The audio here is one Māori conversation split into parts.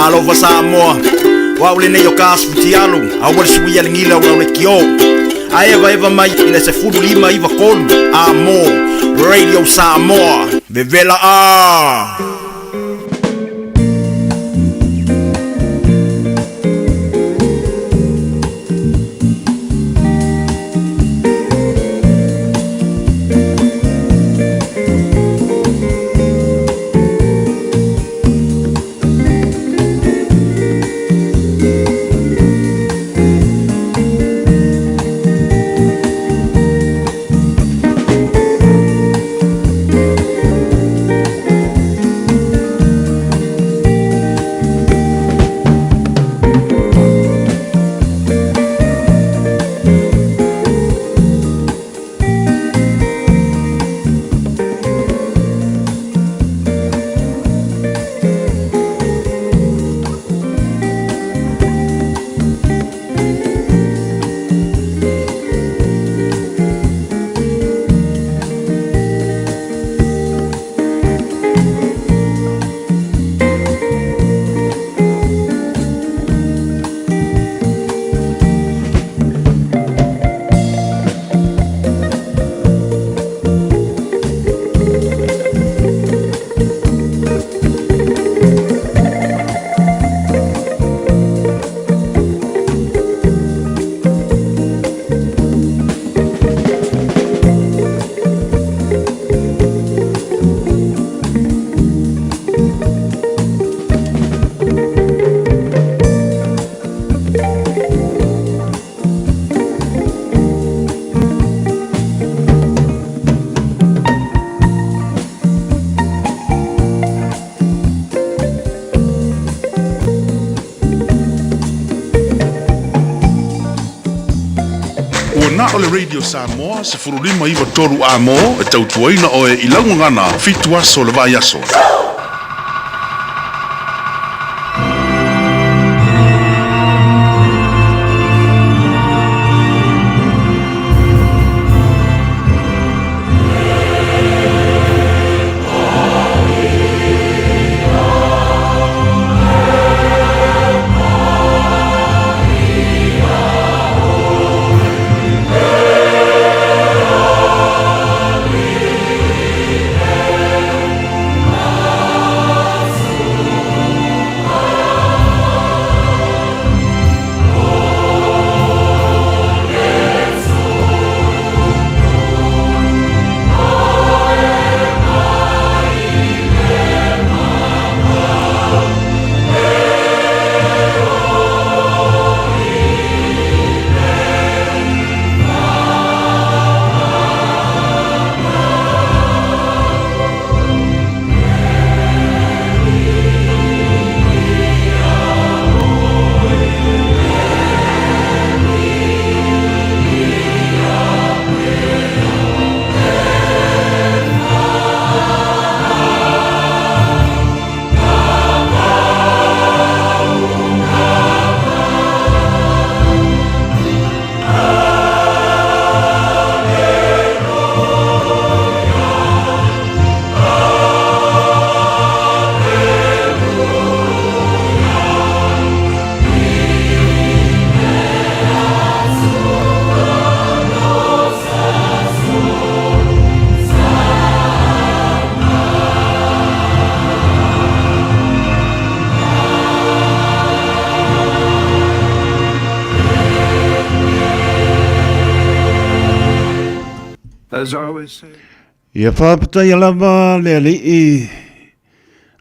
all over Samoa. Waule ne yo kasputi alu, awal suya ngila wa kio. I ever mai ina se fudu lima iva kolu. Amo Radio Samoa. Vevela a. Ole Radio Samoa se furulima iwa toru amo e tautuaina o e ilaungana fitua so le vai aso. As I always say. Ia whāpatai alama le alii.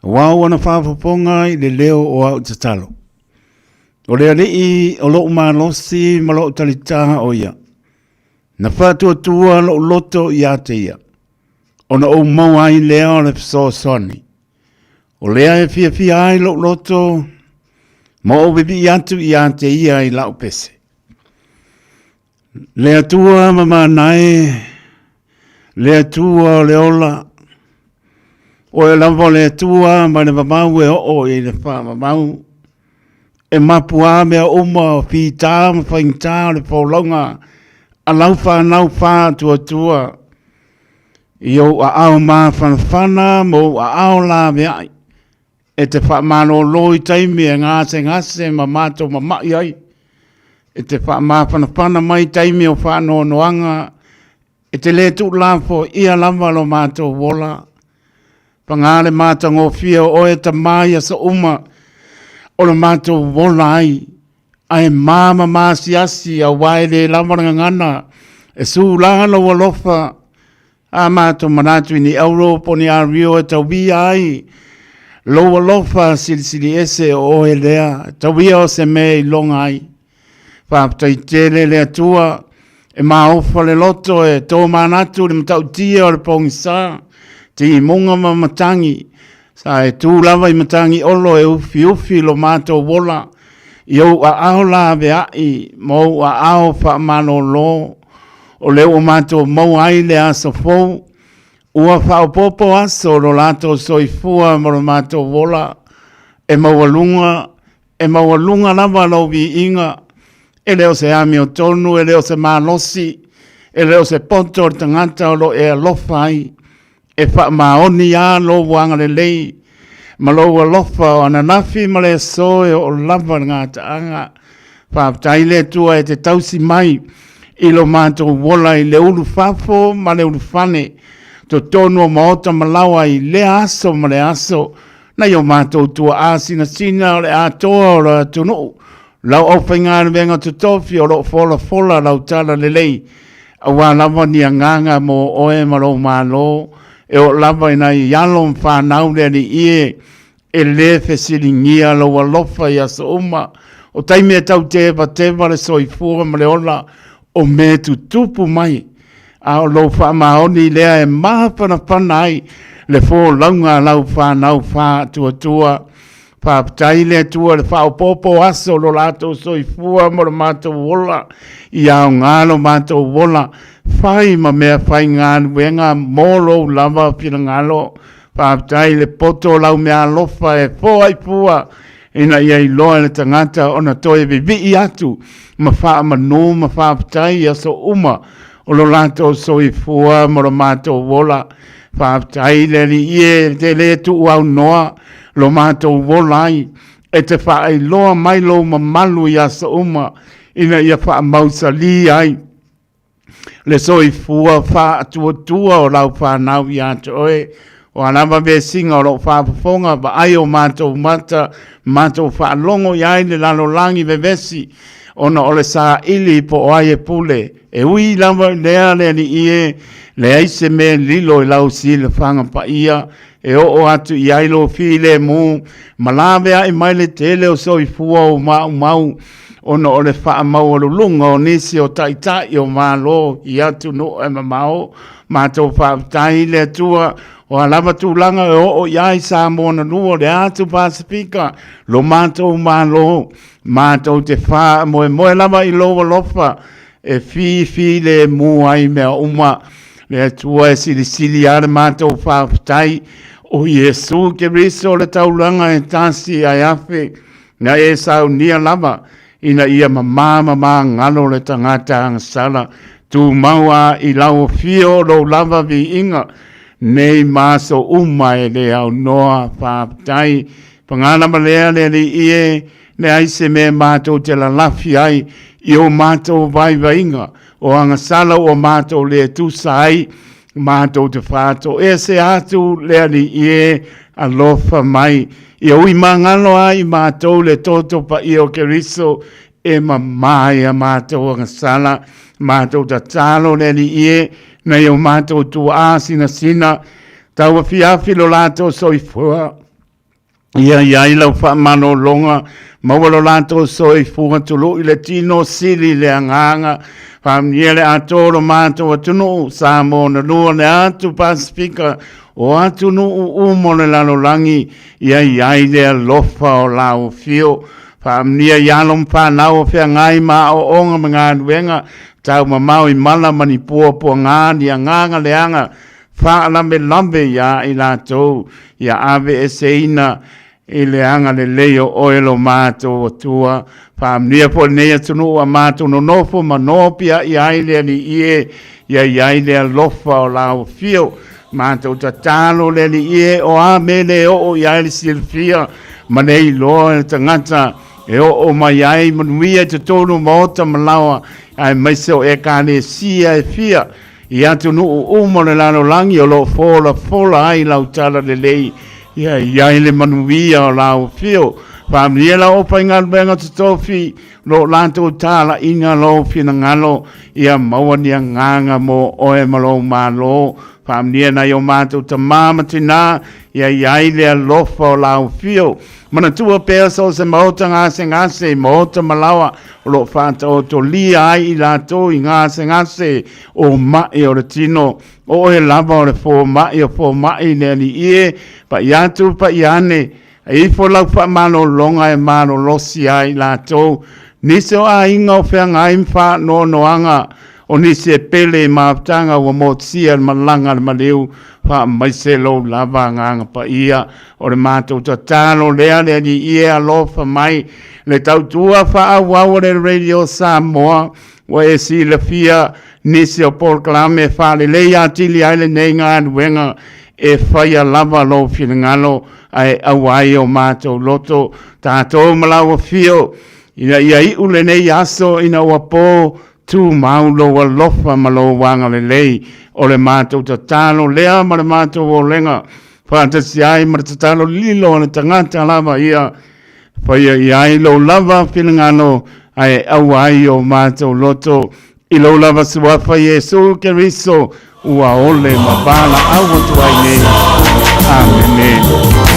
Wau ana whāpaponga I le leo o au te talo. O le alii o loo mālosi ma loo talitaha o ia. Na whātua tua loo loto I ate ia. O na o mau ai lea o le piso soni. O lea e fia fia ai loo loto. Ma o bibi I atu I ate ia I lau pese. Lea tua mama nae. Lea tua le ola. O e lava lea tua ma le mamau e o I le wha mamau. E mapua mea oma o whita ma whaingta le whaulonga. A lau whanau wha tua tua. I o a ao maa whanawhana mo a ao la mea ai. e te whaamano loi taimi e ngase ma mātou ma mai ai. E te whaamawhanapana mai taimi o whaano noanga, e te le tu lafo ia lava lo mātou wola. Pangare mātou ngōwhia o e ta mai asa uma o lo mātou wola ai. Ai māma māsiasi a waere lamaranga ngana, e sūlanga wa lofa, a mātou manatu ni euro poni a rio e tau wia ai. Loa lofa silisili ese o e lea, tau wia o se me i longa ai. Whāptai tere lea tua, e maofa le loto e tō manatu le matau tia o le pongi sā, te i munga ma matangi, sa e tū lava i matangi olo e ufi lo mātou wola, iau a ao la ai, mou a ao whaamano lo, o leo mātou mau ai le aso fau, ua whaopopo aso lo lato soifua mo lo mātou wola, e maualunga lava lo vi inga, e leo se ami o tonu, e leo se malosi, e leo se poto o tangata o lo e alofa ai, e wha maoni a lo wanga le lei, ma lo alofa o ananafi ma le soe o lava ngā taanga, wha taile tua e te tausi mai, i lo mātou wola i le ulu fafo ma le ulu fane, to tonu o maota malawa i le aso ma le aso, na yo mātou tua asina sina o le atoa o le tunu, lau au whaingāna venga tu tofi o lo fola lau tala le lei, a wā lava ni a nganga mo oe maro mālo, e o lava ina i yalom whanau le ni ie, e le fesiri ngia lo walofa i asa uma, o taimi e tau teva le soifua ma le ola, o me tu tupu mai, a o lo whaamaoni lea e mahapana ai, le fō launga lau whanau wha tua, whaapatai lea tua le whaopopo aso lo lato soifua mo le mātou wola, i au ngālo mātou wola, whai ma mea whai ngānu wenga mōlo lava pina ngālo, whaapatai le poto lau mea lofa e fō ai pua, ina ia i loa le tangata ona toe vivi atu, ma wha manu ma whaapatai aso uma, o lo lato soifua mo le mātou wola, whaapatai le li ie te le tu au noa, lo mātou wolai, e te wha ai loa mai lo ma malu i asa uma, ina ia wha mausa li ai. Le soifua wha atua o lau whanau i atu oe, o anava me singa o lo whapafonga, ba ai o mātou mata, mātou whaalongo i ai le lalo langi vevesi, ona ole sa ili po o ai e pule, e ui lava lea le ni ie, le aise me lilo i lau si le whanga pa ia, e o atu i ailo file mu, malawe ai mai le tele o soifua o mau, ona ole wha mau o lunga o nisi o taitai o malo, i atu no e mamao, mātou whaatai le tua, o alava tūlanga e o iai sa mōna lua le atu Pasifika, lo mātou malo, mātou te wha moe lava i loa lofa, e fi le mu ai mea uma, le atua e sili are mātou whaatai, o Yesu ke riso le taulanga e tasi ai afe, na e sau nia lava, ina ia mama ngalo le tangata angasala, tu maua i lau fio lo lava vi inga, nei maso uma e le au noa whaatai, pangana malea le li ie, le aise me mātou te la lafi ai, i o mātou vai inga, o angasala o mātou le tusa ai, mātou te whātou, e se atu le li ie, alofa mai, i ui mangalo ai mātou le toto pa i o keriso, e mamai a mātou angasala, mātou ta talo le li ie, na iau mātou tu āsina sina, tau a fiafi lo lato soifua, ia lau whaamano longa, maua lo lato soifua tulu i le tino sili le anganga, whaamnia le atoro mātou atunu, sa mo na lua le atu Pasifika, o atu nu umo le lalolangi, ia le alofa o lau fio, whaamnia ialom whanau o whea ngai ma o onga mga nuenga, tau mamau i mala mani pua ngāni a nganga leanga, whaalambe ia i lātou, ia ave e seina i leanga le leo oelo mātou o tua, whaamnia po nea tunu a mātou no nofo manopia i aile ni ie, ia i aile a lofa o lau fio, mātou ta tālo le li ie o a mele o ia le silfia manei loa tangata e o mai ai manuia te tonu maota malawa ai mai se o e kane sia e fia ia tu no umo le lano langi o lo fola ai lau tala le lei ia le manuia o lau fio Pamia la o painga benga te tofi lo lanto tala inga lo fina ngalo ia mawani nganga mo oe malo malo pamia na yo mato te mama tina ia le lofa o lau fio mana tua peso se maota ngase maota malawa lo fanta o to lia ai la to ngase o mai o le tino o e lava o le fo mai ne ni ie pa yatu pa yane e fo lau pa mano longa e mano losi ai la to niso a inga o fea ngai mfa no anga o nise pele maftanga wa motsia malanga maleu pa mai se lo lava nganga pa ia o le mato tatalo lea le ni ia lofa mai le tautua fa awa le radio Samoa wa e si le fia nise o proclame fa le leia tili ai le nenga wenga e faia lava lo finangalo ai awai o mato loto tato malawa fio ina i ule nei aso ina wapo tu maulo wa lofa malo wanga le lei o le mato tatalo lea ma le mato o lenga fantasi ai ma tatalo lilo na tangata lava ia faia iai lo lava finangalo ai awai o mato loto ilo lava suafa Yesu Keriso ua ole mabala awa tuai nei. Amen.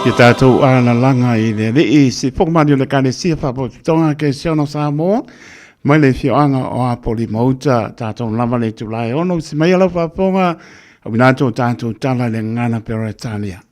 Ki tātou ana langa I le I si whakamario le kane sia whapotonga ke Siono Samoa. Mai le whioanga o a poli mauta tātou lama le tulai ono. Si mai ala whaponga au minato tātou tala le ngana Peretania.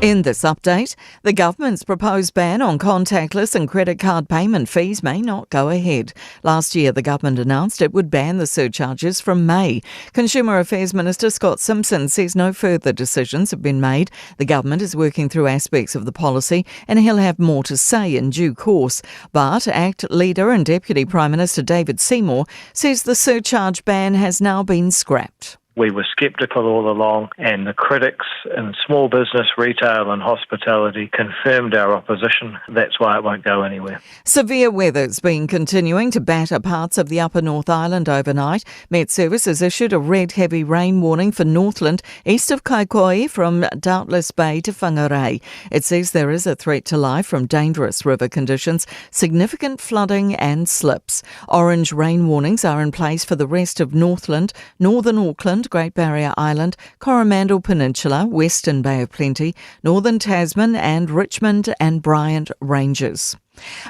In this update, the government's proposed ban on contactless and credit card payment fees may not go ahead. Last year, the government announced it would ban the surcharges from May. Consumer Affairs Minister Scott Simpson says no further decisions have been made. The government is working through aspects of the policy and he'll have more to say in due course. But ACT leader and Deputy Prime Minister David Seymour says the surcharge ban has now been scrapped. We were sceptical all along, and the critics in small business, retail and hospitality confirmed our opposition. That's why it won't go anywhere. Severe weather's been continuing to batter parts of the upper North Island overnight. Met Service has issued a red heavy rain warning for Northland, east of Kaikoai from Doubtless Bay to Whangarei. It says there is a threat to life from dangerous river conditions, significant flooding and slips. Orange rain warnings are in place for the rest of Northland, Northern Auckland, Great Barrier Island, Coromandel Peninsula, Western Bay of Plenty, Northern Tasman and Richmond and Bryant Ranges.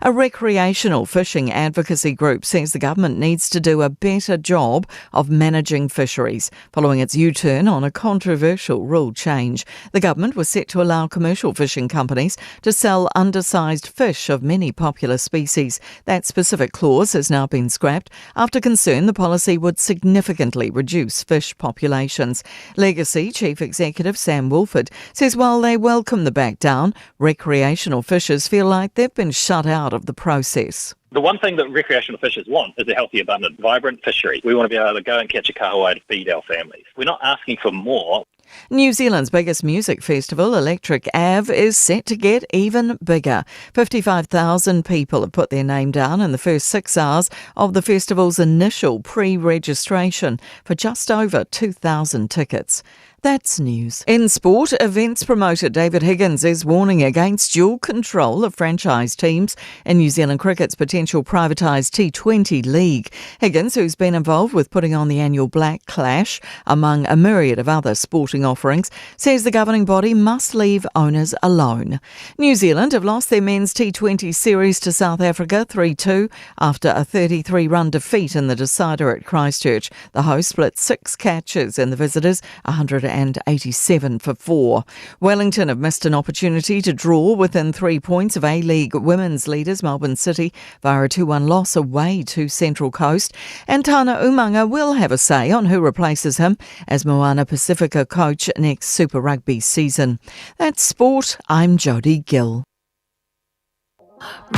A recreational fishing advocacy group says the government needs to do a better job of managing fisheries, following its U-turn on a controversial rule change. The government was set to allow commercial fishing companies to sell undersized fish of many popular species. That specific clause has now been scrapped after concern the policy would significantly reduce fish populations. Legacy Chief Executive Sam Wolford says while they welcome the back down, recreational fishers feel like they've been shut out of the process. The one thing that recreational fishers want is a healthy, abundant, vibrant fishery. We want to be able to go and catch a kahawai to feed our families. We're not asking for more. New Zealand's biggest music festival, Electric Ave, is set to get even bigger. 55,000 people have put their name down in the first 6 hours of the festival's initial pre-registration for just over 2,000 tickets. That's news. In sport, events promoter David Higgins is warning against dual control of franchise teams in New Zealand cricket's potential privatised T20 league. Higgins, who's been involved with putting on the annual Black Clash, among a myriad of other sporting offerings, says the governing body must leave owners alone. New Zealand have lost their men's T20 series to South Africa 3-2 after a 33-run defeat in the decider at Christchurch. The hosts split 6 catches and the visitors 187 for 4. Wellington have missed an opportunity to draw within 3 points of A-League women's leaders Melbourne City via a 2-1 loss away to Central Coast. And Tana Umanga will have a say on who replaces him as Moana Pacifica coach next Super Rugby season. That's sport. I'm Jodie Gill.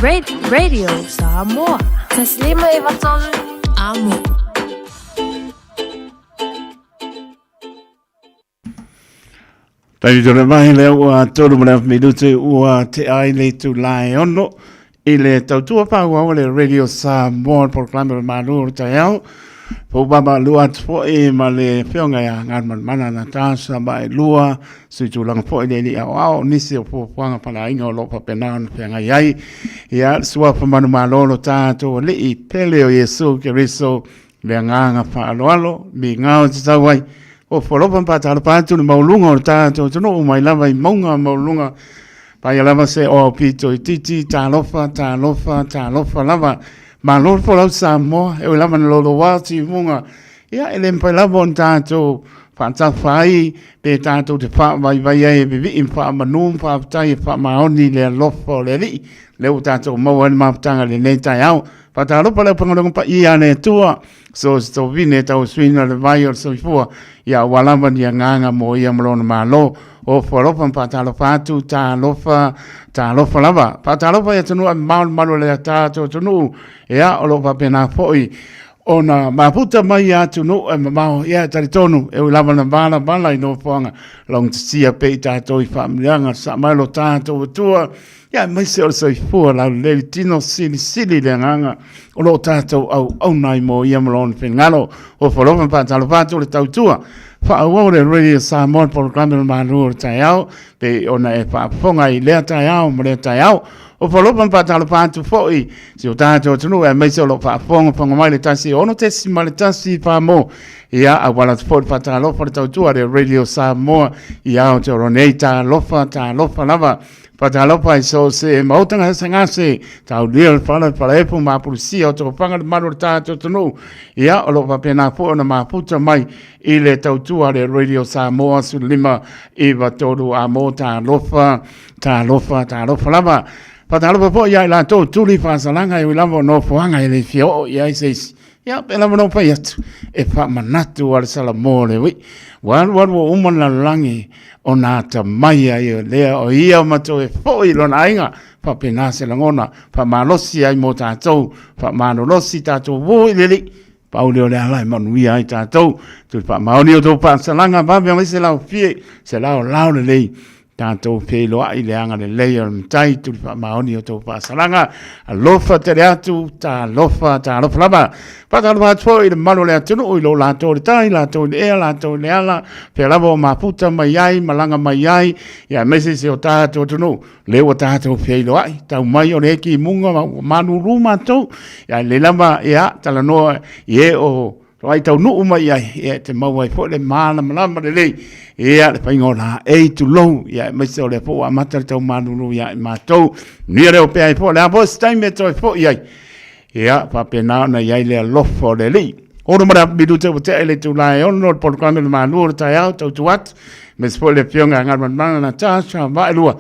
Radio Samoa. Taslima Ivatol Amo. Tai tore mai le ua tolu mara minutu ua te ai le tu lai ono i le tautua pāua le Radio Samoa proclaimer maru tai au po baba lua tfo e ma le whionga ia ngar mana na tāsa mai lua sui tūlanga po i le li au au nisi o pōpuanga pala inga o lopa penaan whianga iai ia sua pamanu malolo tātou le i pele o Yesu ke riso le nganga whaaloalo mi ngao te tauai o folopan pa tala patu ni maulunga o tātou tono o mai lava i maunga maulunga pa ia lava se o pito i titi tālofa lava ma lor folau Samoa e o lava na lolo wati munga ia ele mpai lava o tātou whantawhai pe tātou te wha vai e bibi im wha manum wha aptai wha maoni le lofa o le li le o tātou maua ni maaputanga le nei au pa tālopa leo pangalonga pa ia ne tua so vine tau swina le vai o soifua ia walama ni nganga mo ia malona malo o folopan pa talofa atu talofa lava pa talofa ia tunu malo le tātou tunu ia o lopa pena foi ona maputa mai atu no e mamao ia taritonu e lava na bala i no poanga long sia pe tātou i familianga sa mai lo tātou tua ia mai se o soifua la le tino sili le nganga o lo tātou au nai mo ia malona fengalo o folopan pa talofa atu le tautua whaau le Radio Samoa proclaimer maru tai au pe ona e whaafonga i lea tai au ma lea tai au o whalopan patalo pātu fōi si o tātou tunu e meise o lo whaafonga whanga mai le tasi ono te si ma le tasi whaamo ia a wala fōi patalo whare tautua le Radio Samoa ia o te oronei tā lofa lava patalopa i so se mautanga sa ngase tau lia fala epu ma polisia o te panga le maru tātou tunu ia o lo pena fo na maputa mai i le tautua le Radio Samoa su lima i vatoru a mo tā lofa lava patalopa po ia la to tuli fasalanga i lava no foanga i le fio ia i se ia pela no pa yat e fa manatu al salamore wi wan wo umana langi ona ta mai ai le o ia mato e foi lona ainga fa pena se langona fa malosi ai mo tatou fa manolosi tatou wo leli Pauli o le ala manui ai tātou, tu pa maoni o tō pa salanga pape mai se lau fie, se lau le lei, tātou pei loa i le anga le lei o mtai, tu pa maoni o tō pa salanga, a lofa te reatu, tā lofa lava, pata lofa atua i le malo le atunu, o i lo lātou le tai, lātou le ea, lātou le ala, pe lava o maputa mai ai, malanga mai ai, ia mese se o tātou tunu, leo tātou pei loa i, tau mai o le eki munga, manu ruma tau, ia le lava ia, tala noa, ie o, ai tau nuu mai ai, ia te mau ai po le mana malama le lei, ia le paingona ei tu lou, ia mai se o le po amata le tau manunu ia i mātou, nia reo pe ai po le apo stai me toi po iai, ia papena na iai le alofo le lei, oro mara bidu te te ele tu lai ono le polokame le manu le tai au tau tuat, me se po le pionga ngarman na tāsha vaelua,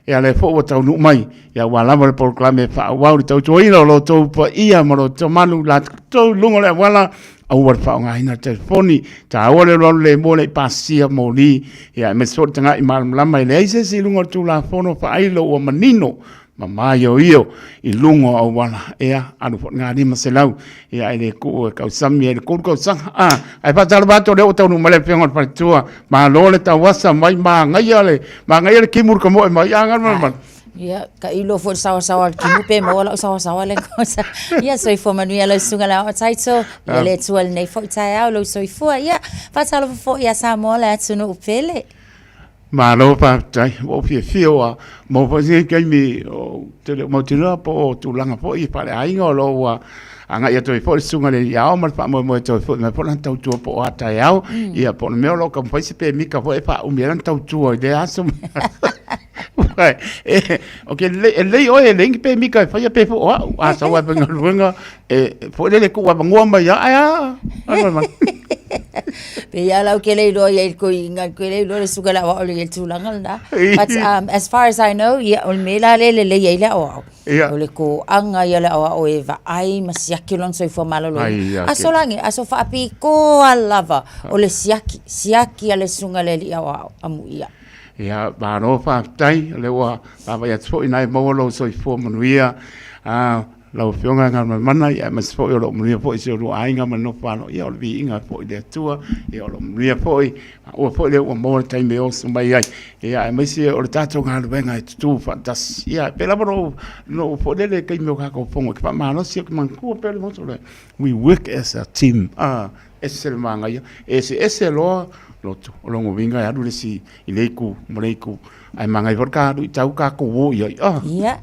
ia le po o tau nuu mai, ia walama le polokame wha wau le tau tuaina lo tau pa ia maro tau manu la tau lunga le wala, au war fa nga ina telefoni ta ole lo le mo le pasia mo li ya me so tanga i mal lama le ise si lungo tu la fono fa ai lo o manino mama yo i lungo au wala ea anu fo nga di maselau ya ile ku ka sami ile ku ko sa ai pa tal ba to le o tau no male pengon pa tua ma lo le ta wasa mai ma ngai le kimur ko mo ma ya ngan man Ya, ka ilo for sawa ki mo pe mo wala sawa le cosa. Ya soi fo manu ya lo sunga la taito, ya le tual nei fo taia lo soi fo ya. Fa talo fo ya sa mo la tunu upele. Ma lo pa tai o fio mo fa se kai mi te mo tira po tu langa po I pa le ai ngolo wa anga ia toi fo sunga le ya o ma pa mo toi fo me po lan tau tu po ata ya ia po me lo ka pa se pe mi ka fo e pa o mi lan tau tu o de aso okay le o le ngi pe mi ka fa ya pe fo a sa wa pe ngolunga fo le ku wa ngoma ya aya Pe ya la ke le do ya ko inga ko le do le sugala wa le tu langal na but as far as I know ya ol mela le ya la o le ko anga ya la o eva ai masiaki lon so fo malo asolangi aso fa pi ko alava o le siaki ale sunga le ya o amu ya ia ba no fa tai le wa ba ya tso ina mo lo so fo manuia lo fionga nga mana ia mas fo lo manuia fo se lo ai nga mano fa no ia vi inga fo de tua ia lo manuia fo o fo le o mo tai me o so mai ai ia mai se o tato nga lo venga tu fantas ia pela no fo le kai me ka ko fongo ka ma no se man ku pele mo so le we work as a team ese le manga ia ese lo lotu o longo vinga ya dule si ileiku moleiku ai mangai vorka du tau ka ko wo ia ia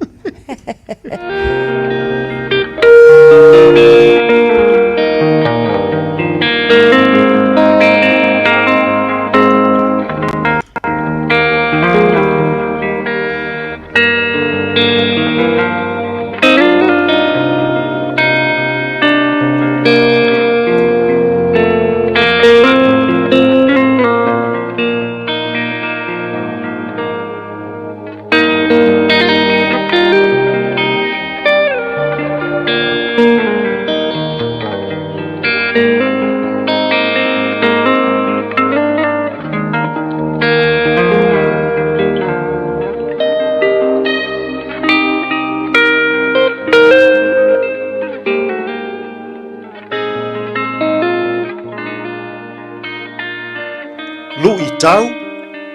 tau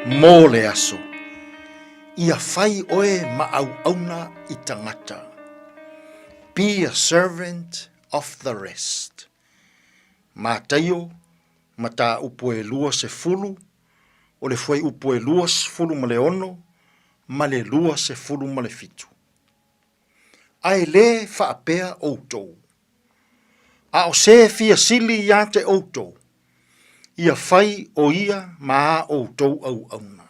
mō le aso. Ia whai oe maau auna I tangata. Be a servant of the rest. Mā taio, ma tā upo e lua se fulu, o le fwai upo e lua se fulu ma le ono, ma le lua se fulu ma le fitu. Ai le whaapea outou. A o se fia sili ia te outou. Ia whai o ia maa outou au auna.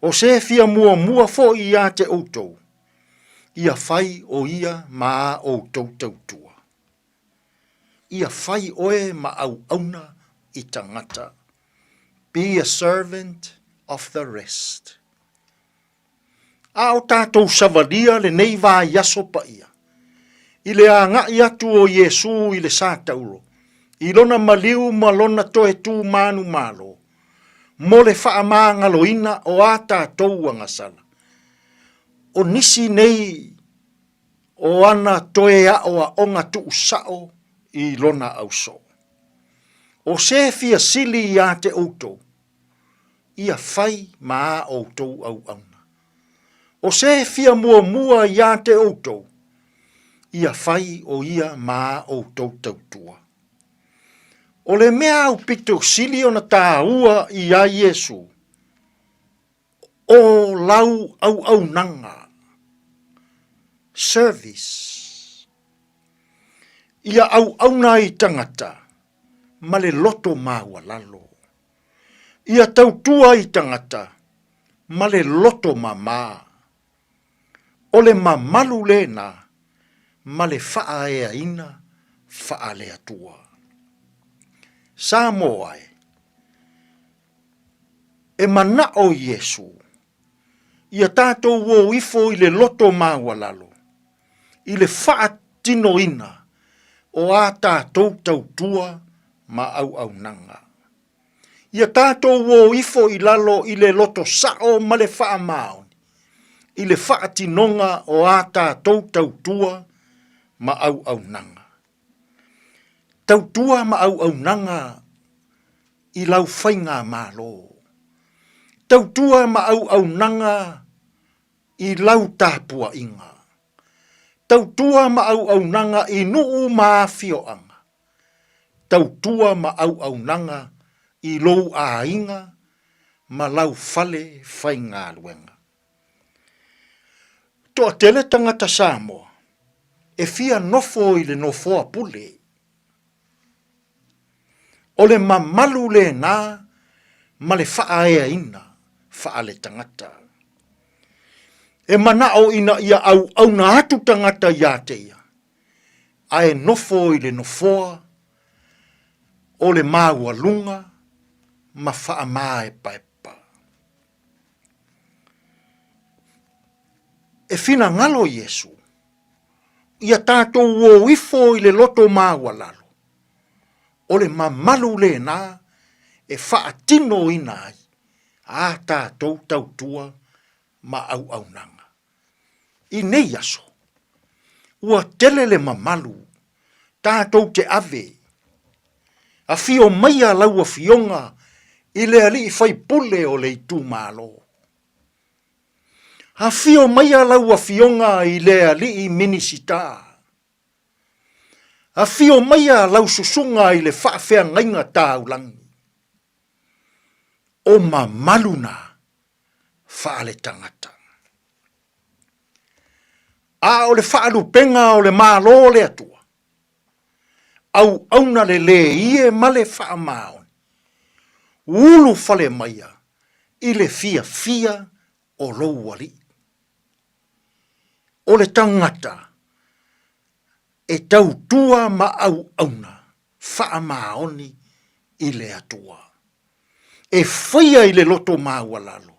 O se fia mua fo ia te outou. Ia whai o ia maa outou tautua. Ia whai oe ma au auna I tangata. Be a servant of the rest. A o tātou savalia le nei vā yaso pa ia. I le a ngai atu o Yesu I le sātauro. I lona maliu ma lona toe tū manu malo. Mo le wha mā ngaloina o a tātou angasala. O nisi nei o ana toe a o a onga tu usao i lona au so. O se fia sili ia te outou, ia fai maa outou au auna. O se fia mua mua ia te outou, ia fai o ia maa outou tautua. O le mea au pito sili o na tā ua i a Yesu, o lau au nanga, service. Ia au nai tangata, ma le loto maua lalo. Ia tautua i tangata, ma le loto mama. O le mamalu lena, ma le faa ea ina, faa le atua. Samoai, e mana o Yesu, ia tātou wo ifo i le loto maua lalo, i le faa tino ina, o a tātou tautua ma au nanga. Ia tātou wo ifo i lalo i le loto sao ma le faa maoni, i le faa tinonga o a tātou tautua ma au nanga. Tautua ma au nanga i lau whainga malo. Tautua ma au nanga i lau tāpua inga. Tautua ma au nanga i nuu maa fioanga. Tautua ma au nanga i lou a inga ma lau fale whainga luenga. Toa tele tangata Samoa, e fia nofo i le nofoa pule. O le mamalu le na, ma le faa ea ina, faa le tangata. E manao ina ia au na atu tangata ia te ia. Ae nofo i le nofoa, o le maua lunga, ma faa maa e paepa. E fina ngalo Yesu, ia tātou wo ifo i le loto maua lalo. O le mamalu le na, e faa tino ina ai, a tātou tautua ma au nanga. I nei aso, ua tele le mamalu, tātou te ave, a fio maia laua fionga, i le ali i fai pule o le itu malo. A fio maia laua fionga i le ali i minisita. A fio maia lau susunga i le whaafea ngainga tāulangi. O mamaluna whaale tangata. A o le whaalu penga o le mālo le atua. Au auna le ie male whaamaon. Ulu fale maia i le fia o louali. O le tangata e tautua ma auna whaamaoni i le atua. E whaia i le loto maua lalo.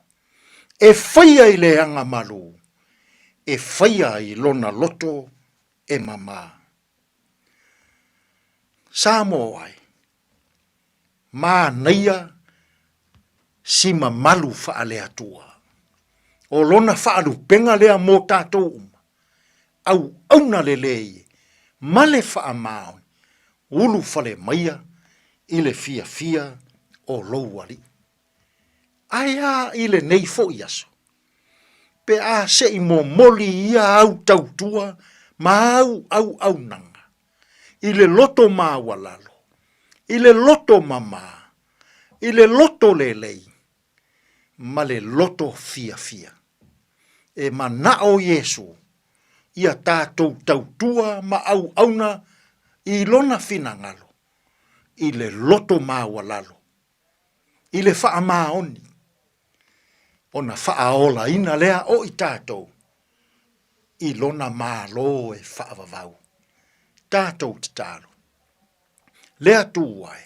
E whaia i le anga malu. E whaia i lona loto e mama. Samoai, mā neia si mamalu wha le atua. O lona whaalu penga lea mō tātou uma. Au auna le lei, male wha maon, ulu fale maia, i le fia o louari. Aia i le nei fo iaso. Pe a se i mo moli ia au tautua, ma au nanga. I le loto maua lalo. I le loto mama. I le loto lelei. Ma le loto fia. E manao Yesu. Ia tātou tautua ma auna i lona fina ngalo. I le loto maua lalo. I le wha maoni. Ona wha ola ina lea o i tātou. I lona malo e wha vavau. Tātou te tālo. Lea tūwai.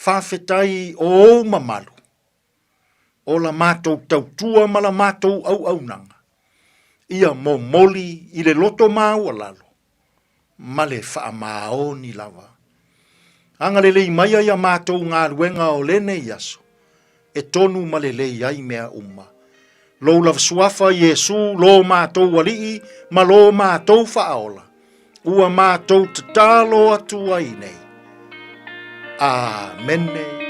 Whawhetai o mamalu. O la mātou tautua ma la mātou au nanga. Ia mo moli i le loto maua lalo. Ma le wha maoni lava. Anga le lei maia ia mātou ngā ruenga o lene iaso. E tonu ma le lei ai mea umma. Lo lav suafa Yesu lo mātou walii ma lo mātou whaola. ua mātou te tālo atu ai nei. Amene.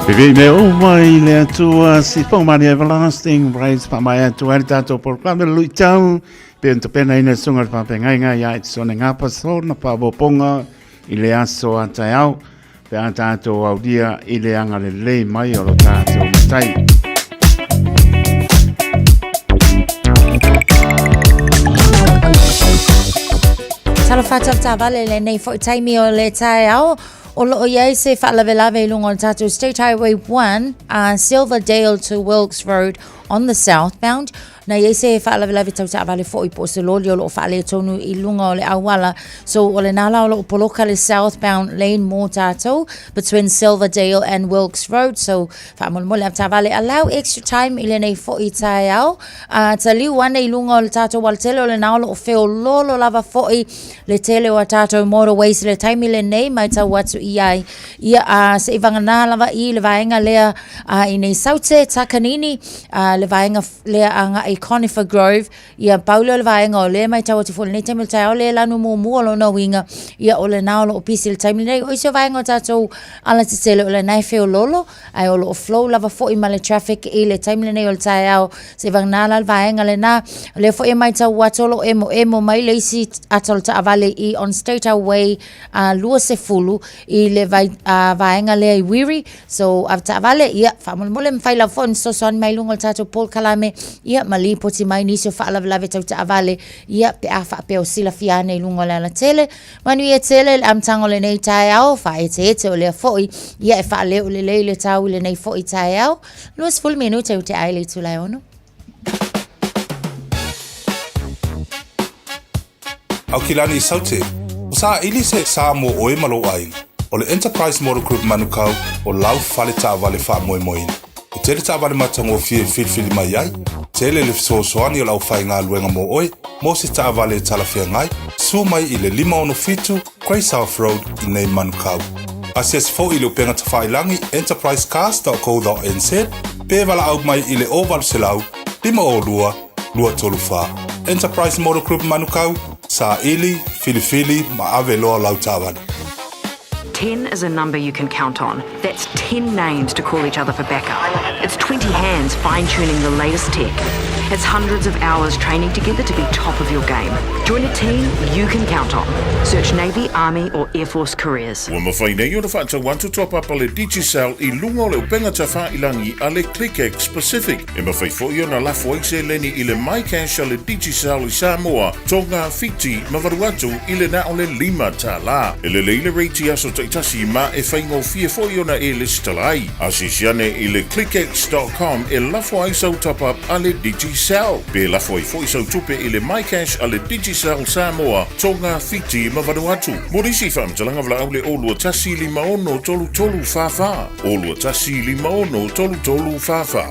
Pepe me o mai le atua si pong mani everlasting praise pa mai atua tato por kwame lui tau pe ento pena ina sunga pa pe ngai ngai ai so nga pa so na pa boponga i le aso ata au pe tato au dia i le anga le mai o lo tato tai Talo fata vale le nei fo taimi o le tai au o lo ye se fa la lungo tato State Highway 1 Silverdale to Wilkes Road on the southbound. Na ye se fa la tau ta vale fo I po se lo lo fa le tonu I lunga o le awala. So o le nala o lo poloka le southbound lane mo tato between Silverdale and Wilkes Road. So fa mo le ta vale allow extra time ile nei fo I tai au. Ta liu wane I lunga o le tato wal tele o le na o feo lolo lava fo I le tele o tato motorways le time ile nei mai ta watu I ia se ivanga lava I le vaenga lea I nei saute takanini le vaenga lea anga Conifer Grove ia Paulo le vaenga o le mai tau te fole nei taimile tai o le lanu mo lo na winga ia o le nao lo pisi le taimile nei o iso vaenga o tatou ala te tele o le nai feo lolo ai o lo flow lava fo I ma le traffic I le taimile nei o le tai au se vanga le vaenga le na le fo mai tau watolo emo mai le isi atol ta avale I on State Highway lua se fulu I le vaenga le I wiri so avta avale ia famole mfaila fon so son mai lungo tatou Paul Kalame ia mali poti mai niso fa la tau ta avale ia pe afa pe o sila fiane lungo la tele manu ia tele am tango le nei tai au fa ete o le foi ia fa le o le tau le nei foi tai au los full minute o te ai le tu la ono au kilani saute. Sa ili se sa mo oe malo ai. O le Enterprise Motor Group manukau o lau fale tāwale wha moe moe. O tele tāwale matango fie filfili mai ai. Tele le fisosoani o lau whai ngā luenga mo oe. Mo se tāwale talawhia ngai. Su mai i le 5 Grey South Road i nei manukau. Asias fo i le upenga tawhailangi enterprisecars.co.nz. Pe wala au mai i le oval selau 5 lua tolu wha. Enterprise Motor Group manukau. Sa ili, filifili, ma ave loa lau tāwale. 10 is a number you can count on. That's 10 names to call each other for backup. It's 20 hands fine-tuning the latest tech. It's hundreds of hours training together to be top of your game. Join a team you can count on. Search Navy, Army or Air Force careers. Ua mawhainei o na whaata want to top up ale Digicel i lunga o le upenga ta whailangi ale ClickX Pacific. E mawhai fo i o na lafo exe leni i le MyCash ale Digicel i Samoa. Tonga Fiti mawaruatu i le na o le 5 ta la. E le leile reiti aso taitasi ma e whaingo fie fo i o na e listalai. Asisiane i le clickx.com e lafo aisau top up ale Digicel. Pe lafo i fo i sau tupe i le MyCash ale Digicel Samoa. Tonga Fiti mawaruatu. Morisi whamtalanga vla au le olua tasi 5 tolu tolu fafa. Olua tasi 5 tolu tolu fafa.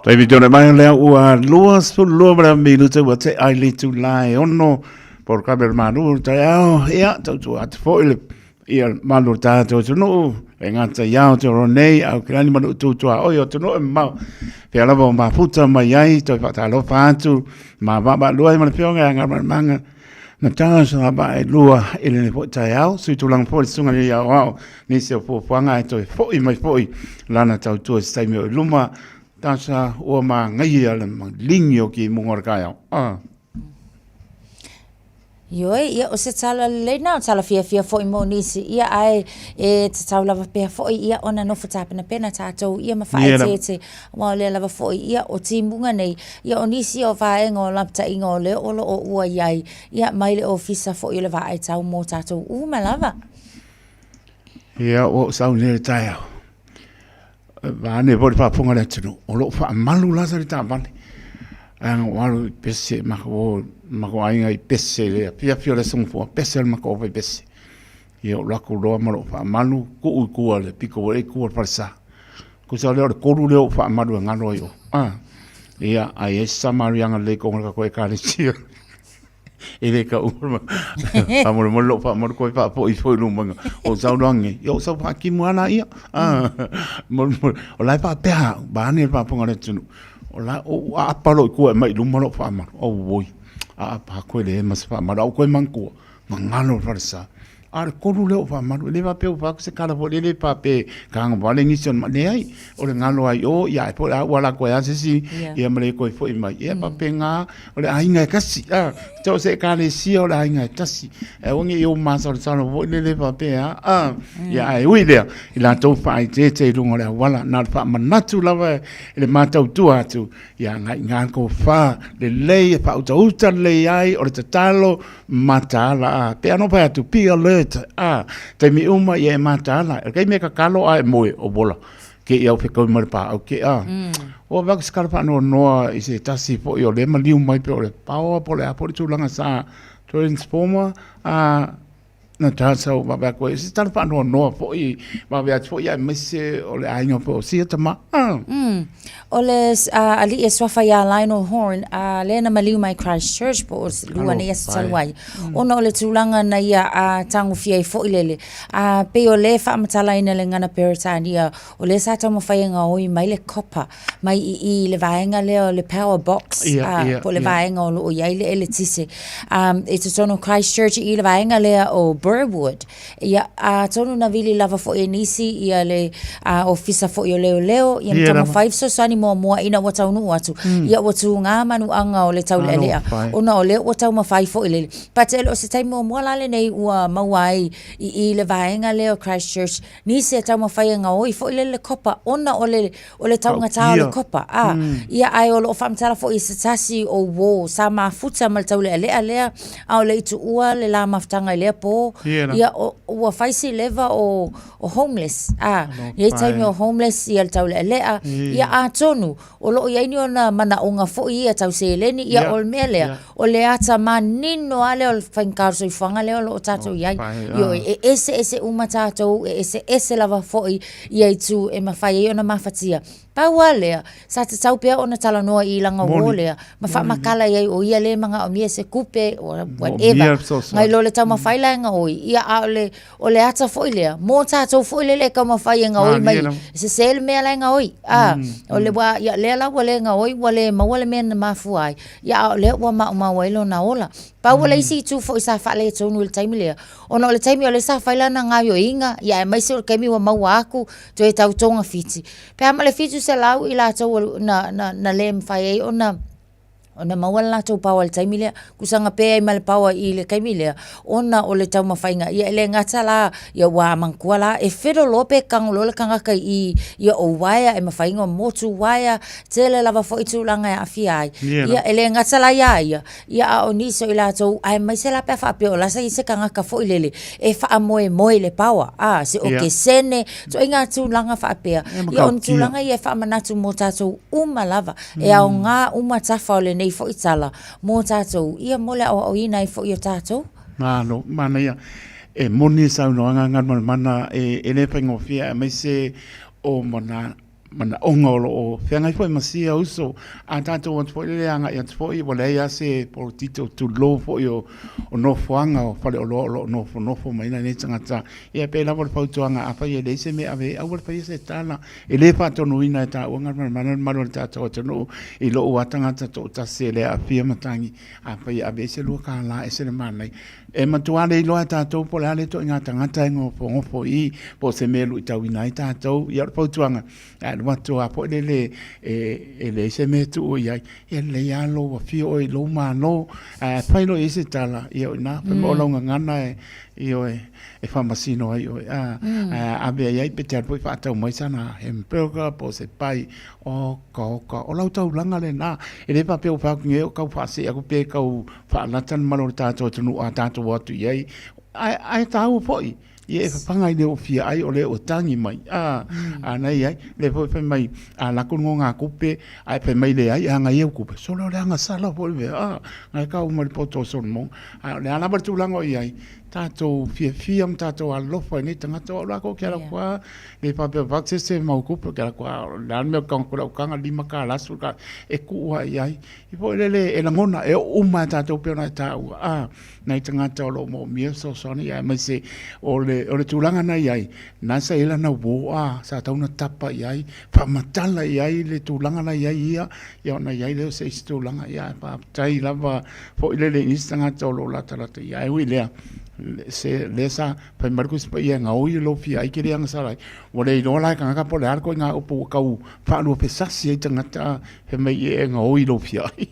Baby dona mai lea ua lua mara minuta ua te aili tu lai ono por kaber manu tai au ia tau at foile ia manu ta to no e ngata ia to ronei au krani manu tu o yo to no ma pe ala bo ma puta mai ai to fa lo fa tu ma ba lua ma pionga nga manga na tanga sa ba e lua ele ne tai au su tu lang po sunga ia wow ni se po fanga to fo i mai fo lana tau tu stai me luma tasa o ma ngai ala lingio ki mongor kaya Yoi, ia o se tala leina o tala fia fo i mo nisi ia ai e te tau lava pia fo ia ona no fatapena pena tātou ia mawhai te wa le lava fo ia o timunga nei ia o nisi o vaenga o lapta inga o le olo o ua iai ia maile o fisa fo i le va ai tau mo tātou ma lava ia o sau nere tai au Vane vole pa ponga le tunu. O lo fa malu la sa ta vale. Ang walu pese mako ainga i pese le pia le song fo pese mako vai pese. Ia la ko lo malo fa malu ku le piko le ku fa sa. Ku sa le ko le fa malu ngalo yo. Ia ai esa marianga le ko ko e ka le sia. Ele ka urma amor mo fa mo ko fa po i foi lumanga o sau dangi yo sau fa ki muana ia mo o lai pa pe ba ni pa ponga le tunu o la o a palo ko mai lumalo fa ma o voi a pa ko le mas fa ma o ko manku mangalo fa sa ar ko lu le fa ma le va pe fa se kala vo le pa pe kang va le nison ma le ai o le ngalo ai o ya po la wala ko ya si ia male ko foi mai ia pa pe nga o le ainga kasi to se kale si o la ainga kasi e o ngi o ma so vo le pa pe ya ai ui le ila to fa te lungo le wala na fa ma natu lava le ma tau tu atu ya nga ko fa le fa uta le ai o le talo mata la pe no pa tu pi te mi uma ye matala ke me ka kalo ai moe o bola ke ia fe ko mar pa o ke o va skarpa no i se tasi po yo le mali mai pe o le pa po le a po tu langa sa transformer na tasa o va ko se tar pa no po i va va po ia me se o le ainga po si tama o le ali e swafa ya Lionel Horn le na maliu mai Christchurch po lua ne yes salwai ona o le tulanga na ia tangu fia fo ilele pe o le fa matala ina le ngana peritania o le sa tamo fainga o mai le copper mai i le vaenga le o le power box po le vaenga o ia le tise e to tono Christchurch i le vaenga le o Burwood. Ia tonu na vili lava fo e nisi ia le ofisa fo i leo ia tama 5 so sani mo ina wa tau nu atu. Ia wa tu nga manu anga o le tau le lea. Ona o le wa tau ma 5 fo i le. Patelo se tai mo lale nei ua mawai i le vaenga leo Christchurch. Nisi e tau ma whai nga oi fo i le kopa. Ona o le tau ngata o le kopa. Ia ai o lo whamtala fo i se tasi o wo sa mafuta mal tau le lea au le itu ua le la maftanga lea po. Ia ua whaisi leva o homeless. Ia taimi o homeless ia le tau le lea. Ia a tonu o lo ia ini ona mana o nga fo ia tau se leni ia o mea lea. O le ata manino ale o whainkaru so i whanga lea o lo o tatou iai. Io ese uma tatou ese lava fo ia itu e mawhai e ona mafatia. Paua lea, sa te tau pia ona tala noa i langa o lea. Ma wha makala iai o ia le mga o mia se kupe o whatever. Ngai lo le tau mawhaila nga oi. Ia a o le ata fo i lea. Mō tātou fo i le ka mawhai nga oi mai. Se sele mea le nga oi. O le wa, ia lea la wale nga oi, wale mawale mea na mafuai. Ia a le wa mawailo na ola. Paua le isi tu fo i sa wha le tonu le taimi lea. Ona o le taimi o le sa whaila na ngā yo inga. Ia e maise o le kemi wa maua aku. To e tau tonga fiti. Pea ma le fitu se lau i la tau na le mwhai ona mawala la tau paua le taimi lea, kusanga pea i male paua i le kaimi lea, ona o le tau mawhainga, ia ele ngata la, ia wā mangkua la, e whiro lope kangulo le kangaka ia o waia, e mawhainga motu waia, tele lava fo i tūlanga e awhi ai. Ia ele ngata la ia a o niso i la tau, ai mai se la pea whapeo, la sa i se kangaka fo i lele, e wha moe le paua, se o ke sene, so inga tūlanga whapea, ia on tūlanga i e wha manatu mo tātou uma lava, e au ngā uma tafa o le nei fo i tala mō tātou. Ia mole o ina i fo i o tātou? Mana ia. E moni sau no anga mana e le whaingo whia e mai se o mana onga o whiangai fo i masia uso a tātou o tfo i leanga i a tfo i wale ia se por tito tu lo fo i o nofuanga o whale o lo nofo maina ne tangata ia pe la wale pautuanga a whai e leise me ave a wale whai se tāna e le pātono ina e tā uanga mana tātou o tano i lo ua tangata tō tase le a whia matangi a whai ave se lua ka la e se le manai e matuale i loa tātou po le ale to inga tangata e ngofo i po se melu i tau ina i tātou i a pautuanga watu a po le se me tu o ia e le ia lo wa fi o lo ma no fai lo ese tala i o na pe mo longa ngana i o e famasino ai o a be ia pe tar po fa tau mai sana hamburger po se pai o o lau tau langa le na e le pa pe o fa nge o ka fa se a ko pe ka o fa na tan malo ta to tu a ta to watu ia ai tau foi ia e whapangai leo fia ai o leo tangi mai. Nei ai, le fo e mai a lakungo ngā kupe, ai pe mai le ai, hanga iau kupe. So leo le hanga sala po le ngai ka umari poto son mong. Le ana bari tūlango i ai, tātou fia tātou alofa ni tangata o lako kia la kua, le pape vakse se mau kupe kia la kua, le anmeo kangkura o kanga lima ka lasu ka, e kuua i ai. I po ele e langona, e uma tātou peona e tāua, nei tangata o lo mo mia so soni, ai mai se o le tūlanga nei ai, nasa ila na woa, sa tauna tapa i ai, whamatala i ai, le tūlanga nei ai ia, ia na iai leo se isi tūlanga i ai, pa tai lava, po ile le instanga tau lo latarata i ai, ui lea, se lesa pai markus pa ia nga oi lo fi ai kiri anga sarai o le no la ka po le arko nga o kau fa no pe sasi ai tangata he mai e nga oi lo fi ai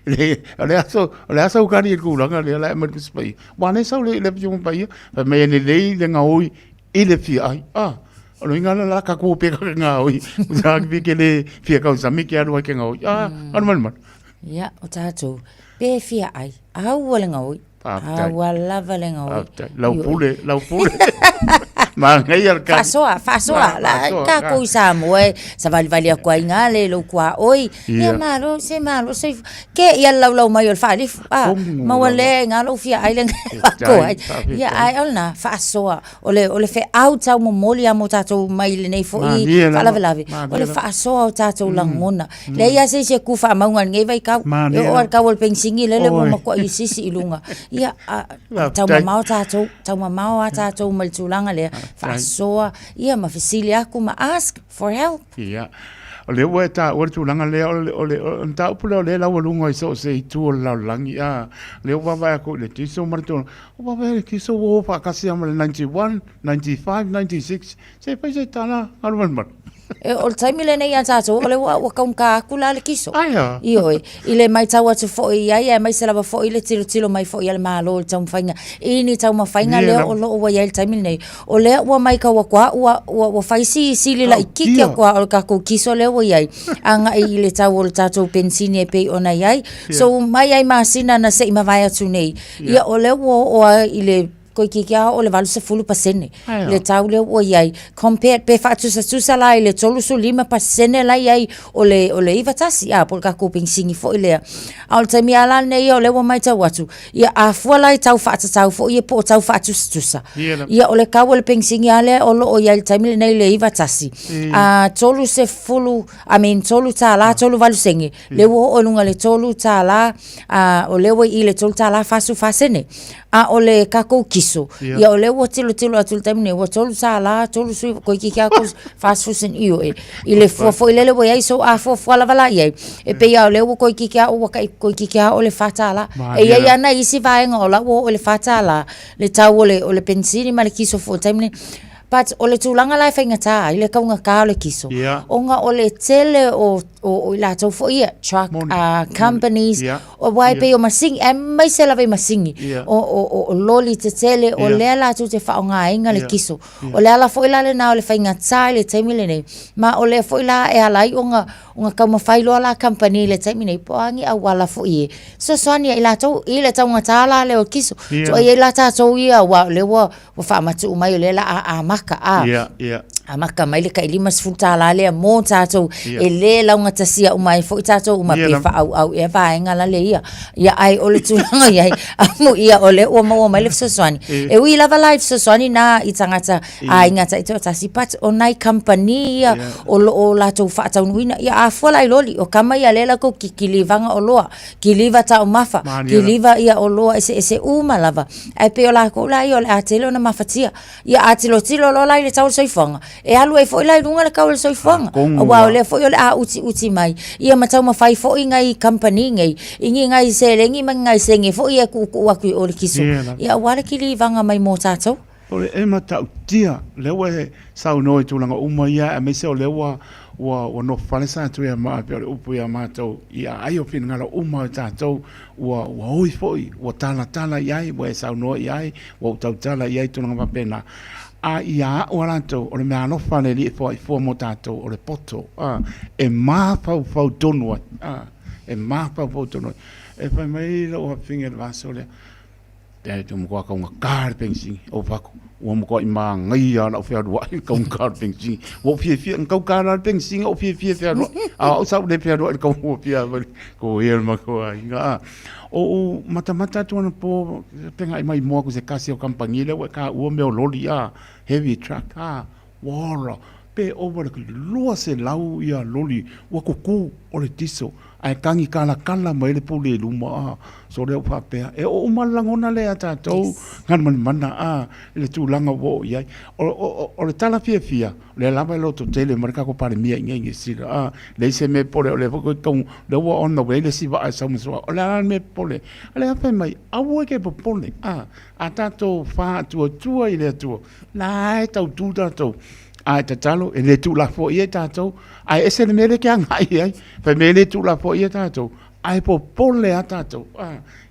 le aso ka ni ku langa le la markus pa wa ne sa le jung pa ia pa mai ne le nga oi i le fi ai o lo inga la ka ku pe ka nga oi sa ki ke le fi ka sa mi ke aro ke nga oi man ya o tato pe fi ai au wala nga oi wala valenga oi. Lau pule. Ma ngai al ka. Fasoa la ka ko sa moe sa vali a kwa ingale lo kwa oi. Ya malo se ke ya lau mai ol fali. Ma wale ngalo fia ai lenga ko. Ya ai olna fasoa. Ole fe out sa mo moli a mo tato mai le nei foi. Fala velave. Ole fasoa o tato langona. Le ya se ku fa maunga ngai vai ka. O ar ka wol pensingi le mo ko i sisi ilunga. Ia tau mamau tātou maltulanga lea whasoa ia ma fasili aku ma ask for help. Ia o le ua ta o tu langa le o le ta pula le la lunga i so se tu la langi a le ua va ko le ti so marto o va ve ki so o fa kasi am 91 95 96 se pa se tana alman E o le taimi le nei a tātou, o le wa kaunka kula le kiso. Aia. Ioi, i le mai tau atu fo i ai, e mai se lava fo i le tilo mai fo i ale malo le tau mwhainga. I ni tau mwhainga leo o loo wa iai le taimi nei. O lea ua mai ka wakua, ua whaisi i sili la i kiki a kua o le kako kiso leo wa iai. Anga i le tau o le tātou pensini e pei ona iai. So mai ai maasina na se i mawai atu nei. Ia o leo o i le ko kikia o le valu se fulu pasene le tau le o iai compared pe fatu sa tusa la le tolu su 5% la iai o le iva tasi a por ka koping singi fo ile al tami ala nei o le o mai tau atu ia a fua lai tau fatu tau fo ia po tau fatu tusa ia o le ka o le pensingi ale o lo o iai tami nei le iva tasi a tolu se fulu tolu ta la tolu valu sengi le o lunga le tolu ta la o le o i le tolu ta la fasu fasene a o le kako kiso ia o le o tilo atu le taimine o tolu sa la tolu sui ko ki kia ko fast food sen io i le fo ile le ia so a fo la vala ia e pe ia o le o ko ki kia o ko ki kia o le fatala e ia na isi vaenga o la o le fatala le tau o le pensini ma le kiso fo taimine but o le tūlanga lai whaingata, i le kaunga kā le kiso. O ngā o le tele o la tau fo ia, truck companies, o waipe o masingi, e mai se lawe masingi, o loli te tele, o lea la tu te whao ngā inga le kiso. O lea la fo ila le nā o le whaingata i le teimile nei, ma o lea fo ila e alai o ngā kauma whailoa la company le teimile, po angi a wala fo ie. So soania i la tau, i le tau ngata la le o kiso. So i la tātou ia, wa le wa whaamatu umai o le la a maka a maka mai le ka ilima sfuta la le mo tātou e le launga tasia umai fo i tātou uma pe au e vaenga la le ia ai o le tūlanga iai amu ia o le o mai le fsoswani e ui lava live fsoswani na i tangata a ingata i tō tasi pat o nai company ia o la tau whaatau nuina ia a fuala i loli o kama ia lela ko ki livanga o loa ki liva ta o mafa ki liva ia o loa ese uma lava ai pe o la ko la i o le atelo na mafatia ia atilo lo lai le tau soifanga e alu e foi lai lunga le kau le soifanga wa le foi le a uti mai ia matau ma fai foi ngai company ngai ingi ngai selengi ngai senge foi e ku aku o le kiso ia wale ki livanga mai mo tatou o le e matau tia le we sau noi tulanga uma ia e me se o le wa no fale sa tu ia ma pe o pu ia matou ia ai o fin ngala uma tatou wa oi foi wa tala iai we sau noi iai wa tala iai tulanga pena a ia o ranto o le mano fale li fo mo tato o le poto e ma fau tono e ma fau tono e fa mai lo finger vaso le te tu mo ka un car pensing o vako o mo ko ima ngai ya na fa do ka un car pensing o fie ka car pensing o fie a o sa le fie do ka o fie ko el ma ko ai o mata tu po penga mai mo ko se kasi o kampanile o ka o me o loli heavy truck wara pe over the lua se lau ia loli o kuku o le tiso ai kangi kala mai le pule luma so le pa pe e o malangona le ata tou ngan mana le tu langa wo ia o le tala fia le lava lo to tele marka ko pare mia ngi sira le se me pole le ko ton le wo on the way le si va sa mo le me pole le fa mai a wo ke pole ata to fa tu ile tu la tau tu to ai tatalo e le tu la fo ia tatou ai ese le mele kia ngai ai pe mele tu la fo ia tatou ai po pole a tatou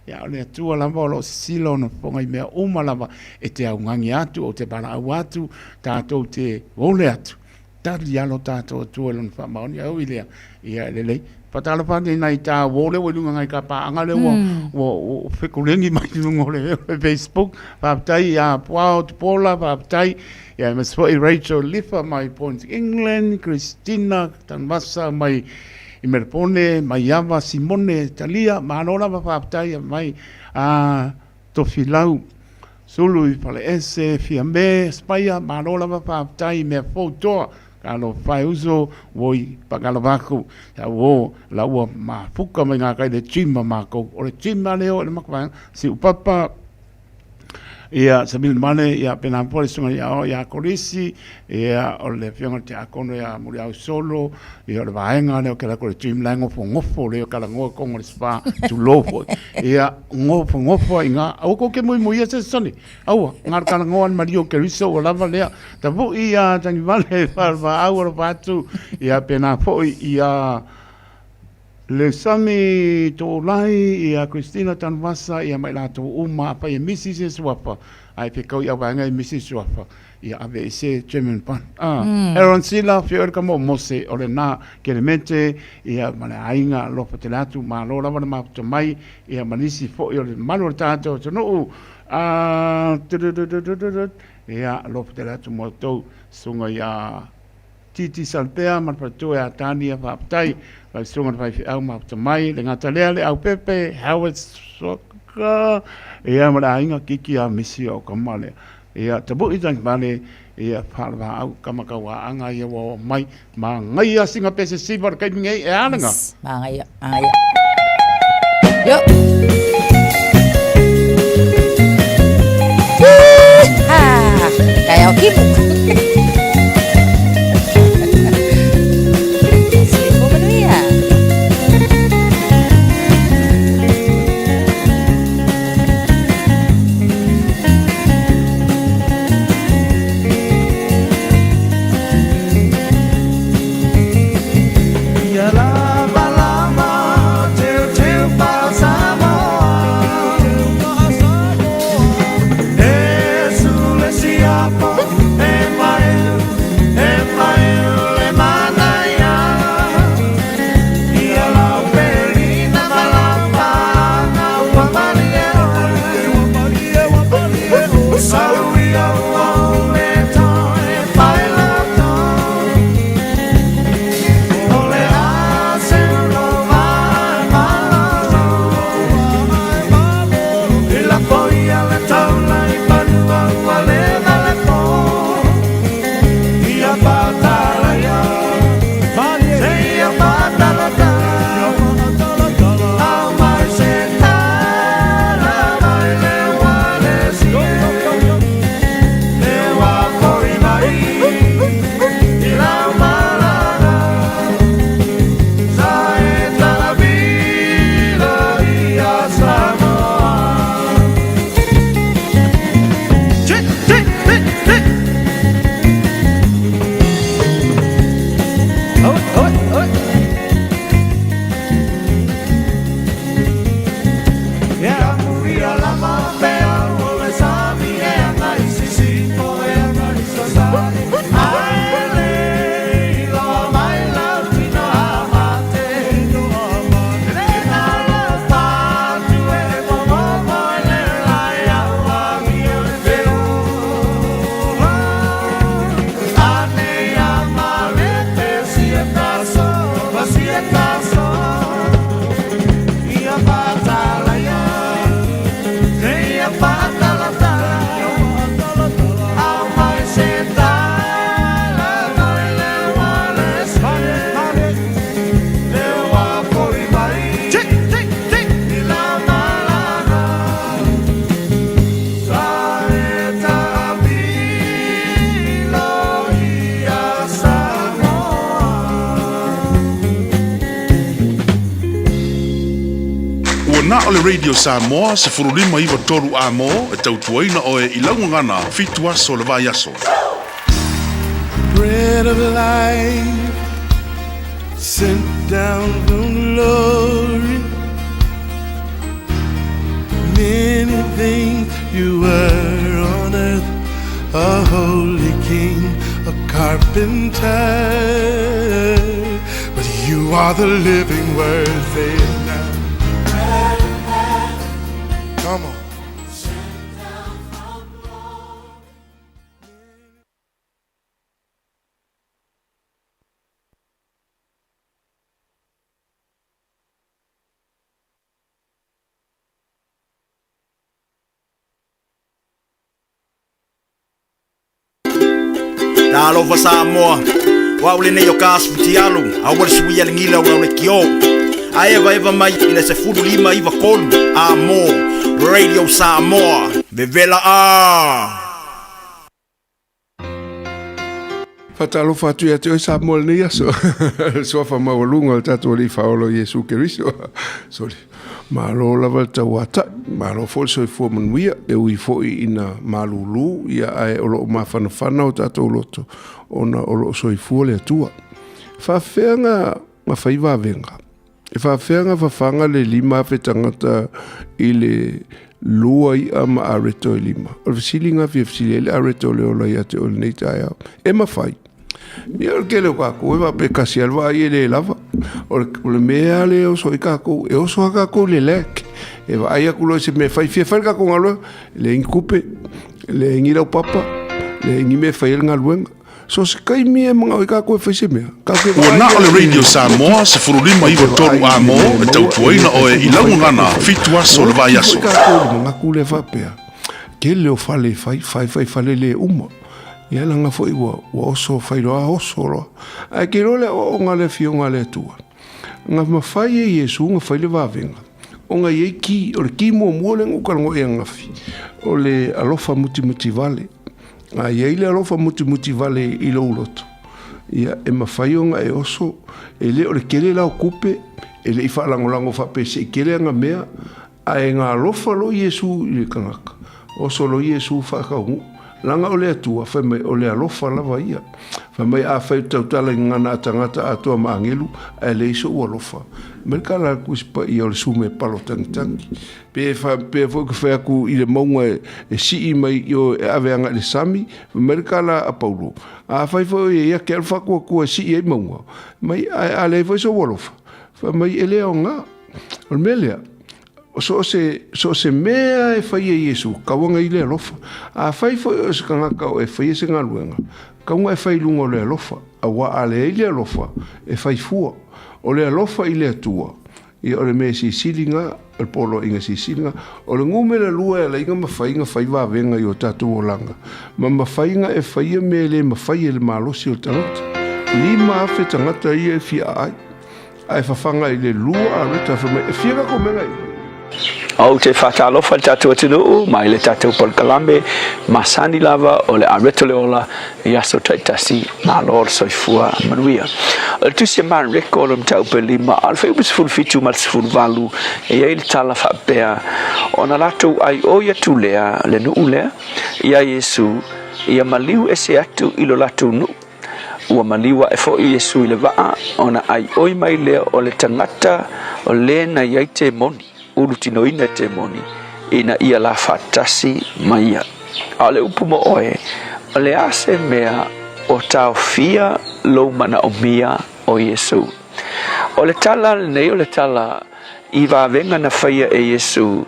ya le tu la volo silo no fo ngai me o malava e te au ngangi atu o te bana au atu tatou te ole atu tali alo tatou tu lon fa maoni au ile ia le patalo pa ni nai ta wole wo lunga ngai ka pa anga le wo fekulengi mai ngole Facebook pa tai ya po pola pa tai ya mas for Rachel Lifa my point England Christina Tanvasa mai Imerpone mai Yava Simone Talia manora pa tai mai to filau sulu i pale ese fiambe Spaya manora pa tai me foto kalo fai uso voi pagalo vaku ya wo la wo ma fuka mai nga kai de chimma ma ko o le chimma leo le makwa si upapa ia sabil mane ia pena pole sunga ia korisi ia o le fionga te akono ia muri au solo ia le vaenga le kala ko team lango fo ngofo le kala ngo ko ngor spa tu lofo ia ngofo inga au ko ke moi ia se soni au ngar kala ngoan mario ke riso o lava le ta bu ia tangi vale fa au ro patu ia pena po ia le sami to lai ia Christina Tanvasa ia mai la to uma pa ia Mrs. Swapa ai pe ko ia vanga Mrs. Swapa ia ave se German pan Aaron Sila fior kamo mose ole na keremente ia mana ainga lo patelatu ma lo lava ma to mai ia manisi fo ia manu tato to no ia lo patelatu mo to sunga ia Titi Salpea man pato ya tani fa tai vai sunga vai au ma mai le ngata le au pepe Howard Soka ia mara inga kiki a misi o kamale ia tabu itang bale ia phalwa au kamakawa anga ia wo mai ma ngai a singa pese silver kai ngai e ananga ma ngai yo kayak kipu Radio Samoa se furulima iwa toru amo e tautuaina oe ilangu ngana fitu aso le vai aso. Bread of life sent down from glory. Many things you were on earth, a holy king, a carpenter, but you are the living word. Say it now. Come on. Talofa Samoa, wa ule ne yo kas futialu, awal suia lingila wa ule kio. Aeva eva mai ina se fulu lima iwa kolu Amo Radio Samoa Vevela Fatalo fatu ya te sa mol ni so so fa ma lunga tatu li faolo Yesu Keristo sorry malo lava tawata malo fo so fo manuia e ui fo ina malulu ia ai olo mafana fana o tatu loto ona olo so fo le tua fa fenga ma faiva venga e fa fenga fa fanga le lima fetangata ile lua I ama areto lima o silinga fi le areto le ola ia te ol nei taia e ma fai ia ke le ka ko va pe kasi alva ia le lava o le mea le o so ka ko e o so ka ko le lek e va ia ku lo se me fai fi fa ka ko ngalo le inkupe le ngira papa le ni me fai ngaluenga so se kai mi e mga ka ko fa se me ka ke na ole Radio Samoa se furulima I toru amo e tau tuaina o e ilaungana fitua so le vai aso ka ko mga ku le fa pe ke le o fale fai le uma ia langa fo iwa wa oso fai roa oso roa a ke role o ngale fio ngale tua nga mafai e Yesu nga fai le vavenga o nga ye ki o ki mo mole ngo ngo e ngafi o le alofa muti vale a ye le alofa muti vale I lo uloto ia e mafai o nga e oso e le o le kele la okupe e le ifa lango fa pese kele nga mea a e nga alofa lo Yesu I kangaka oso lo Yesu fa ka langa ole atua fa mai ole alofa lava ia fa mai a fa tautala ngana tangata atua maangelu a le so alofa merkala kuspa I ole sume palo tangi pe fo ke fa ku I le monga e si mai yo ave anga le sami merkala a paulo a fa fo ia ke fa ku si e monga mai a le fo so alofa fa mai ele onga o melia so se mea e fai e Yesu kawanga I le alofa a fai fo o se kangaka o e fai se ngaluenga kaunga e fai lunga o le alofa a wa ale I le alofa e fai fua o le alofa I le atua I o le me si silinga el polo inga si silinga o le ngume la lua e la inga mawhainga fai wavenga I o tatu o langa ma mawhainga e fai me le mawhai e le malosi o tangata lima afe tangata I e fia ai a e fafanga I le lua a reta fa me e fia ko menga I au te whatalofa tatou atunuu mai le tatou polkalambe masani lava o le areto le ola I aso taitasi na lor soifua manuia o tusia man reko o mtau pe lima alfa I bisful fitu matsful valu e ia il tala whapea o na latou ai oia tu lea le nuu lea ia Yesu ia maliu ese atu ilo latou nuu ua maliwa e fo Yesu I le waa ona ai oi mai lea o le tangata o le na iai te moni ulu tino ina te moni ina ia la fatasi maia ale upu mo oe ale ase mea o tau fia lo mana o mia o Yesu o le tala nei o le tala I va venga na faia e Yesu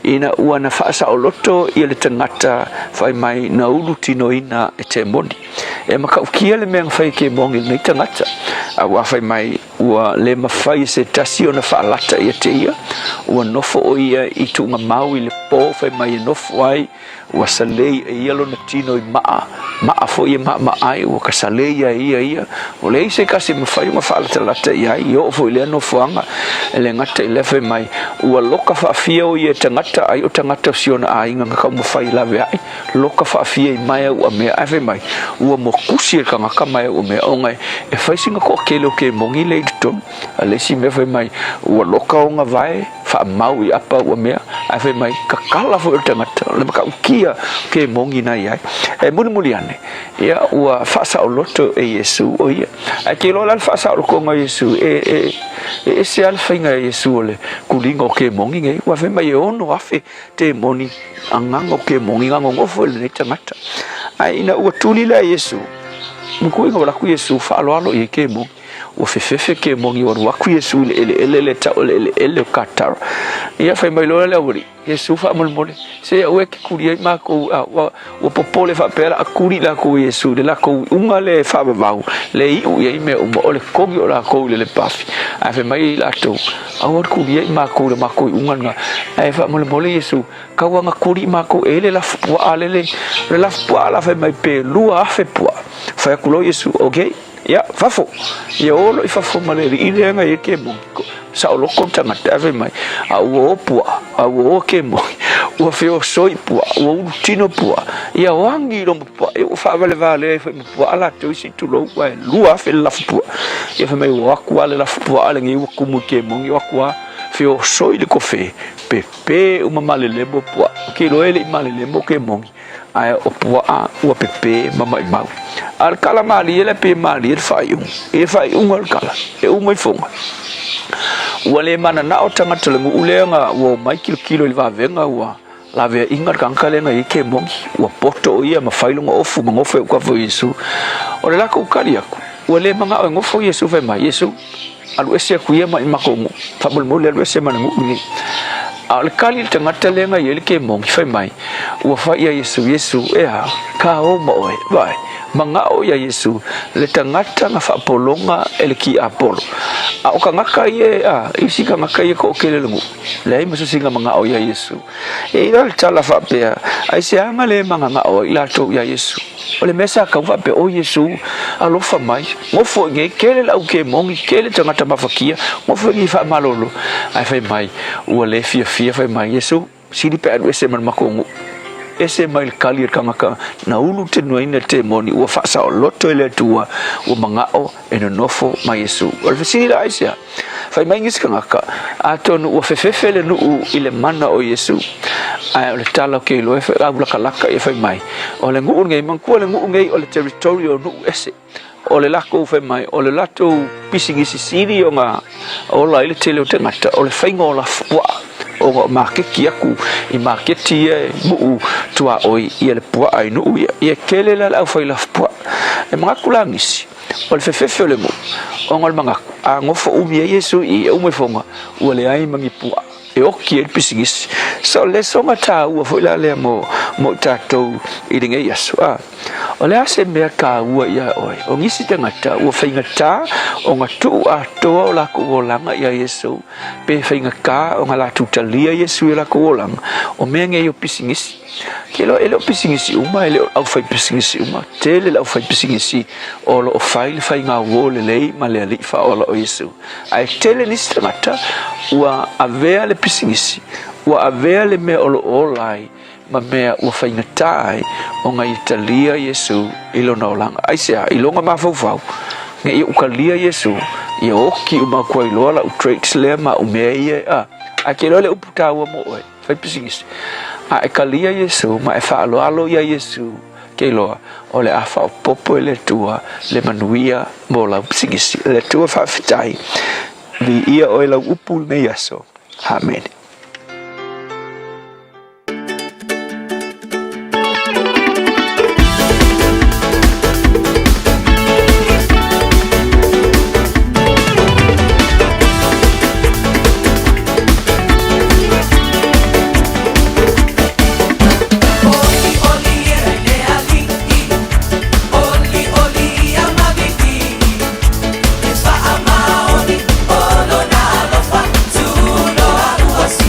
ina ua na fasa o loto I le tangata fai mai na ulu tino ina e te moni e makaukia le mea fai ke mongi nei tangata a ua fai mai ua le mawhai se tasi o na whaalata ia te ia ua nofo o ia I tunga mau I le pō fai mai e nofo ai ua salei e ia lo na tino I maa fo ia maa ai ua ka salei ia o le ise kasi mawhai unga whaalata lata ia I o fo I le nofo anga e le ngata I le fai mai ua loka whaafia o ia tangata ai o tangata siona a inga ngakau mawhai lawe ai loka whaafia I mai ua mea ai fai mai ua mo kusi e ka ngaka mai ua mea o ngai e whaisinga ko kele o ke mongi le ton a le si me fai mai ua loka o nga vai fa mau I apa ua mea ai fai mai ka kala fo tangata le maka ukia ke mongi na ai e muli ane ia ua fasa o loto e Yesu o ia ai ke lola fasa o ko nga Yesu e se alfainga Yesu ole kulingo ke mongi ngai ua fai mai ono afe te moni angango ke mongi ngango ngofo le tangata ai ina ua tulila Yesu mukui ngala ku Yesu fa alo I ke mongi o fefefe ke mongi o waku Yesu ele ta ele katara ia fai mai lo le ori Yesu fa mol se o ke kuri ma ko o popole fa pera kuri la ko Yesu de la ko unga le fa bau le I u ye me o le kogi o la ko le pafi a fai mai la to a o kuri ma ko unga nga ai fa mol Yesu ka wa kuri ma ko ele la fu ale le la fu ala fai mai pe lua fe po fa ku lo Yesu okay ya fafo ye olo I fafo maleri I le nga ye ke mongi sa o loko tangata fe mai a o pua a o ke mo o fe o soi pua o tino pua ia wangi lo pua e o fa vale fe pua ala to si tu lo wa lua fe la pua ia fe mai o akua le la pua ale ngi o kumu ke mo ngi akua fe o soi le kofe pepe o mamale le bo pua ke lo ele male le mo ke mo ai o pua o pepe mama mau al kala mali ele pe mali e fai al kala e o mai fonga wale mana na o tanga telengu ulenga wo mai kilo le va venga wa la ve ingar kankale nga ike mongi wa poto ia mafailunga ofu ngofe kwa vo Yesu o le lako ukali aku wale manga o ngofo Yesu ve mai Yesu alu ese ku ia mai makongu fabul mo le ese mana ngi al kali tanga telenga yele ke mongi fe mai wa fa ia Yesu ea ka o mo vai manga o ya Yesu le tangata nga fa polonga elki apolo a o kanga ye isi kanga ye ko kelelungu le maso singa manga o ya Yesu e ira tala fa pe ai se anga le manga o ila to ya Yesu o le mesa ka fa pe o Yesu alo fa mai mo fo nge kele la o ke mongi kele tangata mafakia mo fo ngi fa malolo ai fa mai o le fia fa mai Yesu sidi pe adu ese man makongu ese mai kali kanga na ulu te noina te moni o fa sa loto ele tua o manga o eno nofo mai Yesu o le fisi la isia fa mai ngis kanga ka atonu o fefefele no ile mana o Yesu ai o le tala ke lo fe la kalaka e fa mai o le ngu ngai man ko le ngu ngai o le territorio no ese o le lako fe mai o le lato pisingisi siri o nga o la ile tele o te ngata o le faingo la fwa o market aku I market tie bu tua oi ia le pua ai no ia kele la au foi la pua e mga kulangisi o le fefe le mo o ngol mga a ngofo umi Yesu I o me fonga o le ai mangi pua e o ki e pisingis so le songa ta o foi la le mo tato I dinga Yesu o le ase mea ka ua ia oi o ngisi te ngata ua whainga tā o ngā tuu a toa o lako o langa ia Yesu pe whainga ka o ngā la tutalia Yesu I lako o langa o mea nge o pisingisi ke lo ele o pisingisi uma ele au whai pisingisi uma tele lau whai pisingisi o lo o whai le whainga uo le lei ma le ali wha o la o Yesu ai tele nisi te ngata ua avea le pisingisi ua avea le mea o lo o lai ma mea ua whainga tai o ngā Italia Yesu ilo na olanga aisea ilonga mawhauwhau nge I ukalia Yesu I oki uma kua iloa la utrate lea ma umea ie a ke loa le uputa ua mo oe whai pisingisi a e kalia Yesu ma e whaalo alo ia Yesu ke loa o le awha o popo le tua le manuia mo lau pisingisi le tua whawhitai vi ia oe lau upu me yaso amen. Was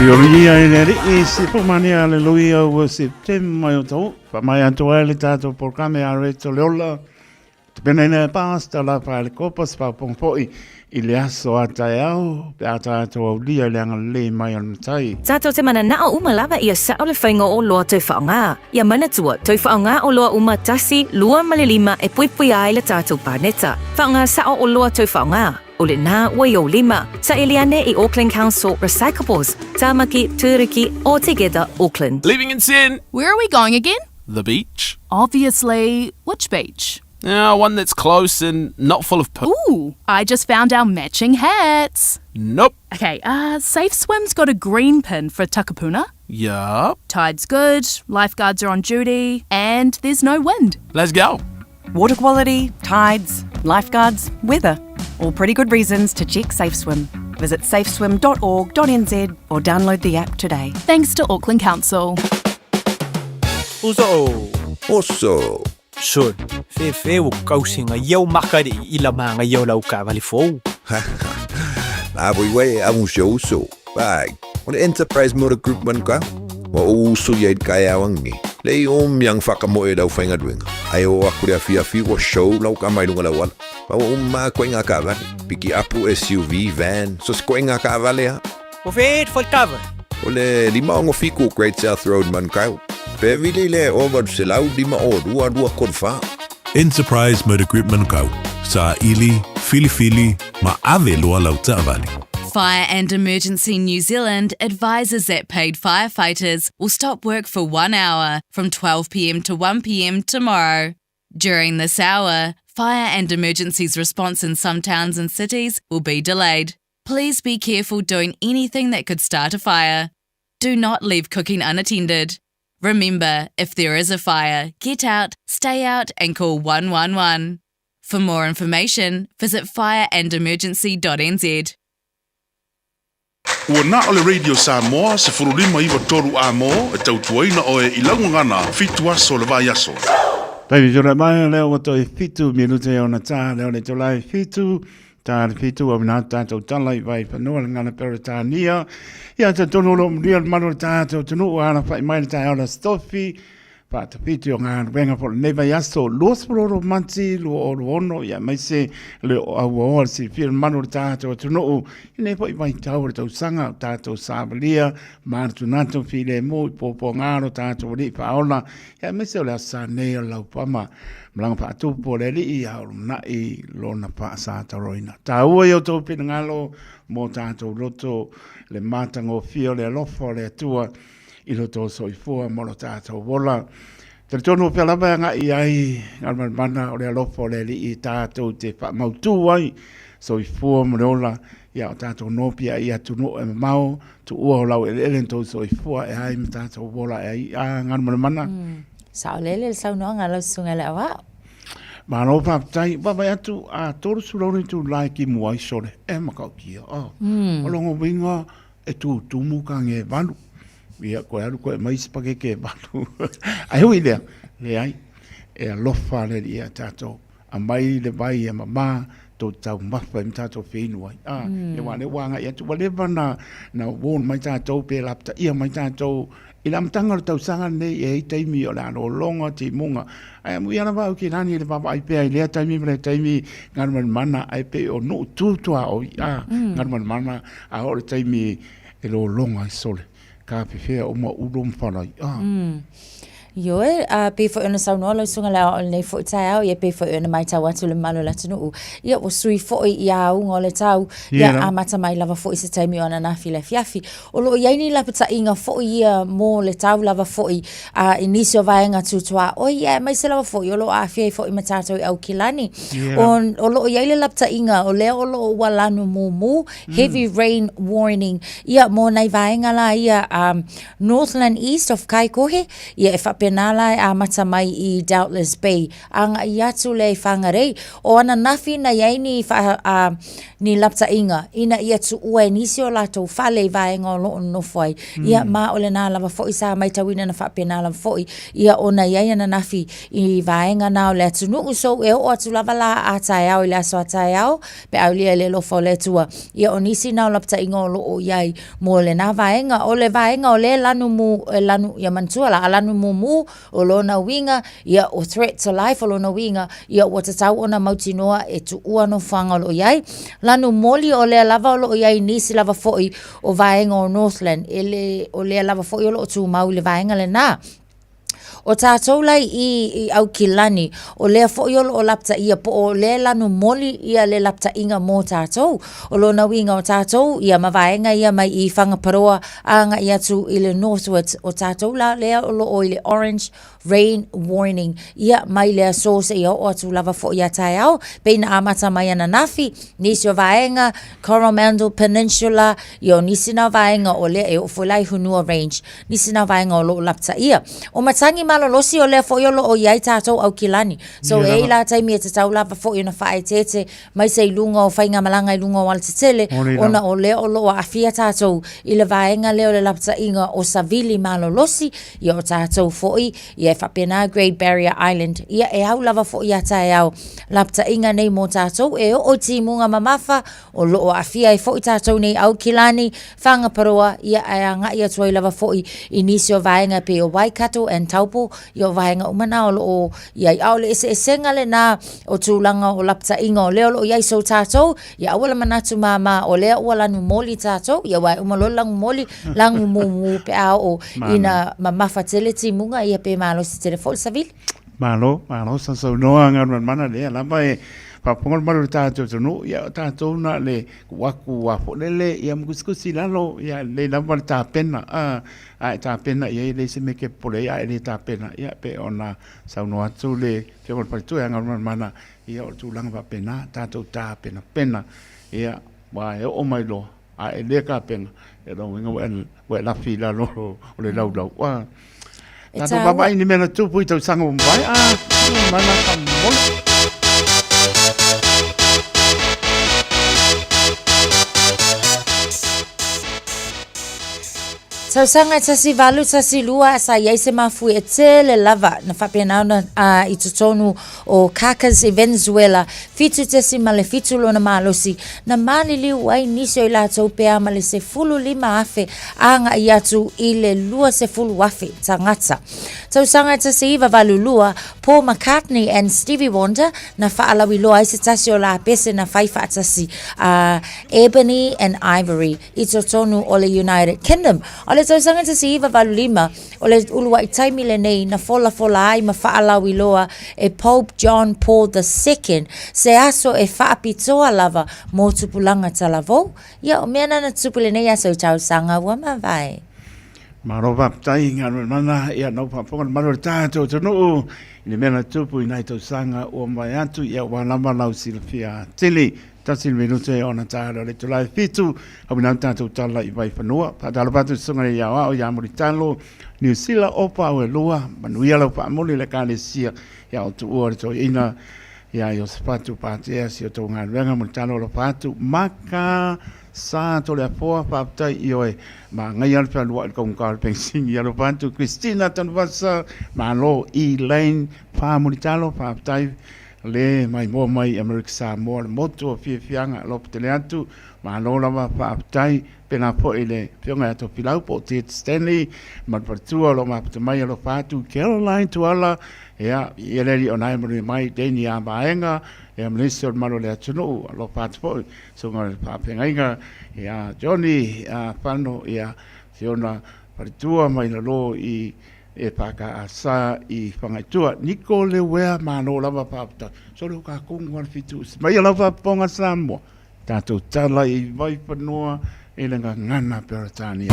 Ioria e le ri si po mani aleluia o September o tau. Fa mai antoa le tato programe a reto leola. Te penene pasta la pa le copas pa pongpoi i le aso a tai au. Pe a tato au lia le anga le mai an tai. Tato te mana na o umalawa ia sa ole whainga o loa tau whaonga. Ia mana tua, tau whaonga o loa uma tasi, lua malilima e puipui ai le tato paneta. Whaonga sa o loa tau whaonga. O le nā wai o lima, sa Eliane i Auckland Council Recyclables, Tamaki, Turiki, all together Auckland. Leaving in sin. Where are we going again? The beach. Obviously. Which beach? One that's close and not full of poo. Ooh, I just found our matching hats. Nope. Okay, Safe Swim's got a green pin for Takapuna. Yup. Tide's good, lifeguards are on duty, and there's no wind. Let's go. Water quality, tides, lifeguards, weather. All pretty good reasons to check SafeSwim. Visit safeswim.org.nz or download the app today. Thanks to Auckland Council. Oso. Sure. Fe o kausinga iau makari I la manga iau lau ka vali fou. La boi a un show so. Bag. On the Enterprise Motor Group man ka. Wa uso yai kai awangi. Lei yang whakamoe lau whainga duenga. Ai o akurea fiafi wa show lau ka mai lunga lau ala. Pa o ma koinga ka vale. Piki apu SUV, van. So koinga ka vale ha. O wheet for cover. O le lima ongo fiku Great South Road man kau. Pe vile le over se lau lima o dua konfa. Enterprise Motor Group Manukau. Sa ili, fili, ma ave loa lau vale. Fire and Emergency New Zealand advises that paid firefighters will stop work for 1 hour from 12 p.m. to 1 p.m. tomorrow. During this hour, fire and emergencies response in some towns and cities will be delayed. Please be careful doing anything that could start a fire. Do not leave cooking unattended. Remember, if there is a fire, get out, stay out and call 111. For more information, visit fireandemergency.nz. Ua na ole Radio Samoa se furulima iwa toru a mo e tautuaina o e ilangungana fitu aso le vai aso. Pai jora mai leo o toi fitu minute o na tā leo le tolai fitu tā fitu o na tātou talai vai whanua le ngana peritania. Ia te tono lo mria mano tātou tunu o ana whai mai le tā ona stofi. Pata piti o ngā wenga po le neva yaso los pro manti lo o ono ya mai se le o o si fil mano tato tu no ne po mai tau to sanga tato sabalia mar tu nato file mo po ngaro tato li paola ya mai se le sa ne la pama mlang pa tu po le li ya na I lo na pa sa ta roina ta o yo to pin ngalo mo tato loto le matango fio le lofo le tua I roto soifua mo lo tātou wola. Te tono pe lava nga I ai ngalman mana o le alofo le li I tātou te whamautu ai soifua mo le ola ia o tātou nopia I atuno e mau tu ua o lau e elen tau soifua e ai me tātou wola e ai a ngalman mana. Sao lele sao no ngalo sunga le awa. Ma no whaptai, wabai atu a toro suroni tu lai ki muai sore e makau kia. O longo winga e tu tumu ka nge walu. Ia koe aru koe mai sipake ke balu. Ai hui lea, le ai, e alofa le ia tātou. A mai le vai e mama, tō tau mawha im tātou whenua. E wane wanga ia tu walewa na wōn mai tātou pe lapta ia mai tātou. I la mtanga tau sanga nei e taimi o le ano longa te munga. Ai mu iana wau ki nani le papa ai pe ai lea taimi mre taimi ngarman mana ai pe o no tūtua o ia. Ngarman mana a ore taimi e lo longa I sole. Ka pe o ma udom whanai. Yo pe fo ona sau no lo sunga la nei fo tau ia pe fo ona mai tau atu le malo la tunu ia o sui fo ia unga le tau ia amata mai lava fo se taimi ona na file fiafi o lo ia ni la pata inga fo ia mo le tau lava fo inisio vaenga tutua o ia mai se lava fo o lo a fie fo matato au kilani o lo ia le lapta inga o le o lo walanu mumu heavy rain warning ia mo nai vaenga la ia Northland east of Kaikohe ia e fa whapenala a matamai I Doubtless Bay. Anga I atu le whangarei. O ana nafi na yaini ni lapta inga. Ina ia tu ua nisi o lato whale vaenga o loo nofai. Ia ma ole nā lava foi sa mai tawina na whapenala foi. Ia ona iaia na nafi I vaenga na o le atu nuu. So e o atu lava la a tai au I le aso a tai au. Pe au lia le lofa o le tua. Ia o nisi na o lapta inga o loo iai. Mo le na vaenga o le vaenga o le lanu mu lanu ia mantua la lanu mu o lona winga ia o threat to life o lona winga ia o tatau ona mautinoa e tu ua no whanga lo iai lanu moli o le lava o lo iai nisi lava foi o vaenga o Northland ele o le lava foi o lo tu mau le vaenga le na o tātou lai I au kilani o lea fo'iolo o lapta ia po o le lanu moli ia le lapta inga mō tātou o lona winga o tātou ia mawaenga ia mai I whangaparoa anga ia tu I le Northwoods o tātou la lea o lo o I le orange rain warning ia mai lea source ia o atu lava fo'i a tai au peina amata mai ana nafi nisi o vaenga Coromandel Peninsula ia o nisi na vaenga o lea e o fulai hunua range nisi na vaenga o lo lapta ia o matangi malolosi o lea fo'iolo o iai tātou au kilani. So e ila taimi e tatau lava fo'i na whae tete, mai se ilunga o whainga malanga ilunga o altetele, ona o lea o loa afia tātou, ila vaenga leo le lapta inga o Savili malolosi, ia o tātou fo'i, ia e whapena Great Barrier Island, ia e au lava fo'i a tae au, lapta inga nei mo tātou, e o timunga mamafa, o loa afia e fo'i tātou nei au kilani, whangaparoa, ia e anga ia tuai lava fo'i, inisio vaenga pe o Waikato and Taupo, ia vaenga umana o lo ia au le senga le na o tūlanga o lapta inga o leo lo ia so tātou ia awala manatu mama o lea ua lanu moli tātou ia wai umalo langu moli langu mumu pe au ina mama fertility munga ia pe malo si telefon Savili malo sa so noa ngan mana le la mai papongol malu tātou tunu ia tātou na le waku wafo le ia mkuskusi lalo ia le nambal tā pena ai tā pena ia le se meke pole ia le tā pena ia pe ona sauno atu le te ol palitu ia ngan mana ia o tūlanga pa pena tātou tā pena ia wa e o mai lo ai le ka pena e do winga we la fila lo o le lau wa tātou baba ini mena tupu i tau sanga mbai mana ka mole So sanga tasi valu tasi lua sa iai se mafu e tele lava na whapena na I tutonu o Kakas I Venezuela fitu tasi male fitu lona malosi na mali liu ai nisio I lātou pea male se fulu lima afe anga I atu I le lua se fulu afe tangata. So sanga tasi iwa valu lua Paul McCartney and Stevie Wonder na whaalawi loa I se tasi o la pese na whaifa tasi Ebony and Ivory I tutonu o le United Kingdom. Ole tau sanga te si iwa valu lima o le ulua I taimi le nei na fola ai ma whaalawi loa e Pope John Paul II se aso e whaapitoa lava mō tupulanga talavou. Ia o mea nana tupu le nei aso tau sanga ua ma vai. Maro waptai ngā mana ia nau paponga maro tātou tonu I mea na tupu I nai tau sanga o mai atu ia wālama lau silfia tili. Tasi minuto e ona tāra le tulai fitu, au nau tātou tala I vai whanua, pātala pātu sunga le iawa o ia Moritalo, New Zealand opa au e lua, manuia lau pāmuli le kāle sia, ia o tu ua to ina, ia I o sepatu pātea si o tō ngā renga Moritalo lo pātu, maka sa to le apoa pāptai I oe, ma ngai alpea lua I kongkāle pengsing, ia lo pātu, Christina Tanvasa, ma lo Elaine pā Moritalo pāptai, le mai mo mai America Samoa le moto fi fianga lo tele atu ma lo lava pa tai pena po ile pionga to pilau po te Stanley ma partua lo ma mai lo patu Caroline to ala ya ele onai mai deni a baenga e minister malo le atu lo patu po so ngol pa penga ya Johnny pano ya siona partua mai lo I e paka asa I whangaitua niko le wea mano lava papata so leo ka kongo al fitu mai lava ponga Samoa tātou tala I vai whanua e lenga ngana Peratania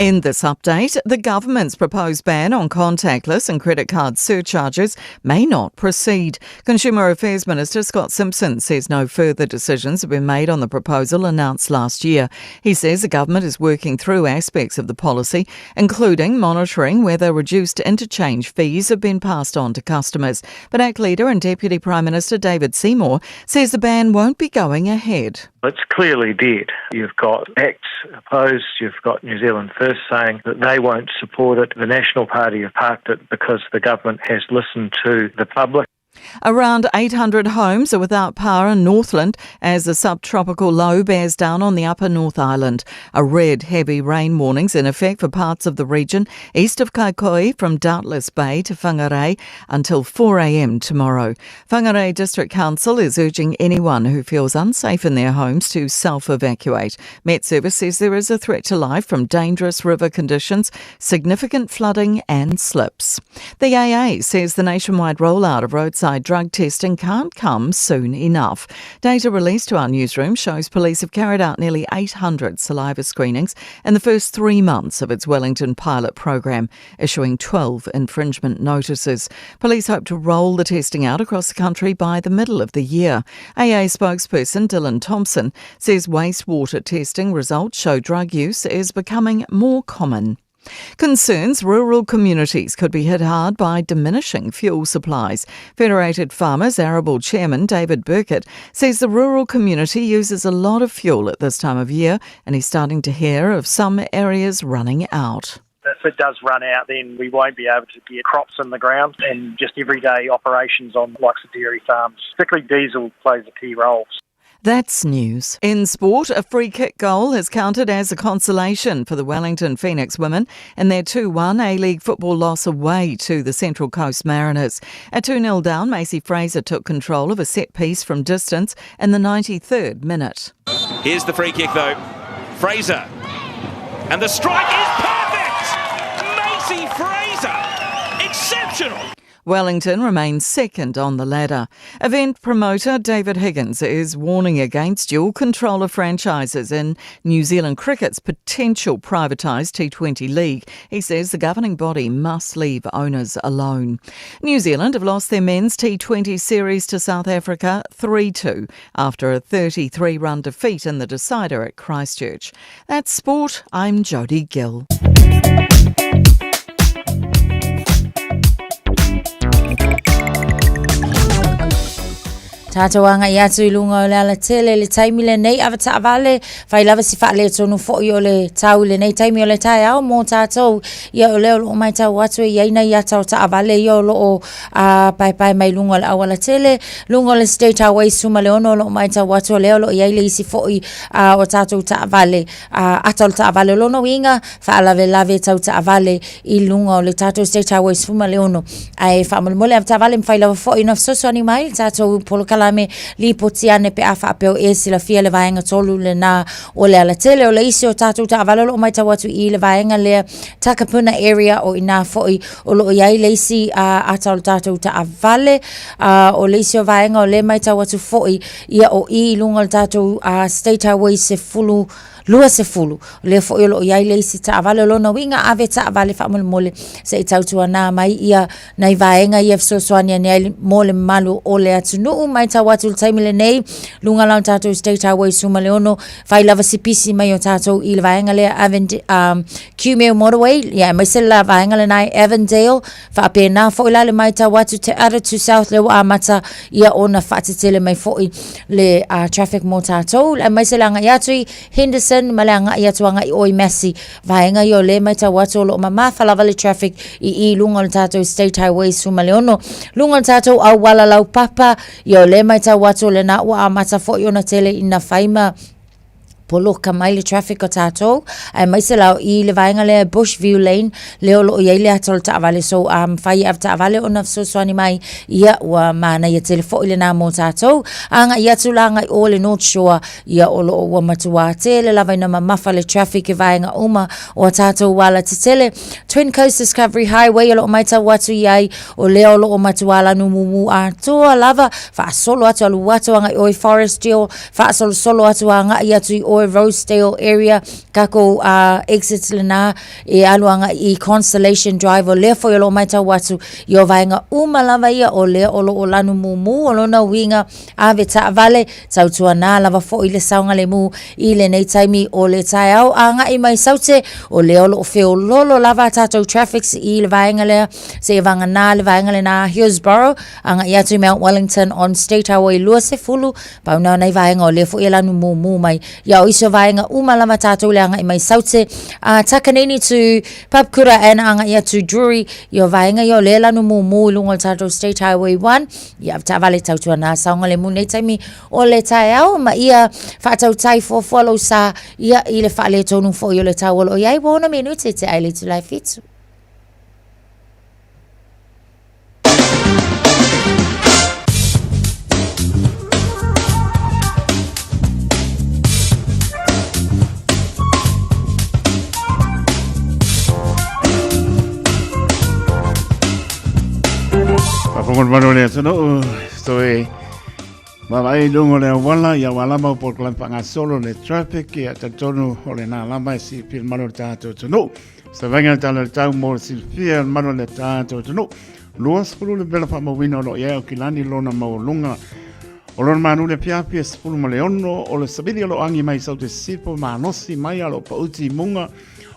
In this update, the government's proposed ban on contactless and credit card surcharges may not proceed. Consumer Affairs Minister Scott Simpson says no further decisions have been made on the proposal announced last year. He says the government is working through aspects of the policy, including monitoring whether reduced interchange fees have been passed on to customers. But ACT leader and Deputy Prime Minister David Seymour says the ban won't be going ahead. It's clearly dead. You've got ACT opposed, you've got New Zealand First saying that they won't support it. The National Party have parked it because the government has listened to the public. Around 800 homes are without power in Northland as the subtropical low bears down on the upper North Island. A red heavy rain warning's in effect for parts of the region east of Kaikoai from Doubtless Bay to Whangarei until 4 a.m. tomorrow. Whangarei District Council is urging anyone who feels unsafe in their homes to self-evacuate. Met Service says there is a threat to life from dangerous river conditions, significant flooding and slips. The AA says the nationwide rollout of roadside drug testing can't come soon enough. Data released to our newsroom shows police have carried out nearly 800 saliva screenings in the first 3 months of its Wellington pilot program, issuing 12 infringement notices. Police hope to roll the testing out across the country by the middle of the year. AA spokesperson Dylan Thompson says wastewater testing results show drug use is becoming more common. Concerns rural communities could be hit hard by diminishing fuel supplies. Federated Farmers Arable Chairman David Burkett says the rural community uses a lot of fuel at this time of year and he's starting to hear of some areas running out. If it does run out, then we won't be able to get crops in the ground and just everyday operations on likes of dairy farms. Particularly diesel plays a key role. That's news. In sport, a free kick goal has counted as a consolation for the Wellington Phoenix women in their 2-1 A-League football loss away to the Central Coast Mariners. At 2-0 down, Macy Fraser took control of a set piece from distance in the 93rd minute. Here's the free kick though. Fraser. And the strike is perfect! Macy Fraser! Exceptional! Wellington remains second on the ladder. Event promoter David Higgins is warning against dual control of franchises in New Zealand cricket's potential privatised T20 league. He says the governing body must leave owners alone. New Zealand have lost their men's T20 series to South Africa 3-2 after a 33-run defeat in the decider at Christchurch. That's sport. I'm Jodie Gill. Tātou anga I atu I lunga o le ala tele le taimi le nei awa ta avale whai lava si wha le tonu fo'i o le tau le nei taimi o le tai au mō tātou ia o leo lo mai tau atu I aina I atau ta avale ia o lo pai mai lunga o le awala tele lunga o le State Highway suma le ono lo mai tau atu o leo lo ia le isi fo'i o tātou ta avale atau ta avale lo no inga wha lave tau ta avale I lunga o le tātou State Highway suma le ono ai wha mole av ta avale mwhai lava fo'i no soso ani mai tātou polokala me li potiane pe afa apeo e sila fia le vaenga tolu le na o le ala tele o le isi o tātou ta avalolo o mai tawatu I le vaenga le Takapuna area o ina foi o lo iai le isi atau tātou ta avale o le isi o vaenga o le mai tawatu foi ia o I lunga le tātou State Highway se fulu lua se fulu le fo yo ia le isi ta avale lo no winga ave ta avale fa mole se I tautua na mai ia nai vaenga ia so soania nei mole malu o le atu no mai ta watu taimile nei lunga la tātou State Highway suma le ono vai lava sipisi mai o tātou I le vaenga le Qmeo Motorway ia mai se la vaenga le nai Avondale fa pe na fo la le mai ta watu te ara to South le wa mata ia ona fa te tele mai fo le traffic mo tātou le mai se la nga yatu Henderson malanga ia tuanga I oi masi vaenga yo le mai tawatu lo mama falava le traffic I lunga le tātou State Highway suma le ono lunga le tātou au wala lau papa yo le mai tawatu le na ua amata fo iona tele ina faima polo ka mai le traffic o tātou ai mai se lau I le vaenga le Bushview Lane le o lo I le atol ta avale so fai av ta avale o na so soani mai ia wa mana ia telefo ile na mo tātou anga ia tulanga o le North Shore ia o lo wa matua tele lava ina mamafa le traffic e vaenga uma o tātou wala te tele Twin Coast Discovery Highway o lo mai ta watu iai o le o lo matua la numumu a toa lava fa solo atu alu watu anga oi Forest Hill fa solo atu anga ia tu e Rosedale area kako exit lana e aluanga I Constellation Drive o lea foi lo mai tau watu I o vaenga umalava ia o lea o lo o lanu mumu o lona winga ave ta vale tau tua nā lava fo I le saunga le mu I le nei taimi o le tai au anga I mai saute o lea o lo o feo lolo lava tatou traffics I le vaenga lea se vanga nā le vaenga le nā Hillsborough anga ia tu Mount Wellington on State Highway lua se fulu pauna nei vaenga o lea fo I lanu mumu mai ia o iso vaenga umalava tatou le anga I mai saute takanini to Papkura and anga ia to Drury ia vaenga ia o lea lanu mumu lungo tatou State Highway 1 ia ta vale tau tua nā saunga le mu nei taimi o le tai au ma ia whaatau tai follow sa ia I le whaale tonu fo I le tau o iai wona menu te ai le tu lai fitu. Papungon manole sono stoe Mama lungo le wala ia wala mau por klampa solo le traffic ia tatono ole na lama si pil mano tato no se venga tala tau mo si pil mano le tato no luas pulu le bela fa mo wino lo ia kilani lona mo lunga o lona manu le pia pia pulu mo le ono o le sabili lo angi mai sau te sipo ma nosi mai alo pa uti munga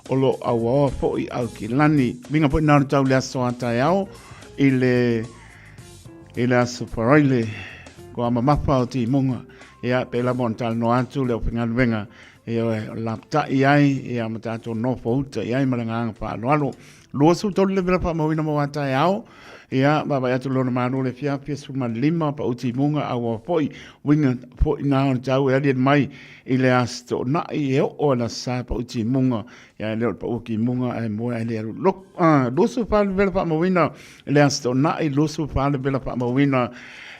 o lo awa fo I au kilani minga po na tau le aso ata yao ile aso paraile ko ama mapa o ti munga ia pe la montal no atu le opinga venga e lapta iai ia mata to no fouta iai malanga pa lo lo su to le vela pa mo ina mo ata yao ia baba ya to lo manu le fia su ma lima pa uti munga awa foi winga foi na tau e ali mai ile asto na I o la sa pa uti munga ia le pa uki munga e mo ele lo lo su fa le vela pa mo ina ile asto na I lo su fa le vela pa mo ina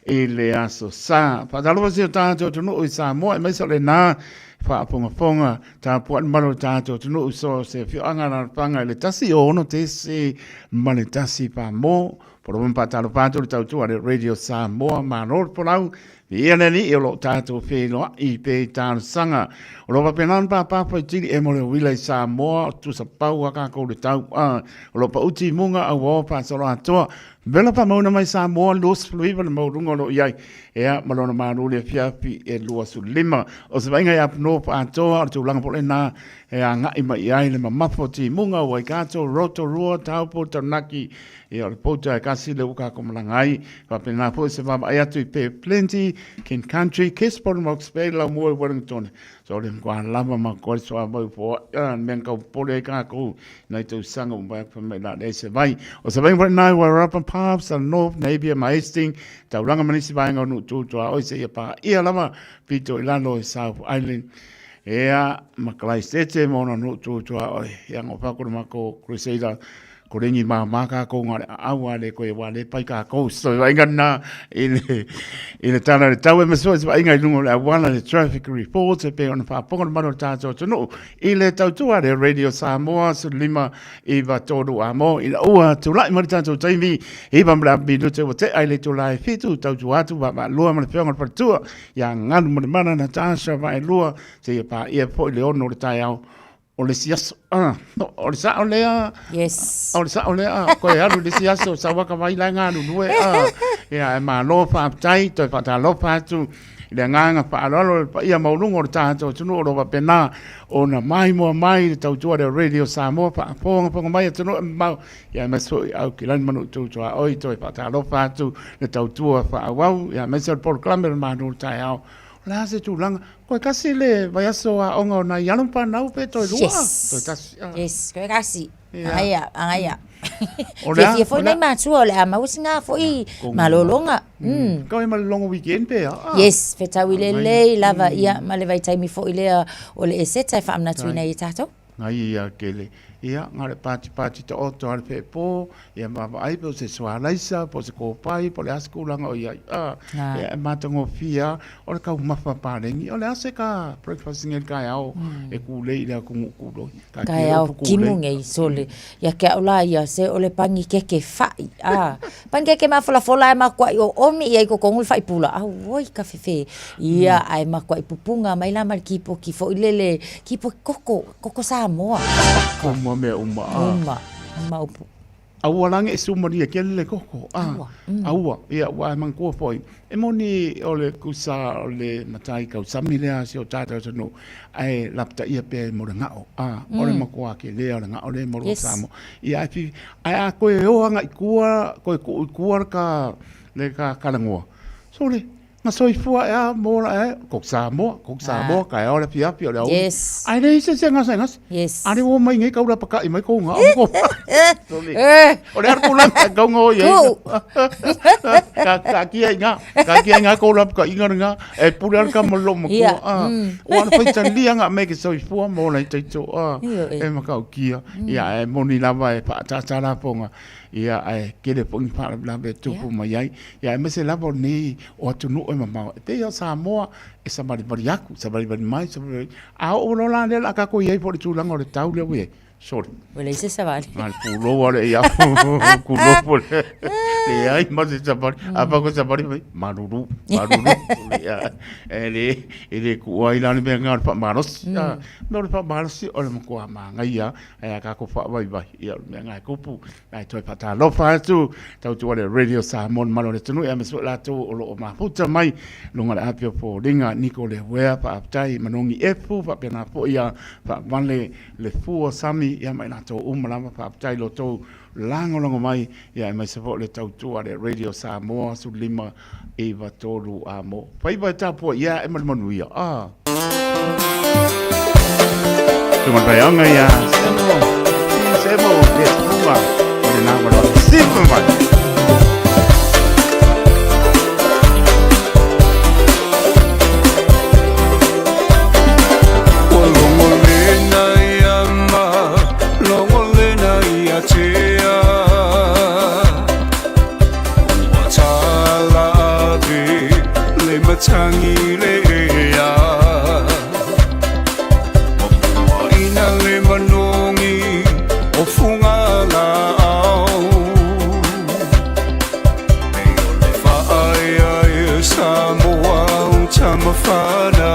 ele aso sa pa dalo se tato no I sa mo mai so le na fa ponga ta puan malo tato no so se fi anga na panga le tasi ono te se male tasi pa mo por un patalo pato tau tu ale radio sa mo manor polau Ia ni e lo tato fe no I pe tan sanga o lo penan pa ti e mo le wila sa mo tu sa pau ka ko le tau o lo pa uti munga a wo pa so lo ato vela pa mo na mai sa mo los fluiva mo rungo lo ia e ma lo na ma le fia pi e lo su lima o se venga ya no pa ato tu lang po le na e anga I mai ai le ma fo ti munga o ka to roto ro tau po tanaki e o po ta ka si le ka ko mlangai pa pena po se va ai atu pe plenty Ken Country, Kisport, Mox Bay, la mo Wellington. So them go and lava my God, so I boy for men go pole go. Night to sang back from me that they survive. Or surviving right now, we're up and pops and north, maybe a maesting. The Rangamanisi buying on to I always say a pa ear lama, Pito Ilano, South Island. Ea, Maclay State, Mona no to our young of Paco Crusader. Ko ringi maka ko ngare awa le ko wale pai ka ko so inga na ile tana le tawe me so inga lungo le wala le traffic report pe on fa pongo mano tato to no ile tau tu ale radio Samoa so lima iva todo amo ile o tu lai mo tato taimi iba mla bi do te te ile to lai fitu tau tu atu ba lo mo pe on per tu ya ngal mo mana na tasha va lo te pa e po le ono le taiao o le sias o le sa o le yes o le sa o le ko ya lu le sias o sa wa ka vai la nga lu e ya ma lo fa tai to fa ta lo fa tu le nga pa lo pa ia mo lu ngor ta to tu no ro pa pena o na mai mo mai tau tu de radio Samoa pa po mai tu no ma ya ma so au ki lan manu tu tu o i to fa ta lo fa tu le tau tu fa wa ya ma so por clamer ma no ta ya la se tu lang ko kasi le vai so a onga na ya pa na pe to lua to tas yes ko kasi aya If foi nei ma tu ole ma usinga foi malolonga ko e malolonga weekend pe yes feta wile le lava ia ma le vai taimi foi le ole eseta fa amna tu nei tato ngai ia kele ia ngare pati to oto al pe po ia ma ai po se swa laisa po se ko pai po le askulanga o ia ia matango fia o le ka mafa palengi o le ase ka breakfast ngel ka ao e ku le ila ku lo ka ao kimu ngai sole ia ke ola ia se o le pangi ke fai pangi ke ma fola ma kwa o omi ia ko kongul fai pula oi ka fefe ia ai ma kwa ipupunga mai la mar ki fo ilele ki po koko Samoa Uma me uma upu aua lange sumaria ke le koko aua ia wa man ko foi e moni ole kusa ole matai ka samile a se o tata no ai lapta ia pe mo ngao ole makua ke le ole ngao le mo samo ia ai a ko e o nga ikua ko ka le ka kalangoa so le na soifua e mora kok Samoa ka ole pia ole au ai nei se ngas ani o mai ngai ka ura paka i mai ko nga ko ole ar pulang ka ngo ye ka kia nga ko lap ka inga e pulang ka mo lo mo ko o ana fai tan lia nga me ke soifua mo lai tai to e ma ka kia ia e moni lava e pa ta la ponga ia ai ke le pong pa la be tu pu mai ai ia me se lava ni o tu no e mama te ia Samoa e sa bari aku sa bari mai sa a o lo la le ka ko ye por tu la ngore tau le we sorry wele se sa bari mal pulo wale ia kulo por le ai ma se sa bari apa ko sa bari maruru ia ele ku ai la be ngar pa maros ya no pa maros o le ko ma ngai ia ka ko fa vai ia me ngai ko pu ai toi pata lo fa tu tau tu le radio Samoa malo le tunu e me so la tu o lo ma puta mai lunga la apio po ringa Nicole wea pa aptai manongi efu pa pena po ia pa vale le fu sami ia mai na to umalama pa aptai lo to lango mai ia mai se le tau tu ale radio Samoa su lima eva tolu amo pai ba ta po ia e manu ia Tuma bayanga ya semo yes bua na wala sifu mai Tangi le ya ina le manongi o funga la au le fa ai Samoa chama fana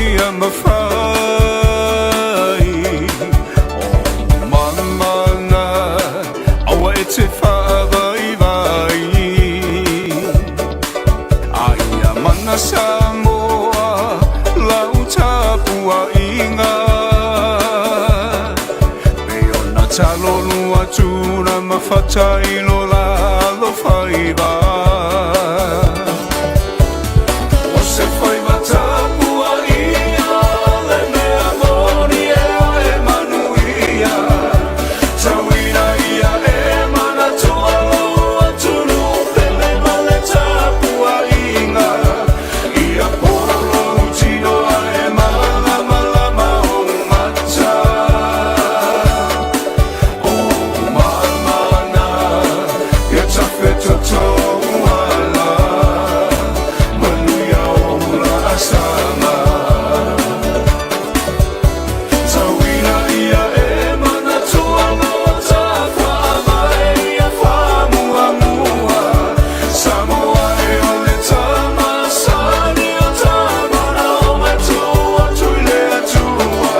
ia mawhai O mamanga awa e te whaavai vai Aia mana Samoa lau tapua inga Peona talonu atuna mawhatai lo la lo whaiva O se whaiva tapua ia le mea moni e manuia Tawina ia e mana tua lo atunu pele male tapua inga Ia polo tino e malama malama o mata O mamana ia tafe toto ala Manuia o la asama Tawina ia e mana tua no tafa mai ia whamua mua Samoa e ole tama sani o tamana o matua tuile atua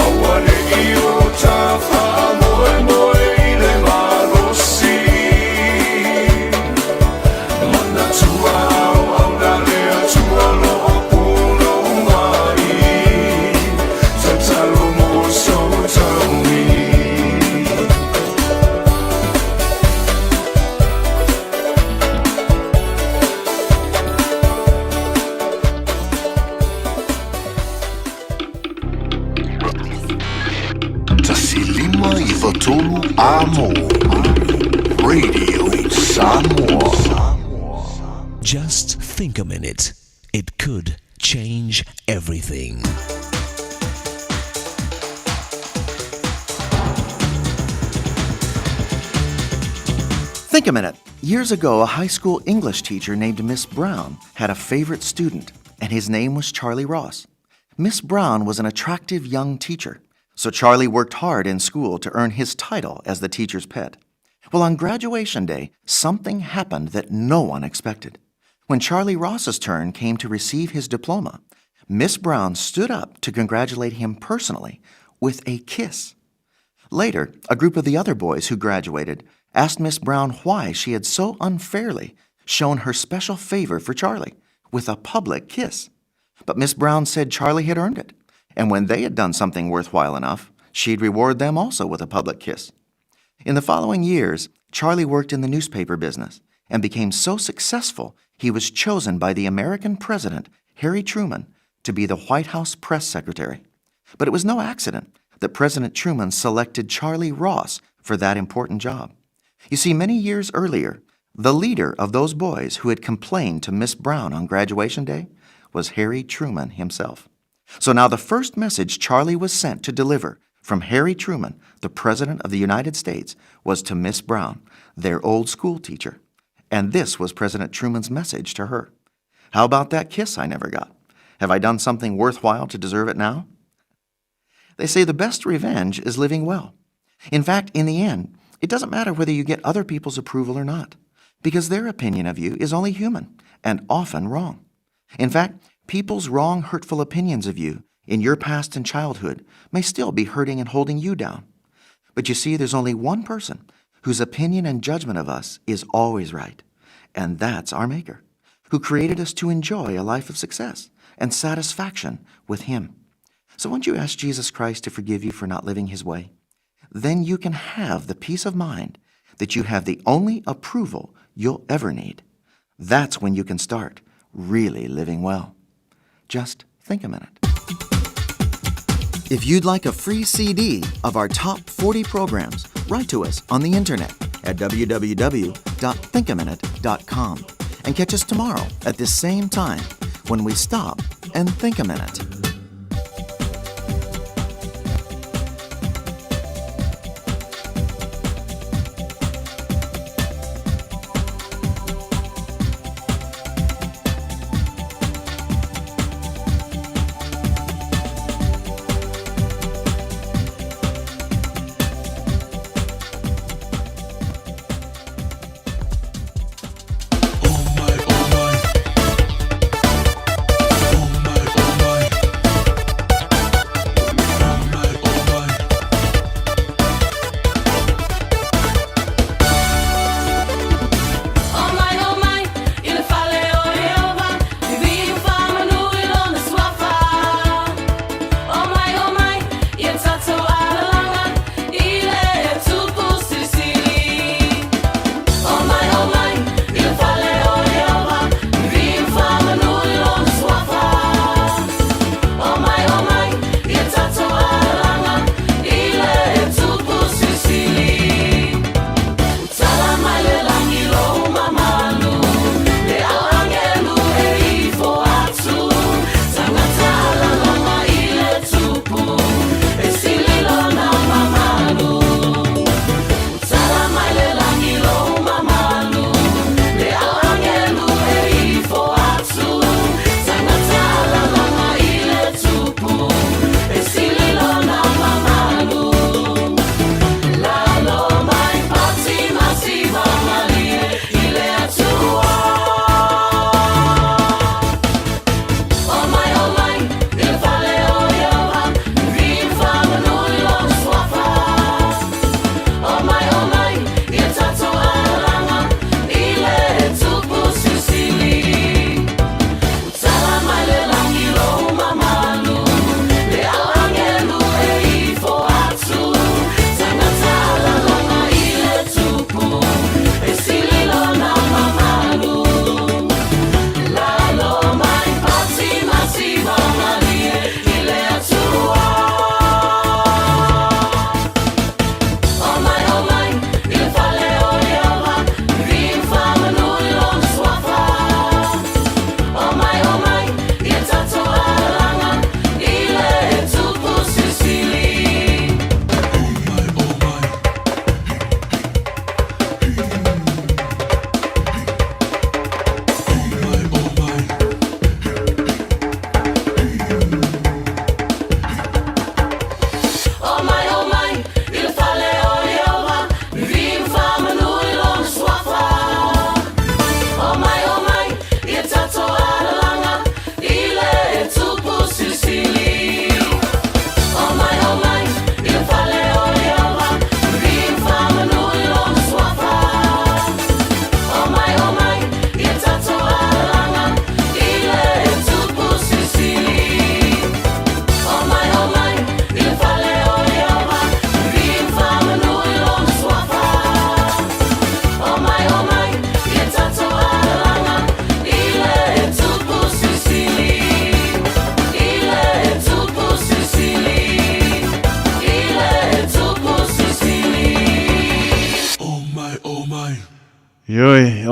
Awane i o tafa moe moe i le malosi Mana tua au au na lea tua lo o puno mai Tatalo mo so taumi Tasilima i Vatolu Amo. Radio Samoa. Just think a minute. It could change everything. Think a minute. Years ago, a high school English teacher named Miss Brown had a favorite student, and his name was Charlie Ross. Miss Brown was an attractive young teacher, so Charlie worked hard in school to earn his title as the teacher's pet. Well, on graduation day, something happened that no one expected. When Charlie Ross's turn came to receive his diploma, Miss Brown stood up to congratulate him personally with a kiss. Later, a group of the other boys who graduated asked Miss Brown why she had so unfairly shown her special favor for Charlie with a public kiss. But Miss Brown said Charlie had earned it, and when they had done something worthwhile enough, she'd reward them also with a public kiss. In the following years, Charlie worked in the newspaper business and became so successful he was chosen by the American president, Harry Truman, to be the White House press secretary. But it was no accident that President Truman selected Charlie Ross for that important job. You see, many years earlier, the leader of those boys who had complained to Miss Brown on graduation day was Harry Truman himself. So now the first message Charlie was sent to deliver from Harry Truman, the President of the United States, was to Miss Brown, their old school teacher. And this was President Truman's message to her. How about that kiss I never got? Have I done something worthwhile to deserve it now? They say the best revenge is living well. In fact, in the end, it doesn't matter whether you get other people's approval or not, because their opinion of you is only human and often wrong. In fact, people's wrong, hurtful opinions of you in your past and childhood may still be hurting and holding you down. But you see, there's only one person whose opinion and judgment of us is always right, and that's our Maker, who created us to enjoy a life of success and satisfaction with Him. So won't you ask Jesus Christ to forgive you for not living His way? Then you can have the peace of mind that you have the only approval you'll ever need. That's when you can start really living well. Just think a minute. If you'd like a free CD of our top 40 programs, write to us on the internet at www.thinkaminute.com and catch us tomorrow at this same time when we stop and think a minute.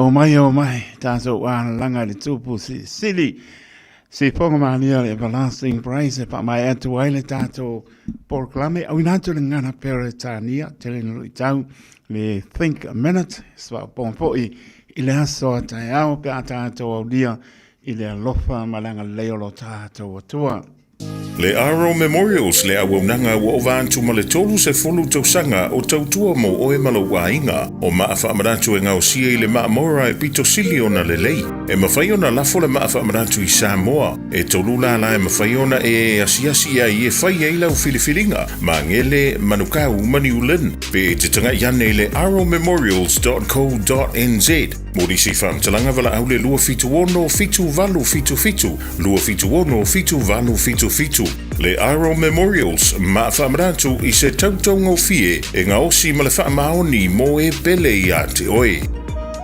o mai, tātou langa le tūpu sili. Se whangamania le everlasting praise, pa mai atu ai le tātou porklame. Au inatu le ngana peretania, te le nului tau, le think a minute, swa pōmpoi, i le aso a tai au, pe a tātou au dia, i le alofa malanga leo lo tātou atua. Le Aro Memorials le awaunanga wa o vantu ma le tolu se folu tausanga o tautua mo o e malo wainga o maafa amaratu e ngau sia I le maamora e pito sili ona le lei. E mawhai ona lafo le maafa amaratu I Samoa. E tolu la e mawhai ona e asiasi a I e whai e lau filifilinga ma ngele manukau mani ulen. Pe te tanga iane le aromemorials.co.nz. Mori si whamtalanga wala au le lua fitu ono fitu valu fitu fitu. Lua fitu ono fitu valu fitu fitu. Le Aro Memorials ma whamaratu I se tautongo fie e ngā osi ma le whaamaoni mo e pele I a te oe.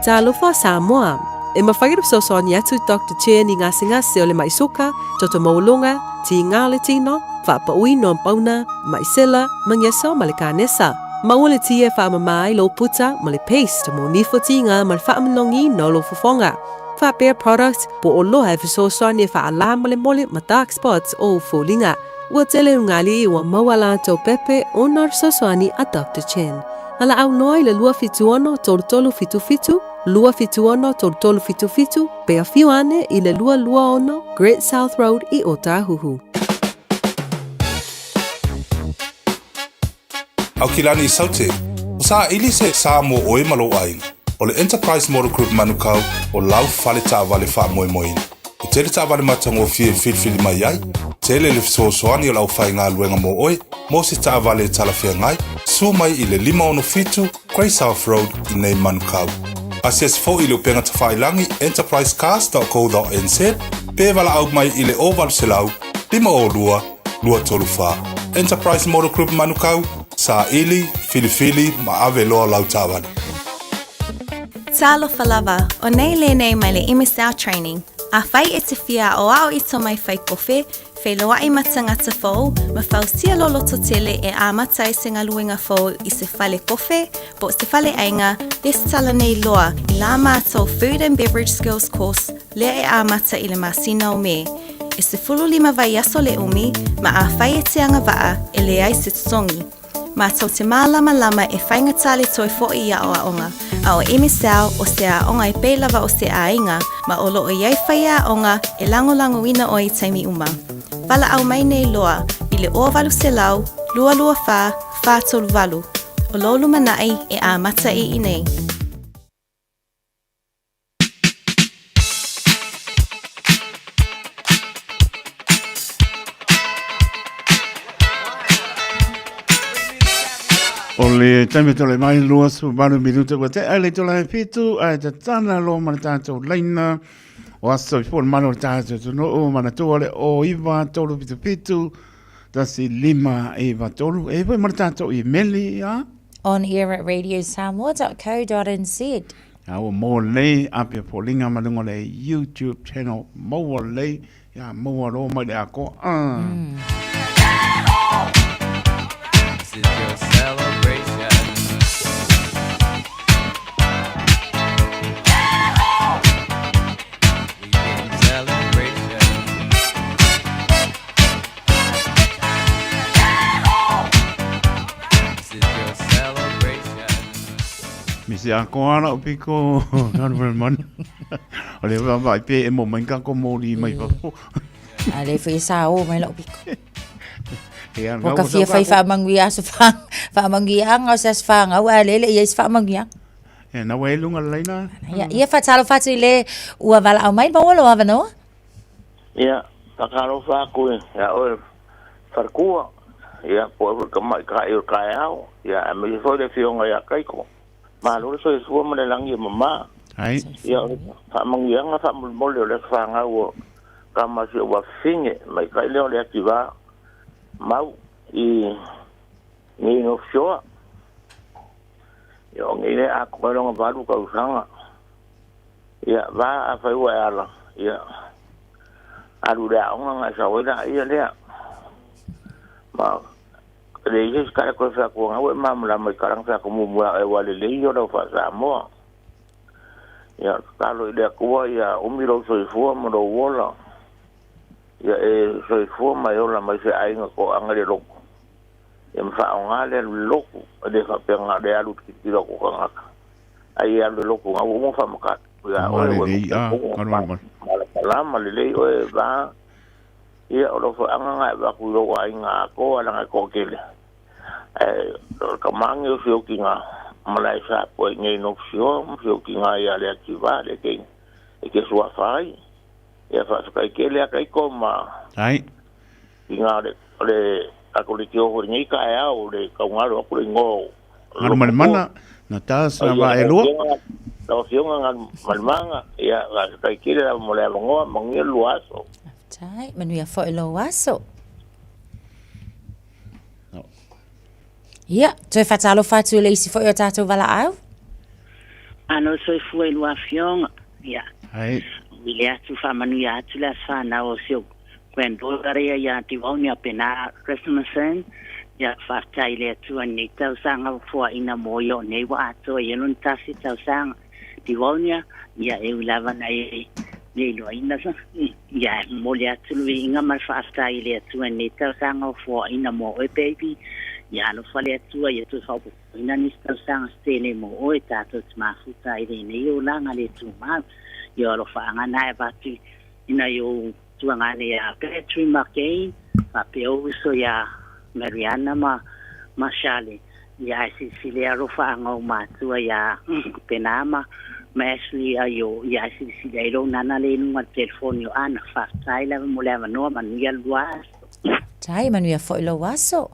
Tā alofa Samoa, e mawhairu sosoni atu Dr. Chen I ngasi o le maisoka, toto maulonga, ti ngā le tino, whapaui no pauna, maisela, mangyesa ma le kānesa. Maua le tia whaamamai lo puta ma le paste mo nifotinga ma le whaamanongi no lo fofonga. Whapea product po o loha e whasosoni e whaala ma le mole ma dark spots o fōlinga. Ua tele ungali I ua mawala tau pepe o nar sosoni a Dr. Chen. Ala au noi le lua fituono tolu fitu fitu, lua fituono tolu fitu fitu, pe a fiuane I le lua ono Great South Road I Otahuhu. Au kilani I saute, o sa ili se sa mo oe malo ainga. O le Enterprise Motor Group manukau o lau fale tāwale wha moe moina. O tele tāwale matango fie filfili mai ai, tele le fisosoani o lau whai ngā luenga mo oe, mo se tāwale talawhia ngai, su mai I le 5 Grey South Road I nei manukau. Asias fo I le upenga tawhailangi enterprisecars.co.nz, pe wala au mai I le oval selau, 5 lua tolu wha. Enterprise Motor Group manukau, sa ili, filifili, ma ave loa lau tāwale. Talo falava, o nei le nei mai le MSR training. A whai e te whia o ao I to mai whai kofe, whai loa I matangata fōu, ma whau sia lolo to tele e a matai se ngā luenga fōu I se whale kofe, po se whale ainga, des tala nei loa I la mātou Food and Beverage Skills course, lea e a mata I le masina o me. E se 15 vai aso le umi, ma a whai e te anga waa e le ai se tutongi. Mātou te mālama lama e whaingatale toi fo'i ia o a onga. A o MSL o se a onga e pēlawa o se a inga, ma o loo iai whai a onga e lango ina o I taimi uma. Wala au mai nei loa, I le ovalu se lau, lua wha, wha tolu walu. O lolu manai e a mata I nei. O le taime tole mai lua su maru minuta wa te ale tola e fitu ai te tana lo mana tātou leina o aso I fōna mano tātou tuno o mana tōle o iwa tolu fitu fitu tasi 5 iwa tolu e mana tātou I meli a On air at radiosamoa.co.nz. Au mo lei apia polinga manungo le YouTube channel mo lei ya mo ro mai a ko This is your celebration. Weekend celebration. This is your celebration. Misi a ko ana o piko nanu man. Ole va vai pe e mo menga ko mori mai pa. Ale foi sa o mai lo piko. O ka fia fai whamangia sa whamangia ngau sa whanga ua lele ia sa whamangia. E na wei lunga leina. Ia whatalo whatu I le ua wala au mai mawalo awa noa? Ia, takaro whakue, ia oe wharkua, ia po ka mai ka i o kai au, ia e me foi le fionga ia kaiko. Ma lore so e sua mane langi mama. Ai. Ia whamangia nga whamulmole o le whanga ua ka masi ua finge, mai kai leo le akiwa. Mau I ngi no fioa yo ngi le a ko longa valu ka usanga ya va a fai wa ala ya alu le a nga sa wena ia le ma le is ka ko fa ko nga we ma la mai karang fa ko mu e wa le yo do fa sa mo Ia talo ile kua ia umiro soifua mo do wola. Ia soifua mai ola mai se ainga ko angare loko. Ia mfa ngale loko de fa penga de alu kitira ko kangaka. Ai alu loko ngawu mo fa maka. Ia lama lele o va. Ia o fa anga va ku lo ainga ko ala ko kele. Kamangi o fio kinga Malaysia po ngai no fio kinga ia le akiva le ke sua fai ia fa kai ke le kai koma ai kinga le ako le tio ho ngai ka ia o le ka ngaro ko le ngo ngaro mana na tasa va elo lo fio nga malmanga ia kai ke le mo le ngo mangi luaso tai manu ia fo lo waso. Ia, toi whatalo whatu le isi fo i o tātou wala au? Ano soi fua i lua fionga, ia. Hai. Wile atu whamanu ia atu le whana o sio kwen dōrarea ia ti wauni a pena Christmas en, ia whaftai le atu ani tau sanga fua ina mo i o nei wa ato i elun tasi tau sanga ti wauni ia e ulawa na e le loa ina sa. Ia mo le atu lui inga mar whaftai le atu ani tau sanga fua ina mo e baby, ia no fale atua ia tu fau ina ni sanga stele mo o e tato tma futa i nei o langa le tu ma ia lo fa ngana e bati ina yo tu ngane ya Patrick McCain pa peo so ya Mariana Mashale ya si le ro fa ngo ma tu ya penama Ashley ayo ya si le ro nana le no telefono ana fa tai la mo le no man ia luas tai manu ia fo lo waso.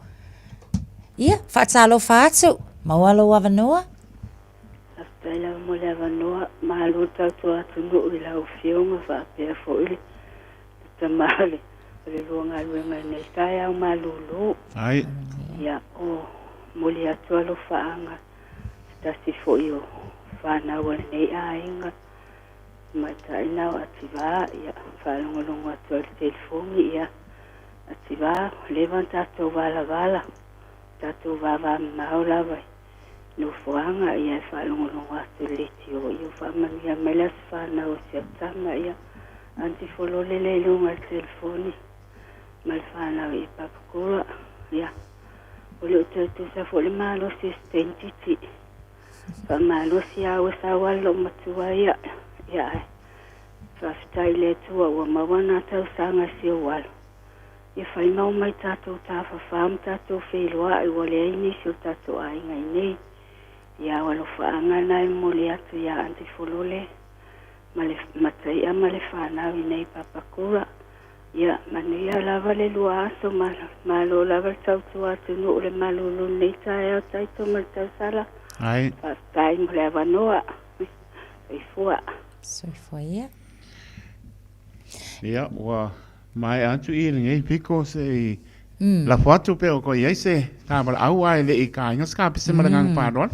Ia, whaatalo whaatu, mawalo wawanoa? Astaila mo le wanoa, maalo tautu atu no i lau fionga whaapea fo ili. Tamale, le luanga luenga nei tai au malulu. Ai. Ia, o moli atu alo whaanga, tasi fo i o whanau ane nei ainga. Mai tai nau ativa, ia, whalongolongo atu al telefoni, ia, ativa, levan tato vala. Tatu vava maula vai no fuanga ia falongo atu leti o ia famani ia melas fana o sia tama ia anti folole le lunga telefoni mal fana i papakura ia ole tu sa fole malo sistentiti pa malo sia o sa walo matua ia fa style tu o mawana tau sanga sia walo. Ia whai mau mai tātou tāwha whaam tātou wheloa i wale aini sio tātou ainga i nei. Ia walo whaanga nai mole atu ia anti folole. Matai a male whanau i nei papakura. Ia manu ia lava le lua aso malo lava tautu atu no le malulu nei tae au taito mal tau sala. Ai. Pastai mole avanoa. Soifua ia. Ia, ua... mai atu i ngai piko se la foto pe o ko ia se ta ba au ai le i ka nga ska pese malangang padon.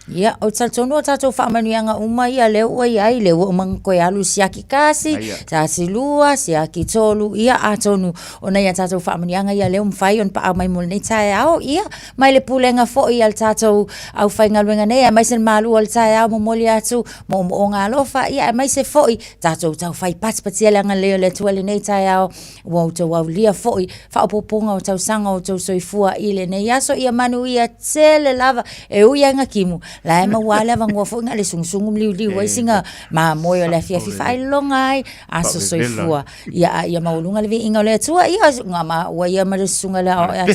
Ia, o taltono o tatou whaamanuianga uma ia leo ua iai, leo o mang koe alu siaki kasi, tasi lua, siaki tolu, ia atonu, o na ia tatou whaamanuianga ia leo mwhai on pa au mai mule nei tae au, ia, mai le pulenga fo i al tatou au whaingaluenga nei, mai sen malu al tae au mo moli atu, mo o ngā lofa, ia, mai se fo i, tatou tau whai patipati alanga leo le tuale nei tae au, wau tau au lia fo i, whaopoponga o tau sanga o tau soifua i le nei, aso ia manu ia tele lava, e uianga kimu, la ma wala va ngo fo ngale sungsungum liu wai singa ma moyo la fia fai longai aso soifua ia maulunga le inga le tua ia nga ma wa ia ma sunga la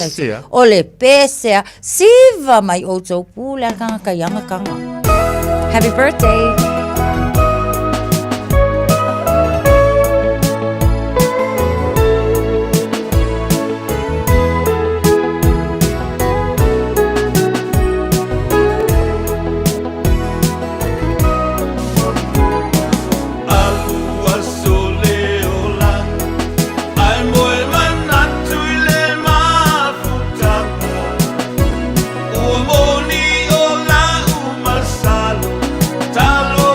o le pese siva mai auto pula kanga kayanga kanga. Happy birthday. Talo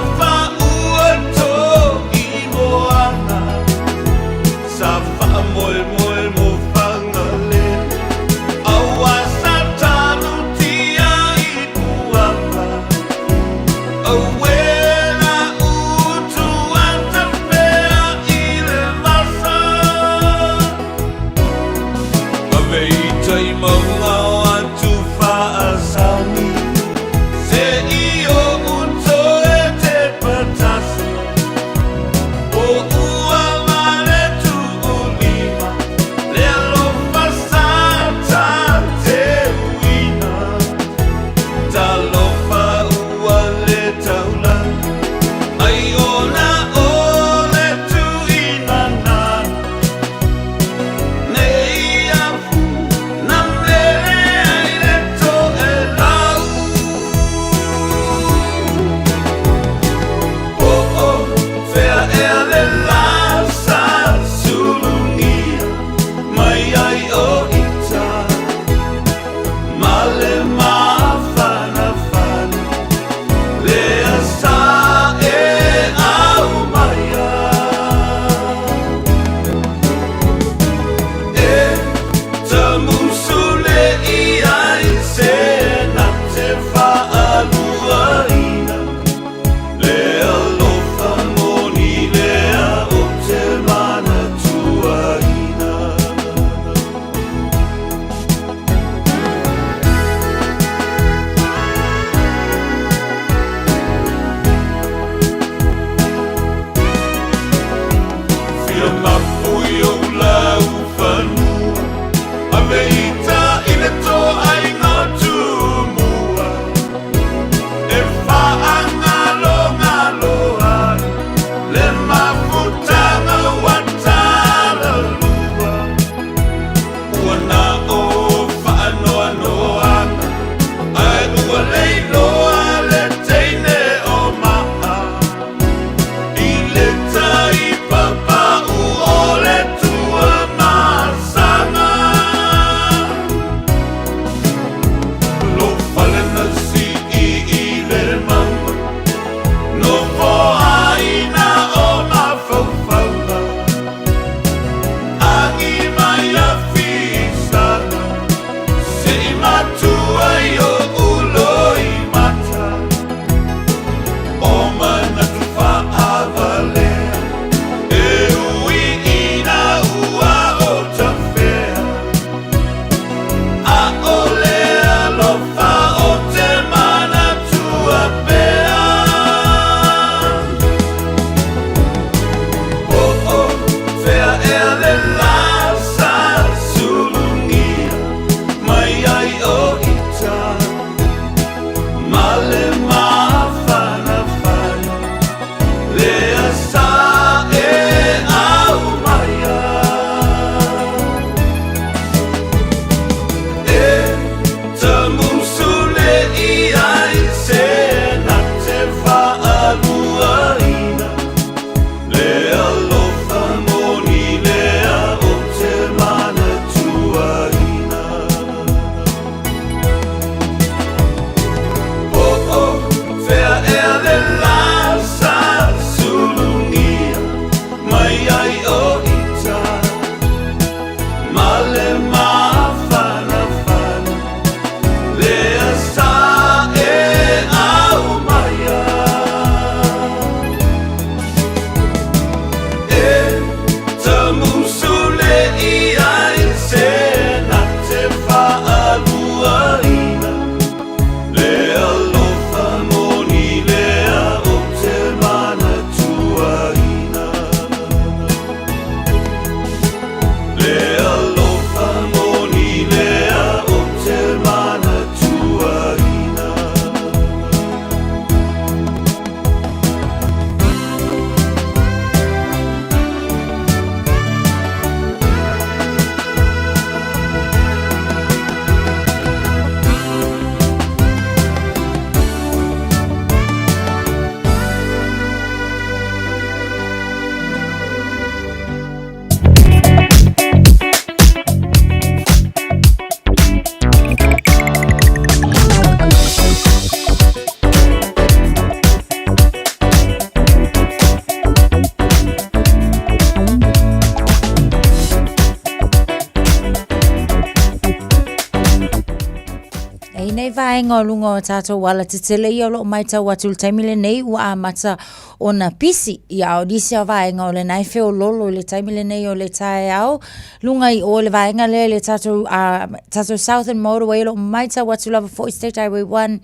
Nei vai ngolungo tato wala te tele i olo mai tau atu le taimile nei ua a mata ona pisi ia o disi a vaenga o le nai feo lolo le taimi le nei o le tae au lunga I o le vaenga le tato Southern Motorway lo maita watu lava 4 State Highway 1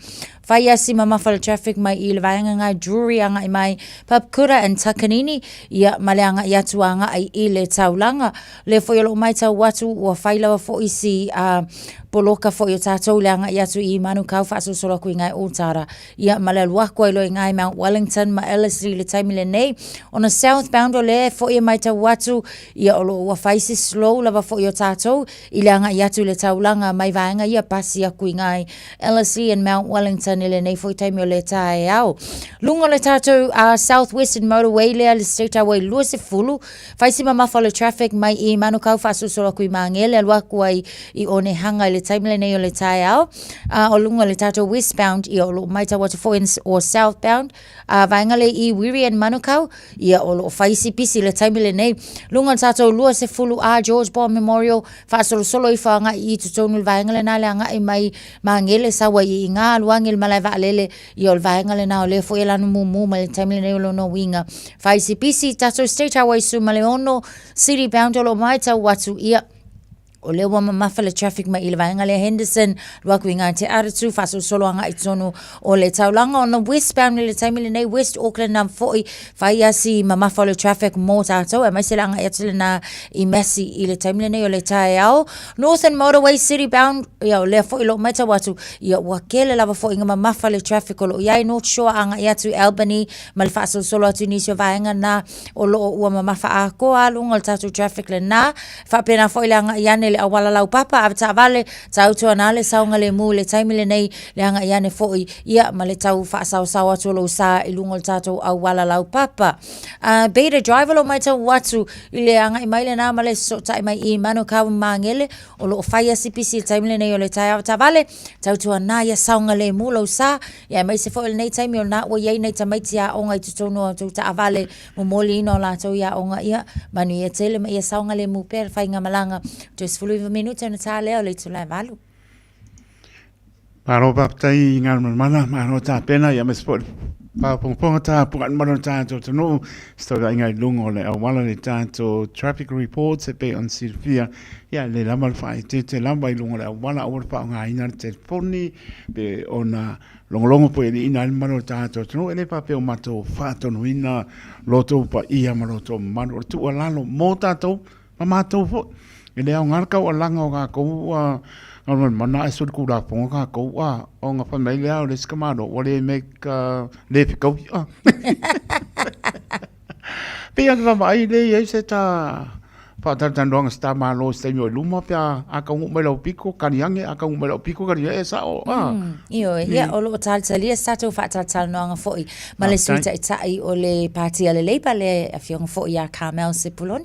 Whaia si mamawhala traffic mai I le vaenga ngai Drury anga I mai Papkura and Takanini ia maleanga I atu anga I le taulanga le foiolo maita watu ua whailawa fo isi poloka fo I tātou le anga I atu I manukau whaaso solo kui ngai Otara ia malalua koe lo I ngai Mount Wellington ma Ellerslie le taimi le nei on a southbound o le fo I maita watu ia olo ua whaisi slow lava fo I o tātou I le anga I atu le taulanga mai vaenga ia pasi a kui ngai Ellerslie and Mount Wellington ile nei foi taimi o le tae au. Lunga le tātou Southwestern Motorway lea le State Highway lua se fulu. Whaisi mamawhala traffic mai I manukau whaasosora kui maangele alua kuai I one hanga le taimi le nei o le tae au. O lunga le tātou westbound I o lo maita watu fo o southbound. Vaenga le I Wiri and manukau ia o lo whaisi pisi le taimi le nei. Lunga le tātou lua se fulu George Bond Memorial whaasolo solo I whaanga I tutonu le vaenga le nale anga I mai maangele sawa I ngā luangil malai vaalele I ol vaenga le nao le fo e lanu mumu ma le taimi le nei lo no winga. Whaisi pisi tātou State Highway su ma le ono city bound o lo maita watu ia o le wa mamawhala traffic mai I le vaenga le Henderson waku I ngā te aratu whaso soloanga I tonu o le taulanga on the westbound le taimi le nei West Auckland nam foi whaia si mamawhala traffic mō tātou e mai se langa le na I Massey I le taimi le nei o le tae au Northern Motorway city bound ia o le foi lo maita watu ia wakele lava foi ngā mamawhala traffic o lo iai North Shore anga I atu Albany ma le whaso solo atu nisio vaenga na o lo ua mamafa a koa lunga le tātou traffic le na whapena foi le anga iane le awala lau papa a ta vale tau tu anale saunga le mu le taimi le nei le anga iane foi ia ma le tau fa sau sau atu lo sa I lungo le tatou awala lau papa beta driver lo mai tau watu I le anga I mai le na ma le so tai mai I manu kau mangele o lo whaia sipisi le taimi le nei o le tai a ta vale tau tu anaya saunga le mu lo sa ia mai se foi le nei taimi o na o iei nei tamaiti a onga I tutono tu ta vale mo moli no la tau ia onga ia manu ia tele ma ia saunga le mu per whainga malanga just fulu minuto na tā leo le tulai valu. Paro papai ngar mana mano ta pena ia mes por pa pong ta pukan mano ta to no sto ga ngai lungo le wala le ta to traffic reports pe on Silvia ia le la mal fai te lamba I lungo le wala or pa ngai na telefoni be ona longo po ni ina mano ta to no ele pa pe o mato fa to no ina loto pa ia mano to mano tu ala lo mota to mato fo ele au ngarka o langa o ka ko on mana esul ku la pon ka ko o nga familia o le skamado o le make le ko pe nga mai le ye se ta pa ta tan dong sta ma lo sta yo luma pa a ka mo lo pico kaniange a ka mo lo pico ka ye sa o io ia o lo tal talia sta to fa tal no nga foi ma le suita itai o le party ale le pa le afiong foi ya Carmel Sepuloni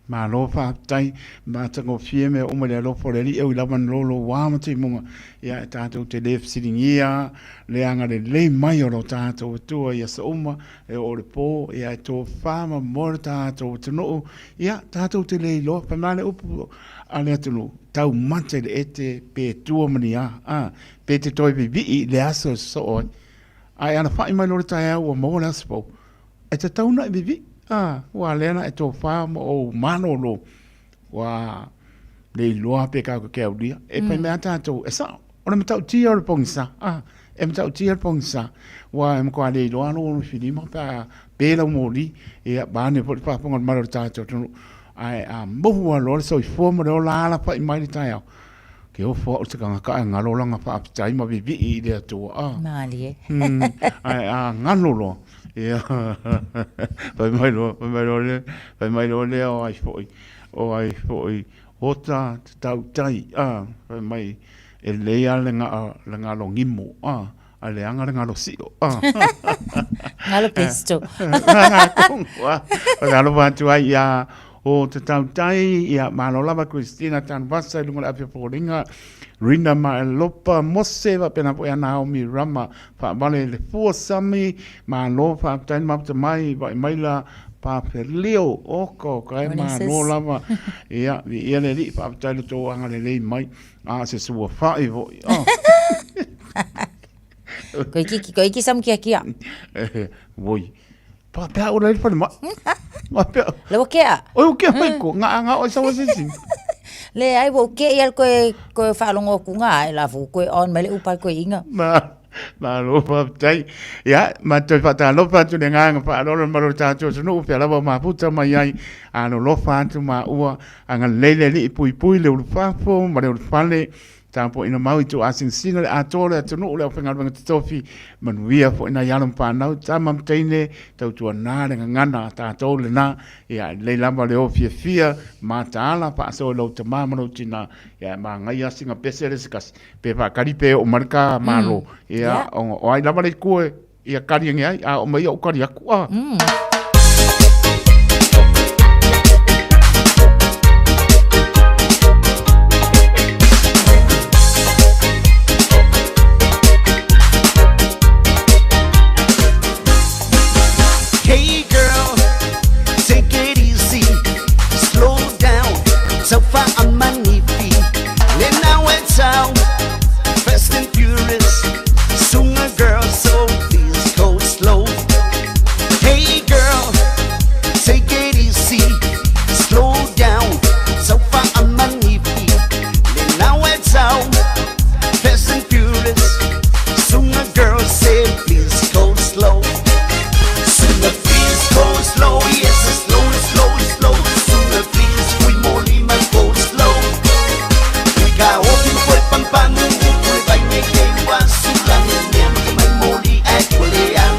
ma lo fa tai ma tango fie me o me lo foreli e la man lo wa ma te mo ya tato te le siringia le anga le mai o tato tu ya so uma e o le po ya to fa ma morta to no ya tato te le lo pa male upu ale tu tau mate le ete pe tu mania pe te toi bi le aso so ai ana fa mai lo ta o mo la spo e te tau na bi wa lena e to fa o mano lo wa le loa pe ka ke audia e pe me ata to esa ona me tau tia o pongsa e me tau tia pongsa wa em ko le loa no fini ma pa pe la moli e ba ne po pa ponga maro ta to ai mo wa lo so fo mo la pa mai ta ya ke o fo o te ka nga lo langa pa tai ma bi i le to mali ai ngalo lo ia vai mai lo le o ai foi ota tau tai vai mai e le ale nga lo ngimo ale anga nga lo sio ngalo pesto ngalo bantu ai ia o te tau tai ia malo lava Christina tan vasa lunga ape poringa Rinda ma lopa mose va pena po ana o mi rama fa vale le fo sami ma lo fa tan ma te mai va mai la pa perlio o ko kai ma lo lava ia ia le li fa tan to anga le mai se su fa i vo ko iki sam kia voi Pa pea o lai whare ma. Ma pea. Lewa kea. O kea mai ko. Ngā o sawa sisi. Le ai wo ke ia koe whaalongo ku ngā e lafu koe on mai le upai koe inga. Ma lopa tai. Ya, ma toi whata lopa tu ne nganga whaalolo maro tātou sunu upea lawa ma puta mai ai. Ano lopa atu ma ua anga leile li pui pui le ulu whafo, ma le ulu whale. Tāpo ina mau i tu asing sina le atore atu nuu leo whengarwanga titofi manuia fo ina yalum whanau tamam teine tau tua nā renga ngana tātou le nā ia le lama leo fia mā tāla pa aso lau te māmano tina ia mā ngai asinga pese le sikas pe pa karipe o marika māro ia o ai lama le kue ia kari nge ai a o mai o kari aku a So far I'm magnifique. Then I went out, fast and furious. Soon a girl, so please go slow. Hey girl, take it easy, slow down. So far I'm magnifique. Then I went out, fast and furious. Soon a girl said, please go slow. Soon a please go slow, yes, slow, slow, slow. Soon a please, we more go slow. Ikaw open po pampano mo po ba may kewa sulang niya may moli at kulian.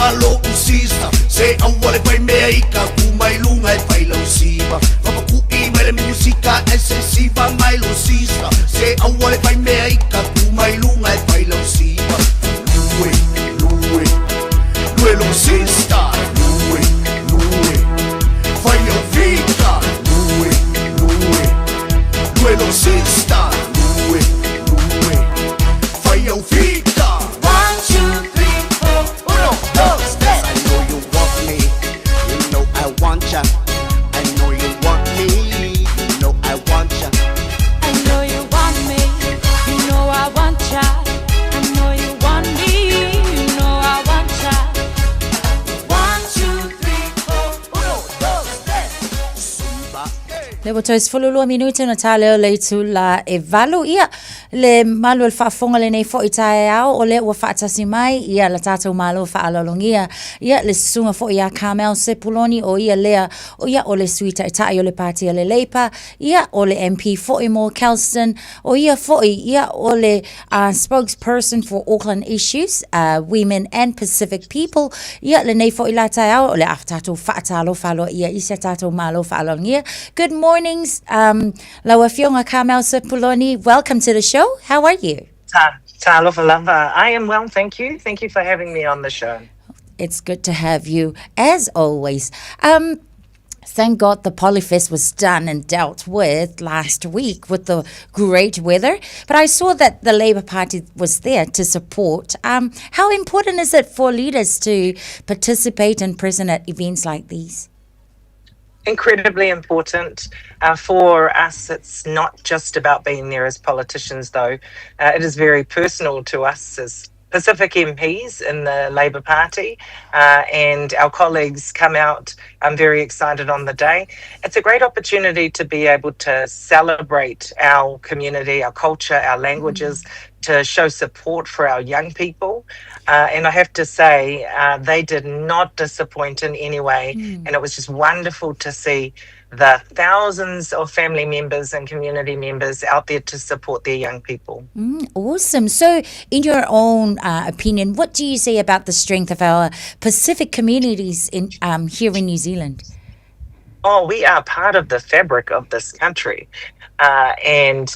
Lo usista se ang wala pa'y may ika kumay lungay pa'y lausiba mapakui may musika excesiva may lusista se ang wala pa'y may ika kumay lungay pa'y lausiba luwe luwe luwe lusista luwe luwe fa'y vita luwe luwe luwe lusista luwe luwe fa'y vita 1, 2, 3 I know you want me, you know I want ya. I know you want me, you know I want ya. I know you want me, you know I want ya. 1, 2, 3, 4, 1, 2, 3. Le botois fululu minuto na tale le tu la e valu ia le malu el whaafonga le nei fo i tae au o le ua whaatasi mai ia la tātou malu whaalolongia ia le sunga fo ia Carmel Sepuloni o ia lea o ia o le suita i tae o le pātia le leipa ia o le MP fo i mo Kelston o ia fo i ia o le spokesperson for Auckland issues women and Pacific people ia le nei fo i la tae au o le aftatou whaatalo whalo ia isa tātou malu whaalolongia. Good mornings, Laua Fionga Carmel Sepuloni. Welcome to the show. How are you? Talofa lava. I am well, thank you. Thank you for having me on the show. It's good to have you, as always. Thank God the Polyfest was done and dealt with last week with the great weather. But I saw that the Labour Party was there to support. How important is it for leaders to participate and present at events like these? Incredibly important. For us, it's not just about being there as politicians, though. It is very personal to us as Pacific MPs in the Labour Party, and our colleagues come out. I'm very excited on the day. It's a great opportunity to be able to celebrate our community, our culture, our languages, to show support for our young people. And I have to say, they did not disappoint in any way. And it was just wonderful to see the thousands of family members and community members out there to support their young people. Awesome. So, in your own opinion, what do you say about the strength of our Pacific communities in here in New Zealand? Oh, we are part of the fabric of this country. And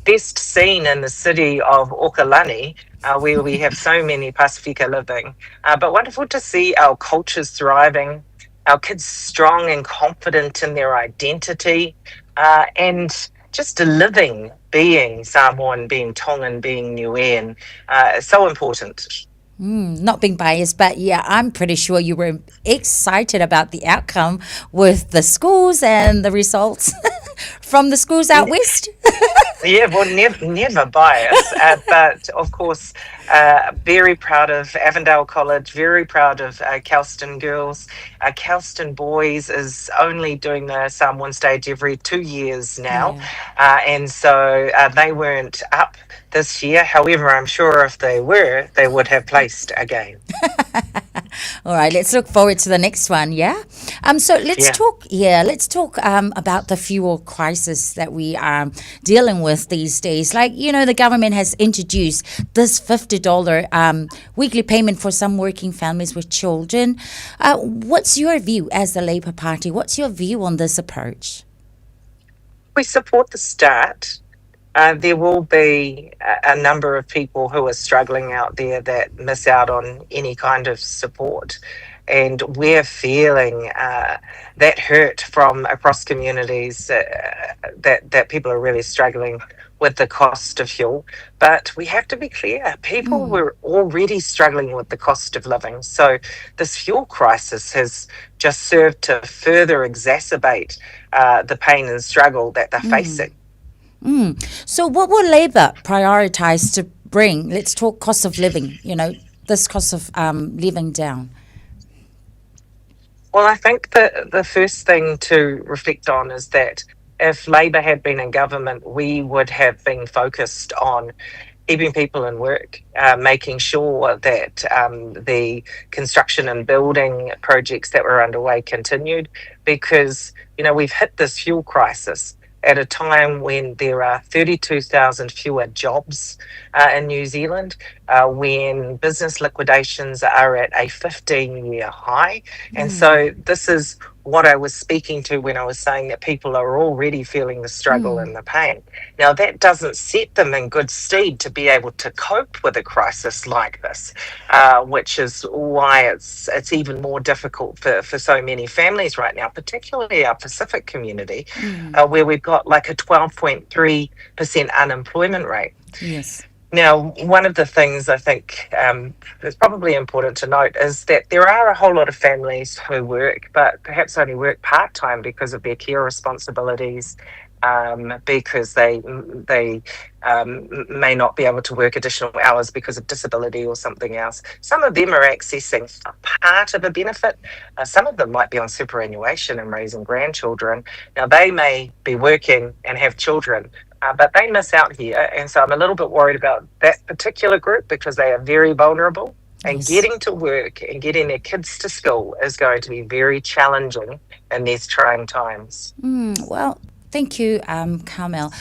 best seen in the city of Okalani, where we have so many Pasifika living. But wonderful to see our cultures thriving, our kids strong and confident in their identity, and just a living being Samoan, being Tongan, being Niuean. So important. Not being biased, but yeah, I'm pretty sure you were excited about the outcome with the schools and the results from the schools out west. Yeah, well, never biased, but of course, very proud of Avondale College, very proud of Kelston Girls. Kelston Boys is only doing the Samoan stage every 2 years now, and so they weren't up this year. However, I'm sure if they were, they would have placed again. All right, let's look forward to the next one, yeah? So let's talk about the fuel crisis that we are dealing with these days. Like, you know, the government has introduced this $50 weekly payment for some working families with children. What's your view as the Labour Party? What's your view on this approach? We support the start. There will be a number of people who are struggling out there that miss out on any kind of support. And we're feeling that hurt from across communities, that people are really struggling with the cost of fuel. But we have to be clear, people were already struggling with the cost of living. So this fuel crisis has just served to further exacerbate the pain and struggle that they're facing. So what will Labour prioritise to bring, let's talk cost of living, you know, this cost of living down? Well, I think that the first thing to reflect on is that if Labour had been in government, we would have been focused on keeping people in work, making sure that the construction and building projects that were underway continued, because, you know, we've hit this fuel crisis at a time when there are 32,000 fewer jobs in New Zealand, when business liquidations are at a 15-year high. And so this is what I was speaking to when I was saying that people are already feeling the struggle and the pain. Now, that doesn't set them in good stead to be able to cope with a crisis like this, which is why it's even more difficult for so many families right now, particularly our Pacific community, where we've got like a 12.3% unemployment rate. Yes. Now, one of the things I think is probably important to note is that there are a whole lot of families who work, but perhaps only work part-time because of their care responsibilities, because they may not be able to work additional hours because of disability or something else. Some of them are accessing part of a benefit. Some of them might be on superannuation and raising grandchildren. Now, they may be working and have children, but they miss out here. And so I'm a little bit worried about that particular group because they are very vulnerable. And getting to work and getting their kids to school is going to be very challenging in these trying times. Well, thank you, Carmel.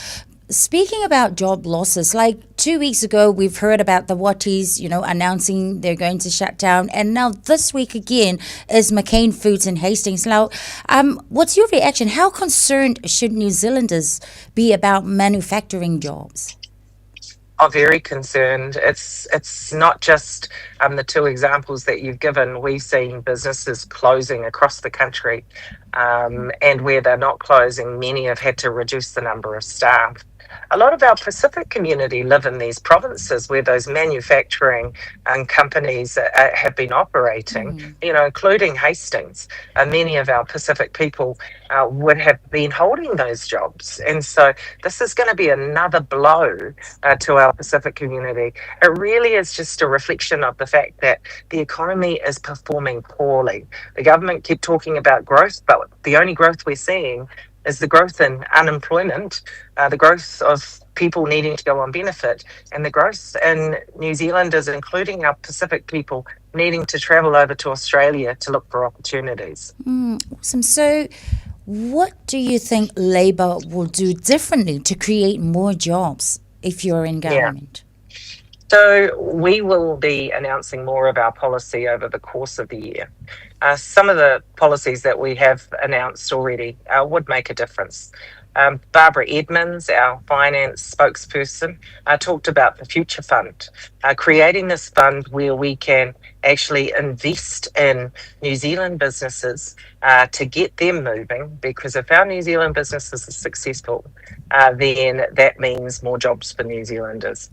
Speaking about job losses, like 2 weeks ago, we've heard about the Watties, you know, announcing they're going to shut down. And now this week again is McCain Foods in Hastings. Now, what's your reaction? How concerned should New Zealanders be about manufacturing jobs? are very concerned. It's not just the two examples that you've given. We've seen businesses closing across the country. and where they're not closing, many have had to reduce the number of staff. A lot of our Pacific community live in these provinces where those manufacturing companies have been operating, including Hastings. Many of our Pacific people would have been holding those jobs. And so this is going to be another blow to our Pacific community. It really is just a reflection of the fact that the economy is performing poorly. The government keep talking about growth, but the only growth we're seeing is the growth in unemployment, the growth of people needing to go on benefit, and the growth in New Zealanders, including our Pacific people, needing to travel over to Australia to look for opportunities. Awesome. So what do you think Labour will do differently to create more jobs if you're in government? So we will be announcing more of our policy over the course of the year. Some of the policies that we have announced already would make a difference. Barbara Edmonds, our finance spokesperson, talked about the Future Fund, creating this fund where we can actually invest in New Zealand businesses to get them moving, because if our New Zealand businesses are successful, then that means more jobs for New Zealanders.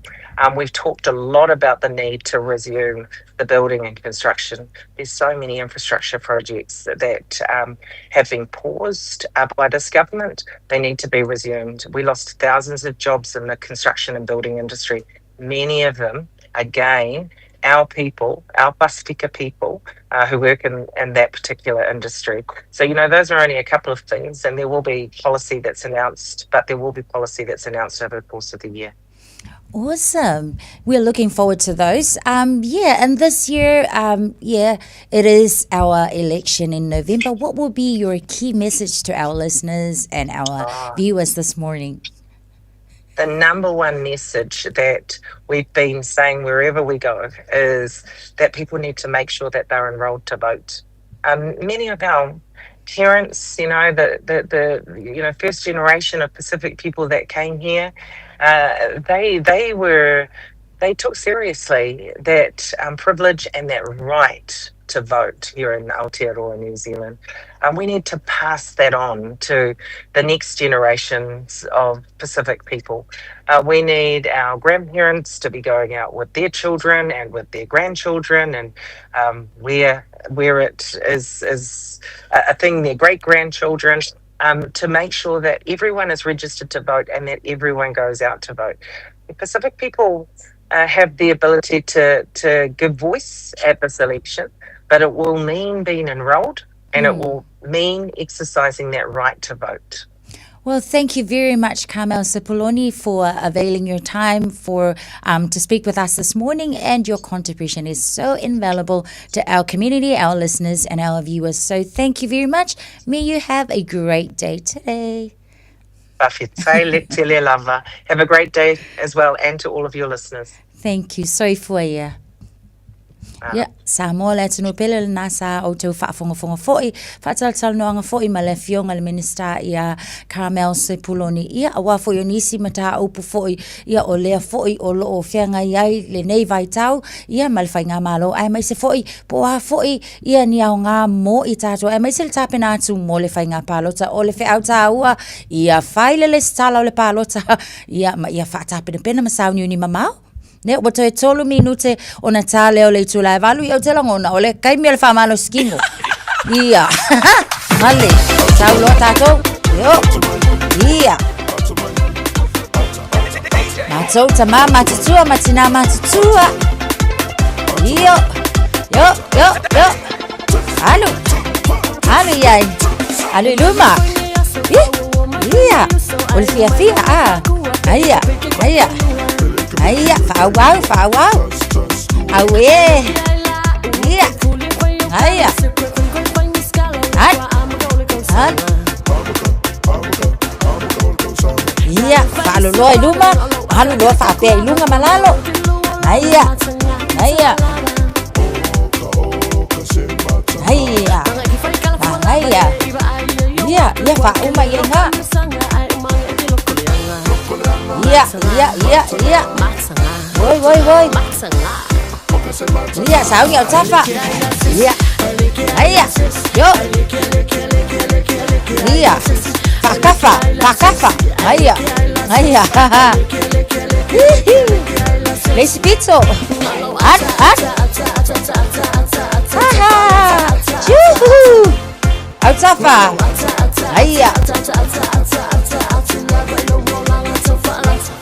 We've talked a lot about the need to resume the building and construction. There's so many infrastructure projects that have been paused by this government. They need to be resumed. We lost thousands of jobs in the construction and building industry. Many of them, again, our people, our Pasifika people who work in that particular industry. So, those are only a couple of things, and there will be policy that's announced, but there will be policy that's announced over the course of the year. Awesome. We're looking forward to those. And this year, it is our election in November. What will be your key message to our listeners and our viewers this morning? The number one message that we've been saying wherever we go is that people need to make sure that they're enrolled to vote. Many of our parents, the first generation of Pacific people that came here, they took seriously that privilege and that right to vote here in Aotearoa, New Zealand. We need to pass that on to the next generations of Pacific people. We need our grandparents to be going out with their children and with their grandchildren, and where it is a thing, their great-grandchildren, to make sure that everyone is registered to vote and that everyone goes out to vote. The Pacific people have the ability to give voice at this election, but it will mean being enrolled, and it will mean exercising that right to vote. Well, thank you very much, Carmel Sepuloni, for availing your time to speak with us this morning, and your contribution is so invaluable to our community, our listeners, and our viewers. So thank you very much. May you have a great day today. Have a great day as well, and to all of your listeners. Thank you. Sorry for you. Sa mo le tunu pele na sa o te whaafonga foi whaatal noanga foi ma le fionga le minista ia Carmel Sepuloni ia awa foi o nisi mata upu foi ia o lea foi o loo whianga iai le nei vai tau ia ma le whainga malo ai mai se foi po a foi ia ni au ngā mo i tātou ai mai se le tāpena atu mo le whainga palota o le whiau tāua ia whaile le stala o le palota ia ma ia whaatapena pena masau ni mamau. Ne o te tolu minute o na tale o le tula valu i o te langona o le kaimi o le whamalo skingo. Ia. Male. Tau loa tātou. Yo. Ia. Mātou tamā mātutua matina mātutua. Io. Yo. Alu. Alu iai. Alu luma. Ia. O le fia. Aia. Aia, whauau. Aue. Ia. Aia. Han. Ia, whaaloloa i luma. Haloloa whaapea i lunga malalo. Aia. Aia. Ia, whauma i ngā. Ia. Voi. Ia, sao nhau tapa. Ia. Aia. Yo. Iya. Pakafa. Aya. Lesbito. At. Juhu. Autafa. Aya.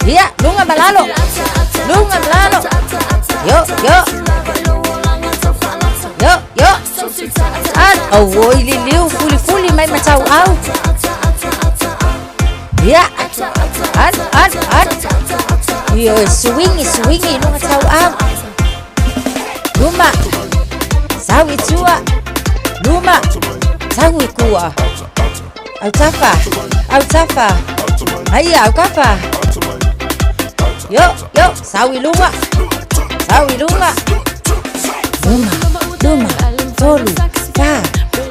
Iya, lunga malalo. Yo. Oh, ililiu fuli mai matau au. Ya. An. Yo, swingi no matau au. Luma. Sawi tua. Luma. Sawi kua. Autafa. Aya, autafa. Yo, sawi lunga. Luma, tolu, fa,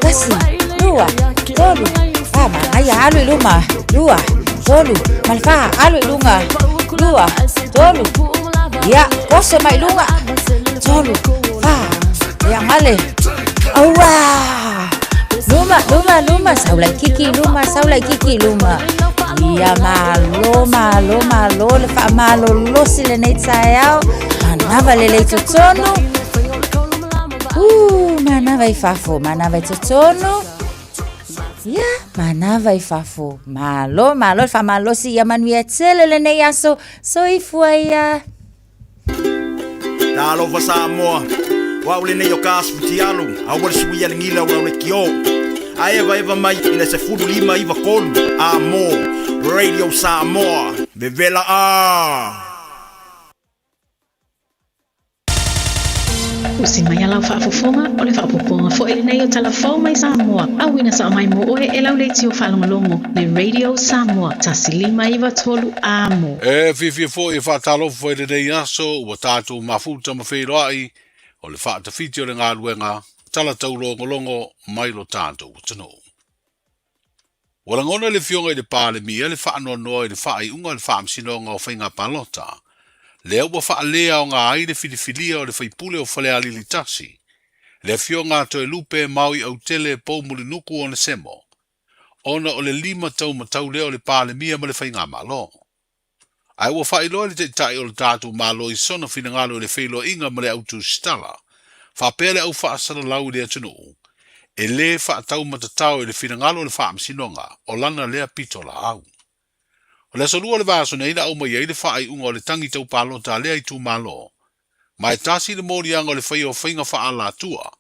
kasi, lua, tolu, fama, aya, alu luma, lua, tolu, malfa, alu lunga, lua, tolu, ya, kose mai lunga, tolu, fa, ya male, awa, luma, saulai kiki luma, ya malo, le fa malo, lo sile nei tsayao, manava lele tutonu, manava i totono. Ya, manava i fafo. Malo, fa malo si ya manuia tele le nei aso, so i fuaia. Dalo va Samoa. Wa ule nei o kasputi alu, awal suia ngila wa ule kio. Eva mai ina se fudu lima iva kolu. Amo, Radio Samoa. Bevela a. Usimaya lau whaafofonga o le whaapoponga fo ele nei o talafau mai Samoa. Awina sa mai mo oe e lau leiti o whalongolongo le Radio Samoa. Tasilima iwa tolu amo. E fifi fo i whaatalo fo ele nei aso ua tātou mafuta mawhiroai o le whaatawhiti o le ngā luenga tala taulongolongo mai lo tātou tano. Wala ngona le fionga i le pāle mia le whaanonoa i le whaai unga le whaamsinonga o whainga palota. Lea ua whaalea o ngā aire filifilia o le whaipule o whalea lili tasi. Lea fio ngā toe lupe maui au tele pou muli nuku o le semo. Ona o le 5 tau matau lea o le pāle mia ma le whainga malo. Ai ua whaeloa le te tai o le tātou malo i sona whina ngalo le whaeloa inga ma le autu stala. Whapea le au whaasara lau lea tunu. E le whaatau matatau i le whina ngalo le whaamsinonga o lana lea pitola au. O le solua le vaso nei na au mai ai le whaai unga o le tangi tau palota lea i tū malo. Mai tasi le morianga o le whai o whainga wha la tua,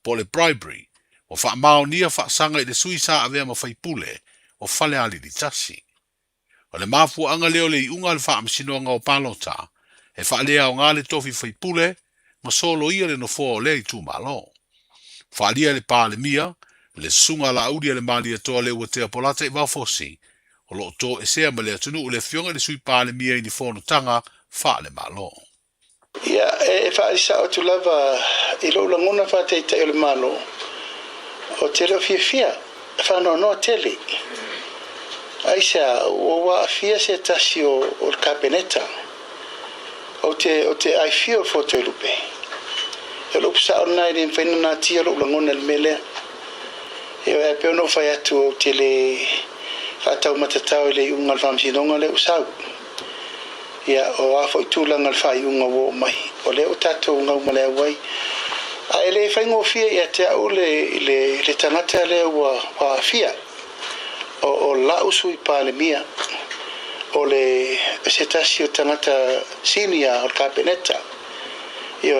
po le bribery, o wha mao nia wha sanga i le suisa a vea ma whai pule, o whale ali li tasi. O le mafu anga leo le i unga le wha amsinoanga o palota, e wha lea o ngā le tofi whai pule, ma solo ia le no fō lea i tū malo. Wha lia le pā le mia, le sunga la audia le malia toa le ua tea polata i waufosi, o lo to e sea ma le atunu o le fionga le sui pāle mia i ni whono tanga wha le malo. Ia, e wha isa o tu lava i lo langona wha te o le malo o te leo fia wha no tele. Aisa, o wa fia se tasi o le kapeneta o te ai fia o foto e lupe. E lupe sa o nai rin whaina nā tia lo langona le mele. E peo no whai atu o te le whaatau matatau le ungal whamsinonga le usau. Ia o afo i tūlanga le whai unga wo mai. O le o tatou ngau malea wai. A ele whaingo fia ia te au le tangata le wa fia. O la usu i pāle mia. O le setasi o tangata sinia o kapeneta. Ia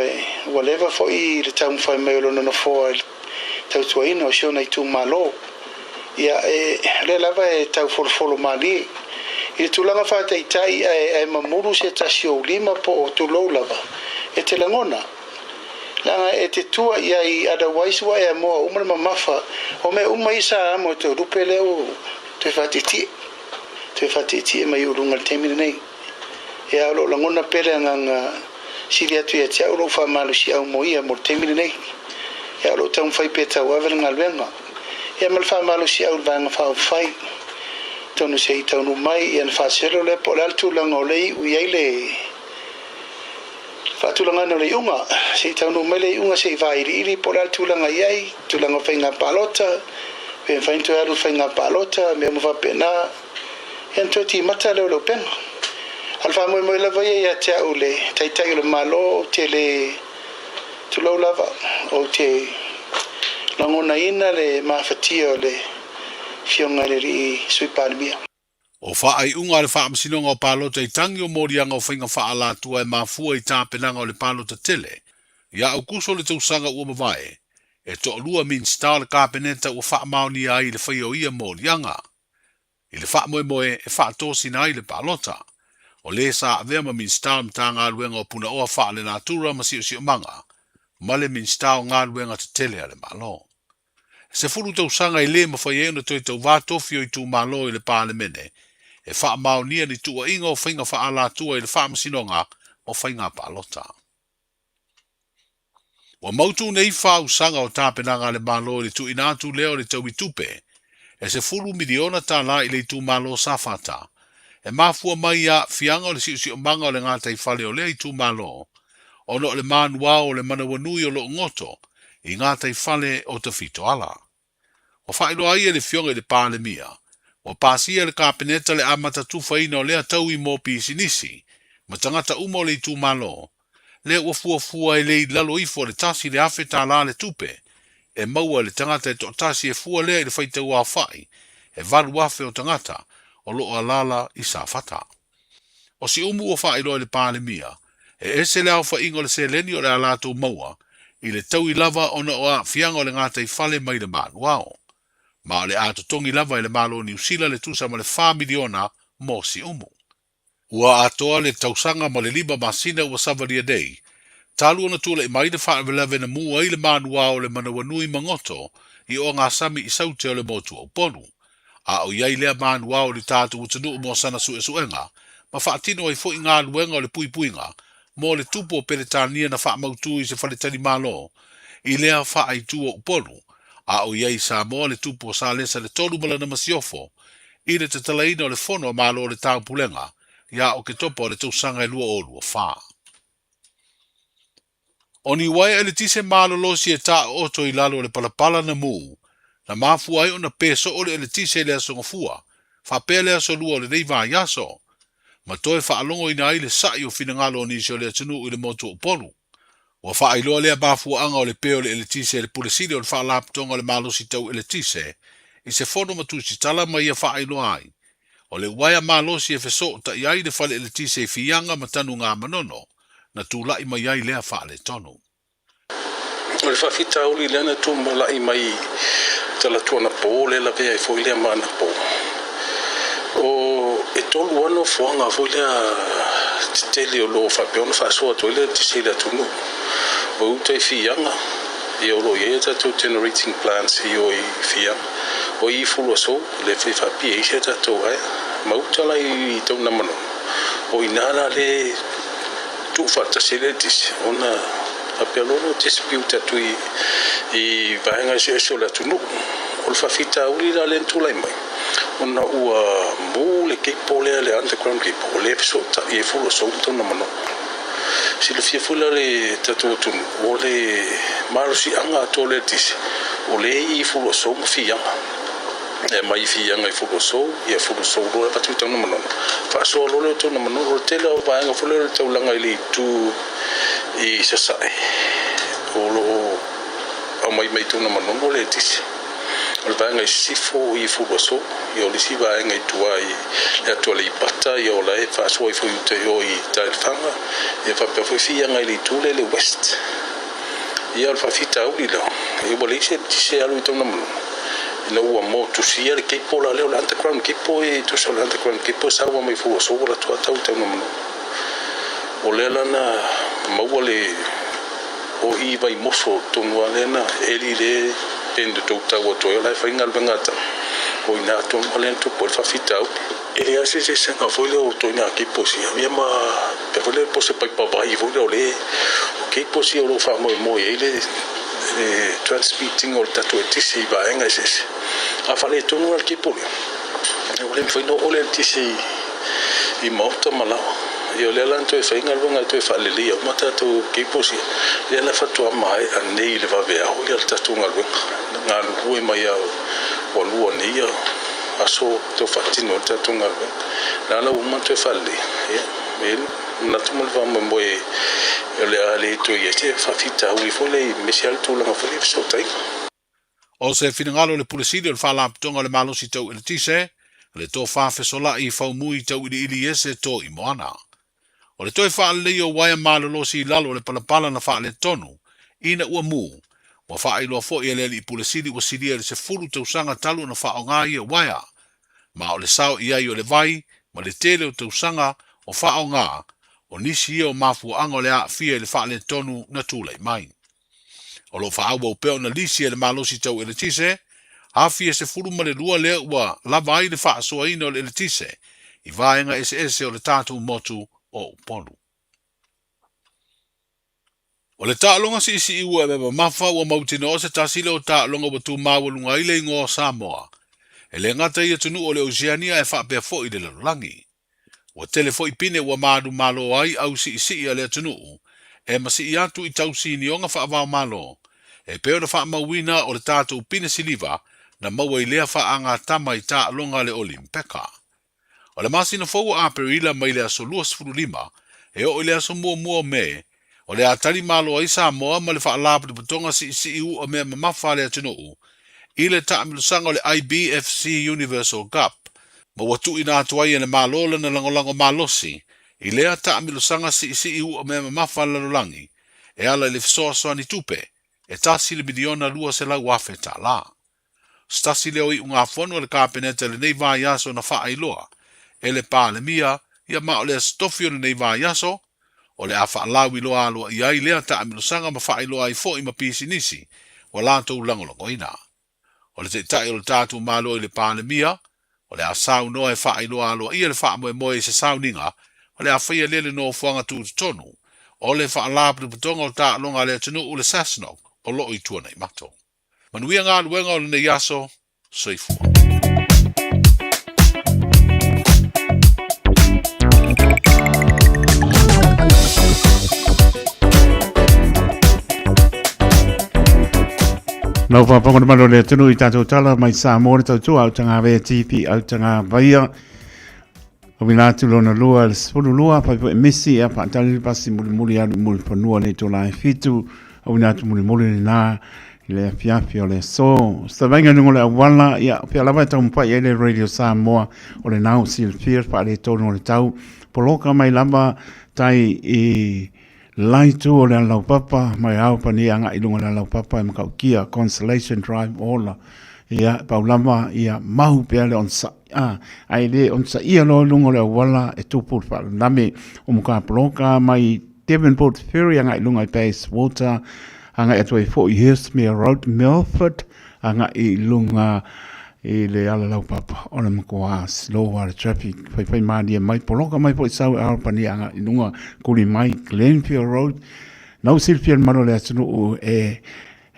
whatever fo i le tau mwhai mai o lono no fōa tau tuaina o siona i tū malo. Ia le lava e tau folofolo mali. I tulanga whata i tai e mamuru se tasi o 5 po o tulou lava. E te langona. Langa e te tua ia i otherwise wa e moa umar mamafa. O me isa amo te rupe leo te whatiti. Te whatiti e mai urunga temine nei. E alo langona pere nganga siri atu ia tia uro wha malu si au moia mo temine nei. E alo tau mwhai peta wawere ngalwenga. E malwha malu si au vanga whao whai. Tonu se i taunu mai i an whaasero le po le altulanga o lei ui ai le whaatulanga no le unga. Se i taunu mai le unga se i vairi iri po le altulanga iai, tulanga whainga palota, pe fain to alu fainga palota me mo fa pena en to ti mata le pen alfa mo la vai ya tia ule tai tai le malo tele tu lo lava o te langona ina le mafatio le fionga le ri sui palmia O wha ai unga le wha amsinonga o palota i tangi o morianga o whainga wha ala tua e mafua i tāpenanga o le palota tele. Ia au kuso le tausanga ua mawae. E to lua min star le kāpeneta ua wha maoni ai le whai o ia morianga. I le wha moe moe e wha tosi na ai le palota. O le sa avea ma min star mta ngā luenga o puna oa wha le natura ma si o manga. Ma le min star o ngā luenga te tele a le malo. Se furu tausanga i le ma whai euna toi tau vātofio i tū malo i le pālemene. E wha maonia ni tua inga o whainga wha ala tua i le wha masinonga o whainga palota. Wa mautu nei wha usanga o tāpenanga le malo i tu inatu leo le tau i tupe. E se fulu miliona tā la i le tu malo safata. E mafua mai a fianga o le si o manga o le ngata i whale o le i tu malo. Ono le manua o le manawanui o lo ngoto i ngata i whale o te fito ala. O whaelo ai e le fionga i le pālemia. O pasia le kāpeneta le amata tuwhaina o lea tau i mō pisinisi, ma tangata umo le tu malo, le ua fua e le lalo ifo le tasi le afe tā la le tupe, e maua le tangata e to tasi e fua lea i le whaita ua whai, e varu afe o tangata, o lo alala i sa fata. O si umu o whai loa le pālemia, e ese le au whaingo le seleni o le alato maua, i le tau i lava o na oa fianga o le ngata i whale mai le manuao. Ma le ato tongi lava i le malo New Zealand le tusa ma le 4 miliona mo si umu. Ua atoa le tausanga ma le liba masina ua savaria dei. Talu ona tula i mai le whaavelewe na mua i le manua o le manawanui mangoto i o ngā sami i saute o le motu au polu. A o iai lea manua o le tātu utanu mo sana suenga, ma whaatino ai fo i ngā luenga o le puipuinga, mo le tupo peletania na whaamautu i se whaletani malo, i lea whaaitua upolu. A o iai sa moa le tupo sa lesa le tolu malana masiofo, i le te talaina o le fono malo o le tau pulenga, ia o ke topo o le tausanga e lua o lua wha. O ni wai e le tise malo losi e ta oto i lalo le palapala na mu, na mafu ai o na peso o le tise le aso ngafua, fa pele aso lua o le reiva yaso, ma toe fa alongo ina ai le sai o fina ngalo o nisi o le atunu i le motu o polu. Wa wha iloa lea mafuanga o le peo le eletise le pulesile o le wha laptonga o le malosi tau eletise, i se fono matusi tala mai a wha iloa ai. O le waia malosi e feso ta iai le whale eletise i fianga matanu ngā manono, na tūlai mai ai lea wha le tonu. O le whawhita uli lena tū malai mai tala tuana po le la vea i fo ilea mana po. O e tolu ano fuanga fo ilea tele o lo whapeona whasoa to ilea tisila tunu. O utai fianga, i o lo ia tatu generating plants i o i fianga. O i fulu aso, le whewhapi e isia tatu ai. Mautala i tau namano. O i nara le tuwhata seletis. Ona apealono tesipiu tatu i vahenga si eso la tunu. O le whawhita uli la le ntulai mai. Ona ua mu le keipo lea le underground keipo. Le episo i e fulu aso tau namano. Si le fiafula le tatu tunu, o le marusi anga to le tisi, o le i fulu so ma fianga. E mai fianga i fulu so, i fulu so lo patu tau na manono. Fa so lo le tau na manono, tele o vaenga fulu le tau langa i tu i sasai. O lo au mai tau na manono le tisi. O le vaenga i sifo i fulu so, i o le si vaenga i tua i le atua le i bata, i o la e fa so i fu te o i taifanga, e fa pe fu fianga i le tule le west. I al fa fita uli la, e o le se alu i tau na manono. Ina ua mo tu sia le keipo la leo le underground keipo e tu sa le underground keipo sa ua mai fu so la tua tau tau na manono. O le lana maua le o i vai moso tonua lena eli le pende tau tau o toi lai whainga albangata. O ina tonu alen tu po le whawhita au. E le ase se sanga foile o toi nga keiposi. Ia ma pe foile po se pai papai foile o le keiposi o lo wha moe moe e le transmitting o le tatu e tisi i vaenga se se. A whale tonu al keipoli. E o le mwhaino o le tisi i mauta malawa. Io le lan to fa inga lunga to fa le lia mata to ke posi le la fa to mai a nei le va vea o le ta to nga lunga nga lu mai o lua nei aso te fatino te tunga la la uma te falle na tumo va mo le ale to yete fa fita wi fole mesial tu la fole so tai O se finangalo le pulisiri o le whalaptonga le malosi tau i le tise, le tō whawhesola i whaumui tau i ili ese tō i moana. O le toi whaalei o waia malolosi i lalo le palapala na whaale tonu, ina ua mū, wa whaailoa fo i ele i pulisiri wa siria le se furu tausanga talu na whaonga i o waia, ma o le sao i ai o le vai, ma le tele o tausanga o whaonga, o nisi o mafu ango le a fia le whaale tonu na tūlei mai. O lo whaaua o peo na lisi e le malosi tau e le tise, hawhi se furu ma le lua lea ua lava ai le whaasoa ina o le tise, i vaenga ese o le tātou motu o upolu. O le tālonga si isi iua e beba mafa ua mautino o se tasile o tālonga wa tu mawalunga ile ingoa Samoa, e le ngata ia tunu o le Oceania e whaapea fo i le lalangi. Ua telefo i pine ua maadu malo ai au si isi ia le tunu, e masi i atu i tausi ni onga whaavao malo, e peo na wha mawina o le tātou pina siliva na maua i lea wha anga tama i tā longa le Olimpeka. O le masi na fau a perila mai le aso luas furu lima, e o le aso mua me, o le atari malo ai Samoa ma le wha alapu de putonga si u o mea mamafa le atunuu, i le ta amilusanga o le IBFC Universal Cup, ma watu ina atuai ane malola na langolango malosi, i lea ta amilusanga si u o mea mamafa lalulangi, e ala le fisoa ni tupe, e tasi le miliona lua se lau wafe ta la. Stasi leo i unga fono le kāpeneta le nei vāiaso na wha ailoa, e le pā le mia, ia mao le stofio le nei vāiaso, o le a wha alawi loa aloa i ai lea ta amilusanga ma wha ailoa i fo i ma pisi nisi, o lātou langolongo ina. O le te tai o le tātou malo i le pā le mia, o le a sau noa e wha ailoa aloa i le wha moe se sau ninga, o le a whaia lele no fuanga tu tonu, o le wha alapu putonga o tā longa le tunu u le Sasnog, o lo i tua nei mato. Manuia ngā luenga o le nei aso, soifua. Nau whaponga na malo le tunu i tātou tala mai Samoa le tautua au tanga VTP au tanga vaia. O minatu lona lua le sipulu lua pai po emisi a pātali pasi muli alu muli panua le tola e fitu. O minatu muli na i le afiafi o le so. Stavenga nungo le awala ia pia lava e tau mpai e le Radio Samoa o le nau si le fear pa le tono le tau. Poloka mai lava tai i laitu o le alau papa mai au pani anga i lunga le alau papa e makau kia Constellation Drive ola. Ia paulama ia mahu pia le onsa ai le onsa ia lo lungo le wala e tupu pa nami o muka poloka mai Devonport Ferry anga i lunga i Bass Water anga e toi 4 Hurstmere Road Milford anga i lunga i le ala lau papa o le mkoa slow ar traffic fai madia mai poloka mai po i sau arpani anga i lunga kuli mai Glenfield Road nau silfia maro le atunu e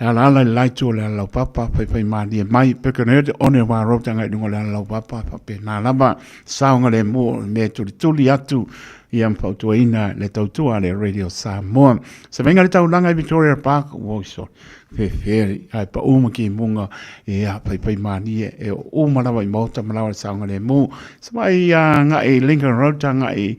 ala lai tu le lau papa fai madia mai pekanerde one wa road anga i lunga le lau papa pe na lava saunga le mo me tuli atu ia mpautuaina le tautua le Radio Samoa. Se venga le taulanga i Victoria Park, woiso, feri, ai pa uma ki munga, e a pai mani e uma lawa i mauta malawa le saunga le mu. Se mai nga i Lincoln Road, nga i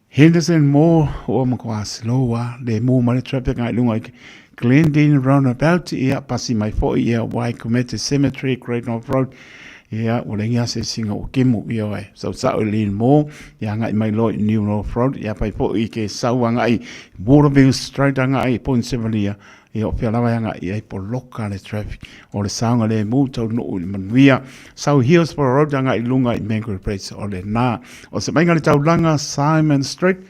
Henderson Mall, o makwa slowa, le mu ma le traffic nga i lunga i Glendine Roundabout, ia pasi mai fo ia Waikumete Cemetery, Great North Road, ia o le ngia se singa o kemu ia ai so sa o lin mo ia nga i mai lo New North Road ia pai po i ke sau anga i Waterville Street anga i Point Sevelia ia o pia lawa anga i po local traffic o le saunga le mu tau no i manuia sau Hillsborough Road anga i lunga i Mangrove Place o le na o se mainga le tau langa Simon Street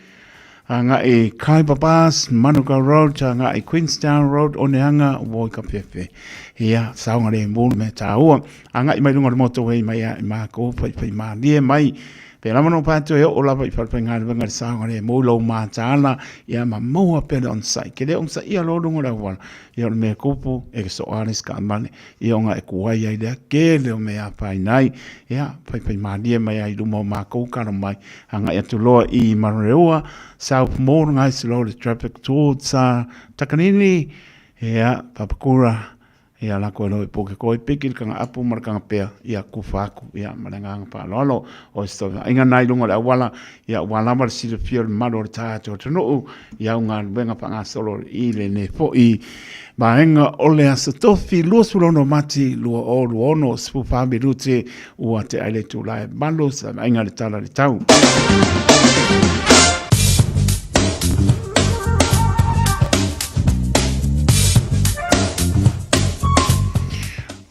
anga i Kaibabas, Manuka Road, anga i Queenstown Road, o neanga woi ka pepe. Ia, saunga le mulu me tāua. Anga i mai lunga le motorway mai a i mako, pai maa lie mai. Pe lamano pātua e o lava i whalpai ngāri wanga le saunga le mulu maa tāna, ia ma maua pele on sai. Ke le on sai ia lo lunga le wala. Ia o le mea kupu, e ke so aris ka amane. Ia o ngā e kuai ai lea, ke leo mea pai nai. Ia, pai maa lie mai ai lumo mako karo mai. Anga i atuloa i Mareua, South Mall ngai silo le traffic towards Takanini ia Papakura ia la ko no po ke ko pikil kanga apu mar kanga pe ia kufaku ia malanga pa lolo o sto inga nai lunga la wala ia wala mar si le fiel malo ta to no ia unga venga pa nga solo I le ne fo I Maenga ole asa tofi lua sulono mati lua o lua ono sipu whambi rute ua te aile tu lai malo sa maenga le tala le tau.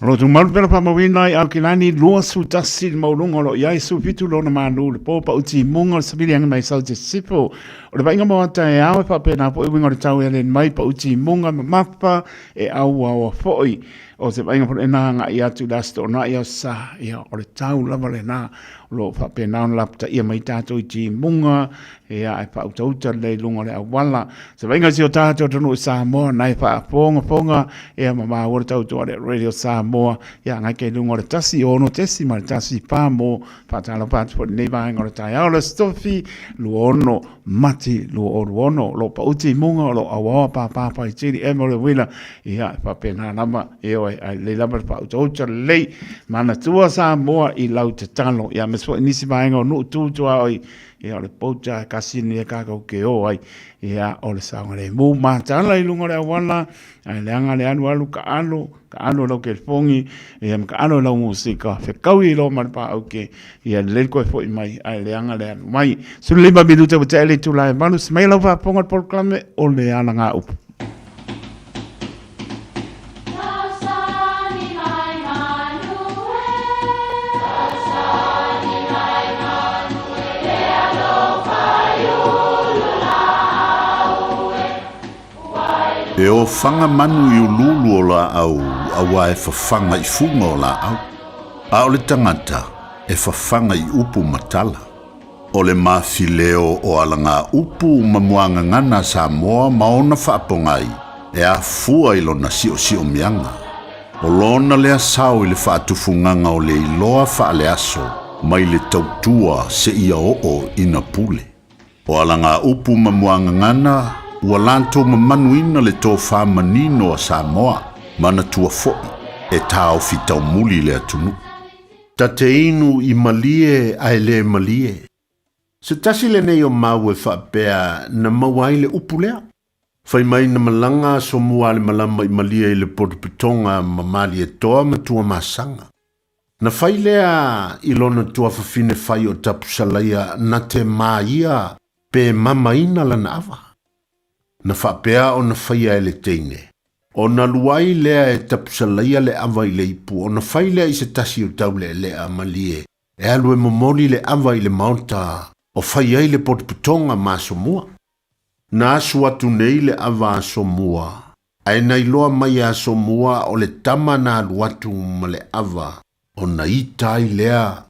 Lo tu malu pera pa mawina I au kilani lua su tasi maulunga lo iai su fitu lo na manu le po pa uti munga le sabili anga mai sau te sipo o le vainga mawata e awe pa pena po I winga le tau e le mai pa uti munga mapa e au awa foi o se vainga po e na nga I atu lasto o na I au sa ia o le tau lava le na lo pa pena on lapta ia mai tato iti munga e a e pa utauta le lunga le awala se vainga si o tato tonu sa moa nai pa ponga e a mama ora tau to le radio sa moa ia ngai ke lunga le tasi ono tesi ma le tasi pa mo pa tala pa po nei vainga le tai au le stofi luono mati luono lo pa uti munga lo awa pa I tiri e mo le wila ia pa pena nama e o le lama pa utauta le mana tua sa moa I lau te talo ia so nisi vainga o nu tu ai ia le pouta kasini e kakau ke o ai ia o le saunga le mu matala I lunga le awala ai le anga le anu alu ka alo lo ke fongi ia ka alo lo musika fe kaui lo mar pa au ke ia le ko foi mai ai le anga le anu mai su le ba minuta o tele tu lai manu smaila va ponga por clame o le ala nga up E o fanga manu I ululu o la au, awa e fafanga I funga o la au. A o le tangata, e fafanga I upu matala. O le mafileo o alanga upu mamuanga ngana sa moa maona whaapongai, e a fua I lona sio mianga. O lona lea sao I le whaatufunganga o le iloa whaale aso, mai le tautua se ia o ina pule. O alanga upu mamuanga ngana, ua lanto mamanuina le tō whamanino a Samoa, mana tua fo'i, e tāo fitau muli le atunu. Ta te inu I malie ai le malie. Se tasi le nei o mau e whaapea na mawai le upulea. Whai mai na malanga so mua le malama I malie I le potopitonga mamali e toa matua masanga. Na whai lea I lona tua whawhine whai o tapusalaia na te maia pe mamaina lana awa. Na whapea o na whaia le teine. O na luai lea e tapusalaia le awa I le ipu. O na whai lea I se tasi o tau le lea malie. E alu e momoli le awa I le maunta. O whaia I le potopitonga maso mua. Na asu atu nei le awa aso mua. Ai na iloa mai aso mua o le tama na alu atu ma le awa. O na itai lea.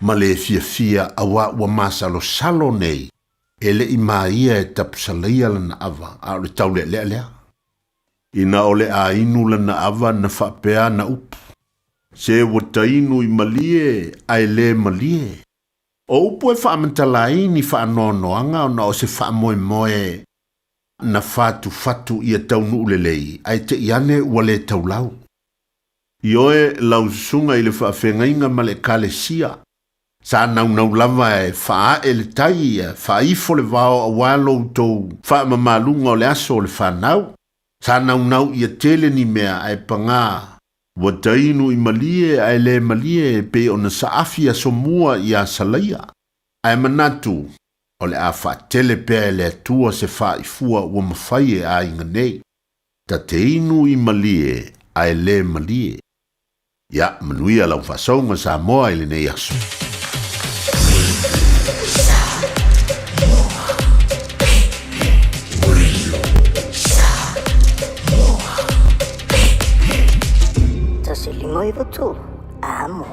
Ma le fia awa ua masalo salo nei. Ele I maia e tapusalaia lana awa, a o le tau lea. Ina o le a inu lana awa na whapea na upu. Se watainu I malie, ai le malie. O upu e whaamantala ini whaanoanoanga o na o se whaamoe na fatu I a taunu ulelei, ai te iane ua le taulau. Ioe lau sunga I le whaafengainga ma le kalesia. Sa nau lava e wha e le tai e wha ifo le vao a walo utou wha mamalunga o le aso o le whanau. Sa nau I a tele ni mea ai panga. Wa tainu I malie ai le malie pe o na saafi a somua I a salaia. Ai manatu o le a wha tele pea le atua se wha ifua ua mawhai e a inga nei. Ta teinu I malie ai le malie. Ya manuia lau whasaunga sa moa I le nei aso. Moi votu amo.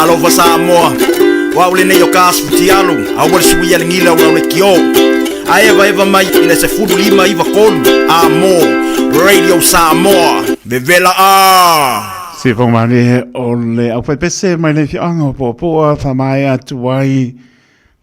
Alofa Samoa. Waule nei o kasu tialu. Awal suia lingila ula le kio. Aeva eva mai ina se fudu lima iva kolu. Amo Radio Samoa. Vevela a. Si fong mani o le au pese mai le fianga po po fa mai atu wai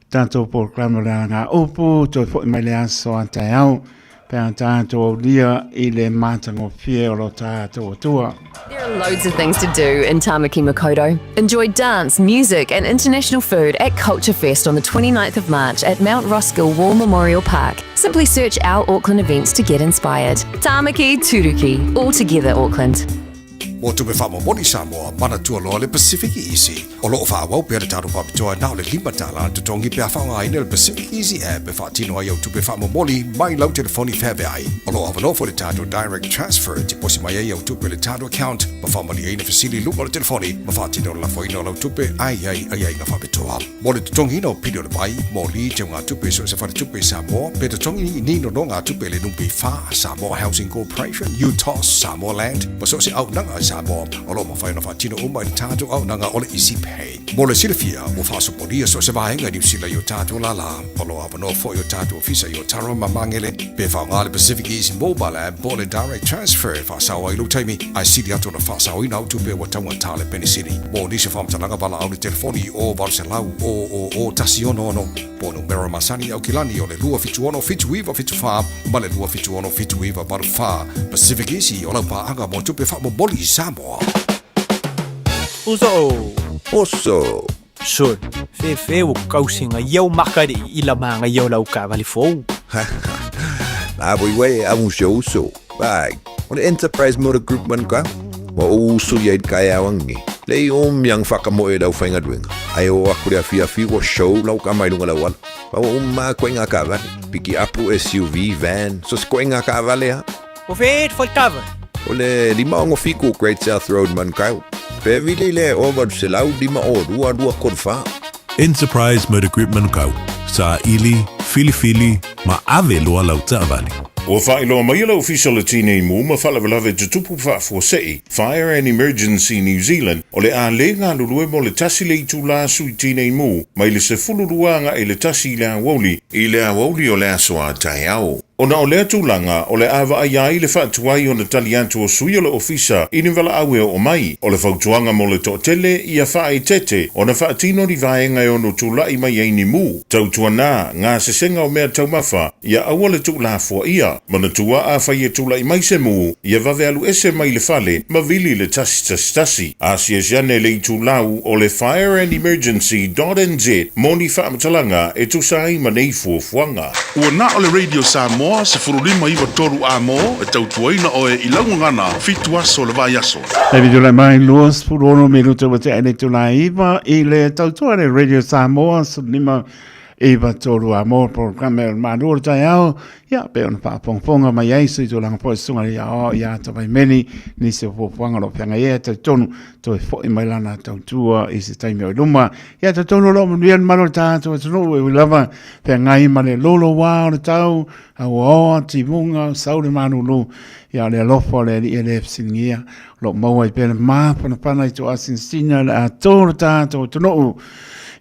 tanto programa la nga opo to fo mai le aso anta au per tanto dia ile matango fiero tato tua. There are loads of things to do in Tamaki Makaurau. Enjoy dance, music and international food at Culture Fest on the 29th of March at Mount Roskill War Memorial Park. Simply search our Auckland events to get inspired. Tamaki Turuki, all together Auckland. Mo tupe whamo moni Samoa, mana tua loa le Pacific Easy. O loo whaawau pere tāru whapitoa nao le limatala tu tongi pia whaonga aina le Pacific Easy app e whaatino ai au tupe whamo moni mai lau telefoni whawe ai. O loo awanofo le tātu direct transfer ti posi mai ai au tupe le tātu account ma whamani aina fasili lupa le telefoni ma whaatino la whaino lau tupe ai nga whapitoa. Mo le tutongi no pidio le bai, mo li te ngā tupe so se whare tupe Samoa, pe tutongi nino no ngā tupe le numpi wha Samoa Housing Corporation, UTOS, Samoa Land, ma so se au nanga Samoa, o lo mawhaina whaatino umai le tātu au nanga ole Easy Pay. Mo le silifia, mo whaasoporia so se wahenga New Zealand yo tātu la la, o lo awano fo yo tātu ofisa yo taro mamangele, pe whaonga le Pacific Easy Mobile app, mo le direct transfer, whaasawa ilu taimi, ai sili atu na whaasawa ina au tupe wa taunga tāle penisini. Mo nisi whamtalanga wala au le telefoni o Valselau o tasi ono, po numero masani au kilani o le lua fitu ono fitu iwa fitu wha, ma le lua fitu ono fitu iwa maru wha, Pacific Easy o lau paanga mo tupe wha mo boli Samoa. Oso. Son, fe o kausinga iau makari ila manga iau lau ka vali fou. Na boi amu uso. Bag. O le Enterprise Motor Group man ka. Wa uso yaid kaya wangi. Lei yang whakamoe lau whainga duenga. Ai o aku rea fia o show lau ka mai lunga lau wala. Pa o koe ngā ka vale. Piki apu SUV, van. So koe ngā ka vale ha. O fe foi cover. O le lima ongo fiku Great South Road man kau. Pe vile le over se lau lima o dua kodfa. Enterprise Motor Group Manukau. Sa ili, fili, ma ave loa lau taavali. O whaeloa mai ila official tine mu ma whalawalawe tutupu whaafosei, Fire and Emergency New Zealand, o le a le ngā lulue mo le tasi le itu la sui tine mu, mai le se fuluruanga e le tasi le a woli, i le a woli o le asoa tai au. Ona o lea tūlanga, o le awa ai ai le whaatuai o na taliantu o sui o le ofisa, ini wala awe o mai, o le whautuanga mo le tōtele i a whae tete, o na whaatino ni vaenga o no tūlai mai eini mu, tautua nā, ngā sesenga o mea taumawha, i a awa le tūlafua ia, mana tua a whai e tūlai mai se mu, i a vave alu ese mai le whale, ma vili le tasi, a si esiane le i tūlau o le fireenemergency.nz, moni whaamatalanga e tūsai ma nei fuafuanga. Ua na o le Radio Samoa, se furulima iwa toru amo, e tautuaina o e ilaungangana, fitu aso le vai aso. E vidu le mai luas furono minuto wa te ane tuna iwa, i le tautua le Radio Samoa, sunima iwa toru amo, programa el madura tai au, ia pe ona whaapongponga mai eiso i tōlanga po e sunga li ao, ia tawai meni, ni se fuafuanga lo pianga ia, tautonu, to e fo i mai lana tautua, i se taimi o luma, ia tautonu lo manuian maro tātua, tunu e ulava, pe ngai ma le lolo wā o le tau, a oa, timunga, saure manu lu, ia le alofo le li ele fsingia, lo maua i pele māpana pana i tō asin sina, a tōru tātua, tunu,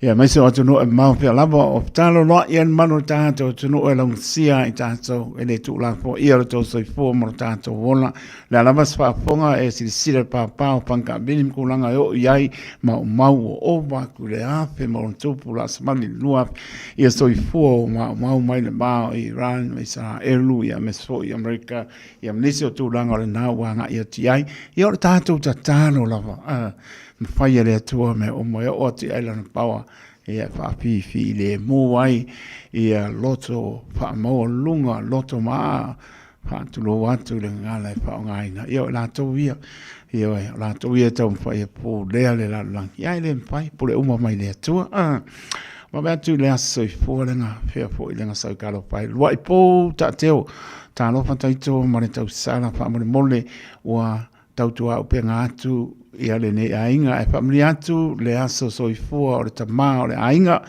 ia mai se o tunu e mau pia lava o talo loa ian manu tātou tunu e launsia i tātou e le tū lafo ia le tō soifua maro tātou wola le alava swaponga e sirisira pāpā o panka binim kulanga e o iai mau o owa ku le ape maro tūpu la samali lua ia soifua o mau mai le mau i Iran mai sa elu ia mesfo i Amerika ia mnisi o tūlanga le nā wanga ia tiai ia o le tātou tatano lava mawhai le atua me o moe o te ailana paua ia whaapifi le muai ia loto whaamau lunga loto maa whaatulo watu le ngala e whaongaina ia o lātou ia ia o lātou ia tau mwhai e pō lea le lalangi ia le mwhai pule uma mai le atua ma mea tu le aso i fōrenga whea fō i lenga sau karo pai lua i pō ta teo tā lofa taito ma le tau sara whaamare mole ua tautua upe ngā atu ia le ne ainga e whamri atu le aso soifua o le tamā o le ainga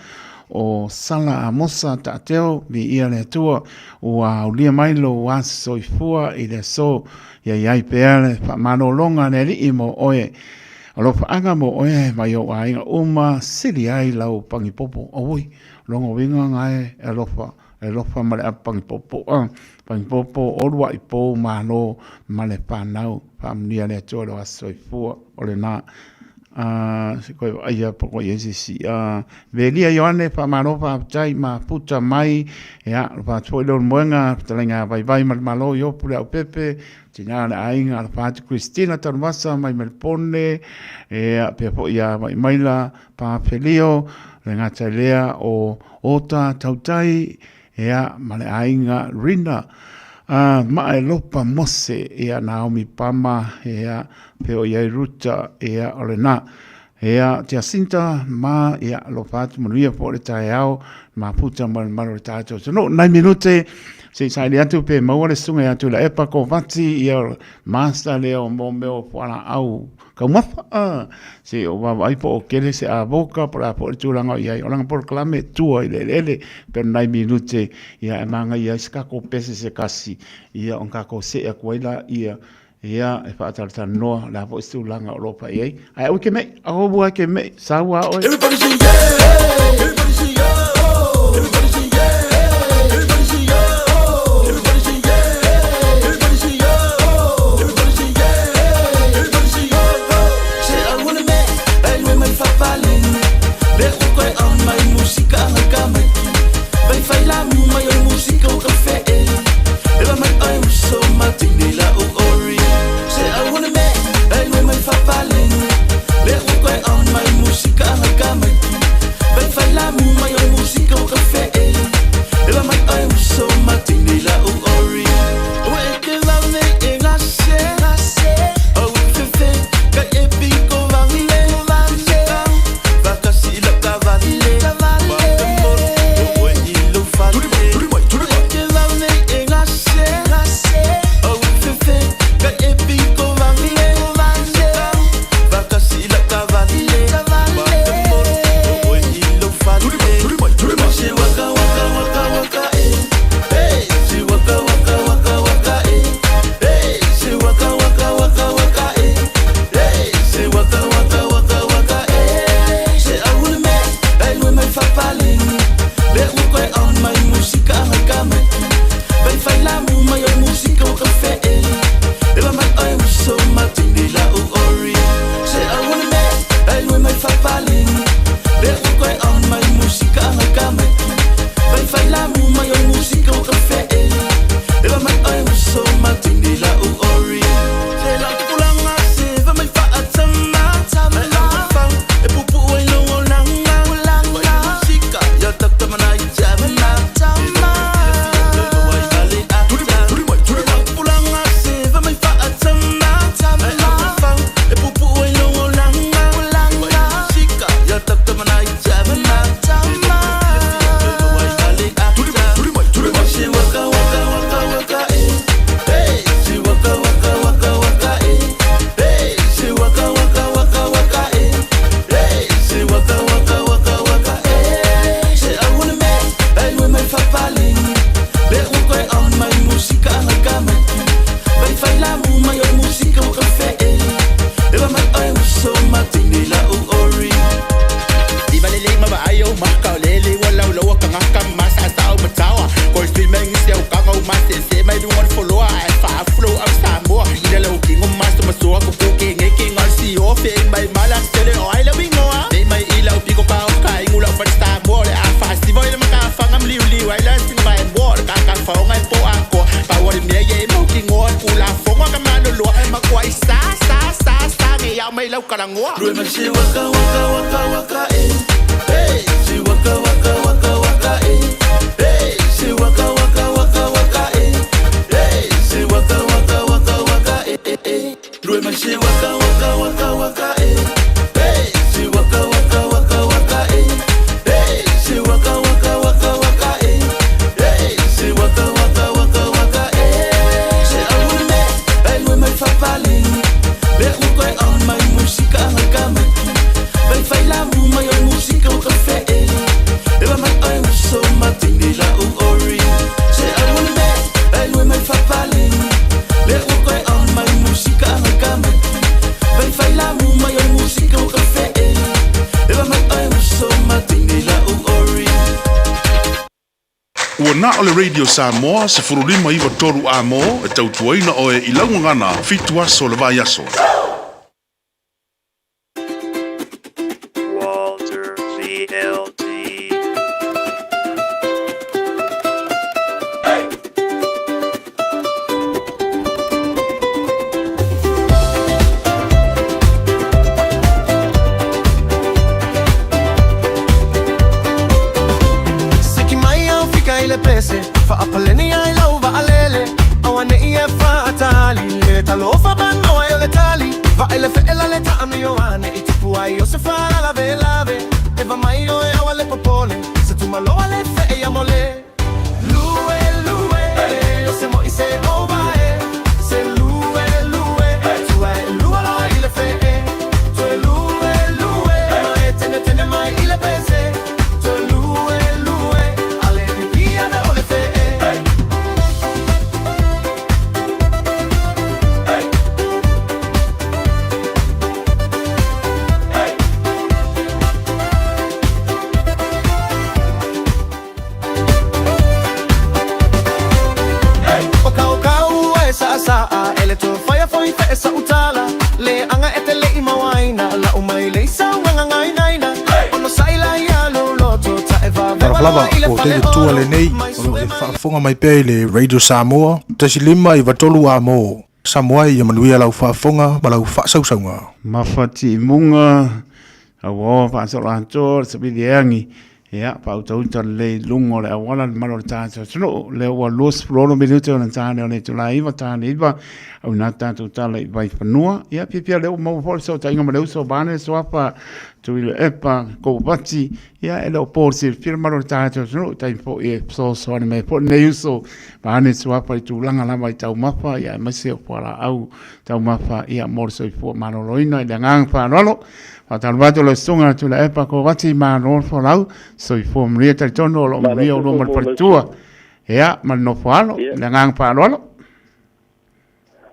o sala a mosa ta teo mi ia le atua ua ulia mailo o aso soifua i le so ia iai pea le whamano longa ne li imo oe Alo whaanga mo oe mai o ainga uma siri ai lau pangipopo. Oi, longo winga ngai e lofa male a pangipopo. Pangipopo orua i po malo male whanau. Whamnia lea tōra a soifua ole nā. Se koe aia poko yesisi. Velia yoane whamaro whaptai ma puta mai. Ea, whatoi moenga, talenga vai malo yo pule au pepe. Tina na ainga ala pāti Christina Tarwasa mai Melpone e pe po ia mai maila pa Felio le ngata lea o ota tautai e male ainga Rina ma e lopa mose e Naomi Pama e pe o ia ruta e olena e tia sinta ma e lo pāti monuia po le tai au ma puta mal tato so no 9 minute se sai le atu pe maua le sunga atu la epa ko vati ia master leo mombeo puana au ka mafa se o va ai po kele se a boca para por tulanga ia o langa por clame tua ile per 9 minute ia manga ia ska ko pese se kasi ia on ka ko se a koila ia ia e fa tarta no la po tulanga o lopa ia ai o ke me o bua ke me sawa o everybody sing yeah everybody sing yeah everybody sing yeah Ua na o le Radio Samoa se furulima iwa toru a mo e tautuaina o e ilaungangana fitu aso le vai aso. Walter CLT. Pese fa apaleni ai lauva alele awane ia fa atali le talofa banga wa le tali va ele fe ela le tami yo ane itipu ai yo se fa la lave eva mai yo e wale popole se tu malo ale fe e amole lue yo se mo ise over se lue tu ai lue lo ile fe tu lue mai tene mai ile pese esa utala le anga etele imawaina la umai le sanga ngai naina ono saila ya lo loto ta eva Lava o te tua le nei o le whaafonga mai pēi le Radio Samoa tasi lima i watolu a mo Samoa i amanuia lau whaafonga ma lau whaasausaunga mawhati munga awa whaasolanto sabidi eangi ia pautauta le lungo le awala maro tātou tino le wa los floro minuto na tāne o le tula iwa tāne iwa au nā tātou tala i vai whanua ia pipia leo mau pōle so tainga ma leo so bāne so apa tui le epa kou pati ia e leo pōle si whira maro tātou tino tain po e so ane me po ne uso bāne so apa i tūlanga lama i tau mapa ia e masi o pōla au tau mapa ia mōre so i pō mano loina i le ngang whanolo Atau waktu lo sunga tu la epa ko wati ma no for lau so I form ria tal tono lo ria lo mal pertua ya mal no falo la ngang pa lo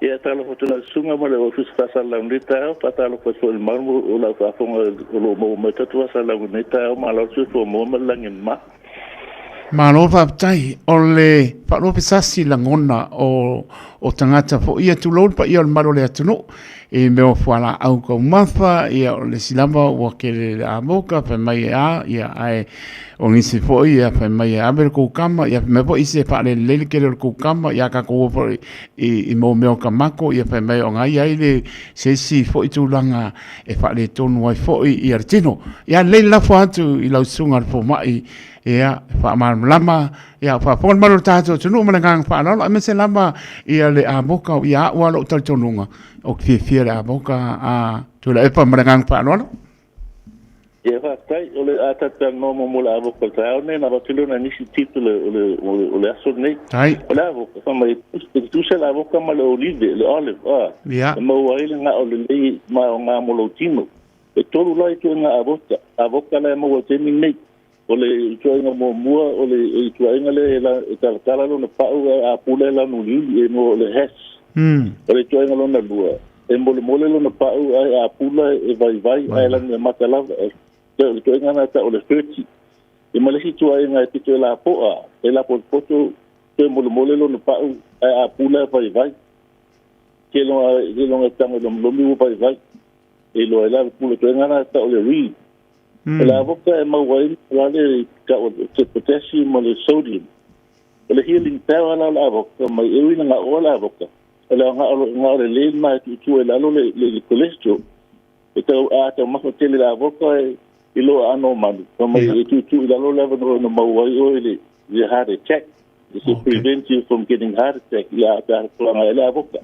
ya talo foto la sunga mo le office pasa la unita patalo ko so el marmo o la fa fonga lo mo metatu sa la unita o malo su fo mo la ngima Malo fa tai o le fa lo pesasi la ngona o tangata fo ia tu lo pa ia o malo le atuno e meo fuala au ko mafa ia o le silamba o ke le aboka fa mai a ia ai o ngisi fo ia fa mai a ber ko kama ia me po ise fa le le ke le ko kama ia ka ko fo i mo meo ka mako ia fa mai o ngai ai le se si fo I tulanga e fa le tonu ai fo I artino ia le la fo atu I lau sunga fo mai ia fa lama ia fa pon malu tato tunu mangang fa no me se lama ia le aboka ia wa lo tal tonunga o fie le aboka a tu le pa mangang fa no ia fa tai o le atata no mo la aboka ta ne na batulu na nisi titolo o le aso nei tai o la aboka fa mai tu se la aboka ma le olive le olive ia mo wa ile nga o le ma o nga mo lo tino e tolu lai tu nga aboka le mo te mi nei o le tuainga mo mua o le tuainga le la tala lo na pau a pula la no li e no le hes o le tuainga lo na lua e mo le lo na pau a pula e vai ai la na matala le tuainga na ta o le feti e mo le si tuainga te te la po e la po poto te mo le lo na pau a pula vai ke lo tanga lo mi vai e lo la pula tuainga na ta o le ri la avoka e mawai la le ka o te potassium o le sodium o le healing power la avoka mai e wina nga o la avoka e la nga o le mai tu e la lo le cholesterol e tau a tau mako tele la avoka e ilo ano manu mai e tu la lo leva no mawai o le heart attack to prevent you from getting heart attack ya ta nga la avoka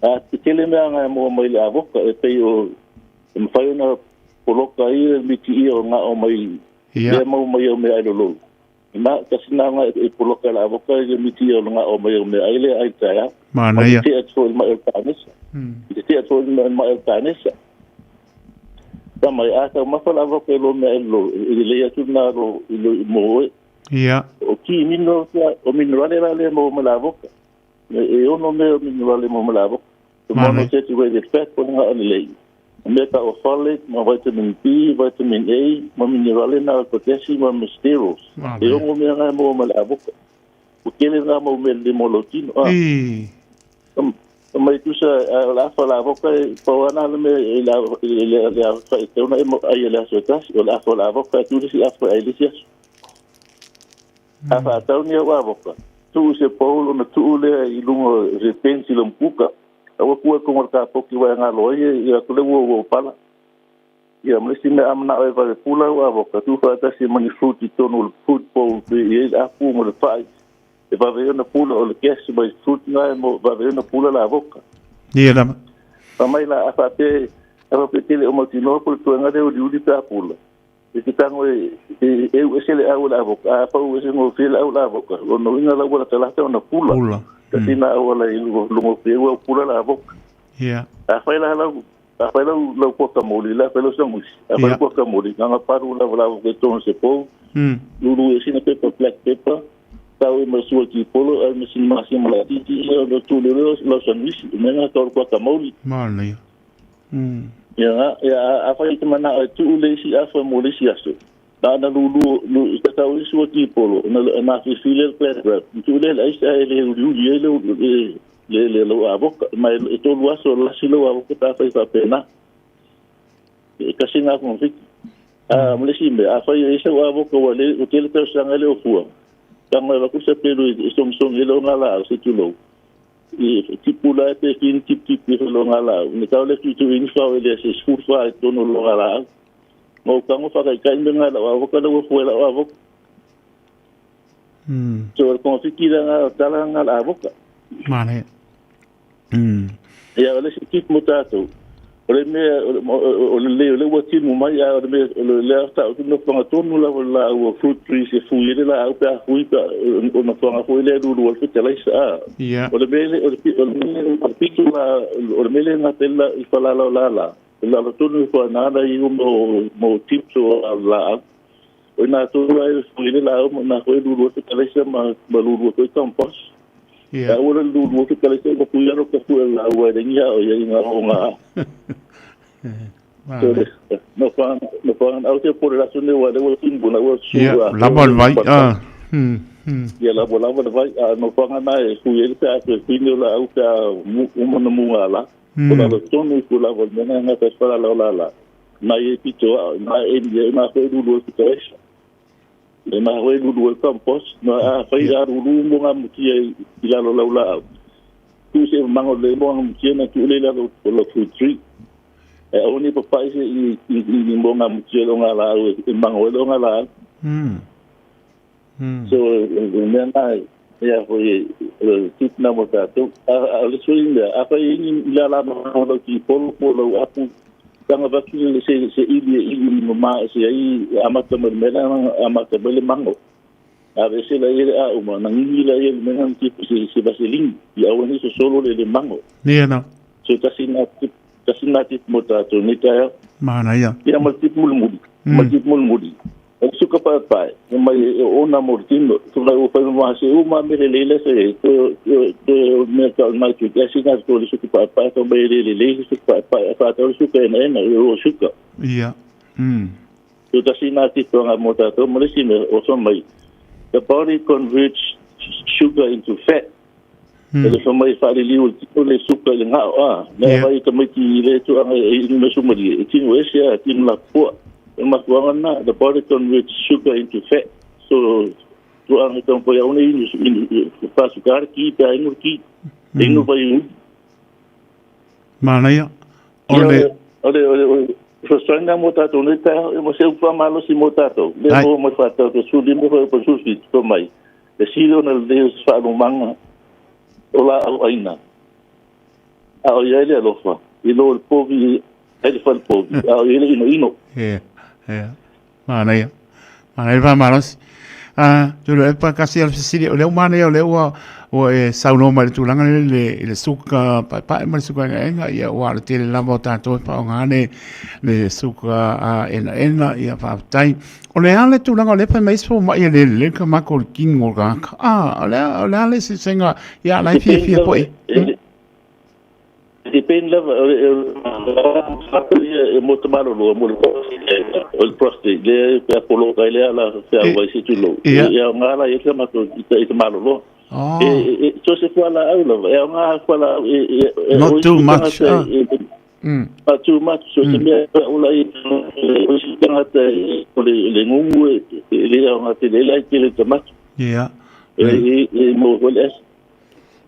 a tele me nga mo mai la avoka e pe o mfai na poloka I miti I o nga o mai ia mau mai o me ai lo ma kasina nga e poloka la avoka I miti o nga o mai o me ai le ai taia mana ia te atol mai o tanis te atol mai o tanis ta mai ata ma fa la avoka lo me lo le ia tu na lo mo ia o ki mino o minerale la le mo la avoka e o no me o minerale mo la avoka mo no se tu ve de fat ko nga o le me ka o folate ma vitamin B, vitamin A, ma minerale na potassium ma sterols. E o me nga mo ma avoka. O kele nga mo me le molotino. Mai tu sa la fa la avoka pa wana me la fa te una mo ai la sotas o la fa la avoka tu si afa ai lisias. Afa tau ni wa avoka. Tu se paulo na tu le i lungo retensi lompuka. Awa kua ko marka poki wa nga loye ia kule wo pala. Ia mesti me amna e va pula wa avoka tu fa ta si mani fruit tonu food po e apu mo le fai. E va ver na pula o le kesi mai fruit nga mo va ver na pula la avoka. Ia dama. Mai la afa te tele o motino por tu nga de uli ta pula. E que tango e se le au la avoka, pa o se mo fil au la avoka. O no nga la wala tala ta na pula. Pula. Kasi na wala lungo pe o pula la avoka. Ia. Afa la la ko ka moli la pelo sangus. Afa ko ka moli nga paru la ke ton se po. Lulu e sina pepper black pepper. Tau ma sua ki polo al mesin masi malati ti lo tu lo sangus. Menga tor ko ka moli. Malai. Ya afa itu mana tu le si afa moli si aso. Da lulu ka tau sua ki polo na fi filer pepper. Tu le ai sa le lo avoka mai to lo aso la silo avoka ta fa pena. Kasi nga kung fik. Muli simbe afa isa avoka wale hotel ta sanga le ofua. Tang mai ku sa pelo song ilo ngala se tulo. Tipula te kin tip lo ngala. Ni ka le tu in fa le se skur fa to no lo ngala. Mo ka mo fa ka ngala avoka lo fuela avoka. So kung fikira nga tala ngala avoka. Mane. Ya ole se tip mutato. Ole me ole wati mo mai ya ole me le ta no fa tonu la o fruit trees e fuile la au pa huika o na fa fuile do o fitela sa. Ya. Ole me pitula ole me na tela I fala la tonu fa nada I mo tipso la o na to la fuile la o na ko do o fitela sa ma balu ko compost. Ya ora lu lu ke kale se ko puya ro ka puya wa de nya o ya nga o nga. No fan au te por la sunne wa de wa tin bu na wa su. Ya la bol vai Ya la bol vai no fan na e ku ye ta ke pino la au ka mo no mu ala. Ko la tonu ku la bol mena na ta para la. Na ye pito na e na ko du lu ke e ma hoe lulu compost na fai aruru mo nga mutia ila lo laula tu se mango le mo nga mutia na tu le la lo fruit tree e oni pa pai se I mo nga mutia lo nga la e mango lo nga la so na ya foi tip na mo ta tu a le suinga a fai ila la mo lo ki polo apu tanga vakile se ili mama se ai amata mena amata bele mango ave se la ile a uma nangi la ile mengan tip se baseling ya woni so solo le mango ni na so tasina tip mota to ni ta mana ya ya multip mulmudi suka pa mai ona mortino to la o fa ma se uma me le se to me ka mai tu kasi na to suka pa to be le suka pa to suka na o suka ya to tasina tip to mota to mo si me o so mai the body converts sugar into fat ele so mai fa le le suka nga na vai ka mai le to ang me so mai tin we se tin la po the body converts sugar into fat. So, tu ang itong po yaw na yun, pasukar, kita, inur ki, inur pa yun. Mana ya? Ole. So, saan nga mo tato, mo siya pa malo si mo tato. Lebo mo tato, suli mo pa susi, to may. The silo na leo sa alumang, ola ay na. Ao yale alofa. Ilo povi, elefant povi. Ao yale ino. Yeah. Ya. Mana ya? Mana va malos. Yo le pa casi al sili le umana yo le o sauno mal tu langa le suka pa mal suka nga ya wa te la bota to pa ngane le suka ena ya fa tai. O le ale tu langa le pa mais fo ma le ka ma ko king o ga. Le se senga ya la fi po. Depende level mo tomaro lo mo o prostate le apolo kai le ala se vai se tu lo ya ngala e se mato e tomaro lo so se fala au lo e nga fala not too much pas too much so se me ola e o se tanga te le ngungu le nga te le ke le tomato mo le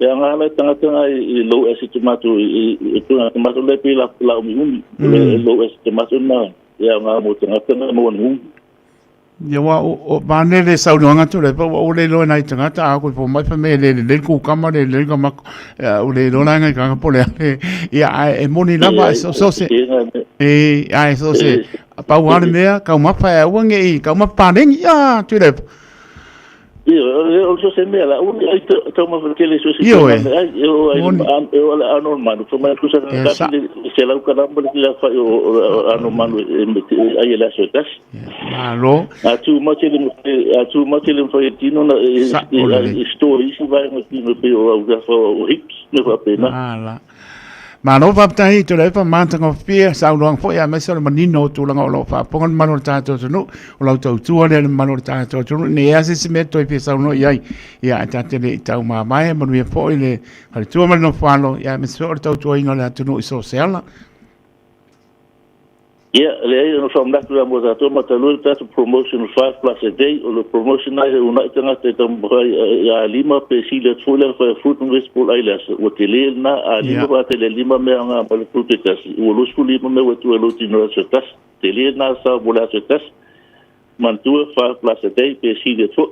ya ngala tanga i low acid tomato i tomato le pila la umi low acid tomato na ya nga mo tanga mo ngu ya wa o banele sau no nga tu le pa o le lo nai tanga ta ko po mai fa me le ku kama le kama o le lo nga ka po le ya e moni la ba so se ai so se pa wa me ka ma fa wa nge ka ma pa ning ya tu le also se me la un toma perché le sue io anormale come cosa se la caramba la fa anormale ai la sotas allo too much for tino na story si vai no peo o hips me va pena ma no va tai to le fa manta ngo pia sa long fo ya me so manino tu la ngo fa pongon manor ta to no o la to tu le manor ta to ne ya se me to pia sa no ya ya ta te le ta ma mai mo me fo ile al tu ma no fa lo ya me so to tu ino la tu no so sela le no from that to mo to ma to ta promotion 5 plus a day o lo promotion na una tanga te tam ya lima pe si le fuller for fruit and vegetable ailas o te le na a lima ba te le lima me nga pa le fruit tas o lo su lima me o tu lo ti no so tas te le na sa bola so tas man tu 5 plus a day pe si le tu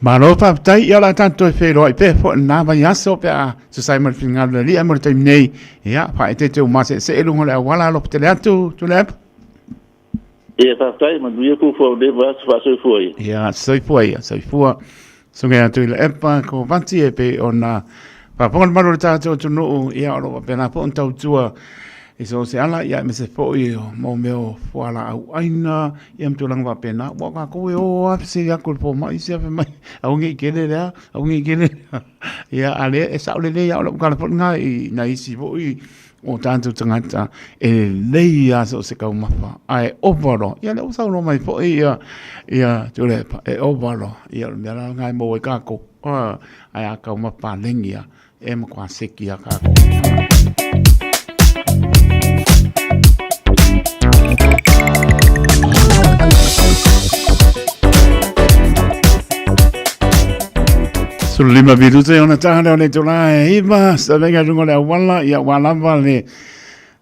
ma no fa tai ya la tanto e fero e pe fo na ba ya so pe a so sai mal fingal li amor te nei ya fa te te ma se lu ngole wala lo te le tu le fa tai man du ku fo de va fa so foi ya so so nge tu le pa ko vanti e pe ona pa pon ma lo ta to no ya lo pe na pon tau tua e so se ala ya me se fo mo meo fo ala au aina e am tu lang va pena wa ka ko o se ya ko po mai se mai au ngi kele la au ngi kele ya ale e sa le ya lo ka po nga i na isi fo o tanto tangata e le ya so se ka ma ai overo ya le usa no mai fo ya tu le e overo ya me la nga mo ka ko ai ka ma pa lengia e mo kwa se ki ka ko lima minutos e ona tahana o le tolā e iwa sa venga rungo le awala ia walava le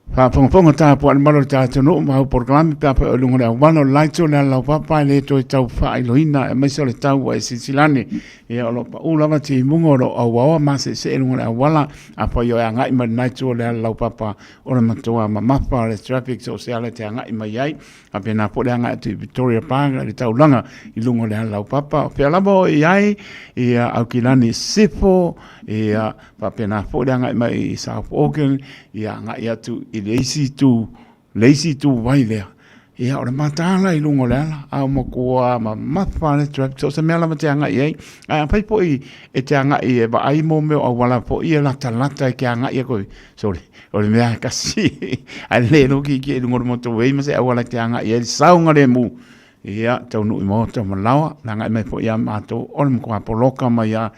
whaponga tā po an malo tātou no mau porklami papa o lungo le awala o laito le alau papa le to e tau whaailoina e maisa le tau e sisilane e o lo pa ulava ti mungo lo awawa mase se lungo le awala a pa yo e angai ma naito le alau papa o le matoa ma mapa le traffic so se ale te angai ma iai a pena po le angai tu Victoria Park le tau langa i lungo le alau papa pe alaba o iai e au kilani sifo e pa pena po le angai ma i South Auckland i angai atu i leisi tu vai lea. Ia ora matala i lungo lea, a mo kua ma mapa le trap, so se mea lama te anga i ei. Ai pai po i e te anga i e ba ai mo meo au wala po i e lata e ke anga i e koi. Sorry, o le mea kasi. Ai le no ki e lungo moto wei ma se au wala te anga i e saunga le mu. Ia tau nui mo tau malawa, nanga i mai po i a mato, o le mkua poloka mai a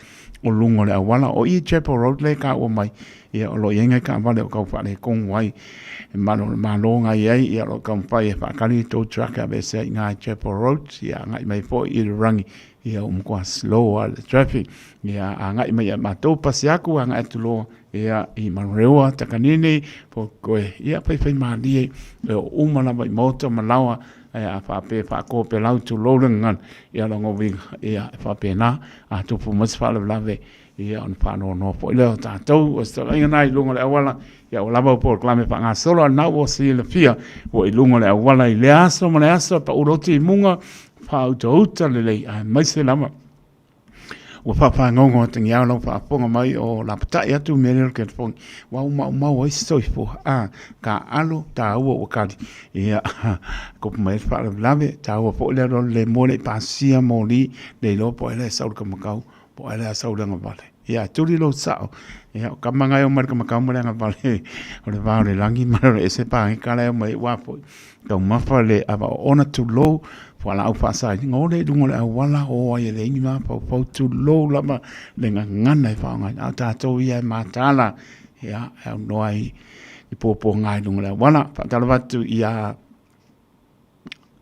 o lungo le au wala, o i Chapel Road le ka o mai. Ia o lo yenga ka vale o kau whare kong wai e malo ngai ei ia lo kau whai e whakari tō traka be se ngā Chapel Road ia ngai mai po i rangi ia umkoa slow al traffic ia ngai mai ma tō pasi aku ngai atu loa ia i marewa takanini po koe ia pai maali e o umana mai mota malawa ia whape whako pe lau tu lorangan ia longo winga ia whape na a tupu mas whalawlawe ia on pano no po le tatou o sta inga nai lungo le awala ia o lava po klame pa nga solo na o si le fia o i lungo le awala i le aso ma le aso pa uroti munga pa uta le ai mai se lama o papa ngongo tingi au pa ponga mai o la pata ia tu menel ke pon wa ma o sto fo ka alo ta o kali ia ko mai pa lave ta o po le mole pa sia moli le lo po le sa ka makau po ele a saulanga vale ia tuli lo sao ia kamanga o mar kamanga nga vale o le vale langi mara ese pa kala o mai wapo tau mafale ava ona tu lo wala au fasa ngole dungole wala o ia le ni ma pa tu lo lama le ngana fa nga ta to ia matala ia no ai i popo ngai dungole wala pa tala watu ia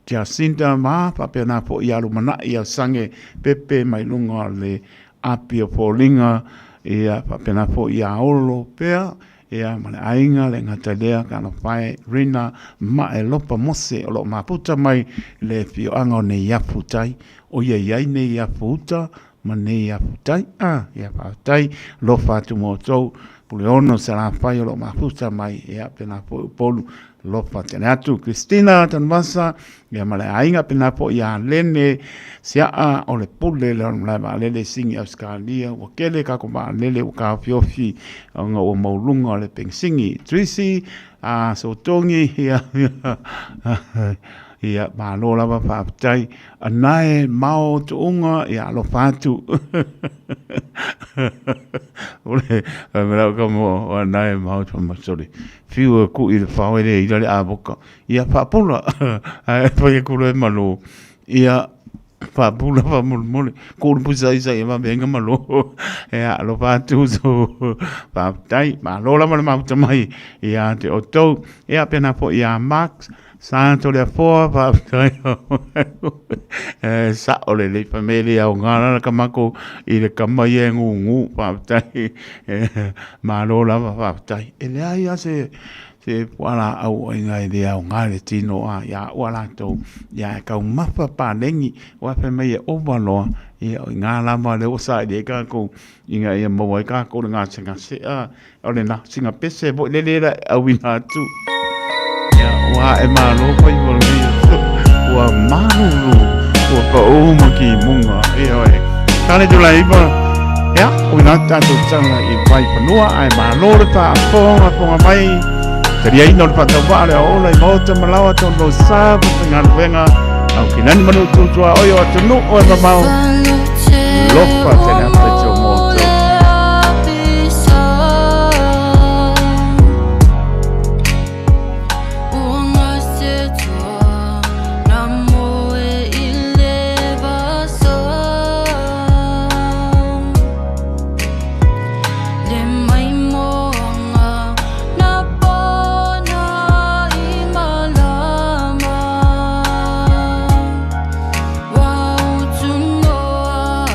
Jacinta ma pa pena po ia lu mana ia sange pepe mai lunga le api o polinga ia pa pena po ia olo pea ia mana ainga le ngata lea kana pai rina ma e lopa mose o lo maputa mai le pio anga ne ia putai o ia ia ne ia puta ma ne ia putai ia putai lo fatu moto puleono se la pai o lo maputa mai ia pena po polu lopa tene atu Christina tanmasa ia male ainga pena po ia lene sia o le pule le ma lele singi auskalia o kele ka ko ma lele o ka fiofi nga o maulunga le pensingi Tracy so tongi ia ma lola ba fa tai anae mau tunga ia lo fatu ole mera como anae mau tuma sorry fiu ku il faule ile avoka ia fa pula fa ku le malo ia fa pula fa mol ku pusa isa ia venga malo ia lo fatu so fa tai ma lola ma mai ia te oto ia pena po ia max Santo le fo va sa ole le familia o ngana ka mako i le kamai ngu pa tai ma lo la va tai ele ai se wala au inga idea o ngale tino ya wala to ya ka mapa pa lengi wa familia o valo ia ngala ma le o sa de ka ko inga ia mo ka ko nga singa se ole na singa pese bo le au ina tu wa e malo pa i mori wa malu wa pa o maki munga e oi kale tu lai pa ya o na ta tu tsanga i vai pa noa ai malo ta fonga mai tari ai no pa ta wa le o le mo te malawa to no sa pa ngan venga au kinani manu tu oi o tu no o ma mau lo pa te na pa to mo Wow, to know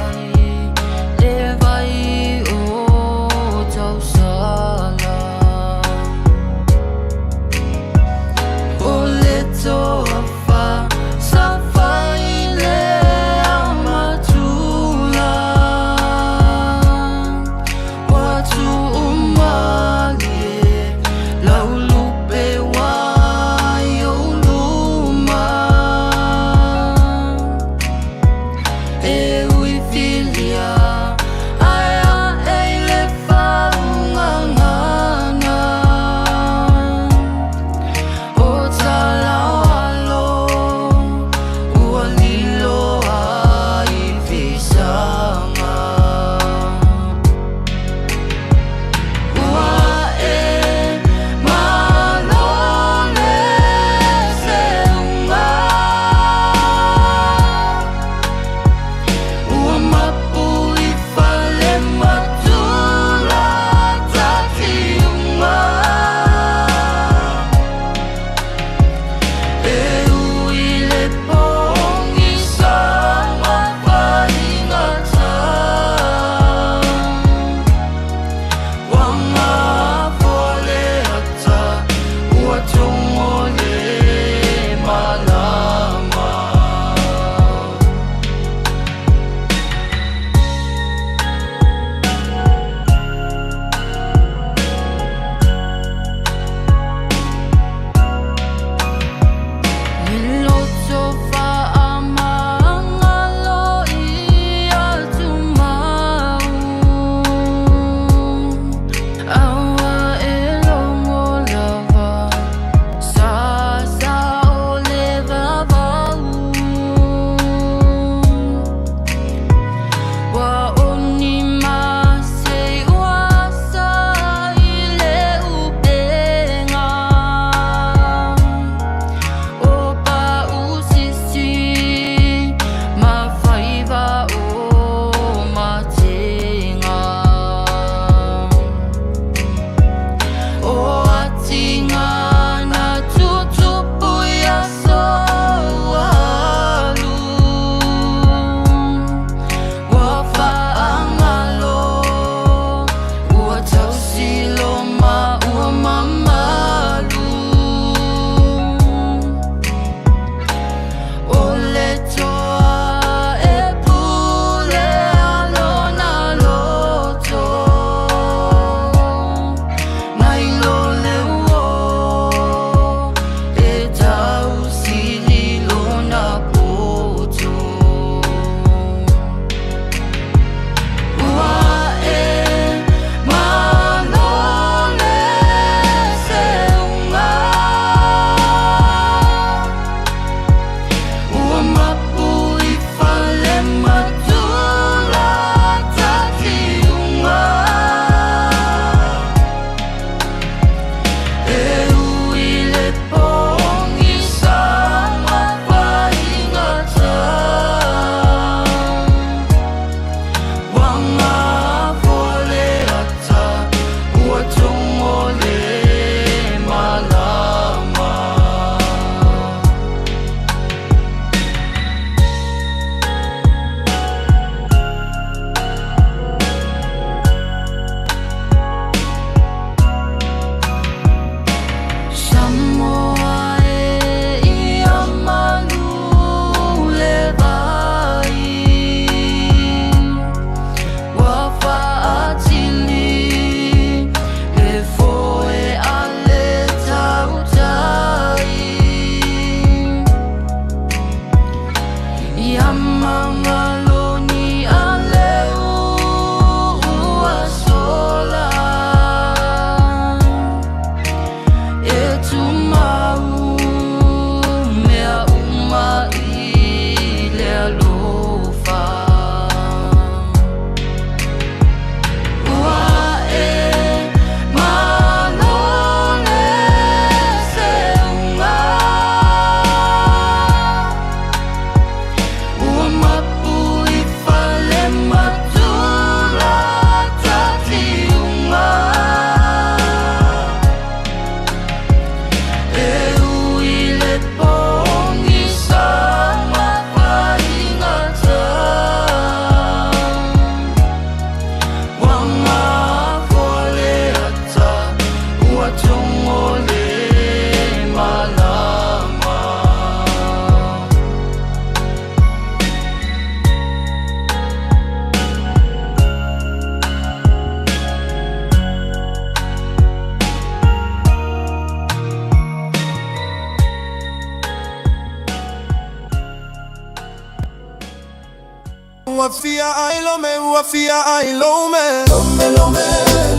Wafia ailome, wafia ailome. Lome, lome,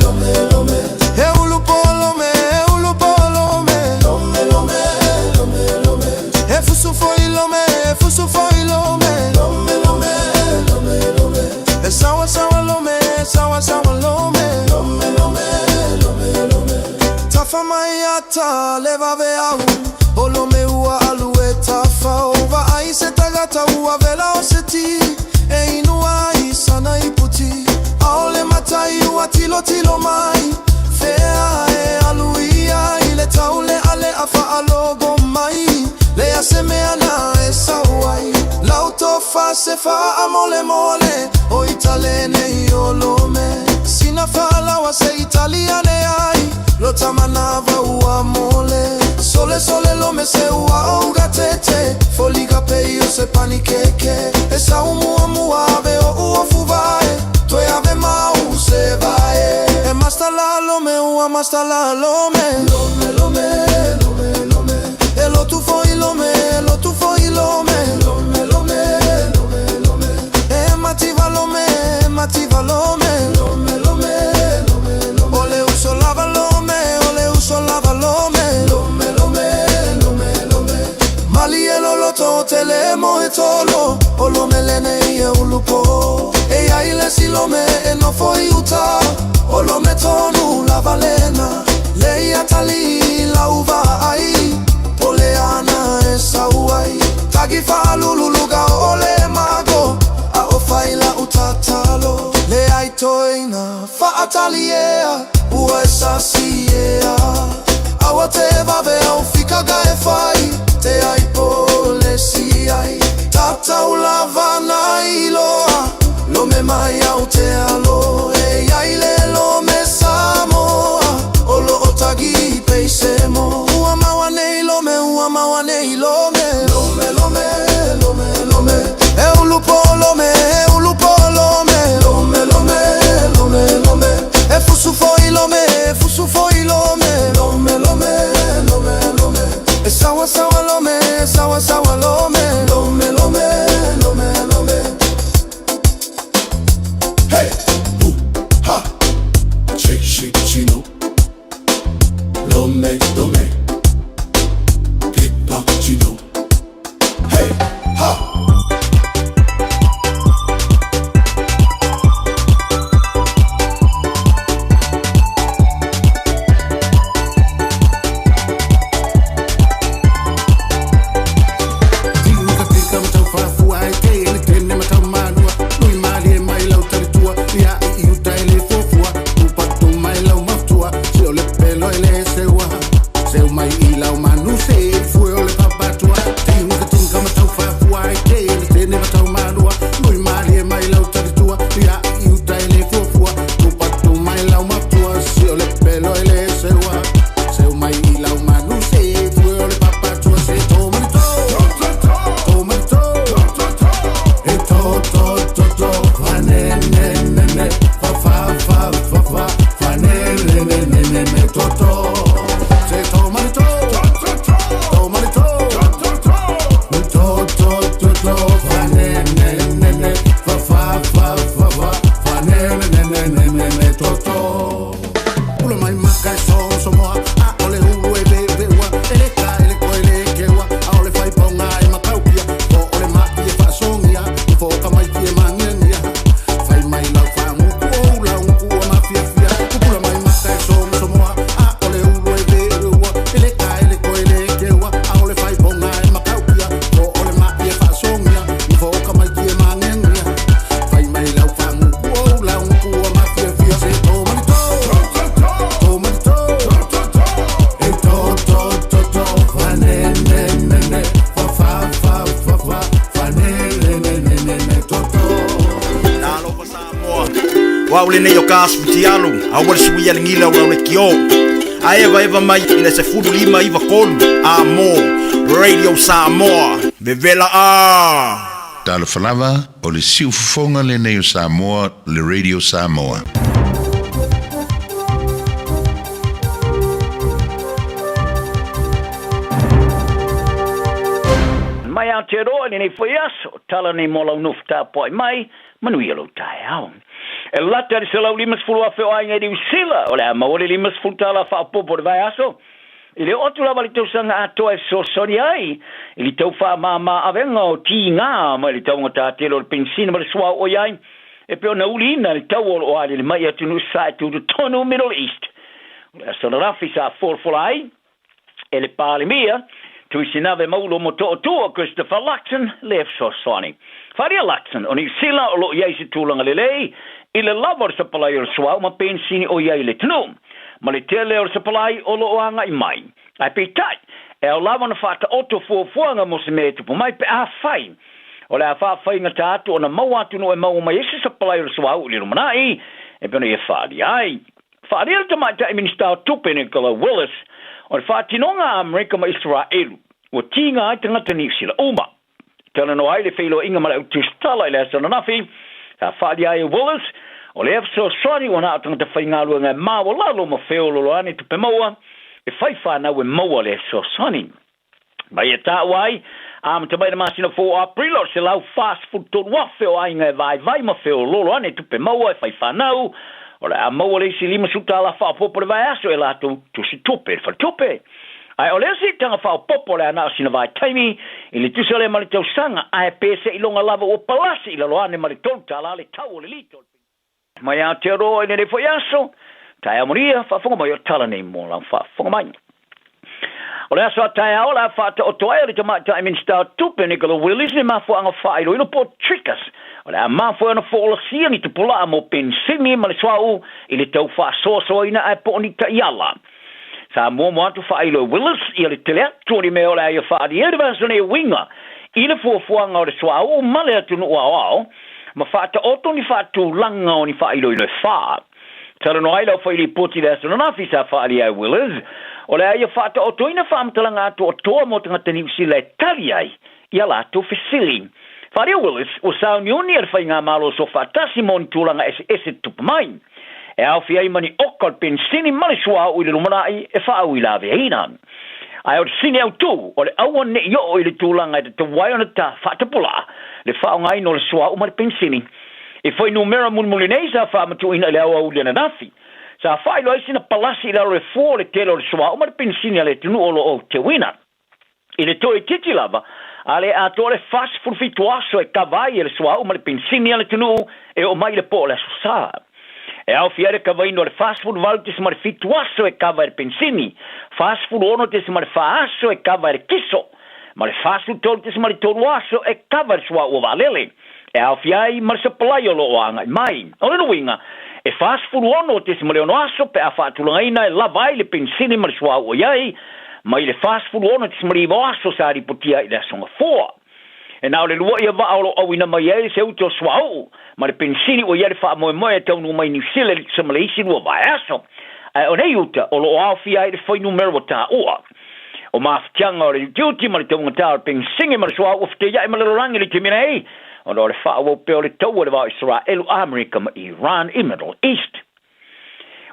lome, lome. Eulupolome, eulupolome. Lome, lome, lome, lome. Efusufoilome, efusufoilome. Lome, lome, lome, lome. Sawa, sawa, lome, sawa, sawa, lome. Lome, lome, lome, lome. Tafamayata, levave au. Olome ua alue tafa. Ova aise tagata ua vela oseti. Einua isana iputi aole matai watilo tilo mai fea aluia ile taule ale afa alogo mai le asemeana esawai lauto fa sefa amole mole o italene yolome sina fala wase italiane ai lotamanava uamole sole sole lome se ua ugatete foliga peio se panikeke esa umuamuave o uofuvae toi ave mau se vae e mastala lome ua mastala lome lome lome lome lome e lo tu foi lome lome lome lome lome lome e mativa lome lome lome lome ole uso lava lome lome lome malielo loto telemo e tolo olomelene e ulupo e aile silome e no foi uta olome tonu la valena lei atali la uva ai oleana e sauai tagi fa lululuga ole mago a ofaila utatalo le ai toina fa atalia uesa siea awate vave au fika gae fai te ai pole si ai tata ulavana iloa lome mai au te alo e ai le lome samoa olo otagi peisemo uamawane ilome lome lome lome lome e ulupo lome lome lome e fusu foi lome lome lome wa ule nei o kasputi alu a wale sui ale ngila ula ule kio a eva mai ina se fudu lima iwa kolu a mo Radio Samoa vevela a Tala falava o le siufofonga le nei o Samoa le Radio Samoa. Mai Aotearoa ni nei foi aso, tala nei mola unufta poi mai, manui alo tae au. E lata di salau limas fulu a feo ainga di usila, o le ama ole limas fulu tala fa popo de vai aso. Ile otu lava li tau sanga atoa e so soni ai, ili tau fa ma avenga o ti ngā, ma li tau ngata telo le pensina ma le sua o iai, e peo na ulina li tau o ali le mai atu nu sa tu the tonu Middle East. So na rafi sa ai, e le pāle mia, tu isinave maulo mo to tua Christopher Luxon lef so soni. Faria Luxon, oni sila o lo iai se tūlanga lelei, ile lavor sa palai o sua ma pensini o iai le tunu. Ma le tele o se palai o lo anga i mai. Ai pe tai, e o lava na whata oto fuafuanga mo se me tupu mai pe a whai. O le a whai ngā tātu o na mau atu no e mau mai ese sa palai o sua u liru manai, e pena e whaari ai. Whaari al tamai ta minister o tupe Nicola Willis, o le whātinonga Amerika ma Israelu, o tinga ai tangata ni sila uma. Tana no ai le whailo inga mara u tustala i le asana nafi, a whaari ai Willis, o le efso soni wana atangata whaingalua ngai mawa lalo ma wheololo ane tupe maua, e whaiwha na we maua le efso soni. Mai e tā wai, te mai na masina 4 April o se lau fast food ton wafe o ai ngai vai ma wheololo ane tupe maua e whaiwha nau, o le a maua le si lima suta la whapopo le vai aso e la tu si tupe, whatupe. Ai o le si tanga whapopo le ana sina vai taimi, i le tusa le mali tau sanga, ai pese ilonga lava o palasi ila loane mali tau tala le tau o le lito. Mai Aotearoa ine foi aso, tae amoria, whafonga mai o tala nei mō lau whafonga mai. O le aso a tae ao la whata o toa e le tamata i minsta o tupe Nicola Willis ni mafo anga whailo ino po trikas. O le a mafo ana fōla sia ni tupula a mo pensini ma le swau i le tau whasoso ina ai po ni ta iala. Sa mo atu whailo Willis i le telea tuoni me o le aia whaadi e revanso ne winga. I le fuafuanga o le swau ma le atu nu au. Ma whata oto ni whatu langa o ni whailo ino wha. Tara no aila o whaili poti le aso na fisa whaali ai Willis. O le aia whata oto ina whaamtalanga atu o toa mo tanga tani usi le tali ai. Ia la atu fisili. Whaari Willis o sao nioni ar whainga malo so whatasi mo ni tūlanga ese tupa mai. E au fiai mani okal pensini mani sua ui le rumanai e whaau i lawe hina. Ai o sini au tu, o le awan ne yo o i le tūlanga e te wai ona ta whatapula. Le whao ngai no le sua umar pensini. E foi numera mulmulinei sa wha matu ina le awa uliana nafi. Sa whai loa sina palasi ila le fō le telo le sua umar pensini ale tunu olo o te wina. I le toi titi lava, ale a to le fast fulfitu aso e kawai le sua umar pensini ale tunu e o mai le po le susa. E au fiare kawai no le fast food valtis mar fitu aso e kawai le pensini. Fast food ono te mar fa aso e kawai le kiso. Ma le fast food toltes mar tolu aso e kawai le sua ua valele. E au fiai mar se palai o lo anga mai. O le winga, e fast food ono te mar ono aso pe a whaatulanga e lavai le pensini mar sua ua iai. Ma i le fast food ono te mar iwa aso sa ripotia i le asonga fōa. E nao le lua ia wa aolo au ina mai e se uto sua au. Ma le pensini o iare wha moe moe tau nu mai New Zealand le sa Malaysia lua vai aso. O nei uta, o lo au fiai le whai numero ta ua. O maaftianga o le duty ma le tau ngata o pensingi ma le sua au fte iai ma le rorangi le timina ei. O no le wha au peo le tau o le wa Israel, Amerika ma Iran i Middle East.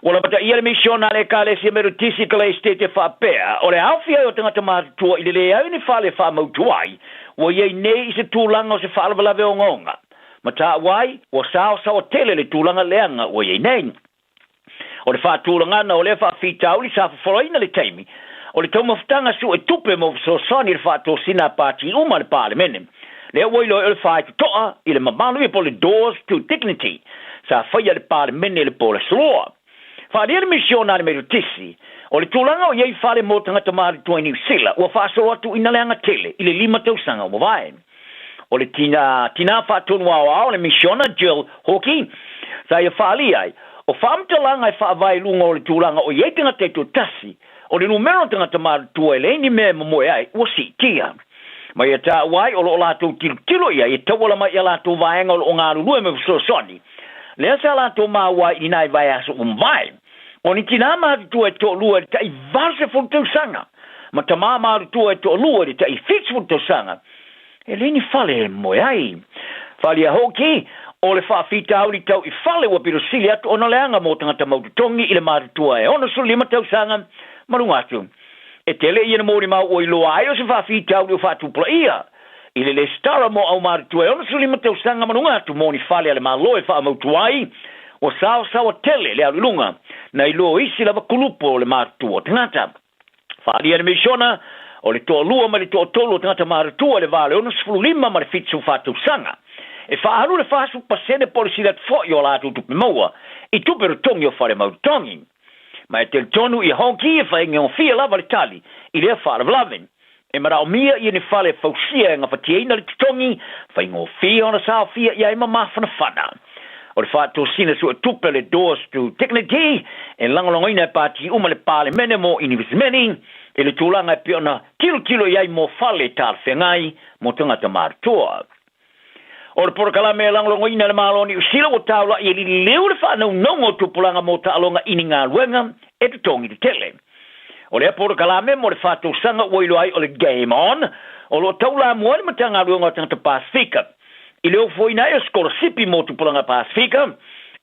Wala bata ia le mission ale ka le si meru tisi ka le state fa pea. O le au fiai o tangata mātua i le au ni wha le wha mautuai. Wa iei nei i se tūlanga o se wha alawalawe o ngonga. Ma tā wai, wa sao sao tele le tūlanga leanga wa iei nei. O le wha tūlanga na o le wha fitau li sa whawhoroina le taimi. O le tau mawhtanga su e tupe mo so sani le wha tō sina pāti uma le pāle menem. Le wailo e le wha i toa i le mamalu i po le doors to dignity. Sa whaia le pāle mene le po le sloa. Wha le misionare me rutisi. O le tūlanga o iei whale mo tangata maari tua New Zealand. Ua whaasoro atu ina leanga tele i le 5 tausanga o mawai. O le tina whaatonu au le misiona Jill Hawkey. Sa ia whaali ai. O whaamtalanga e whaavai lunga o le tūlanga o iei tangata e tasi. O le numero tangata maari tua e le ni mea mamoe ai. Ua si tia. Mai e tā wai o lo lātou tilo ia. E tawala mai e lātou vaenga o ngā rurue me so soni. le sala to ma wa ina vai aso vai oni tina ma tu e to lua ta I vase fu tu sanga ma ta ma tu e to lua ta I fix fu tu sanga e le ni fale mo ai fale hoki o le fa fita au li tau I fale wa piro silia to ona leanga mo tanga mau tongi I le ma tu e ona so lima tau sanga marunga tu e tele I mo ma o lo ai o se fa fita au fa tu plaia ile le stara mo au ma tu e ona so lima tau sanga marunga tu mo ni fale le ma lo e fa mo tu ai o sao tele le alunga na ilo isi lava kulupo le matua tangata faalia le mishona o le to lua ma le to tolo tangata matua le vale ona sfulima ma le fitsu fatu sanga e faalu le fasu pasene polisi dat fo yo la tu maua I tu per tongi o fare mau tongi ma e tel tonu I honki e fa ngon fia lava le tali I le fare vlavin e mara o mia I ne fale fausia nga fatiena le tongi fa ngon fia ona sa fia ia ima mafana fana o le fato sina su tupe le doors to technically e langolongoina pati uma le pale mene mo inivismeni e le tulanga piona kilo iai mo fale tal fengai mo tangata martoa o le porkala me langolongoina le maloni usila o taula I li leu le fa no o tupulanga mo talonga ininga luenga e te tongi te tele o le porkala me mo le fato sanga oilo ai o le game on o lo taula mo le matanga luenga tangata Pasifika I leo foi na escola sipi mo tu pulanga Pasifika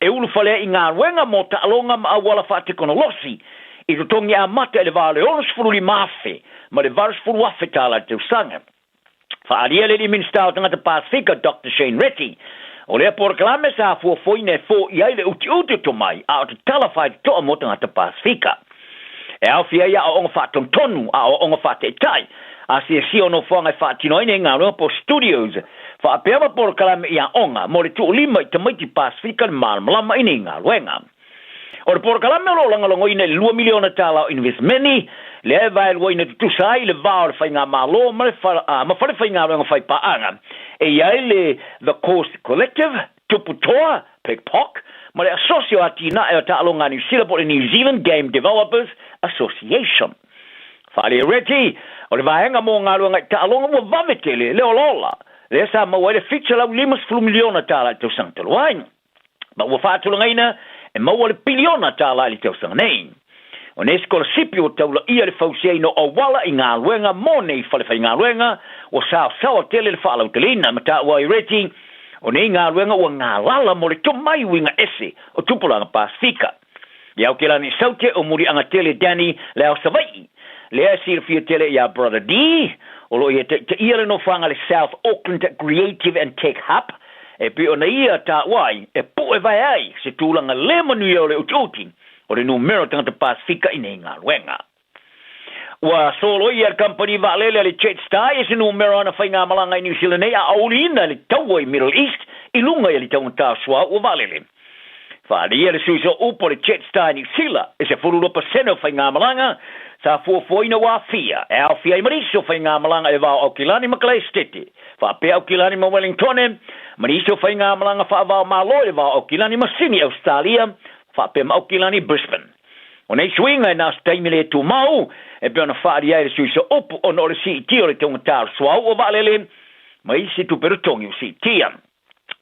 e ulu fale I ngā wenga mo ta alonga ma awala fate kono losi I tu tongi a mata ele vale onos furuli mafe ma le varas furu afe tala te usanga fa ariele li minstau tangata Pasifika Dr. Shane Retty o le porklame sa foi ne fo I le uti to mai a o te talafai to mo tangata Pasifika e au fia ia o onga faton tonu a o onga fate tai a si ono fonga fatino ine ngā runga po studios fa apema por kalame ia onga mo le tu lima te mai Pasifika malama ine ngā ruenga o le por kalame lo langalongo ine 2 miliona tala investmenti le vai lo ine tu sai le va fa ngā malo ma fa fa ngā ruenga fa paanga e ia le the Coast Collective tuputoa pekpok ma le asocio atina e ta alonga New Zealand Game Developers Association Fale Reti o le vaenga mo ngā ruenga ta alonga mo vavetele le olola le sa mo le feature la 5 miliona tala te santa loain ba wo fatu ngaina e mo le biliona tala te santa nei o ne skola sipio tala ia le fausieno o wala I ngā ruenga mo nei fale fa ngā ruenga o sa tele le fala utelina mata wa Reti o ne ngā ruenga o ngā lala mo le tomai winga ese o tupulanga Pasifika ia o kela ni saute o muri anga tele Dani le au savai le asir fia tele ia brother D o lo ia te ia no fanga le South Auckland Creative and Tech Hub e pe ona ia ta wai e po e vai ai se tulanga le manu ia le ututi o le numero tangata Pasifika I ngā ruenga wa solo ia company valele le Jetstar is numero ana whainga malanga I New Zealand a aulina le taua I Middle East I lunga ia le taunta swa o valele fa ia le suiso upo le Jetstar New Zealand e se fururo paseno whainga malanga sa fuafuaina wa fia e au fia I mariso whainga malanga e vau Aukilani Makalei Stete fa pe Aukilani ma Wellington mariso whainga malanga fa vau malo e vau Aukilani ma Sydney Australia fa pe Aukilani Brisbane o nei swinga na staimile tu mau e pe ona fari ai su so op on ole si ti ole tong tar swau o valele mai si tu per tongi si tia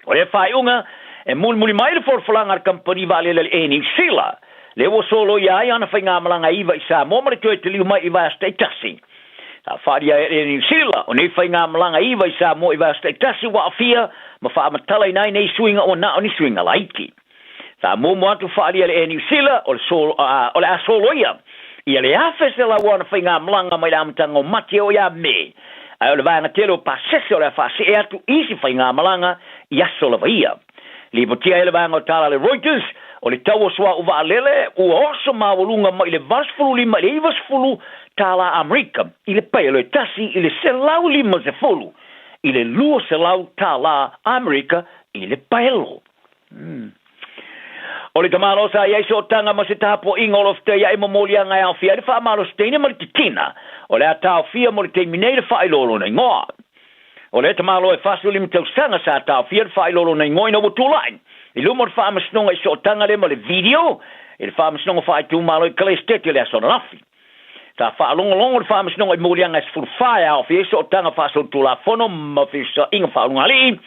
o le fai unga e mul mai le for flangar company valele e New Zealand le wo solo ia ana fainga malanga iva isa mo mare tu te liu mai iva sta tasi ta fari ai e New Zealand o nei fainga malanga iva isa mo iva sta tasi wa afia ma fa matala nai nei swinga o na oni swinga laiti ta mo atu fari ai e New Zealand o le solo ia ia le afese la wana whainga mlanga mai amtango mate o ia me. Ai o le vanga telo pasese o le fase e atu isi whainga mlanga ia sola vaia. Li potia ele vanga o tala le Reuters o le tau o swa uva alele ua oso mawalunga mai le vasfulu lima le ivasfulu tala Amerika. I le pai le tasi i le selau lima se fulu. I le lua selau tala Amerika i le paelo. O le tamalo sa ia so tanga ma se tapo ingol of te ia e momolia ngai au fia fa malo steine mo te tina o le ata fia mo te minere fa ilolo nei ngoa o le tamalo e fasu lim te sanga sa ata fia fa ilolo nei ngoi no butulain I lumor fa masnonga I so tanga le mo le video il fa masnonga fa tu malo kle stete le so rafi ta fa longo fa masnonga I molia ngai fur fa au fia so tanga fa so tu la fono ma fi so inga fa lungali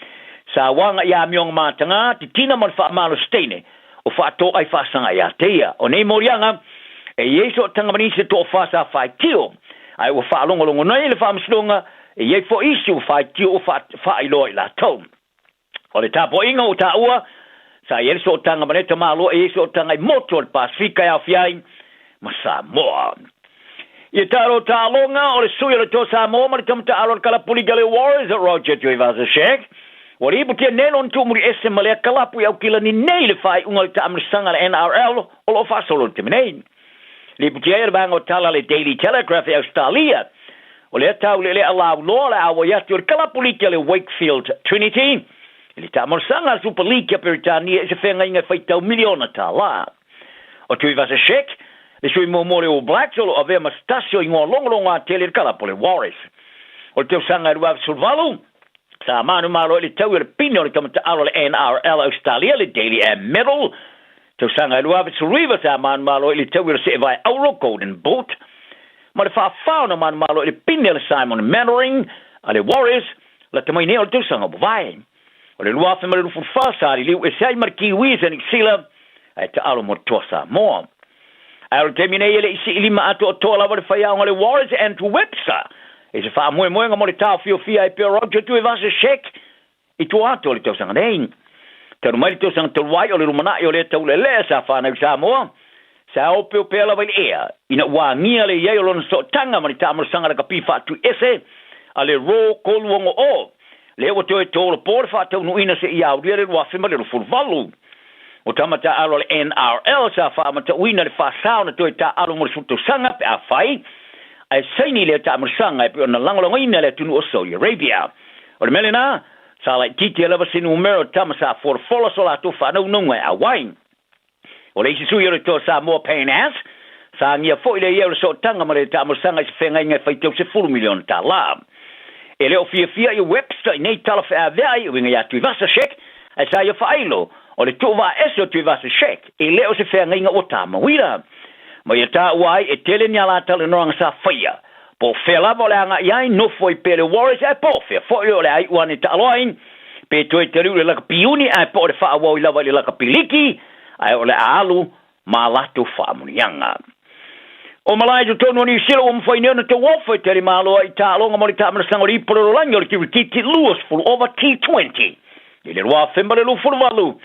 sa wanga ia miong matanga ti tina man fa malo stene o fa to ai fa sanga ia teia o nei morianga e yeso tanga mani se to fa sa fa tio ai o fa longo nei le fa mslonga e ye fo isu fa tio o fa ilo la tom o le tapo inga o ta ua sa yeso tanga mani te malo e yeso tanga motor pasifika ia fiai ma Samoa Ye taro talonga o le sui le to Samoa ma le tamta alon kala puligale Warriors at Roger Tuivasa Shek. Wa ribu tia nenon tu muri ese ma le kalapu iau kila ni nei le fai unga le taamrisanga le NRL o lo fasolo le temenein. Ribu tia e bango tala le Daily Telegraph e Australia. O le tau le alau loa le awa yati o le kalapulika le Wakefield Trinity. Le taamrisanga le Super League Peritania e se whenga inga whaitau miliona ta la. O Tuivasa Shek. Le sui mo All Blacks o ave mastasio ingo longo a tele kala pole Warriors. O teu sanga ruaf sulvalu. Sa manu malo le tau le pino le tamata alo le NRL Australia le Daily Medal. Teu sanga ruaf sulriva sa manu malo le tau le se vai Euro Golden Boot. Ma le fa fauna manu malo le pino le Simon Mannering ale Warriors la tamai ne o teu sanga vai. O le ruaf me le fu fasa li e sai marki wiza ni sila ai ta alo mo tosa mo. Al termine ele isi ilima ato tola vale faya ngole Warriors and to Webster. E se fa moe ngomole tau fio fia e per Roger Tuivasa Shek. I tu ato le tau sanga nei. Tau mai le tau sanga tau wai o le rumana i o le tau le sa fa na Samoa. Sa o pe la vale ea. Ina wa ngia le ye lon so tanga mani tau sanga ka pi fa tu ese. Ale ro kolwongo o. Le o to le por fa tau no ina se ia o le wa fema le fu valu. O tamata alo le NRL sa fa mata wina le fa sauna to ta alo mo futo sanga pe afai ai saini le ta sanga pe ona langolo ina le tunu o Saudi Arabia o le melena sa la titi le vasin numero tamasa for follow so la to fa no no a wine o le sisu yo to sa mo penas sa ngia fo ile yo so tanga mo le ta sanga se fenga ngai fa to se $4 million ele o fia yo Webster nei tala fa vai winga ya Tuivasa Shek ai sa yo fa ilo o le tuva eso Tuivasa Shek e leo se whenga inga o tama wira. Ma ia tā uai e tele ni ala tala noanga sa whaia. Po whela mo le anga iai no foi pele Warriors e po whea foi o le ai uane ta aloain. Pe toi te riu le laka piuni ai po le wha awau i lawa le laka piliki ai o le alu ma latu wha munianga. O malai tu tonu ni sila o mwhai neo na te wofai te ri malo i ta alonga mo le ta manasanga o li poro langi o le kirikiti Lewis full over T20. I le rua whemba le lu furwalu.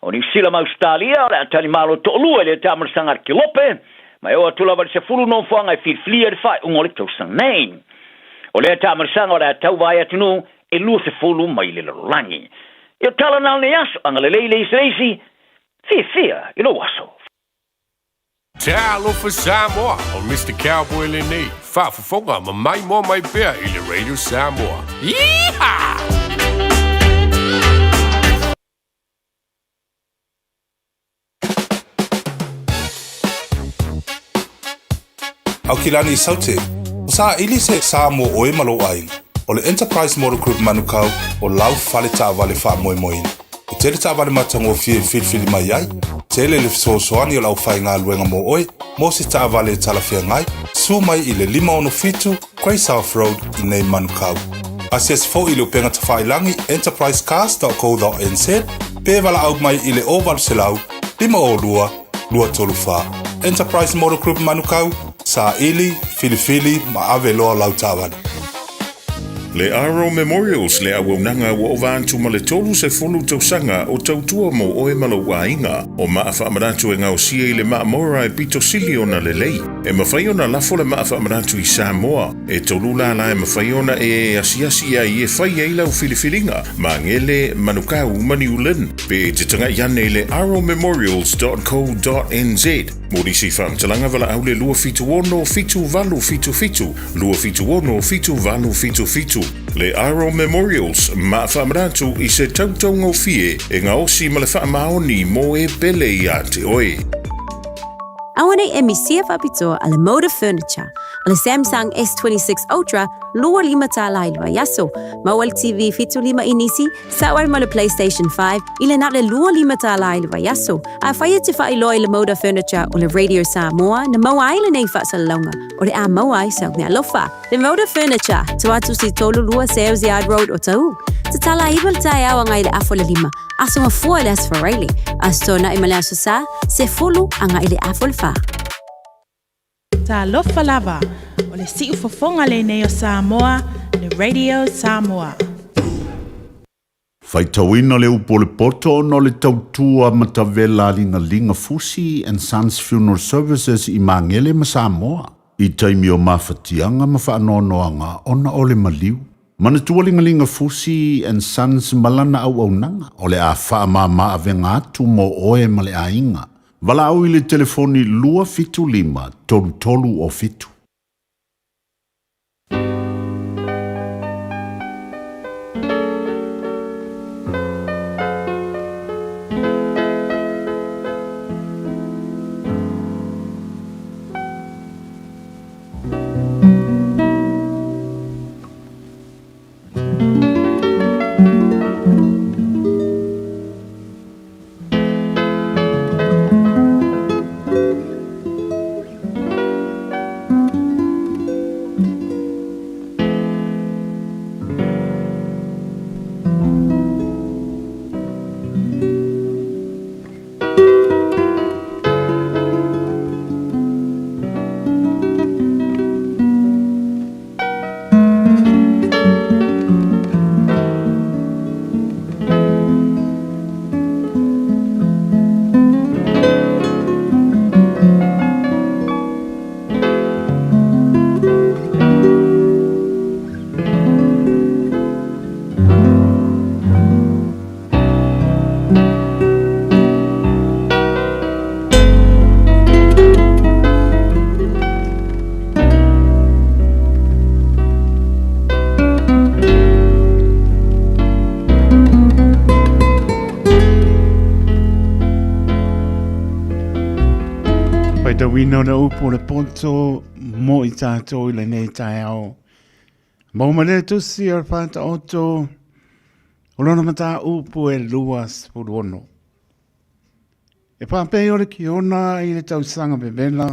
O ni sila ma Australia, o le atani malo to lua le tamar sangar kilope, ma eo atula vale se fulu non fuanga e filflia de fai ungo le tau sang nein. O le tamar sangar o le atau vai atunu, e lua se fulu mai le langi. Eo tala nal ne aso, anga le leile isreisi, fia, ilo waso. Talo for Samoa, o Mr. Cowboy Lene, fa fonga ma mai mo mai bea i le Radio Samoa. Yeehaw! Au kilani saute, sa ili se Samoa oe malo ai, o le Enterprise Motor Group manukau, o lau fale ta vale fa moe moe. O tele ta vale matango fili mai ai, tele le soani o lau fai ngā luenga mo oe, mo se ta vale talafia ngai, su mai i le 5 Grey South Road i nei manukau. Asias fo i le upenga tawhailangi enterprisecars.co.nz, pe wala au mai i le oval selau, 5 lua tolu fa. Enterprise Motor Group manukau, sa ili, fili, ma ave loa lau tāwani. Le Aro Memorials le awaunanga wa ovantu ma le tolu se fulu tausanga o tautua mo oe malo wainga o maafa amaratu e ngau sia i le maamora e pito siliona le lei. E mawhaiona lafo le maafa amaratu i Samoa. E tolu la e mawhaiona e asiasi a i e whai eilau filifilinga ma ngele manukau mani ulen. Pe te tanga iane le aromemorials.co.nz. Mori si whamtalanga wala au le lua fitu ono fitu valu fitu. Lua fitu ono fitu valu fitu. Le Aro Memorials, ma whamaratu i se tautongo fie e ngā osi ma le whaamaoni mo e pele i a te oe. Awane e misia whapitoa a le Moda Furniture. o le Samsung S26 Ultra lua lima tala ilwa yaso. Mawal TV fitu lima inisi sawar ma le PlayStation 5 ile na le lua lima tala ilwa yaso. A faya te fa ilo le Moda Furniture o le Radio Samoa na mawa ile nei fa salonga o le a mawa sa ne alofa. Le Moda Furniture tuatu si tolu lua Sales Yard Road o tau. Te tala ibal taya wa ngai le afo le lima. Aso ma fua le asfarele. Asto na imalea sa se fulu anga ile afo le fa. Ta lofa lava o le siu fofonga le neo Samoa le Radio Samoa. Faitauina le upo le poto no le tautua matavela linga Fusi and Sons Funeral Services I mangele ma Samoa. I taimi o mawhatianga ma whaanoanoanga ona o le maliu. Manatua linga Fusi and Sons malana au nanga o le a whaamama avenga atu mo oe ma le ainga. Wala au I le telefoni lua fitu lima tolu o fitu. Wino na upo le ponto mo I tātou I le nei tai ao. Maumane tusi ar whanta oto o lona mata upo e luas purono. E pāpei ore ki ona I le tausanga bebela.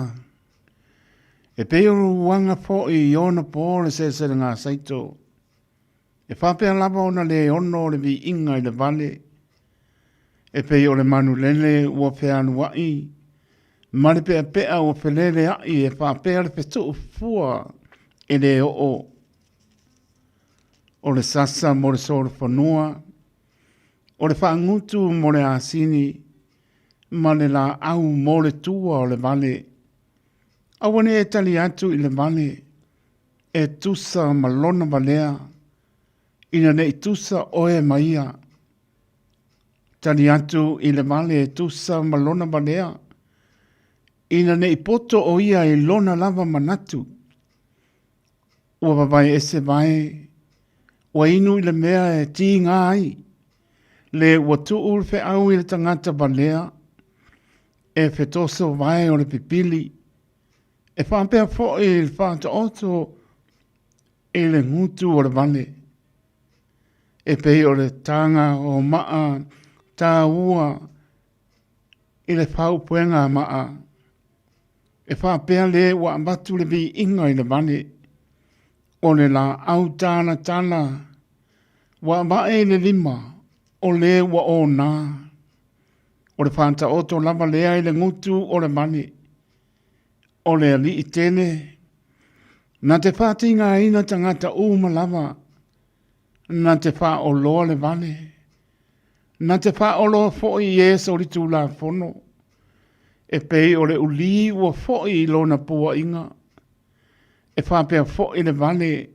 E pei ore wanga po I ona po le se ngā saito. E pāpei lava ona le ono le vi inga I le vale. E pei ore manu lele ua peanu wai. Mare pea pea o pelele ai e whapea le petu fua e le o. O le sasa mo le sora whanua. O le whaangutu mo le asini. Ma le la au mo le tua o le vale. Awane e tali atu I le vale. E tusa malona valea. Ina ne tusa oe maia. Tali atu I le vale e tusa malona valea. Ina ne ipoto o ia I lona lava manatu. Ua wabai ese vai. Ua inu I le mea e ti ngā ai. Le ua tuu fe au I le tangata balea. E fetoso vai o le pipili. E whampea fo I le whanta oto. E le ngutu o le vale. E pei o le tanga o maa. Tā ua. I le whau puenga maa. E whapea le wa ambatu le vi inga I le vale. O le la au tāna tala. Wa mae le lima. O le wa o nā. O le whanta oto lava lea I le ngutu o le vale. O le ali I tele. Na te whātinga ina tangata uma lava. Na te wha o loa le vale. Na te wha o loa fo I Yeso li tū la fono. E pei o le uli ua fo'i I lona pua inga. E whapea fo'i le vale.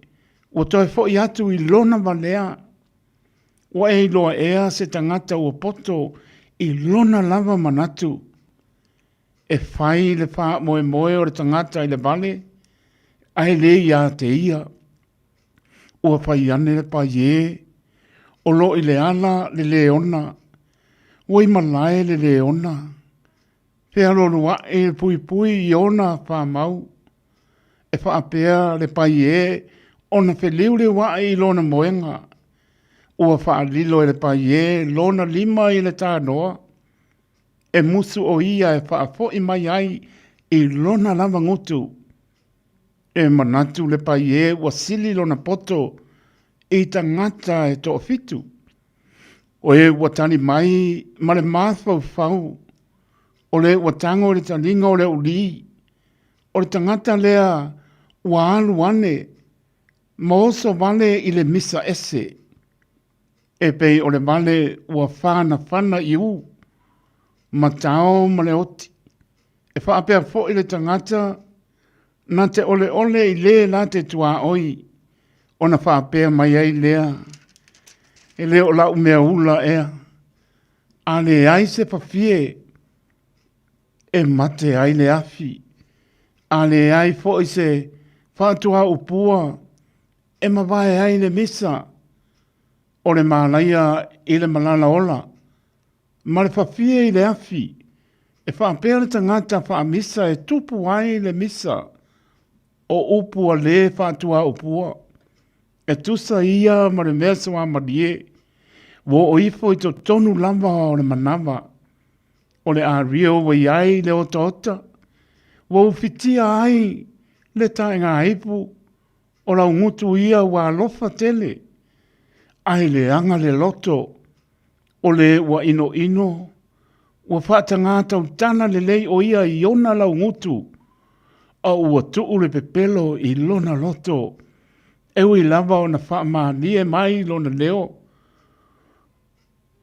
Ua toi fo'i atu I lona valea. Ua e loa ea se tangata ua poto I lona lava manatu. E whai le wha moe o le tangata I le vale. Ai le ia te ia. Ua whai ane le pa ye. O lo I le ala le leona. Ua I malae le leona. Pea lorua e pui I ona wha mau. e whaapea le pai e ona wheliu le wa i lona moenga. Ua whaalilo e le pai e lona lima i le tānoa. E musu o ia e whaafo i mai ai i lona lava ngutu. E manatu le pai e ua sili lona poto i tangata e to fitu. O e ua tani mai ma le māthau fau. O le ua tango le talinga o le uli. O le tangata lea ua alu ane. Mooso vale i le misa ese. E pei o le vale ua whana i u. Matao ma le oti. E whaapea fo i le tangata na te ole i le la te tua oi. O na whaapea mai ai lea. E leo la umea ula ea. A le ai se pafie. E mate ai le afi. A le ai fo i se whaatua upua. E mawai ai le misa. O le maalaia i le malala ola. Ma le pafie i le afi. E whaapea le tangata whaamisa e tupu ai le misa. O upua le whaatua upua. E tusa ia ma le mesa wa marie. Wo o ifo i to tonu lava o le manawa. O le a rio wa iai le ota ota. Wo ufitia ai le taenga aipu. O la ungutu ia wa alofa tele. Ai le anga le loto. O le wa ino. Wa whaatangata utana le lei o ia i ona la ungutu. A ua tuu le pepelo i lona loto. Ewi lava o na wha nie mai lona leo.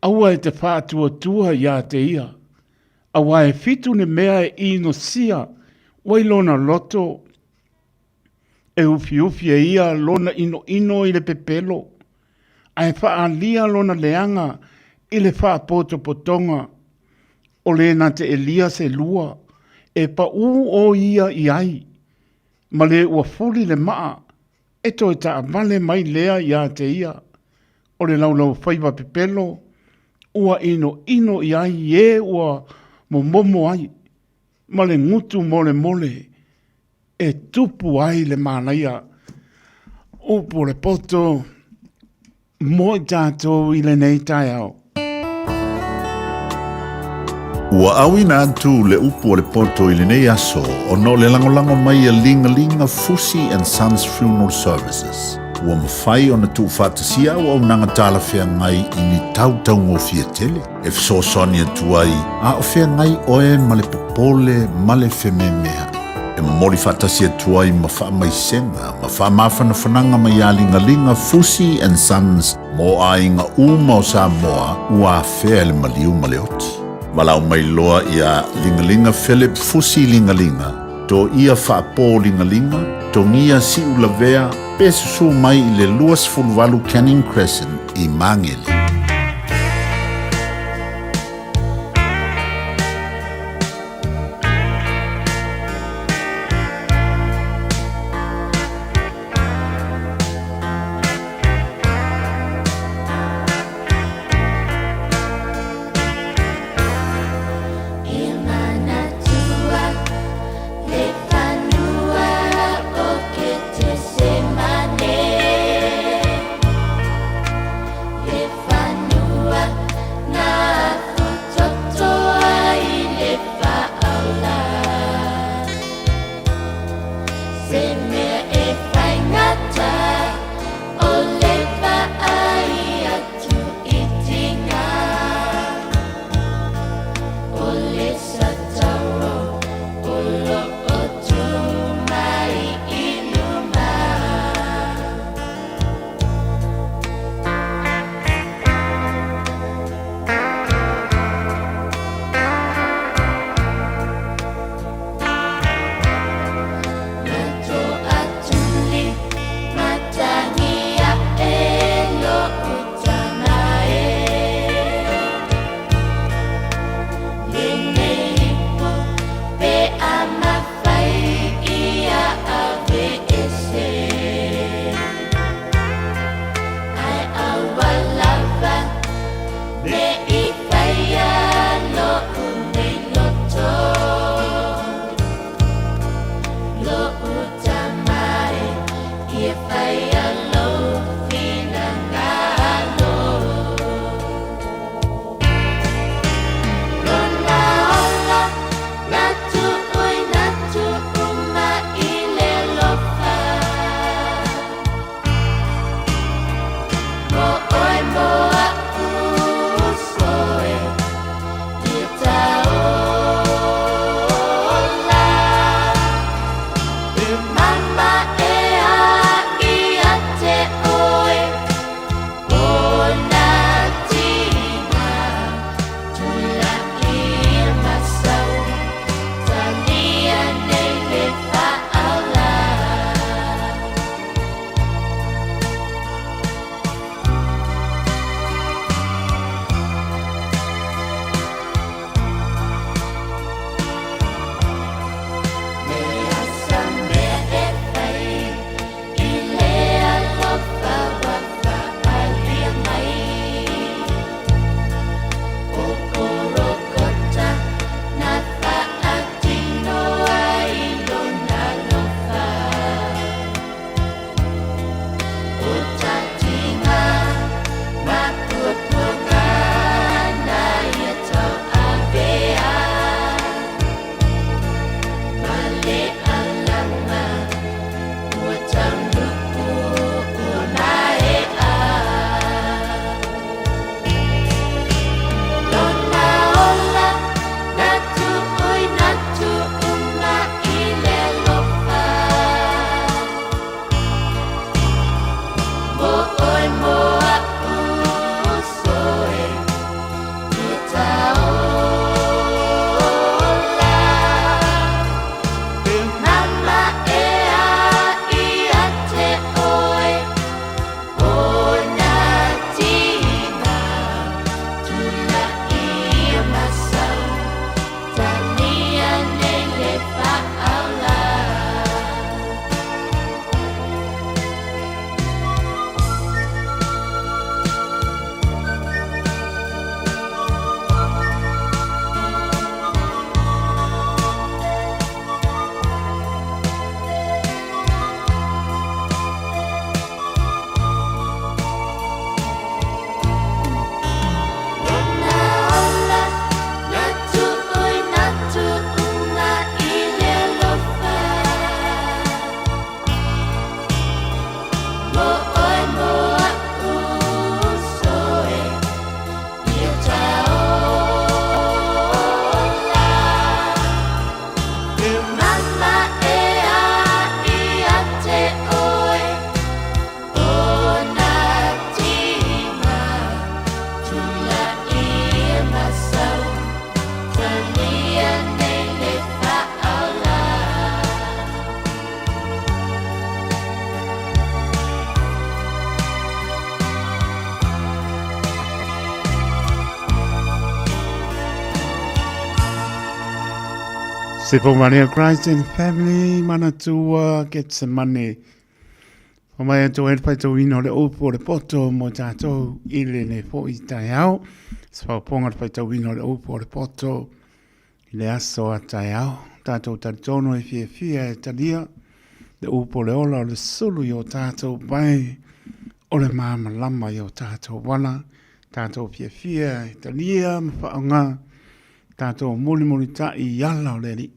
Aua e te whaatua ia te ia. Aua e fitu ne mea e ino sia. Wai lona loto. E ufi e ia lona ino i le pepelo. Ai whaalia lona leanga i le whaapoto potonga. O le na te elia se lua. E pa o ia i ai. Ma le ua fuli le maa. E to e ta vale mai lea ia te ia. O le laulau whaiva pepelo. Ua ino i ai e ua momo ai. Ma le ngutu mole. E tupu ai le mānaia. Upo le poto. Mo i tātou i le nei tai au. Ua awina atu le upu o le poto i le nei aso o no le langolango mai a linga Fusi and Sons Funeral Services. Ua mawhai o na tu whatasia o au nanga tala whea ngai i ni tautau ngō fia tele. E fsosoni atu ai a o whea ngai oe ma le popole ma le whememea. E mori whatasia atu ai ma wha mai senga, ma wha mawhana whananga mai a linga Fusi and Sons mo a inga uma o Samoa ua whea le maliu ma le oti. Malau mai loa ia lingalinga Philip Fusi lingalinga. To ia whaapō lingalinga, to ngia si ulavea, pesusu mai i le luas fulwalu Canning Crescent i Mangele. If Simple money of Christ and family, Manatua, get some money. For my to help to win or the opo, the poto, motato, ilene for it die out. So ponga fight to win or the opo, the poto, leaso at die out. Tato tatono if you fear tadia, the opo, the ola, the solo yo tato by or the mama lama yo tato wana, tato if you fear tadia, mfaonga, tato muli ta I yala already.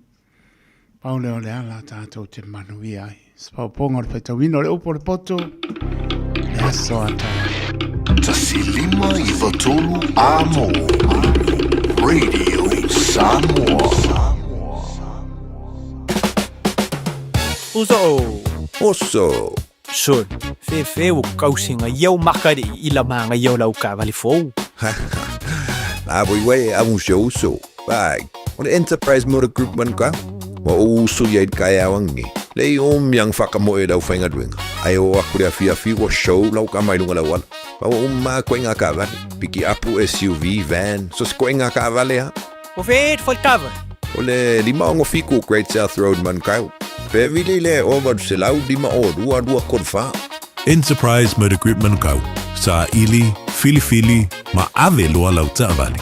Paule o le ala tātou te manui ai. Spau ponga o whaita wino le upo le poto. Le aso atai. Tasi lima I watolu amo. Radio Samoa. Oso. Son, fe o kausinga iau makari ila manga iau lau ka vali fou. La boi amu uso. Bag. O le Enterprise Motor Group man ka. O uso ia kaya wangi. Lei yang whakamoe dau whainga duenga. Ai o akurea fia wa show lau ka mai lunga lau ala. Pa o koe ngā ka vale. Piki apu SUV, van. So koe ngā ka vale ha. O wheet cover. O le lima ongo fiku Great South Road man kau. Pe vile le over se lau lima o dua kodwha. Enterprise Motor Group man kau. Sa ili, fili, ma ave loa lau ta vale.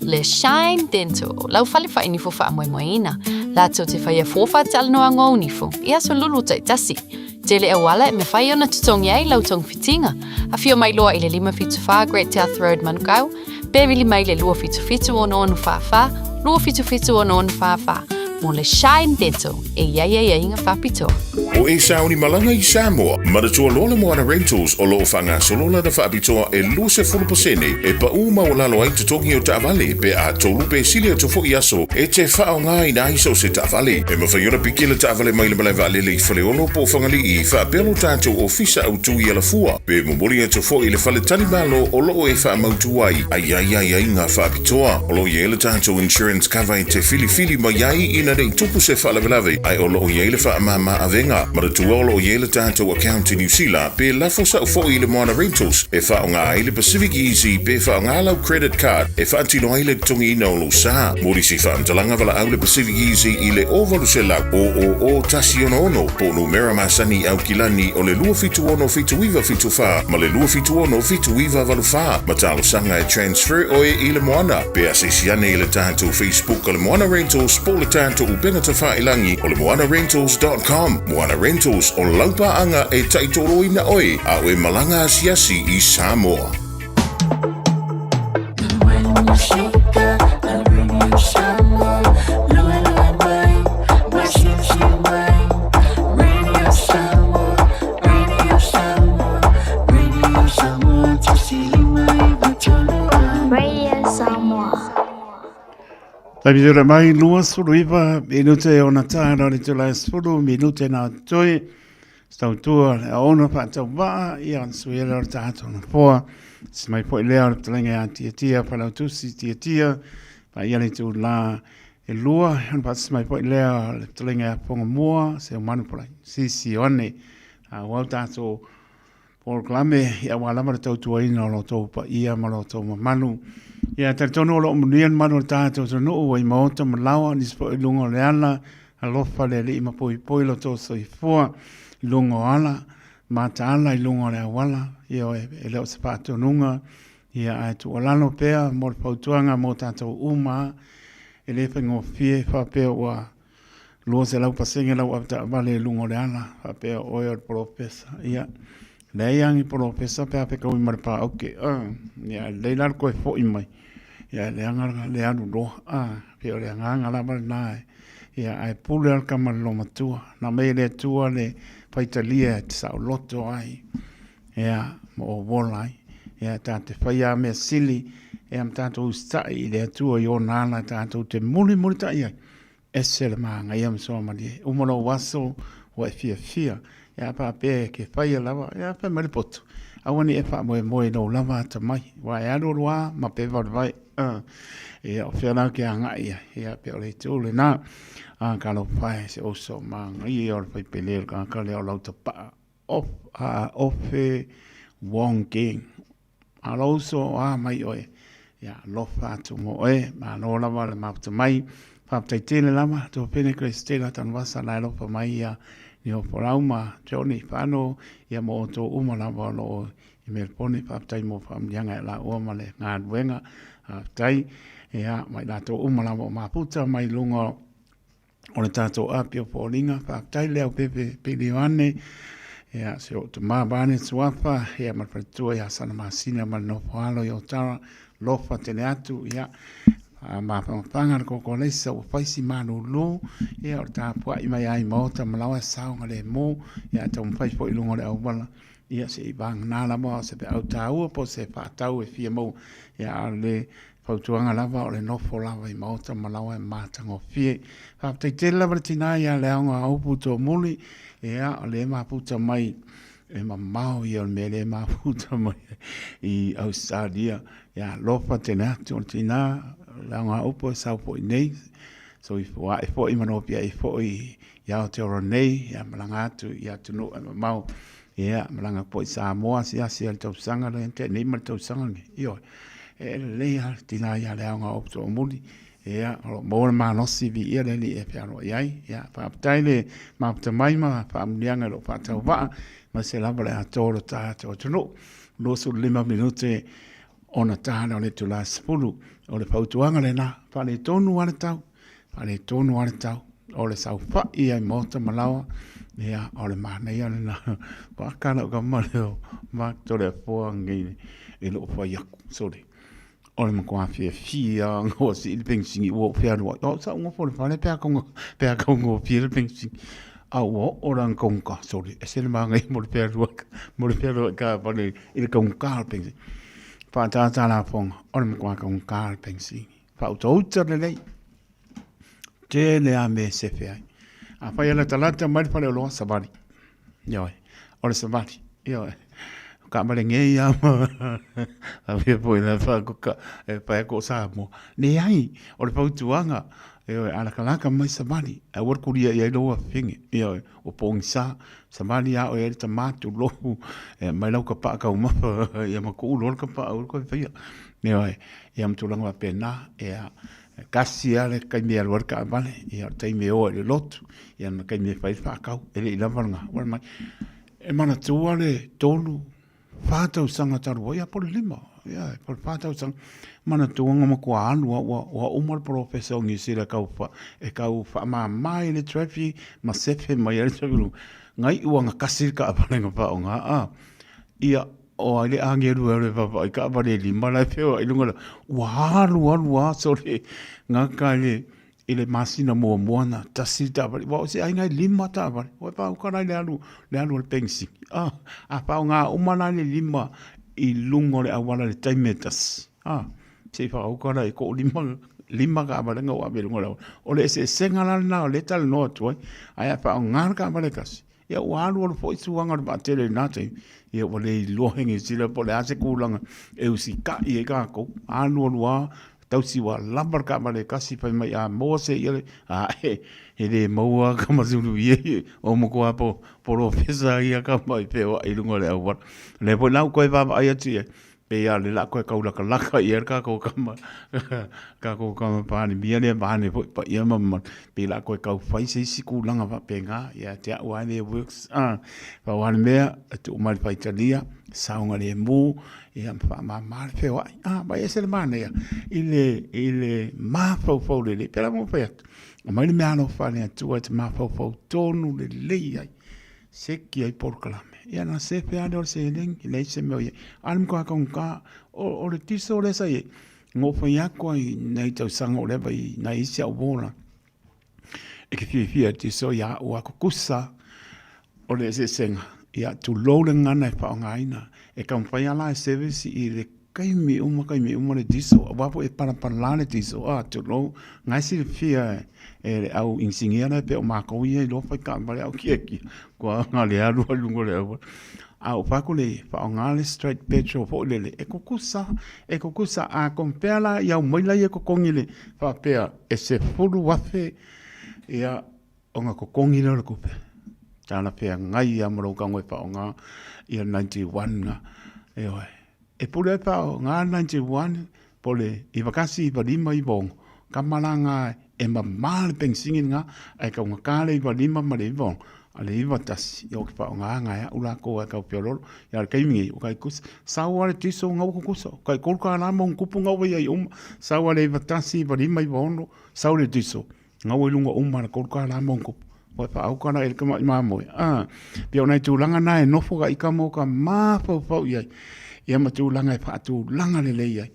Le Shine Dental, lau fale fa ini fo fa moina. La to te fa ia fo fa tal no ngo ni fo. Ia so lulu tai tasi. Te le awala me fa ona tutongi ai lau tong fitinga. A fio mai loa ile lima fitu fa Great South Road Manukau. Bevili mai le lua fitu ono fa. Lua fitu ono fa. Mo le Shine Dental, e ia inga fa pito. O e sauni malanga I Samoa, maratua loa le moana rentals o loo whanga solola da whaapitoa e luse 40% e pa uma o lalo ai tutongi o Taavale pe a tolu pe silia to fo I aso e te whao ngā I nā iso se Taavale e mawhaiora pikila Taavale mai le malaiwa lele I whale ono po whangali I whaapelo tātou o fisa au tui ala fua pe mumori e to fo I le whale tani malo o loo e wha mautu ai ai ngā whaapitoa o loo ye le tātou insurance cover te fili mai ai ina rei tupu se whalawelawe ai o loo ye le wha mama avenga Maratua o yele tātou account in New Zealand pe lafo sa ufo I le moana rentals e wha o ngā I le Pacific Easy pe wha o ngā lau credit card e wha antino ai le tongi ina o lo sa mori si wha amtalanga wala au le Pacific Easy I le ovalu se lau o tasi ono po no mera masani au kilani o le lua fitu ono fitu iwa fitu wha ma le lua fitu ono fitu iwa walu wha ma talo sanga e transfer o I le moana pe asesiane I le tātou Facebook o le moana rentals po le tātou upenga ta wha ilangi o le moanarentals.com Moana Rentals o laupaanga e taitoro ina oi a oe malanga asiasi I Samoa. Tabi mai lua suruiva minute ona tāna le tula suru minute na toi stautua le ona whātau waa I an suela o tātou na poa si mai po I lea o talenga a tia whanau tusi tia pa ia le tu la e lua an pa si mai po I lea o talenga a ponga mua se o manupulai si one a wau tātou Paul Klame ia walama le tautua ina o lo tau pa ia ma lo tau manu Ia tono lo munian manu tātou so no i maota malawa ni spo I lungo le ala a lofa le li ma poi lo to so I fua lungo ala ma taala I lungo le awala ia e leo se pato nunga ia ai tu olano pea mo pautuanga mo tātou uma e le fengo fie fa pea wa lo se lau pasenga lau apta vale lungo le ala fa pea oio profesa ia le yang I profesa pea pe ko I marpa okay ia le lar ko fo I mai ia le anga le anu ro pe le anga la mal nai ia ai pule al kamal lo matua na me le tua le faitalia sa loto ai ia mo volai ia tate faia me sili e am tato stai le tua yo nana tato te muli tai esel manga ia so mali o mono waso o fia ia pa pe ke faia lava ia pa mali poto awani e fa mo no lava ta mai wa ia do wa ma pe va vai ia o fiana ke anga ia pe le tule na ka lo fai se o so manga ia o fai pele ka le o lauta pa of wonking alo so mai oe ia lo fa tu mo ma no lava le ma tu mai Whaptai tēne lama, tō pene Kristela tan wasa nai lopa mai ia ni o Porauma, Johnny, whano, ia mo o tō umalawa lo i Melpone, whaptai mo whamdianga e la uama le ngā duenga, whaptai, ia mai la tō umalawa o Maputa, mai lunga o le tātou api o Pōringa, whaptai leo pepe Piliwane, ia se o te mābane tuapa, ia marpatua ia sana masina ma no poalo i o tara, lofa tene atu, ia ma panga ko ko le so faisi manu lo ia o ta po i mai ai mo ta malawa sa nga le mo ia ta un fai po i lungo le au bala ia se bang na la mo se pe au ta u po se pa ta u e fie mo ia le fautuanga lava o le no fo lava i mo ta malawa ma ta ngo fie fa te te lava tina ia le nga au puto muli ia le ma puta mai e ma mau ia me le ma puta mai i Australia ia lofa tena tina la nga upo sa po nei so i fo i manopia i fo i ya te ro nei ya malanga tu ya tu no mau ya malanga po sa mo sia sia to sanga le te nei mal to sanga io e le ya tina ya le nga upo muli ya mo ma no si vi ia le e piano ai ya pa taile ma te mai ma pa mlianga lo pa ta va ma se la bra to ro ta to no lo su 5 minute ona tāna o le tula sepulu, o le pautuanga le nā, whale tonu ale tau, o le sau wha i ai mota malawa, ea o le mānei ale nā, whakana o ka mare o mak tore a pōa ngai i lo whai aku, sore. O le makua fia ngō si ili pengsingi ua whia rua, o sa unga pōle whale pēa kaungo fia ili pengsingi, au o rang kaunga, sore, e sele maa ngai mo le pēa rua ka whale ili kaunga pengsingi. Whātātā la whonga, ora mkua ka un kāre pengsi. Whautauta le lei. Tēne a me sefe ai. A whai ala talata mai whale o loa sabari. Ioi, ora sabari. Ioi, ka mare ngei ama. A whia poi la whakuka, e whai ako sa mo. Ne ai, ora pautuanga. Ioi, ala kalaka mai sabari. A warkuria i ailoa whinge. Ioi, o pōngisa. Samani a o e ta matu lohu mai lau ka pa ka umapa ia ma ku lo ka pa o ko fia ne ai ia mtu langa pena ia kasi ale ka mi al worka vale ia te me o le lot ia na ka mi fai fa ka e le vanga wa mai e mana tu ale tolu fata usanga taru ia por lima ia por fata usanga mana tu nga ma kwa alu wa umar professor ngi sira ka ufa e ka ufa ma mai le traffic ma sefe mai le traffic ngai uanga kasir ka apalenga pa o ngā ia o ale angeru e papa i ka apare lima lai peo i lunga wa sore ngā kale i le masina mua moana tasir ta apare wa o se ai ngai lima ta apare o pa ukarai le alu le pengsi a pa o ngā umana le lima i lunga le awala le taimetas se pa ukarai ko lima ka apare ngā wabe lunga o le se sengala na o le tal no tuai ai pa o ngā ka apare kasi ia walu o foi suanga ba tele nate ia wale lohengi sila pole ase kulanga e usika i ka ko anu wa tausi wa lambar ka male kasi pa mai a mose ia e le moa ka mazulu ie o mo ko apo professor ia ka mai pe o i lunga le wa le po lau ko va ai ati pe ia le la ko ka ula ka laka ia ka ko kama pa ni bia le ba ni pa ia ma pe la ko ka fai se sikulanga va penga ia te wa le works pa wa me tu mal pa italia saunga le mu ia pa ma pe wa ba ese le mane ile ma fo le pe la mo pe ma ni me ano fa ne tu at ma fo tonu le le ai seki ai porkalame ia na se pe ado se ling le se me ia alm ko ka o le tiso le sai ngo fa ya ko nei tau sanga le vai na isia bona e ke fia tiso ya o akusa o le se senga ia tu lo le ngana fa ngaina e ka fa ya la service i le kai mi uma le tiso wa po e para la le tiso tu lo ngai si fia e au insingiana pe o mako ia lo fa ka male au kieki ko ngale alu lungo le au fa ko le fa ngale straight petrol fo le e ko kusa a compela ia mo la ia ko kongile fa pe e se fulu wafe ia o nga ko kongile le kupe tana pe ngai ia mo ka ngoi fa nga ia 91 nga e pule pa nga 91 pole i vakasi i lima i bongo kamalanga e mamale pensingi nga ai ka nga kale i lima ma le von ale iwa tasi o ki pa nga nga ya ula ko ka piolo ya ka imi o ka kus sawa le tiso nga ko kuso ka ko ka na mo kupu nga we ya sawa le iwa tasi ba lima i bono sawa le tiso nga we lunga umma ko ka na mo kupu wa pa au kana el ka ma mo pia ona tu langa na e nofo ka ikamo ka ma fa fa ya ma tu langa e fa tu langa le le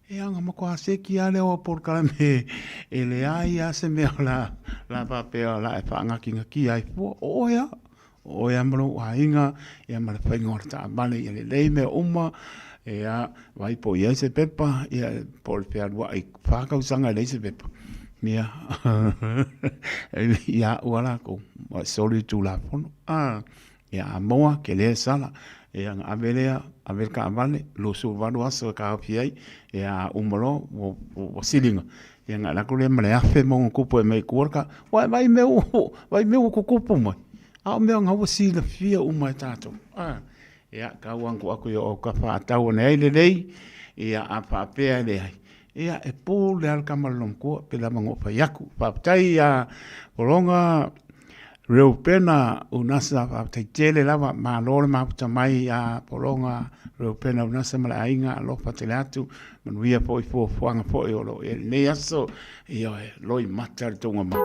e anga mako ase ki ale o por kala me e le ai ase me la papea la e whaanga ki ai fua o ya maro a inga e mara whaingorta male e le lei me uma e a vai po ia se pepa e a por pea rua e whakau sanga le se pepa mea ia uala ko sori tu la fono e a moa ke le sala e ang avelea avelka avale lo su vado aso ka piai e a umolo o silinga e nga la ko le male afe mo kupo e mai kurka vai meu ko kupo mai a meu nga o sila fia uma tato e a ka wangu aku yo ka fa tau nei le dei e a pa pe le e a e po le al kamalom ko pe la mango fa yaku pa tai a olonga reo pena unasa te tele lava ma lore ma puta mai a polonga reo pena unasa mala ainga lo patelatu manuia foi fo fuanga foi o e ne aso e loi matar tonga ma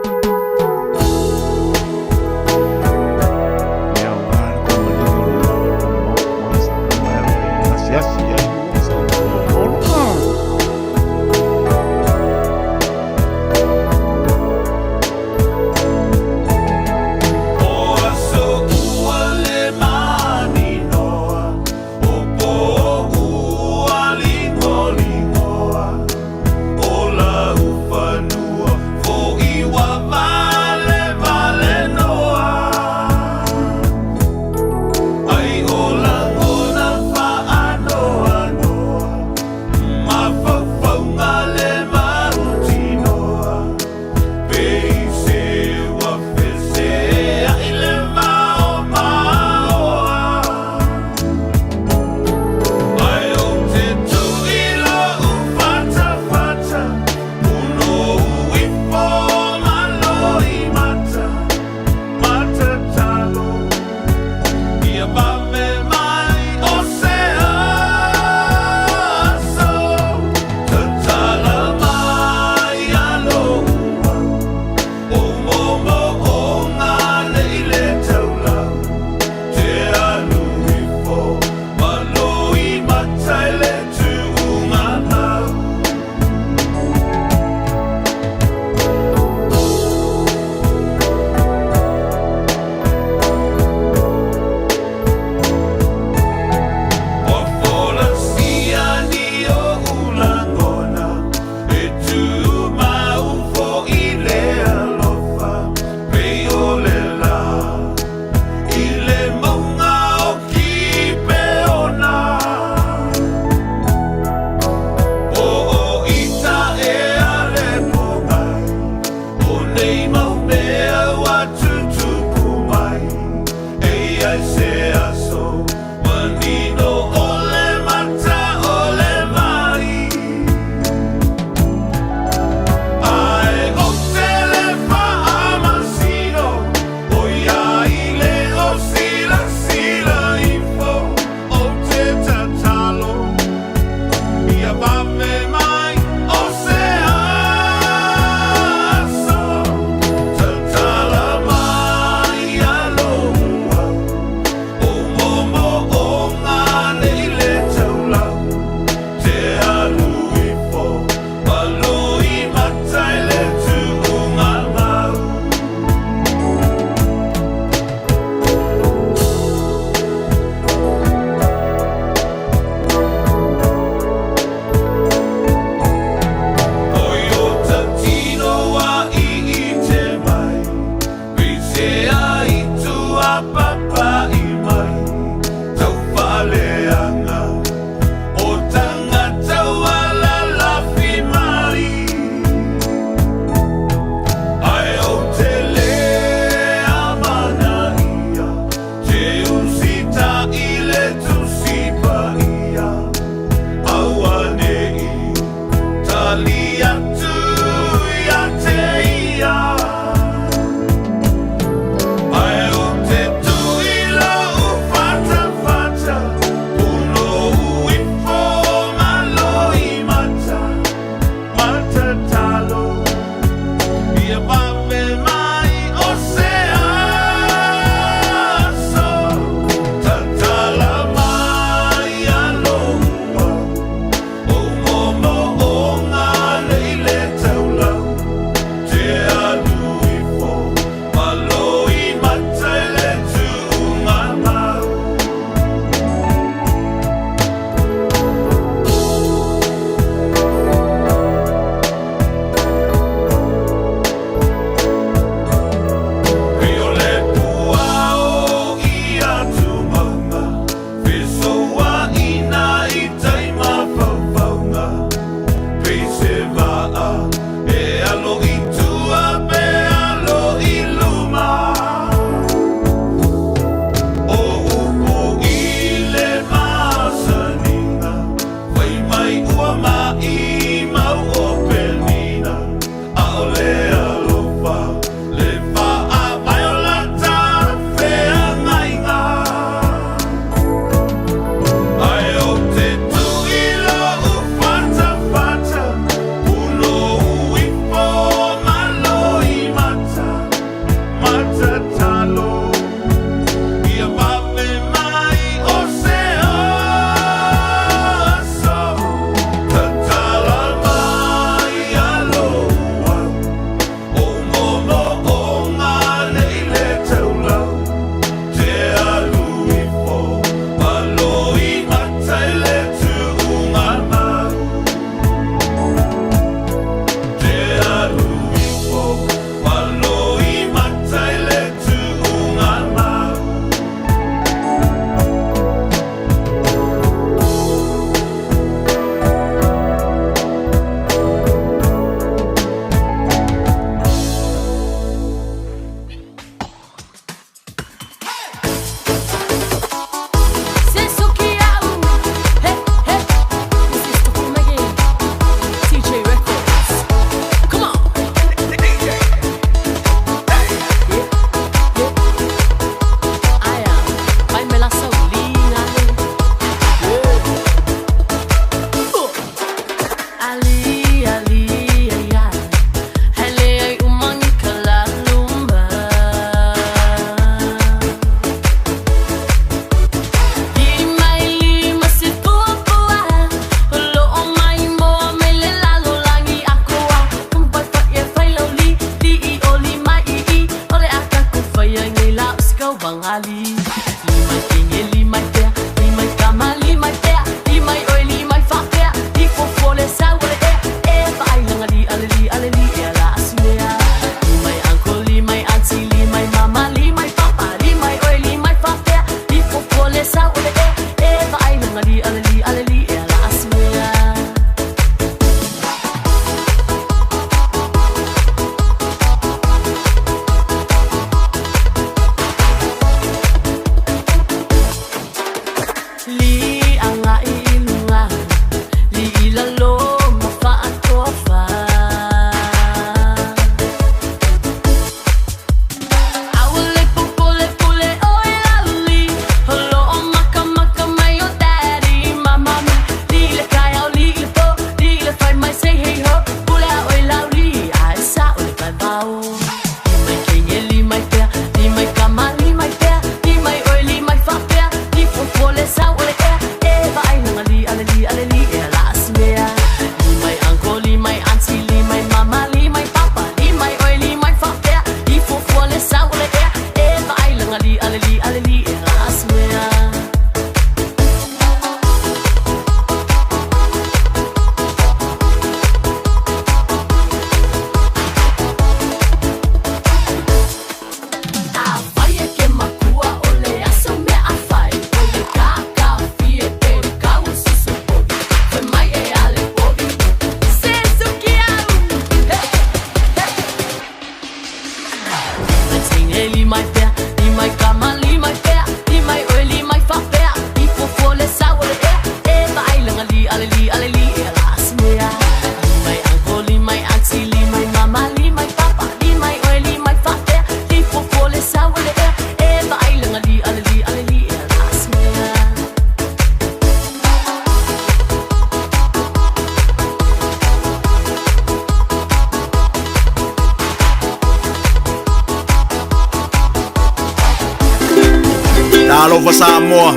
Talo fa Samoa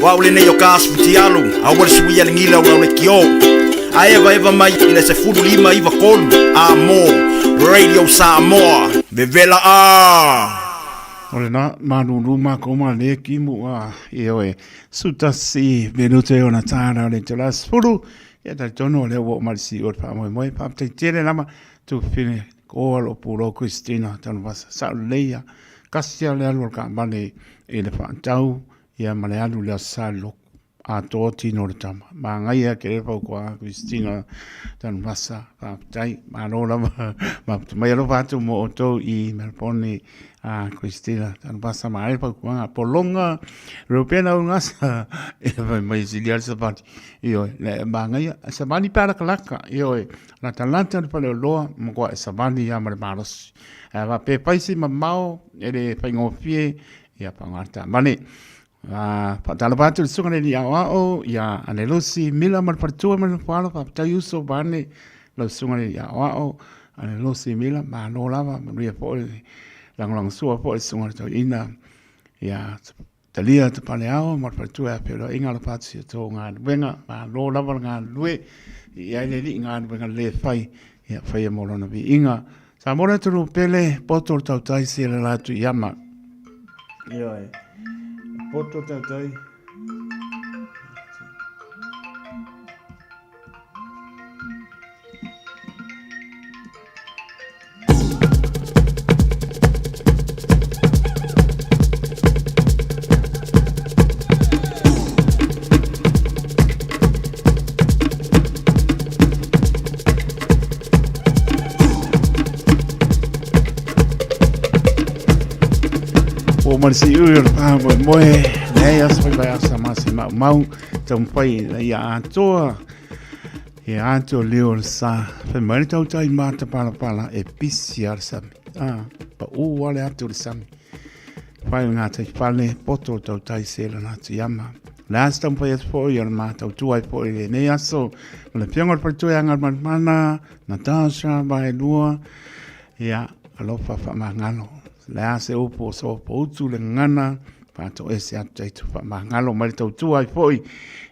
wa ule nei o kasputi alu a wale sui ya lingila ula ule kio a eva mai ina se fudu lima iva kolu Amo Radio Samoa Vevela Ole na manulu makoma le kimu e sutasi venute ona tana le telas fulu ya ta tono le wo malsi o pa mo pa te tele lama tu fine ko lo puro Cristina tan vas sa leia kasia le alor ka bane e le fa tau ya male alu le salo a toti no le tama ma ngai ke le pa ko Cristina tan vasa pa tai ma no la ma mai lo fa tu mo to I Melbourne a Cristina tan pasa mai pa kuanga polonga europena ungas e mai siliar sapati io le banga sabani para kalaka io la talanta pa le loa mo ko sabani ya mar maros va pe paisi mamao e le pangofie ya pangata mane pa talapatu sungane ni ao ya anelosi mila mar partua mar palo pa tayuso bane lo sungane ya ao anelosi mila ma no lava maria po lang sua po sungar to ina ya talia te paleao mar partua pero inga la patsi to nga venga ma lo lava nga lue ya le nga venga le fai ya fai mo lo na bi inga sa mora tu pele poto tau tai se la tu yama yo poto tau tai Marsi ur moe nei as vai asa masima mau tam pai ya atoa ya ato leo sa fe mai tau tai mata pala e pisiar sam pa u wale ato sam pai nga tai pale poto tau tai sela na yama last tam pai fo yor mata tu ai po nei aso le piangor per tu yang mana Natasha vai lua ya alofa fa mangalo la se upo so po tu le ngana pa to ese atu tu pa mangalo mai to tu ai foi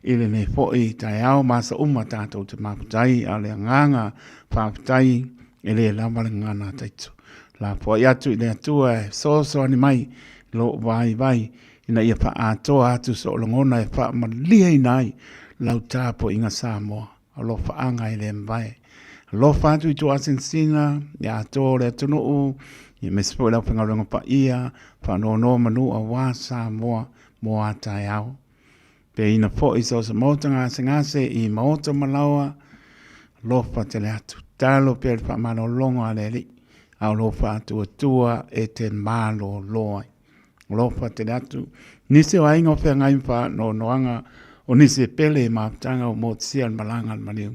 ile ne foi tai au masa umata to te maputai ale nganga pa tai ile la ngana tai tu la po ya tu ile tu so ni mai lo vai ina ia pa ato atu so longona pa malia nai lauta po inga Samoa alo fa anga ile mbai lo fa tu asensina ya to le tu no ye mespo la pengarongo pa ia fa no manu a wa Samoa mo atai au pe ina fo iso se motanga singase I moto malawa lo fa te atu talo pe fa mano longo aleli au lo fa tu tua e te malo loi lo fa te atu nise wa ingo fe ngai fa no anga o nise pele ma tanga o motsia malanga mani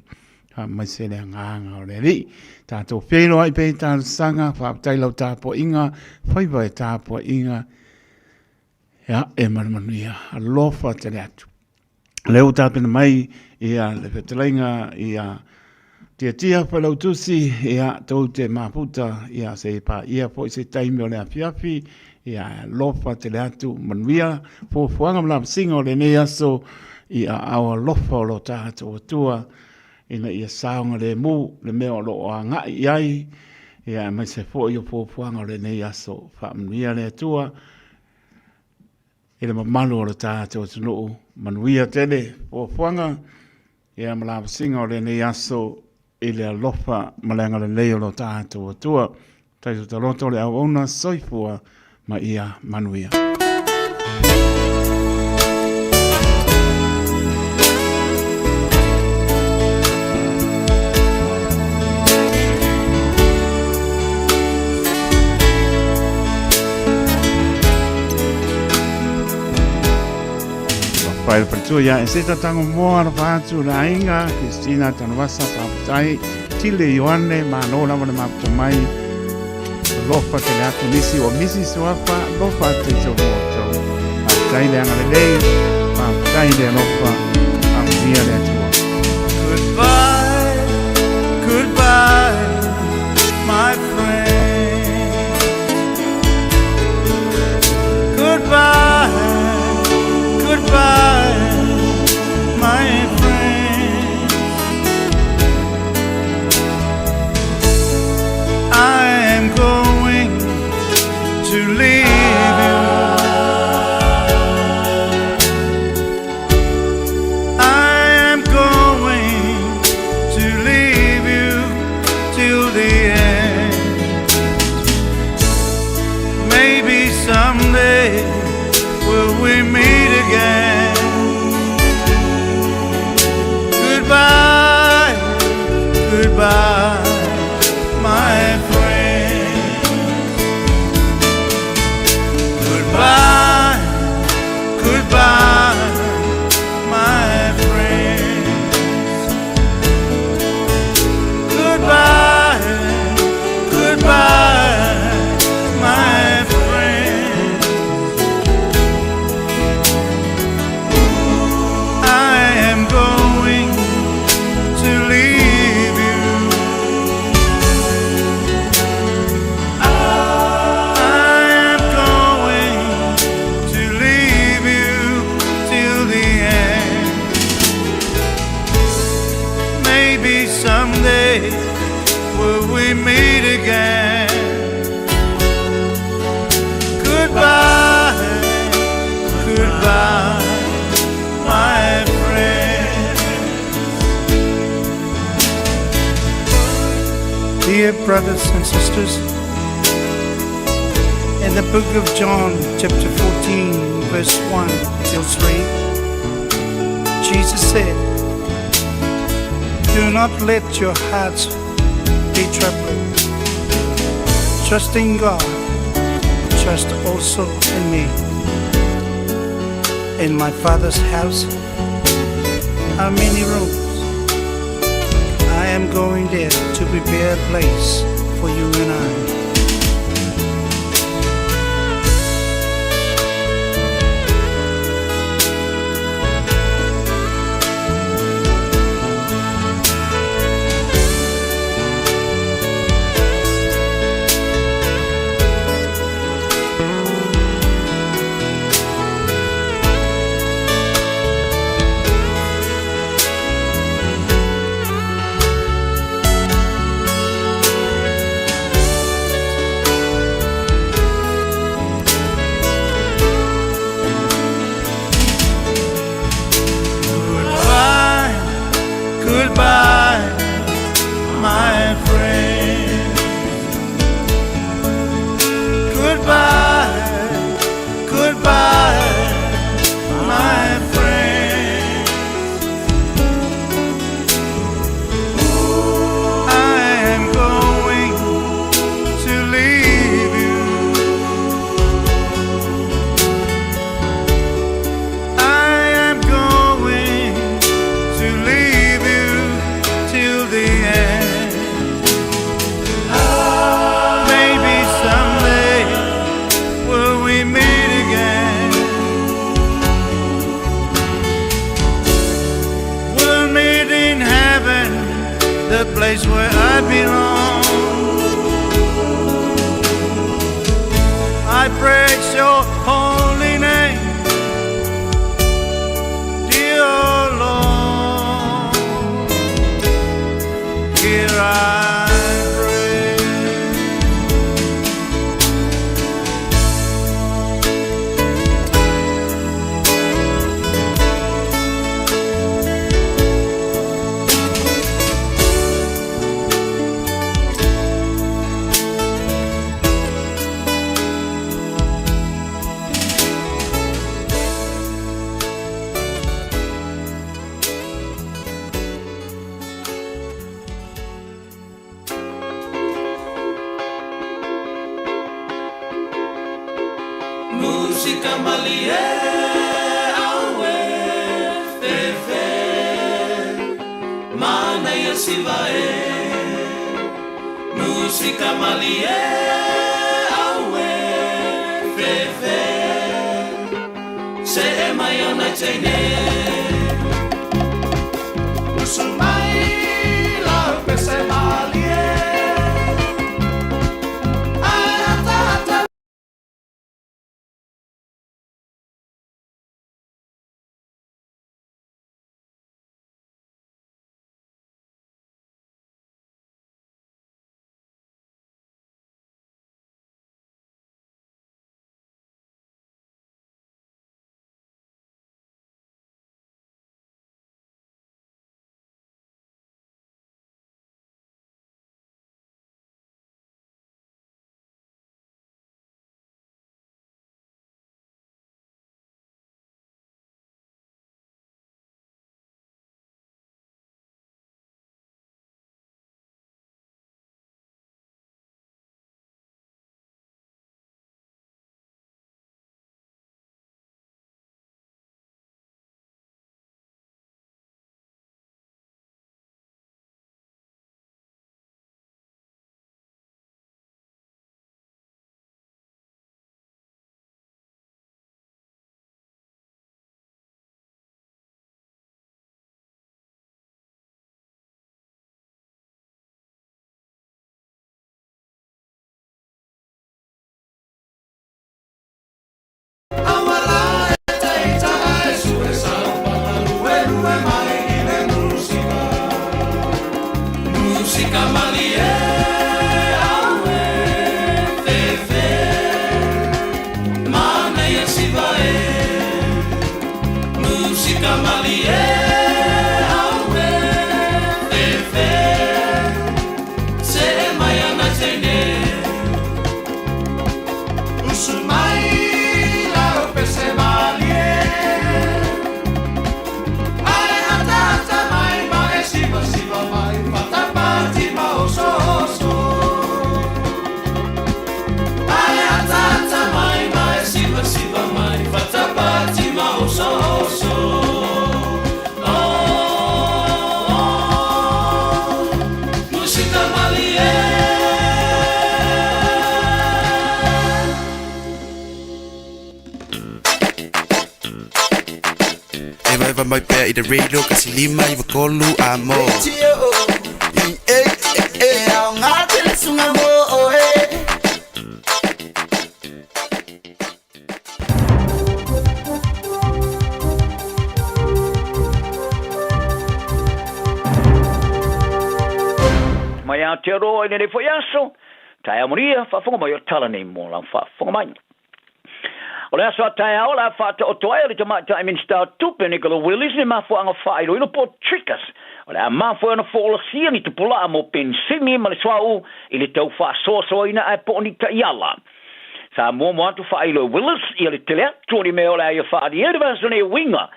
mai se le nganga o le ri tato whero ai pe tā sanga whaptai lau tāpo inga whaiwai tāpo inga ya e marmanuia a lofa te atu leo tāpena mai ia le whetalainga ia tia whalau tusi ia tau te maputa ia se pa ia po se taimi o le afiafi ia lofa te atu manuia po fuanga mla singa o le ne aso ia awa lofa o lo tāto tua ina ia saunga le mu le mea o lo a ngai iai ia mai se fo i o fuanga le nei aso whaamnuia le atua ina mamalo o le tātou tunu manuia tele fuanga ia malawa singa o le nei aso i le alofa malanga le leo lo tātou atua taitu taloto le au ona soifua ma ia manuia. Pai le pertua ya e seta tango moa na pātu na inga Cristina Tanwasa Paputai Tile Ioane Mano Lama na Maputa Mai Lofa te leatu nisi o misi suafa Lofa te te moto Paputai le anga le lei Paputai le lofa Paputia le atua Goodbye, goodbye, my friend. Goodbye goodbye, my friend. Goodbye, goodbye, my friend. Goodbye, goodbye, my friend. I am going to leave you. I am going to leave you till the end. Maybe someday will we meet again. Goodbye, goodbye, my friend. Dear brothers and sisters, in the book of John, chapter 14, verse 1 till 3, Jesus said, "Do not let your hearts be troubled. Trust in God, trust also in me. In my Father's house are many rooms. I am going there to prepare a place for you and I." Goodbye, goodbye, my friend. Goodbye, goodbye, my friend. I am going to leave you. I am going to leave you till the end. Maybe someday will we meet again. We'll meet in heaven, the place where I belong. I praise your holy name, dear Lord. Here I pray. Música malie awe fefe mana yasivae. Música malie awe fefe se mayona tene. Musumai la pese malie. malie awe fefe mana ya sivae música malie awe fefe se maya na tene usumai la pese malie ai atata mai mai siva siva mai patapati ma oso oso ai atata mai mai siva siva mai patapati ma oso oso música malie Eva mai pea i the radio kasi lima i vakolu amo. Au ngate le sunga mo oe. Mai a te roa i ne foi aso. Tai amoria, whafonga mai o tala nei mō lang whafonga mai. O le aso a tai ao la whata o toai o le tamata I mean star tupe Nicola Willis ni mafo anga whaero ilo po trickers. O le a mafo ana whaola sia ni tupula a mo pensini ma le swau i le tau whasoso ina ai po ni ta iala. Sa mo atu whaelo Willis i le telea tuoni me o le aia whaadi e revaso ne winga.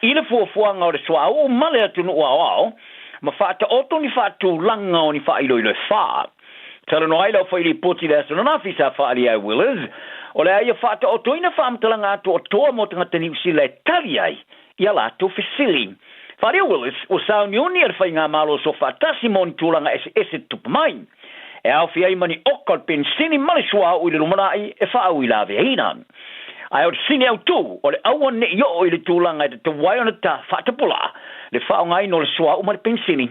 I le fuafuanga o le swau ma le atunu ua ao. Ma whata oto ni whatu langa o ni whaelo ilo whaa. Tala no ai lau whaili poti le aso nafi sa whaali ai Willis. O le aia whata o toina whaamtalanga atu o toa mo tanga tani usi le tali ai, ia la tu fisili. Wharia Willis, o sao nioni ar whai ngā malo so whatasi mo ni tūlanga ese tupa mai. E au whiai mani okal pensini mani sua o i le rumanai e whaau i la veina. Ai o sini au tū, o le aua ne i o i le tūlanga e te waiona ta whatapula, le whaau ngai no le sua o mani pensini.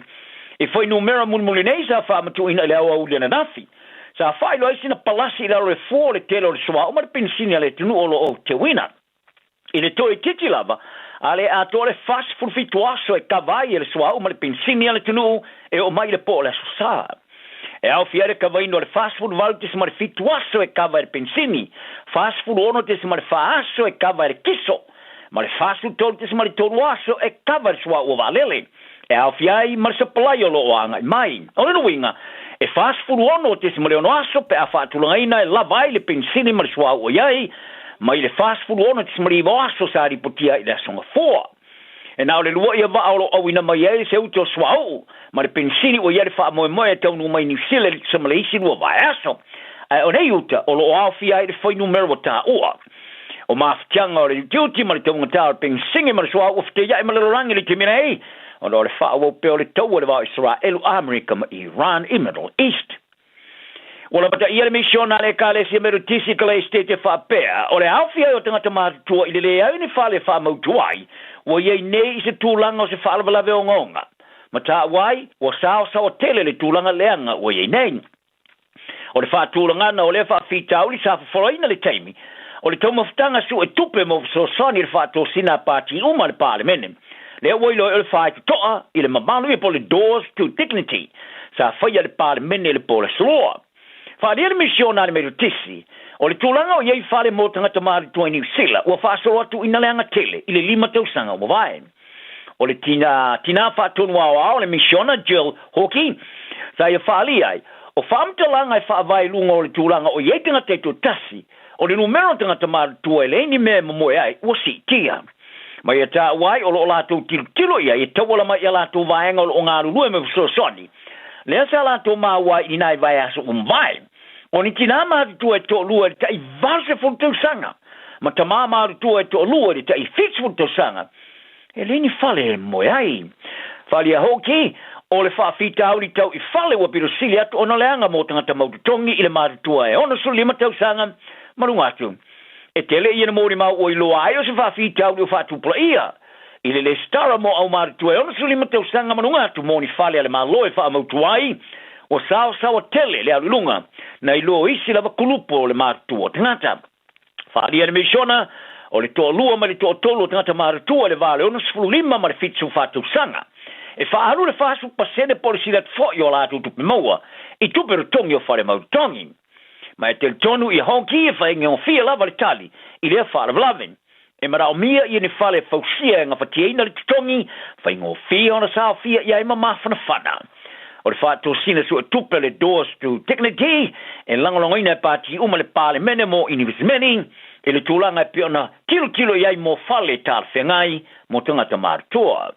E whai numera mulmulinei sa whaamatu ina le aua uliana nafi. Sa fai lo sina palasi la le fo le telo le swa o mar pensini le tunu o te wina. Ile to titi lava ale a tole fast for fituaso e cavai le swa o mar pensini le tunu e o mai le po le sa. E au fiare cavai no le fast food valtis mar fituaso e cavai pensini. Fast food ono tes mar faaso e cavai kiso. Mar fast food tes mar toruaso e cavai swa o valele. E au fiai mar se plaio lo anga mai. O le winga e fast food ono te se maleono aso pe a whaatulungaina e lavai le pensini ma le sua o iai, ma i le fast food ono te se malivo aso sa ripotia i le asonga fua. E nao le lua ia wa aolo au ina mai e se uto sua o, ma le pensini o iai le wha moe moe tau nu mai New Zealand le se maleisi lua vai aso. O nei uta, o lo au fia i le whai numero o ta ua. O maaftianga o le duty ma le tau ngata o le pensini ma le sua o fte iai ma le rangi le te mina ei, o le whaau peo le tau le wau Israel, Amerika ma Iran i Middle East. O le pata ia le misiona le ka le si meru tisi ka le state whapea, o le hawhia o tangata mātua i le le au ni whale whamautuai, o iei nei i se tūlanga o se whalawalawe o ngonga. Ma tā wai, o sao sao tele le tūlanga leanga o iei nei. O le whaatūlanga na o le whawhitau li sa whawharaina le teimi, o le tau mawhtanga su e tupe mo so sani le whaatōsina pāti uma le pāle menem. Le wailo e le whai toa i le mamalu e po le doors to dignity. Sa whaia le pāle mene le po le sloa. Whaia le misiona le meru tisi. O le tūlanga o iei whale mo tangata maari tua New Zealand. Ua whaasoro atu ina leanga tele i le 5 tausanga o mawai. O le tina whaatonu au le misiona Jill Hawkey. Sa ia whaali ai. O whaamtalanga e whaavai lunga o le tūlanga o iei tangata e to tasi. O le numero tangata maari tua e le ni mea mamoe ai. Ua si tia. Mai e tā wai o lo lātou tilo ia e tawala mai e lātou vaenga o ngā rurue me so soni. Lea sa lātou mā wai i nai vai aso vai. O ni tina mātu tua e tō lua ta i vase fun tau sanga. Ma ta mā mātu tua e tō lua ta i fix fun tau sanga. E leni fale e moe ai. Fale a hoki o le whaafita auri tau i fale ua piro sili atu o na leanga mō tangata maututongi i le mātu tua e ono su 5 tau sanga marungatu. E tele ia na mōri mau o i loa ai o se whawhita au o whatupula ia. I le stara mo au mātua e ono su 5 tau sanga manunga atu mōni whale ale mā loe wha amautuai o sao tele le arulunga na i loa isi lava kulupo le mātua tangata. Whaali ane me shona o le toa lua ma le toa tolo tangata mātua le vale ono su 5 ma le fitsu whatu sanga. E whaaru le whaasu pasene polisi dat fo yo la tupe maua. I tupe rotongi o whare mautongi. Ma e te tonu I honki e whainga o fia lava le tali. I lea whare vlavin. E mara o mia I ne whale fausia ngā whatia le tutongi. Whainga o fia ona sa fia ia ima mawhana whana. O le whātua sina su tupe le doors to dignity. E langolongoina e pāti uma le pāle mene mo inivisimeni. E le tūlanga e piona kilo iai mo whale tāle whengai mo tangata mātua.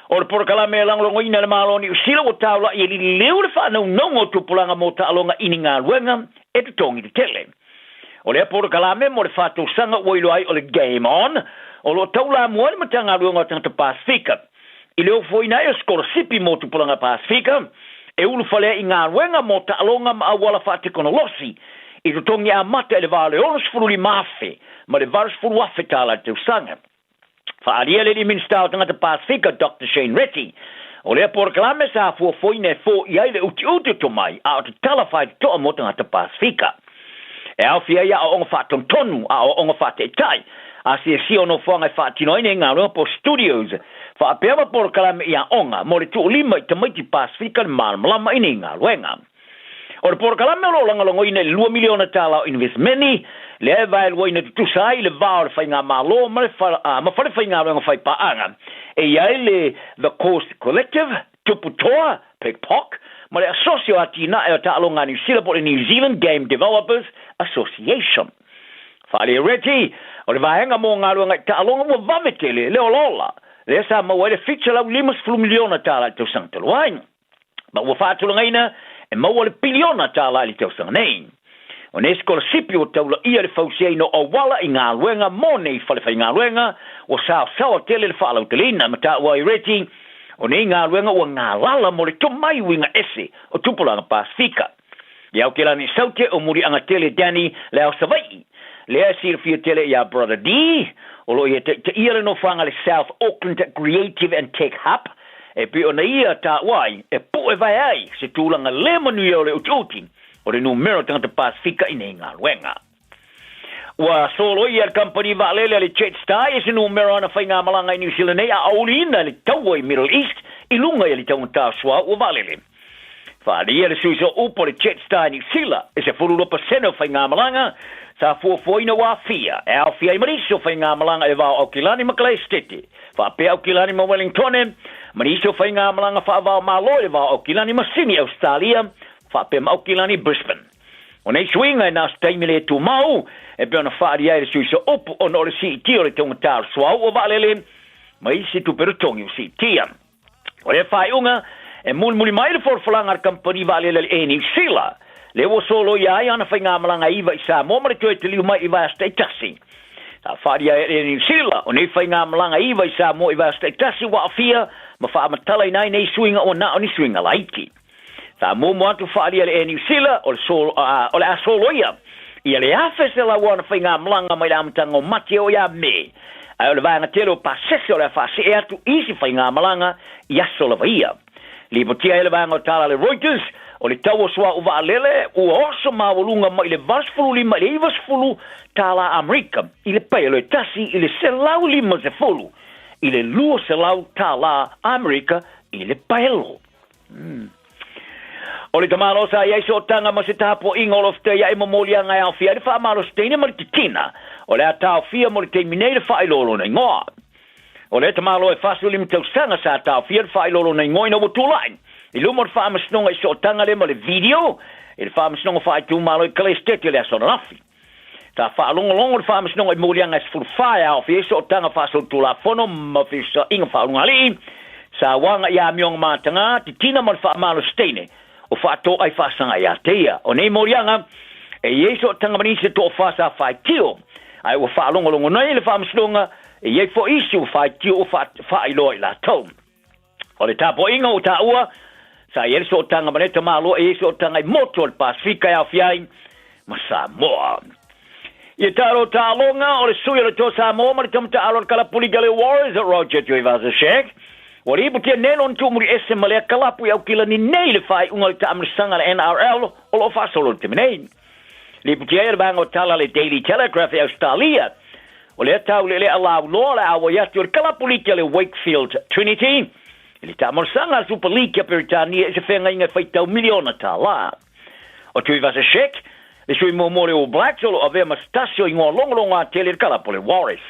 O le porokalame e langolongoina le māloni usila o tāula I li leo le whanau nongo tupulanga mo tālonga ini ngā luenga e te tongi te tele. O le porokalame mo le whātua sanga oilo ai o le game on. O lo taula mua le matanga luenga o tangata Pasifika. I leo foina e scholarship mo tupulanga Pasifika. E ulu whalea I ngā luenga mo tālonga ma awala whāte konolosi. I te tongi a mata e le vale onos furuli mafe. Ma le varas furu afe tāla te usanga. Whaaria le minister o tangata Pasifika, Dr. Shane Retty. O lea porokalame sa foina e fo I aile uti to mai a o te talawhai te toa mo tangata Pasifika. E au fia ia o onga whāton tonu a o onga whāte tai. A si e si ono whanga e whātinoine ngā Rumpo Studios. Whaapeama porokalame ia onga mo le tu lima I te maiti Pasifika le malamalama ini ngā luenga. O le porokalame o langalongoina le 2 miliona tala o investmenti. Le e vai le waina tutusai le vao le whainga malo ma whare whainga runga whai paanga. E iai le The Coast Collective, Tuputoa, Pekpok, ma le asosio atina e o ta'alonga New Zealand po le New Zealand Game Developers Association. Whaare reti, o le vahenga mo ngā runga ta'alonga mo vametele le olola. Le sa maua le feature lau 5 miliona tala te usang te luain. Ma ua whaatulungaina e maua le biliona tala li te usang nein. O ne scholarship o taula ia le fausia no o wala I ngā luenga mo nei whalewhai ngā luenga o sao tele le whaalau te lina ma ta ua I reti o nei ngā luenga o ngā lala mo le tomai winga ese o tupulanga Pasifika. Iau ke lani saute o muri anga tele Danny le au savai. Le a sir fia tele ia Brother D o lo ia te ia le no whanga le South Auckland Creative and Tech Hub e pi o na ia ta wai e po e vai ai se tūlanga le manu o le ututi. O le numero tangata Pasifika I nei ngā luenga. Ua solo I company valele le Jetstar e se numero ana whai ngā malanga I New Zealand nei a aulina le taua I Middle East I lunga I le taunta sua ua valele. Wharia le suiso upo le Jetstar New Zealand e se 40% whai ngā malanga sa fuafuaina wa fia. E au fia I mariso whai ngā malanga e vau au kilani makalai stete. Whape au kilani ma Wellington mariso whai ngā malanga wha vau malo e vau au kilani ma Sydney Australia. Whape maukilani Brisbane. O nei swinga nā staimile tu mau, e pe ona whaari aere suisa opu o nore si tia o le tonga tāru suau o valele, ma isi tu perutongi o si tia. O le whai unga, e muli mai le forfolanga ar kampani valele le eni sila, le o solo ia ai ana whai ngā malanga iwa I Samoa, ma le tue te liu mai I vai astei tasi. Tā whaari aere eni sila, o nei whai ngā malanga iwa I Samoa I vai astei tasi wa awhia, ma wha amatala I nei swinga o na o ni swinga laiki. Tā mō atu whaaria le e New Zealand o le asoloia. Ia le awhese la wana whainga mlanga mai le amatanga o mate o ia me. Ai o le vanga tele o pasese o le whaase e atu isi whainga mlanga I aso la vaia. Lipotia e le vanga o tala le Reuters o le tau o sua uwa alele ua oso mawalunga mai le vasfulu lima le ivasfulu tala Amerika. I le pai le tasi I le selau lima se fulu. I le lua selau tala Amerika I le paelo. O le tamalo sa ia so tanga ma se tapo ingolof te ia momolia ngai au fia le fa malo stene mo te tina o le atao fia mo le terminate fa ilolo nei ngoa o le tamalo e fasu lim te sanga sa atao fia fa ilolo nei ngoi no botulain I lumo fa masnonga I so tanga le mo le video il fa masnonga fa tu malo I klestete le so rafi ta fa longo fa masnonga I molia ngai fu fa au fia so tanga fa so tu la fono ma fi so inga fa ngali sa wanga ia miong matanga te tina mo fa malo stene o whaato ai whaasanga ia teia. O nei morianga, e yeso tangamanise to whaasa whaitio. Ai o whaalongolongo nei le whaamslonga, e ye fo isi o whaitio o whaailoa I la tau. O le tapo inga o ta ua, sa yeso tangamaneta malo, e yeso tangai moto le Pasifika ia whiai, ma Samoa. Ia taro ta longa, o le sui o le to Samoa, ma le tamta alon kalapuli gale Warriors, Roger Joivaza Shek. O ribu tia nelon tu muri ese malea kalapu iau kila ni nei le whai unga le taamrisanga le NRL o lo whasolo te menei. Ribu tia e banga o tala le Daily Telegraph e Australia. O le tau le alau loa le awa yati o le kalapu litia le Wakefield Trinity. Ele ta'amalsanga Super League Peritania se whenga inga whaitau miliona tā la. O tui vasa shek, le sui mo le o Blacks o avea mastasio ingoa longolonga a tele kala po le Warriors.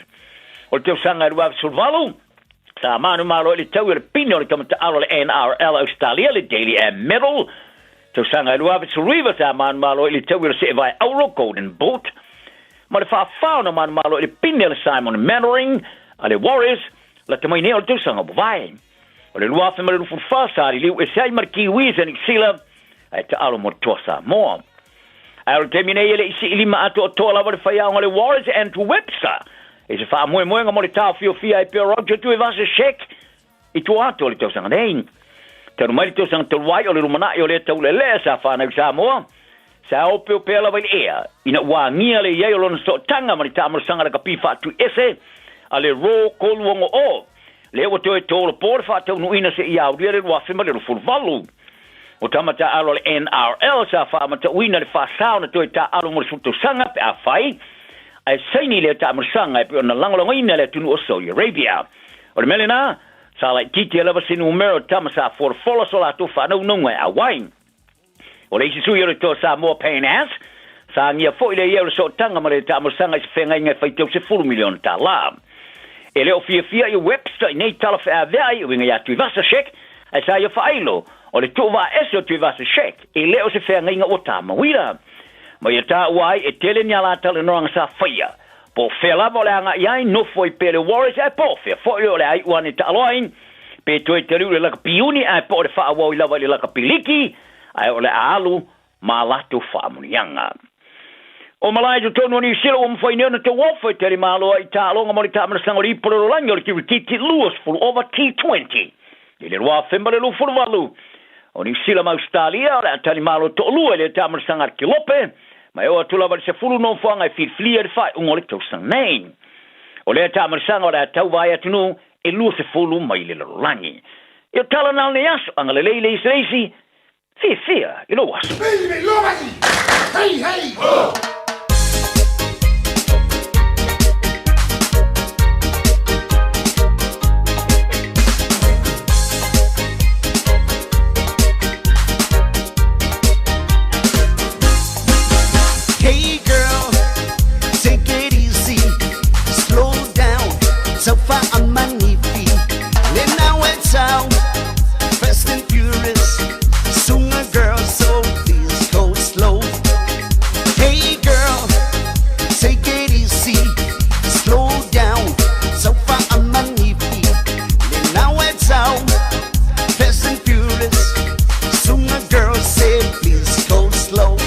O teu sanga ruav sulvalu, sa manu malo le tau le pino le kamata alo le NRL Australia le Daily and Medal. Teu sanga ruav sulriva sa manu malo le tau le se vai Auro Golden Boat. Ma le whaafauna manu malo le pino le Simon Mannering a le Warriors la te mai neo le teu sanga bovai. O le luafe ma le lufu whaasari liu e sei marki wiza ni sila ai te alo mo toa sa moa. Ai o te mine ele isi ilima ato o toa lawa le whaiaonga le Warriors and to Webster. E se wha moe moenga mo le tau fio fia e pia Roger tu e vasa shek i tu ato o le tau sanga nein. Tau mai le tau sanga tau wai o le rumanai o le tau le lea sa whanau sa moa. Sa o peo pea lawa le ea. Ina wā ngia le iei o lona sto tanga ma le tau mo le sanga le kapi whatu ese a le ro koluongo o. Le o te tō le pōre whātau nuina se i au ria le ruafe ma le rufuru valu. O tamata alo le NRL sa whaamata uina le whāsao na toi ta alo mo le suto sanga pe a whai. Ai saini le ta sanga e pe o na langolonga ina le tunu o Saudi Arabia. O le melena, sa lai titi alava sinu umero tamasa for fola sola tu whanau nunga a wain. O le isi sui o le tō sa mua pain ass, sa ngia fo i le iau le so tanga ma le ta sanga i se whenga inga whaitau se $4 million ta la. E leo fia i Webster i nei tala wha aveai o inga ia tui vasa shek, ai sa ia whailo, o le tuwa ese o tui vasa shek, e leo se whenga inga o ta mawira. Ma ia ta uai e tele ni ala tala noanga sa whaia. Po whela vo le anga iai no foi pele Warriors e po whea foi o le ai uane ta aloain, pe toi te riu le laka piuni ai po le wha awau i lawa le laka piliki, ai o le alu ma latu wha munianga. O malai tu tonu ni silo o mwhai neo na te wofo i teri māloa i tā alonga mori tā marasanga o riporo langi o le kirititi Lewis full over T20. I le rua whemba le lufuru walu. O ni sila ma Australia o le atani mālo to olua le tā marasanga ar kilope, mai o atula wale se furu no whanga i whirwhiria le whai ungo le tausang nein. O le tā marasanga o le atau vai atunu e lua se fulu mai le langi. I o tala nal ne aso anga le leile isi reisi, fia, i lo waso. Hey, hey, oh! So far on my knee feet, then now it's out, fast and furious. Soon a girl, so please go slow. Hey girl, take it easy, slow down. So far on my knee feet, then now it's out, fast and furious. Soon a girl, say please go slow.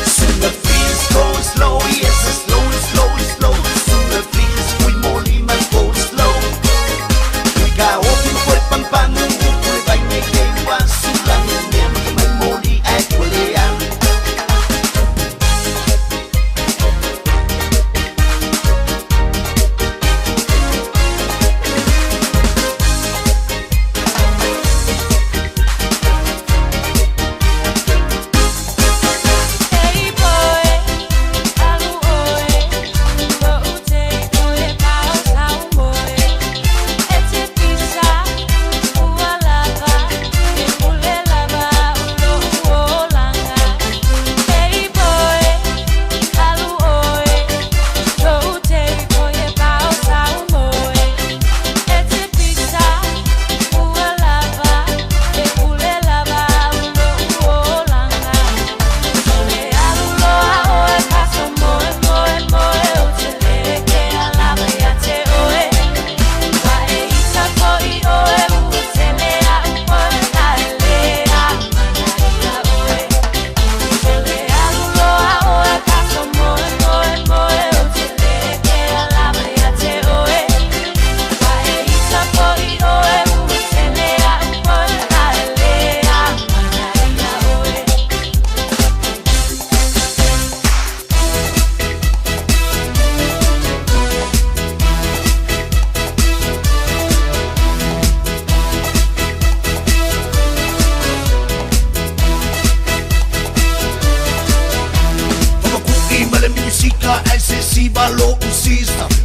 Soon a please go slow, yes, slow, slow, slow. Soon a please we more. Go slow. Ikaw open for pampano, puri bay may kewa sulang niya may muli at kulian.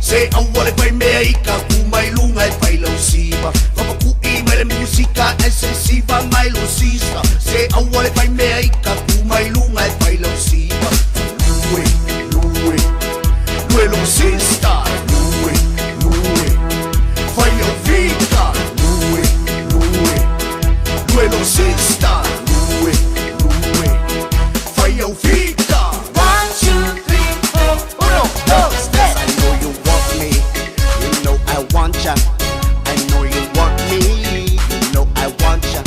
Se ang wale pa'y mea ika kumay lungay pa'y lausiba. Papaku'i may le música excesiva, mai lo sista. Se awale fai meica, tu mai lunga e fai lo siva. Lui lo sista. Lui, fai o vita. Lui lo sista. Lui, fai o vita. 1, 2, 3, 4, 1, 2, 3. I know you want me, you know I want ya. I know you want me, you know I want ya.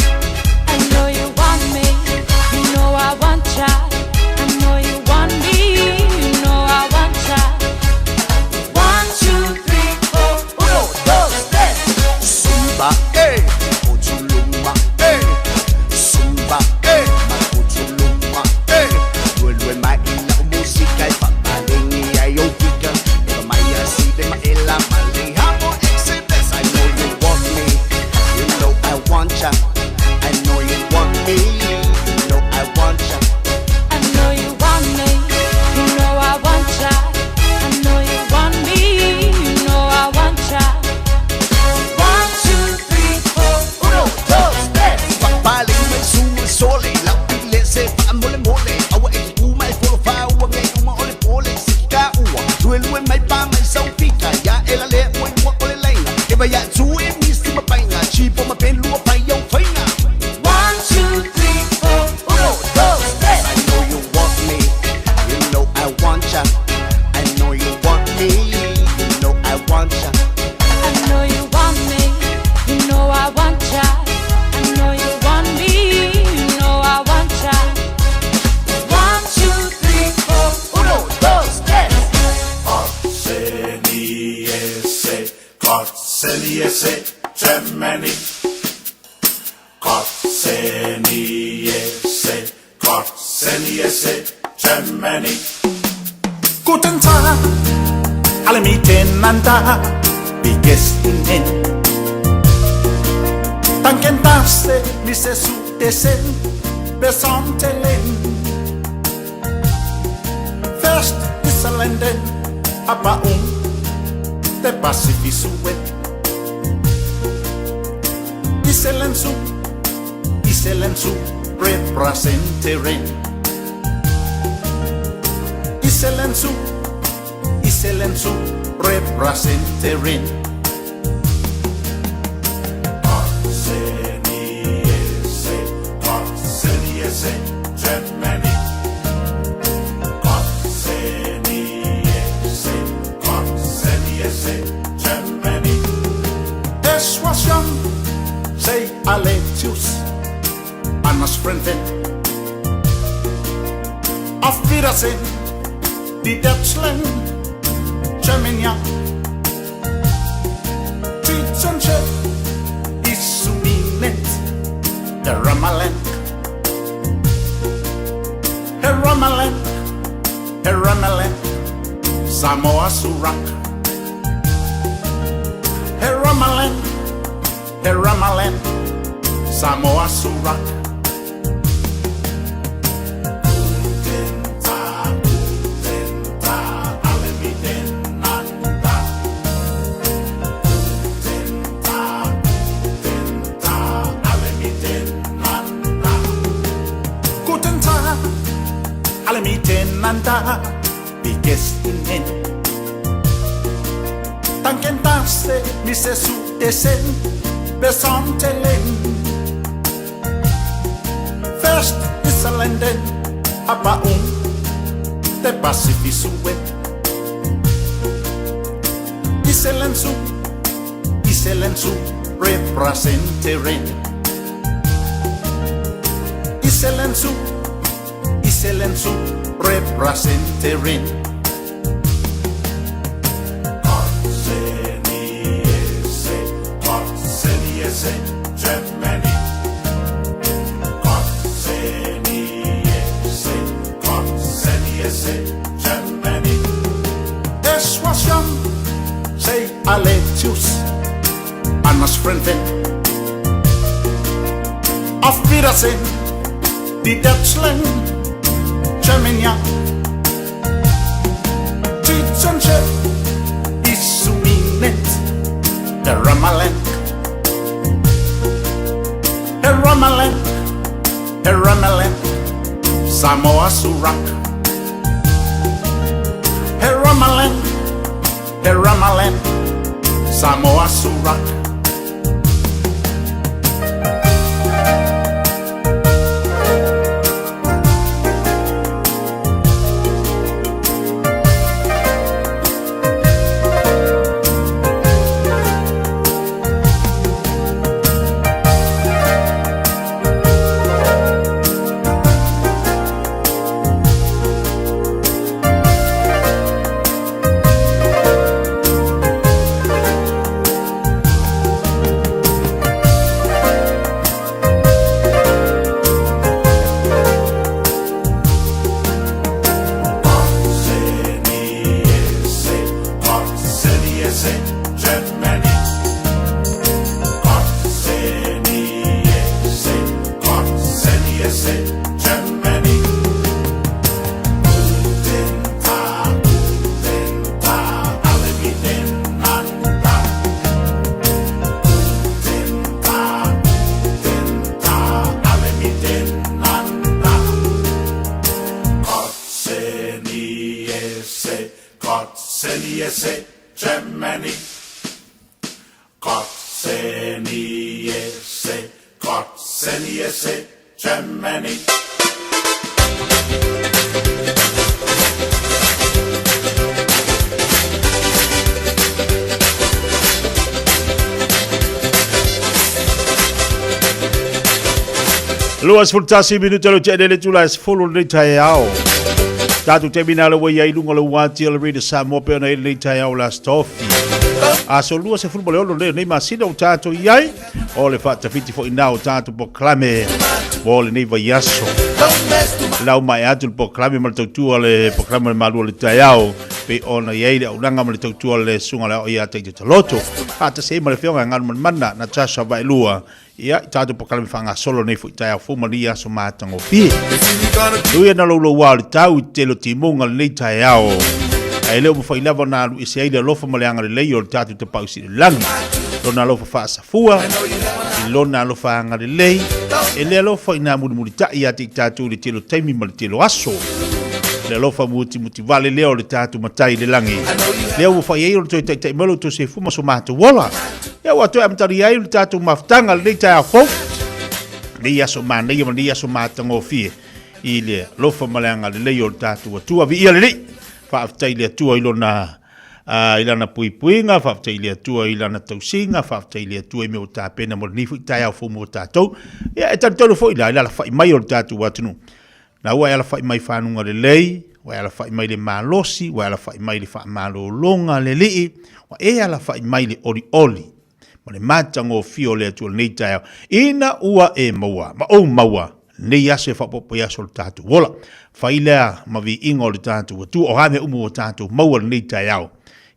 I know you want me, you know I want ya. I know you want me, you know I want ya. 1, 2, 3, 4, 1, 2, 3. Zumba, Ochuluma, Zumba, Ochuluma, Luelue maila música y papalengi ayopika. Eva maya side maela malihamo exibes. I know you want me, you know I want ya. I know you want me, you know I want ya. I know you want me, you know I want ya. I know you want me, you know I want ya. 1, 2, 3, 4, 1, 2, 3. Papaling may sumusole, lapile se paamole mole. Awa e uma e folo fa ua ngai uma ole pole sika ua. Luelue mai pa mai sau pika ya elale ua ua ole lenga. Eba ya tue misi mapainga, chipo mapen lua pai au fainga. 1, 2, 3, 4, 1, 2, 3. I know you want me, you know I want ya. I know you want me, you know I want ya. I know you want me, you know I want ya. I know you want me, you know I want ya. 1, 2, 3, 4, 1, 2, 3. Kotseniese, Germany. Kotseniese, Germany. Guten Tag, alle miteinander, wie geht's Ihnen? Danken darfst du, Mr. Sudesen, besonderen. First is a London, aber der Pazifik Suet. Iselensu, representeren. Iselensu, representeren. Kotseniese, Germany. Kotseniese, Germany. Persuasion, say Aletius, Anna's friend. Auf Wiedersehen, die Deutschland, Germany. Titzenche, Isuminet, der Ramaland. Ramaland, Samoa Surak. Ramaland, Samoa Surak. Guten Tag, alle miteinander, wie geht's Ihnen? Danken darfst du, Mr. Sudesen, besonderen. First is a London, aber der Pazifik Suet. Iselensu, representeren. Iselensu, representeren. Kotseniese, Germany. Kotseniese, Germany. Persuasion, say Aletius, Anna's friend. Auf Wiedersehen, die Deutschland, Germany. Titzenche, Isuminet, der Ramaland. Heramalan, Samoa Surak. Heramalan, Samoa Surak. Germany. Gott seniese Germany. Luas fultasi minuto lo cede le tulas follow le tayao. Tatu terminale wa ya ilunga lo wati al read Samoa pe na le tayao la stofi. Aso luas e futebol lo le ma sida o tatu yai. Ole fata fiti fo inao tatu proclame. Bole ne va yaso. Lau mai atu proclame mal tu ale proclame malu le tayao. Pe ona yai le unanga mal tu ale sunga la o ya te loto. Ata se mal fionga ngal manna na tasha vai lua. Ia tatu proclame fanga solo ne fu tayao fu malia so matango fi. Luia na lo wa tau te lo timonga le tayao. Ai leo mo lava na lu ise ile lofa maleanga le lei o tatu te pausi le langi. Lona lofa fa safua. Lona lofa anga le lei. E le lofa ina muri ta ia te tatu le telo taimi mal telo aso. Le lofa muti vale leo le tatu matai le langi. Leo mo fa ye o te melo to se fuma so mata wala. Ya wa to am tari ai le tatu maftanga le ta fo. Le ia so man, le ia so mata ngofie. Ile lofa maleanga le lei o tatu tua vi ia le whaaftai lea tua ilona ilana puipuinga, whaaftai lea tua ilana tausinga, whaaftai lea tua i meo tā pena mo nifu i tai au fo mo tātou. Ia e tantonu fo ila whai mai o tātou watunu. Na ua ala whai mai whanunga le lei, ua ala whai mai le malosi, ua ala whai mai le wha malolonga le lii, ua e ala whai mai le oli. Ma le mātango fio lea tua nei tai au. Ina ua e maua, ma o maua. Nei ase whapopo yaso le tātou wola. Whailea ma vi inga o le tātou watu o hame umu o tātou maua nei tai au.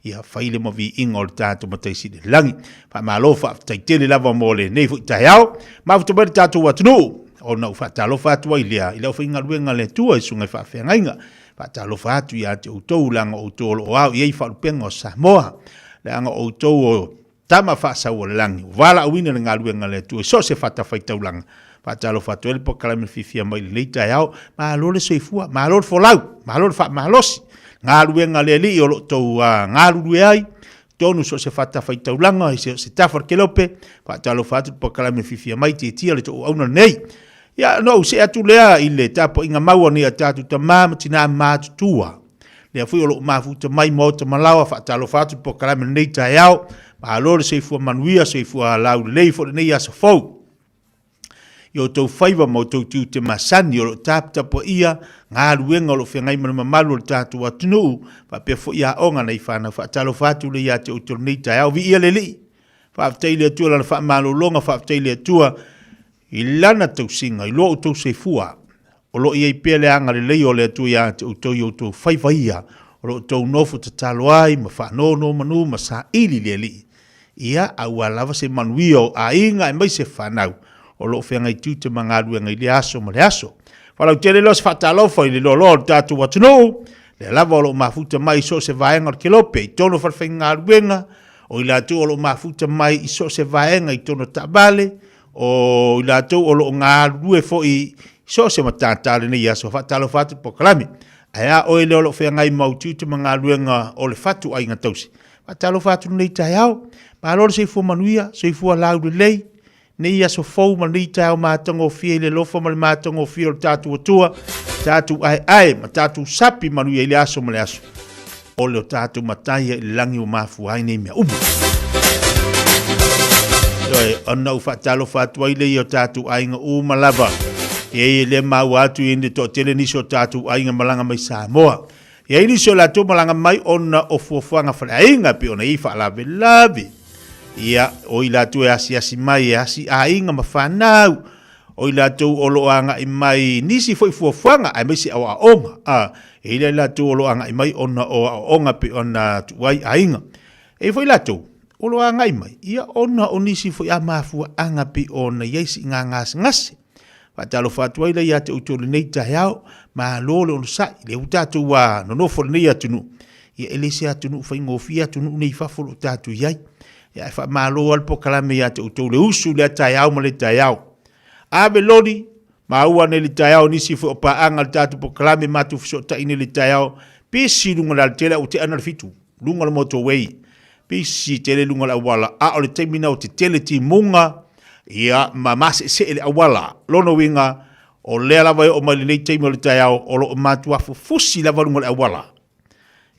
Ia whaile ma vi inga o le tātou mataisi le langi. Wha malofa taitele lava mo le nei fui tai au. Ma futu mele tātou watu no. O na uwhatalofa atu ai lea. Ila uwha inga luenga le tua i sungai whawhenga inga. Whatalofa atu i ate utou langa utou o au. Iei whalupenga o Samoa. Langa utou o tama whaasau o le langi. Wala uina le ngā luenga le tua. So se whatawhaitau langa. Patalo fatuel po kalame fifia mai le tai au ma lo le soifua ma lo folau ma lo fa ma losi nga luenga le li o lo to nga lu ai tonu so se fata fai taulanga se tafar kelope patalo fatu po kalame fifia mai te tia le to ona nei ya no se atu lea ile tapo inga maua ni atatu tamama tina matu tua le fu lo ma fu mai mo te malawa fatalo fatu po kalame nei tai au ma lo le soifua manuia soifua lau le fo nei aso fo yo tau whaiva mo tau tiu te masani o lo tāpta po ia ngā ruenga o lo whengai mana mamalu o tātu atunu pa pia fo ia onga nei whana whaatalo whātu le ia te utoro nei tai au vi ia le li whaaftai le atua lana whaamalo longa whaaftai le atua i lana tau singa i lo o tau se fua o lo ia i pia le anga le lei o le atua ia te utoro i o tau whaiva ia o lo tau nofu te talo ai ma whaanono manu ma sa ili le li ia au alava se manuio a inga e mai se whanau o lo fe ngai tu te mangalu ngai le aso mo le aso fala tele los fatalo foi le lo tatu watno le lava lo mafuta mai so se vaenga kelope tono fa fenga ruenga o ila tu lo mafuta mai so se vaenga i tono tabale o la to o lo nga lue fo I so se matata le ia so fa talo fatu po kalami aya o le lo fe ngai mau tu manga luenga o le fatu ai nga tausi fa talo fatu nei tai au pa lo se fo manuia se fo la u lei nei ia so fo mani tai ma tongo fie le lo fo ma tongo fie o tatu tua tatu ai ma tatu sapi manuia le aso ma le aso o le tatu matai le langi o mafu ai nei me ubu ona u fa talo fatu ai le o tatu ai nga u malava e le mau atu inde to tele ni so tatu ainga malanga mai Samoa e ni so la to malanga mai ona o fuanga fa ainga pe ona I fa lave ia o ila tu asi mai asi ainga mafanau o ila tu o lo anga I mai nisi foi fuanga ai mai si awa onga e ila tu o lo anga I mai ona o onga pe ona tu ai ainga e foi la tu o lo anga I mai ia ona o nisi foi amafu anga pe ona yesi ngas talo fatu ai ia te utole nei tahau ma lolo on sai le utatu wa no fo nei atunu ia elisia atunu fa ngofia atunu nei fa fo utatu yai ia fa ma lo al pokalame ia te utole usu le tahau ma le tahau abe lodi ma ua ne le tahau nisi fo pa angal tatu pokalame matu fo ta ini le tahau pisi lunga la tele o te anar fitu lunga le motorway pisi tele lunga la wala a o le termina o te tele ti munga ia mamase se ele awala lono winga o le lava o mali nei teimo le taiao o lo matua fusi lava lunga le awala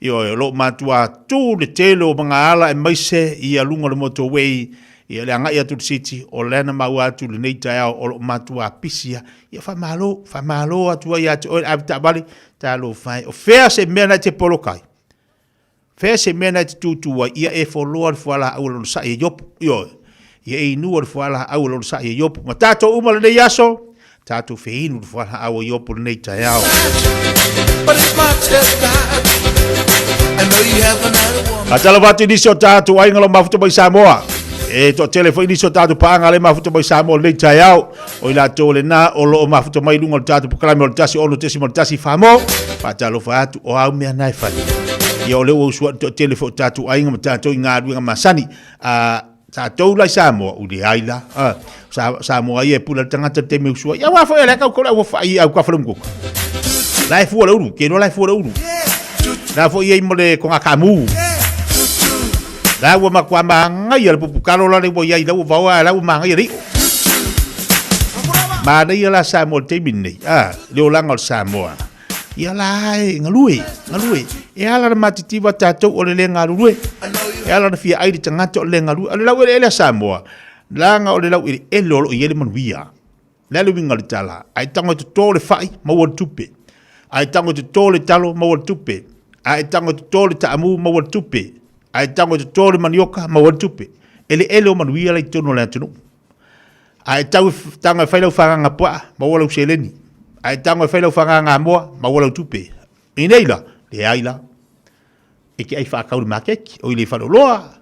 io lo matua tu le telo manga ala e maise ia lunga le motorway ia le anga ia tu city o le na maua tu le nei taiao o lo matua pisia ia fa malo atua ia te o abta bali talo fai o fea se mena te polokai fea se mena te tutua ia e follow fala au lo sa yop io ia e nua fala au lo sa ye yopu ma tato uma le yaso tato feinu fala au yopu nei taiao atala vatu ni so tato ai ngalo mafuto mai Samoa e to telefoni ni so tato panga le mafuto mai Samoa nei taiao o ila to le na o lo mafuto mai lungo tato proclame o tasi ono tesimo tasi famo patalo fatu o au me nai fa ia o le o so telefoni tato ai ngam tato ngadu ngam masani sa tau lai Samoa u le aila Samoa ia pula tangata te meu sua ia wa fa ele ka ko la fa ia ka fa lungo lai fu la uru ke no lai fu la uru na fo ia mo le ko akamu la wa ma kwa manga ia pu kalo la le bo ia la wa wa la manga ia ri ma na ia la Samoa te minni le olanga Samoa ia lai ngalui e ala matitiwa tatou o le ngalui e ala fia ai tangata o le ngalui ala la ele Samoa langa o le lau e lolo i ele manuia la lu winga le tala ai tango te tole fai ma won tupe ai tango te tole talo ma won tupe ai tango te tole taamu ma won tupe ai tango te tole manioka ma won tupe ele o manuia le tono le tonu ai tango fai lau fanga pa ma wala seleni ai tango fai lau fanga ngamoa ma wala tupe ineila le aila e ke ai fa ka ma kek o ile fa loa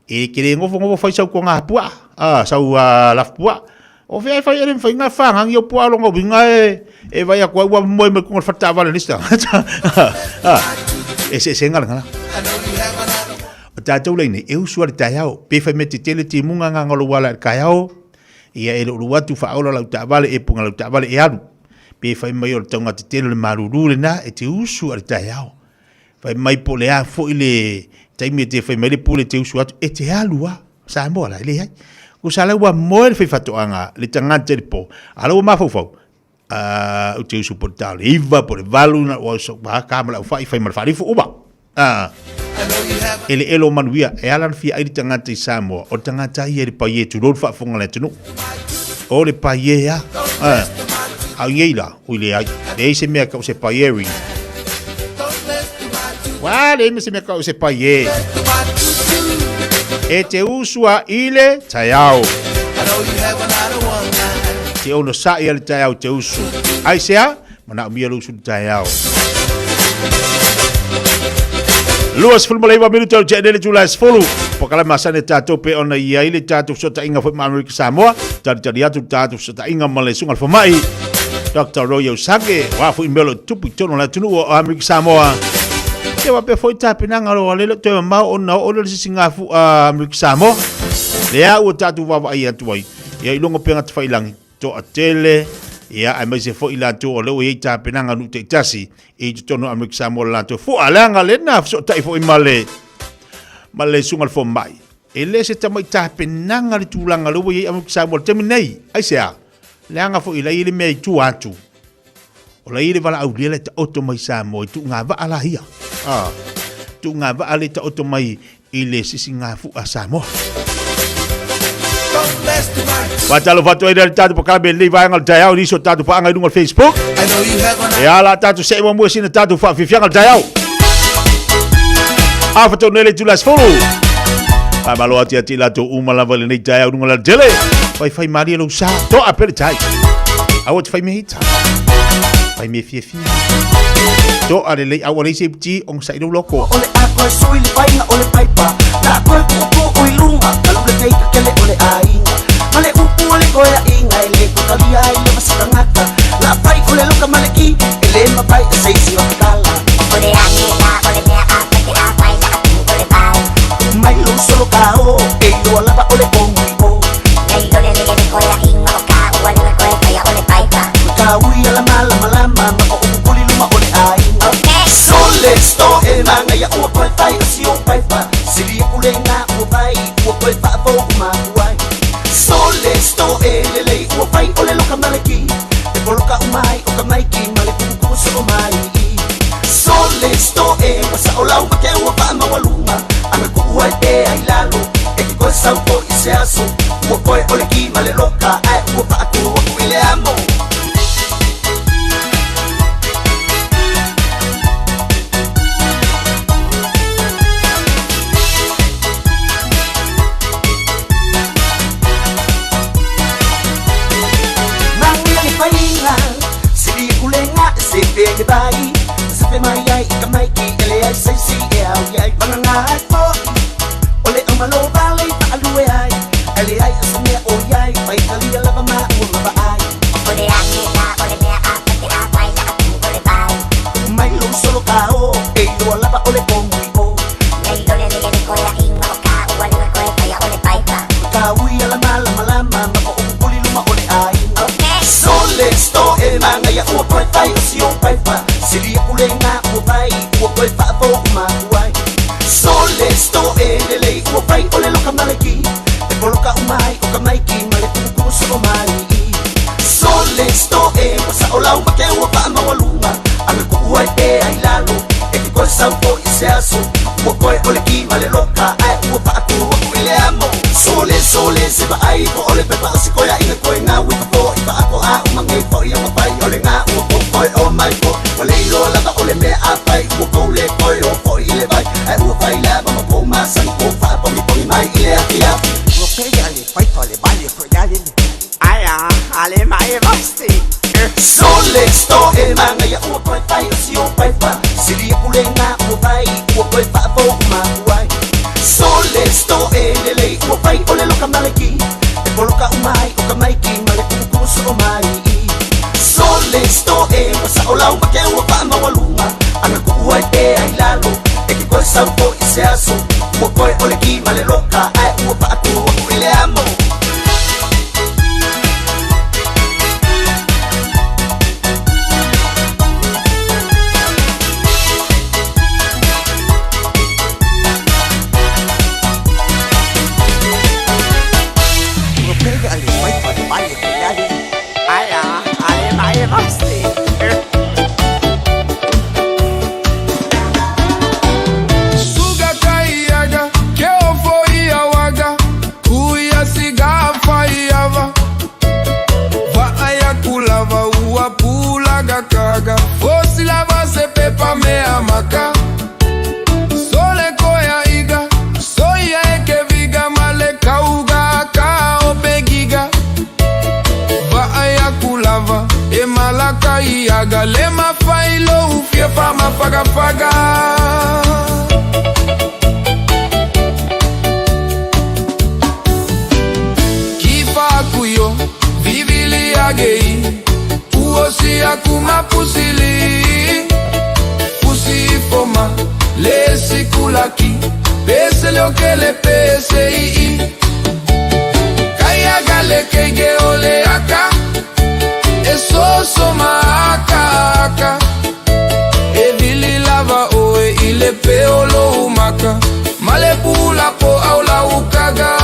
e ke le ngofo fai sau ko nga pua sau la pua o fe fai ele fai nga fanga yo pua lo ngo binga e vai a kwa wa mo me ko fata vale lista e se senga ngala o tatou le ni e usu le taiao pe fai meti tele ti munga nga ngolo wala kaiao ia e lo watu fa ola la ta vale e punga la ta vale e anu pe fai mai o tonga te tele maruru le na e te usu le taiao fai mai po le a fo ile taimi te fai mai le pule te usu atu e te alua sa mo la le ai ko sala wa mo le fai fatu anga le tanga te po alo ma fo o te usu portale iva por valu na o so ba kamera fai mal fai fo uba ele elo manuia e alan fi ai tanga te Samoa o tanga tai e pa ye tu ro fa fonga le tunu o le pa ye ya au yeila o le ai de se me ka se pa ye ri wa le me se me ka se pa ye e te usua ile taiao te ono sa ile taiao te usu ai sea mana mi lo usu taiao Luas fulmalaiwa minuto jadele julas fulu pokala masane tato pe ona ia ile tato sota inga fo Amerika Samoa tadi atu tato sota inga malesungal fo mai Dr. Royo Sage wa fo imelo tupu tono la tunu o Amerika Samoa te wa pe fo tapina ngalo le te ma ona o le singa fu Amerika Samoa le a o tato wa ia tuai Ia ilongo penga te whailangi. To a tele, ia ai mai se fo ila to o leo i ta penanga nu te tasi i te tono Amerika Samoa la to fo alanga le na so tai fo i male sunga fo mai e le se tamai ta penanga le tulanga leo i Amerika Samoa te minei ai sea leanga fo ila i le mei tu atu o la i le vala au le ta oto mai Samoa tu nga va ala hia tu nga va ale ta oto mai i le sisi nga fu a Samoa. Watalo fatu ai dari tatu pakabe le vai ngal dayau ni so tatu pa ngai dungal Facebook. E ala tatu se mo sina tatu fa fi ngal dayau. Afato nele tu las follow. Pa malo ati la to uma la vale nei dayau dungal dele. Fai Maria lo sa to apel tai. Awot fai me hita. Fai me fi. To ale le awale se ti on sa ido loko. Ole ako sui li pai na ole paipa. Na ko ko oi lunga, kalau le kai kele ole ai. Male upu ole koya inga ele ko kalia ile masakangata. La pai ole luka maleki ele mapai sei singa kala. Ole ani na ole me apa ki apa ina ole pai. Mai lu solo kao e lo ala ba ole kongo. Nei ole le ke koya inga ka ole le koya kaya ole pai pa. Ka ui ala mala ma ko upu li luma ole ai. Okay. So let's go e manga ya o pai pai si o pai pa. Sili ule na o pai o pai pa bo ma wai. So let's go ele o pai ole lo kamaleki e poloka umai o kamaiki male kuku so mai. So let's go wasa ola o ke o pa ma waluma ame ku wai te ai lalo e ki ko sa o ise aso o pai ole ki male loka ai o pa tu o ile amo. Sepe bai, sepe mai ai kamai ki ele ai sei si e au ai bananga ai po. Ole amalo vale pa alue ai, ele ai asme o ai pai kali ala ba ma o ba ai. Ole ani na ole me a te a pai na ole bai. Mai lo solo kao, e lo ala ba ole kongi o. Nei ole le ko ya inga ka o ale ko ya ole pai pa. Ka ui ala mala ma ko puli luma ole ai. Okay. So let's go e manga ya o pai pai si o pai pa. Sili ule na o pai o pai pa bo ma wai. So let's go ele o pai ole lo kamaleki e poloka umai o kamaiki male kuku so mai. So let's go wasa ola o ke o pa ma waluma ame ku wai te ai lalo e ki ko sa po ise aso o ko ole ki male loka ai o pa tu o ile amo. Sole se ba ai po ole pe pa si ko ya ine ko nga wi po i pa ko a mangai po ya ma pai ole nga o po o mai po ole lo la ba ole me a pai o ko le o po ile bai ai o pai la ba ma ko ma san ko fa po mi mai ile a kia o pe ya le pai po le bai ko ya le ai ale mai vasti. So let's go e manga ya o pai si o pai pa sili ule nga o pai o pai pa po ma wai. So let's go ele o pai ole lo kamaleki e poloka umai o kamaiki male kuku so mai. So let's go wasa ola o ke o pa ma waluma ame ku wai te ai lalo e ki ko sa po ise aso o ko ole ki male loka ai o pa tu o ile amo. Galema failo ufia fama paga Kifa kuyo vivili agei Uosi akuma pusili Pusi foma lesi kulaki Pese leo que le pese Kaya gale gale kege ole aka Esoso maaka Evili lava oe ile peolo umaka Malepula po aula ukaga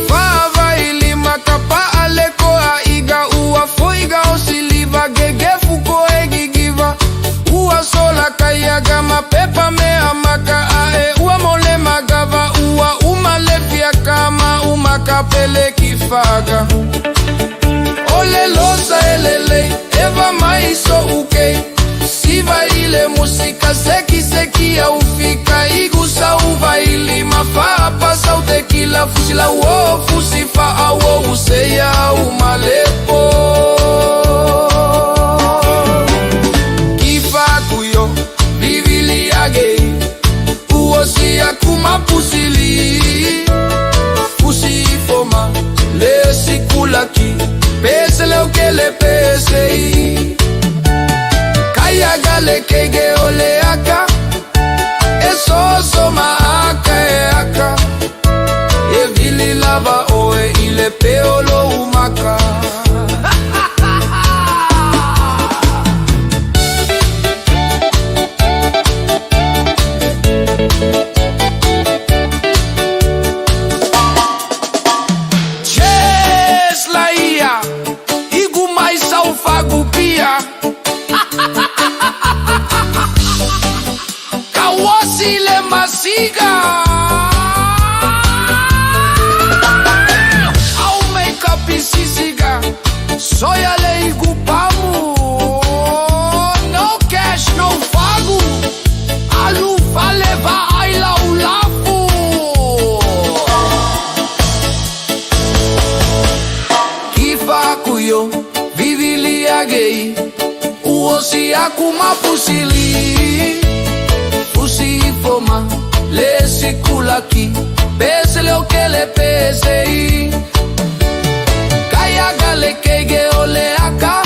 Fava ili makapa aleko aiga Ua foiga osiliva gege fuko egigiva Ua sola kayaga mapepa mea maka ae Ua mole magava ua umalefia kama umakapele kifaga Ole losa elele eva maiso uke Siva ile musika seki seki ya ufika Igusa uva ili mafaa pasa utekila Fusila uo fusifa awo useya umalepo Kifa kuyo vivili age Uosi akuma pusili Pusifoma lesi kulaki Pese leo que le pese Kaya gale kege ole aka Eso ma aka e aka Evili lava oe ile peolo umaka Ches la ia Igu mai sau fagu pia Kawasi le masiga Au make up isisiga Soya le igu pamu No cash, no fagu Alu faleva aila ulafu Kifa kuyo vivili agei Uosi akuma pusili Fusi foma lesi kulaki Pese leo que le pese Kaya gale kege ole aka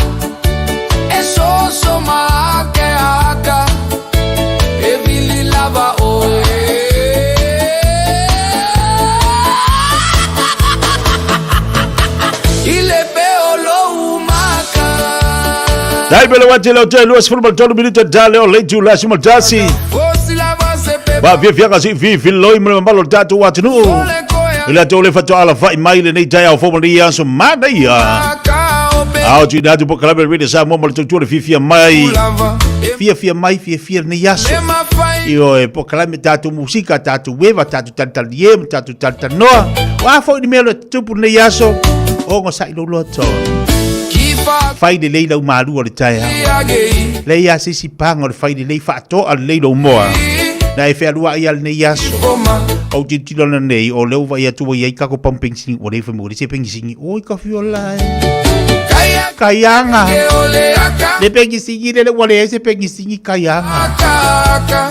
Eso soma ake aka Evili lava oe Ile peolo umaka Dai bele wate leo te luas football tolu minuto dale o leju la shimo tasi. Ba via via kasi vi loi mo mbalo tatu watu nu. Ila tole fato ala vai mai le nei dai au fomo dia so madai. Au tu datu po kalabe rede sa mo mo tu fifia mai. Fia mai fia ne yaso. Io e po kalabe tatu musika tatu weva tatu tantaliem tatu tantanoa. Wa fo ni melo tupu ne yaso. O ngo sai lo loto. Fai de leila o maru o le taia. Leia sisi panga o le fai de lei fato al leila o moa. Na e whea ia le nei aso. O te tilo na nei o leo vai atua iai kako pampeng singi o leifa mo le se pengi singi. Oi ka whiolai. Kaianga. Le pengi singi le wale se pengi singi kaianga.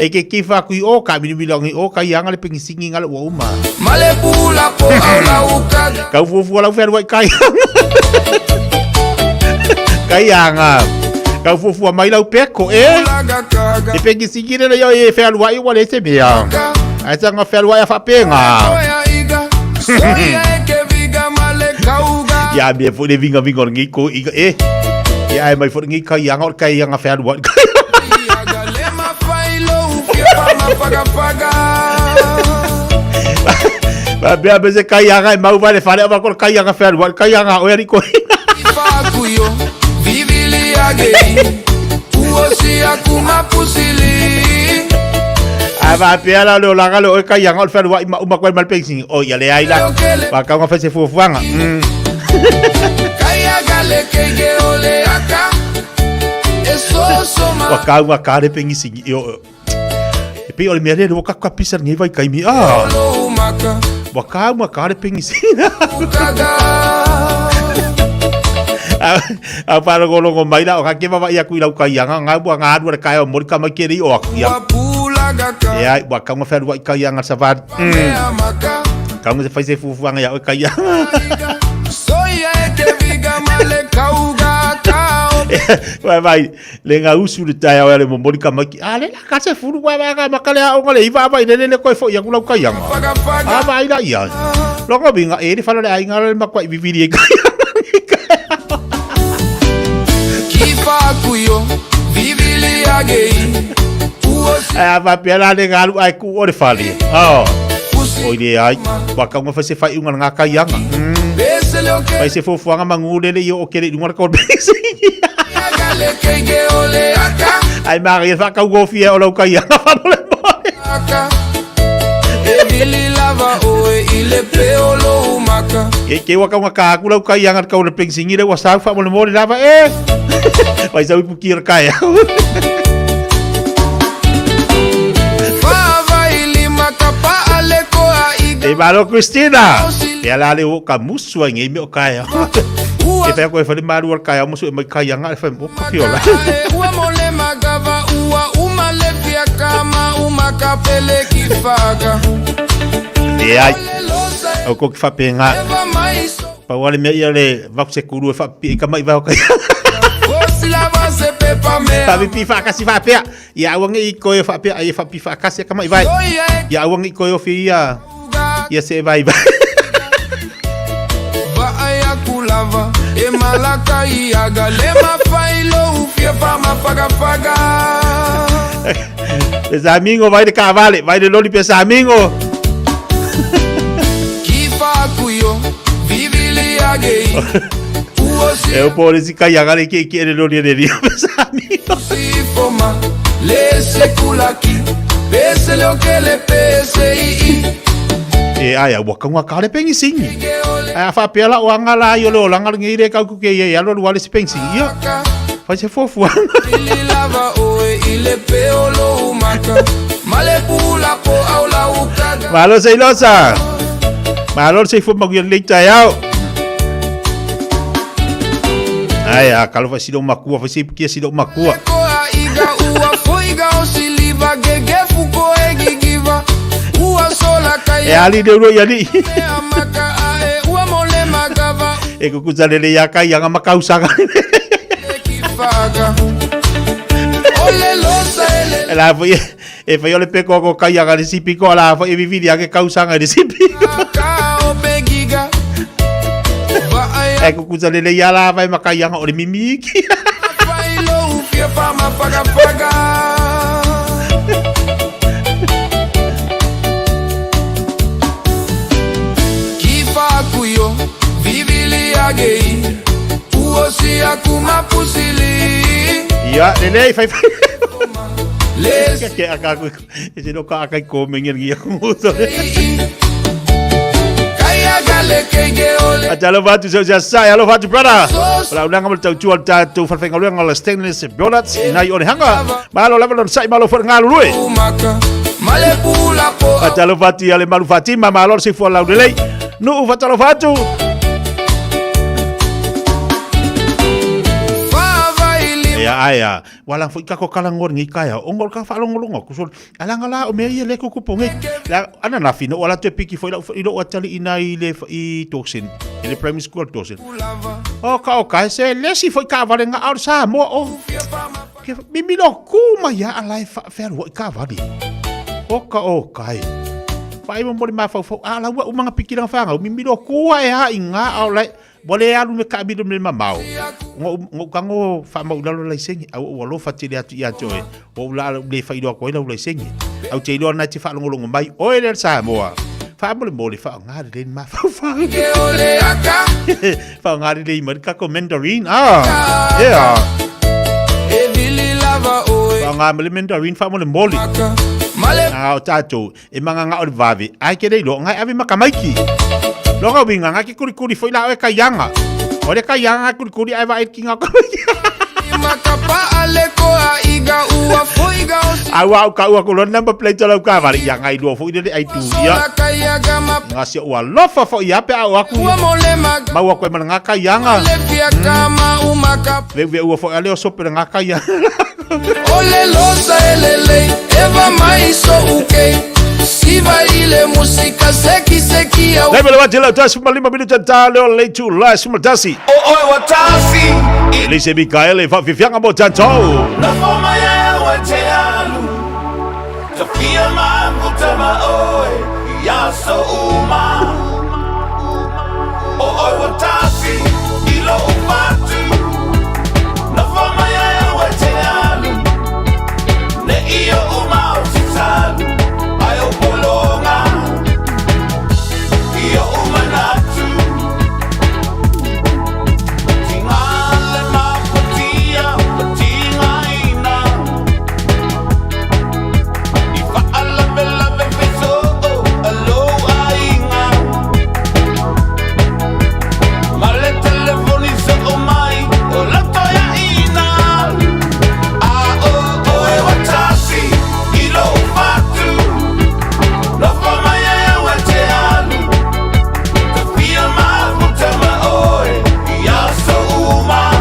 E ke kifa kui o ka minimilongi o kaianga le pengi singi ngale ua uma. Male pula po au la ukaga. Kau fufu la whea kaianga. Kaianga. Kau fufu mai lau peko e pengi sigire na yo e fer wai wale se mea ai tanga fer wai fa penga ya me fo de vinga ngi ko e ya mai fo ngi kai yang fer wai ba bia be se kai yang mau vale fare ba ko kai yang fer wai kai yang o ri ko Vivili agei Uosi akuma pusili Ava pela lo langa lo ka yang ol fer wa uma ko mal pensing o ya le ai la ba ka fa se fuanga Kaya gale kege ole aka Eso soma wa ka de pensing yo e pe ol mere do ka pisa ngi vai kai mi wa ka de pensing a para golongo mai la o ka ke baba ia kuila ka yanga nga bua nga adu ka o mori ka ma keri o ya ya wa ka ma fer wa ka yanga savat ka mo se fai se fufu nga ya o ka yanga Vai, le nga usu le tai au le momoli ka maki. Ale la ka se furu wa ka makale au ngale iva vai le ko fo ya kula ka yang. Vai la ya. Logo binga e di fala le ai ngale makwa viviri ka. Kifa kuyo vivili agei. Va pela le galu ai ku o le fali. Oh. O ile ai, waka nga fa se fai unga nga ka yang. Vai se fofu nga mangule le yo o kere unga ka o besi. Ai mari fa ka go fie o lo ka yang. Ke waka nga ka ku lo ka yang ka o le pengsingi le wasa fa mo le mo le lava Vai sa pu kir ka ya. E malo Cristina. E ala le o ka musu ngi me o kaya. E pe ko e fa le maru o kaya musu e mai kaya nga fa o ka piola. Ua mole magava ua uma le fia kama uma kapele kifaga. E ai. O ko ki fa penga. Pa wale me ia le va se kuru fa pi ka mai va o kaya. Pa pi fa ka si fa pe. Ya wangi ko e fa pe ai fa pi fa ka si ka mai vai. Ya wangi ko e fi ya. Ya se vai. Va aya kulava e malaka iaga le mafailo ufia pa mapaga. Pesamingo vai de cavale, vai de loli pesamingo. Kifa kuyo vivili agei. Eu por esse caiagale que ele loli de dia pesamingo. Si foma le seculaki pese lo que le pese E ai a waka nga kare pengi singi. A fa pela o angala yo lo langal ngire ka ku ke ya lo wale se pengi ya. Fa se fofu. Ili lava o ile peolo umaka. Male pula po au la ukaga. Malo sei losa. Malo sei fu mag yo leita ya. Ai a kalau fa sido makua fa se kia sido makua. Ko a iga ua foiga o siliva gege fuko egigiva. E ali de ro yali. E ku kuzale le yaka yang makausa. La foi e foi le peko ko kaya ga recipe ko la foi vivi dia ke causa ga recipe. E ku kuzale le yala vai makaya ga o le mimiki. Kuyo vivili agei uosi akuma pusili ya nene fai les que acá ese no ka kai ko mengen gi ko kaya gale ke ole atalo vatu so ja sai alo vatu brother la unang mo tau chual ta tu fa fenga luang ala stainless donuts inai on hanga malo la sai malo for ngalu lui male pula po atalo vati ale malu fatima malo si fo la delay no fatalo fatu ya aya wala foi ka ko kala ngor ngi kaya ongol ka fa longo kusul ala ngala o me ye le ko kuponge la ana na fino wala te piki foi ilo watali inai le I toxin ele primary school toxin o ka se le si foi ka vale nga ar sa mo o ke mi lo kuma ya ala fa fer wo ka vale o kai pai mo ma fa ala wa mga pikiran fa nga mi lo kuwa ya inga au lai bole alu me ka bido me mamau ngo kango fa mau dalo lai sengi au lo fa tili atu ya joe o la le fa ido ko ila lai sengi au te ilo na ti fa longo mai o ele sa moa fa mo le fa ngari le ma fa fa ngari le ma ka ko mandarin yeah fa ngari mandarin fa mo le moli au tato e manga nga o vavi ai ke dei lo ngai ave makamaiki lo nga winga nga ki kuri foi la e kayanga o le kayanga kuri ai va e kinga ko makapa ale ko a iga ua foiga awa ka ua ko number plate la ka vari yang ai do foi de ai tu ya nga si ua lofa fo ya pe au aku ma ua ko e nga kayanga le pia kama umaka ve ua fo ale o so pe nga kayanga ole losa elele eva mai so okay Siva ile musika seki seki ya Lebe lewa jela utasi malima minuta talo leitu la simatasi. Oi watasi Elise Mikaele fa fifianga mo tanto. Na foma ya watealu Tafia mafuta maoe Ya so uma Oi watasi ilo upatu Na foma ya watealu Ne iyo uma usitalu Ayo polonga Iyo uma natu Tingale mapatia Patinga ina Ifa alabe labe peso Alo ainga Male telefoni so omai Olato ya ina Oe watasi Ilo upatu Nofama ya watealu Tafia mafuta maoe Ya so uma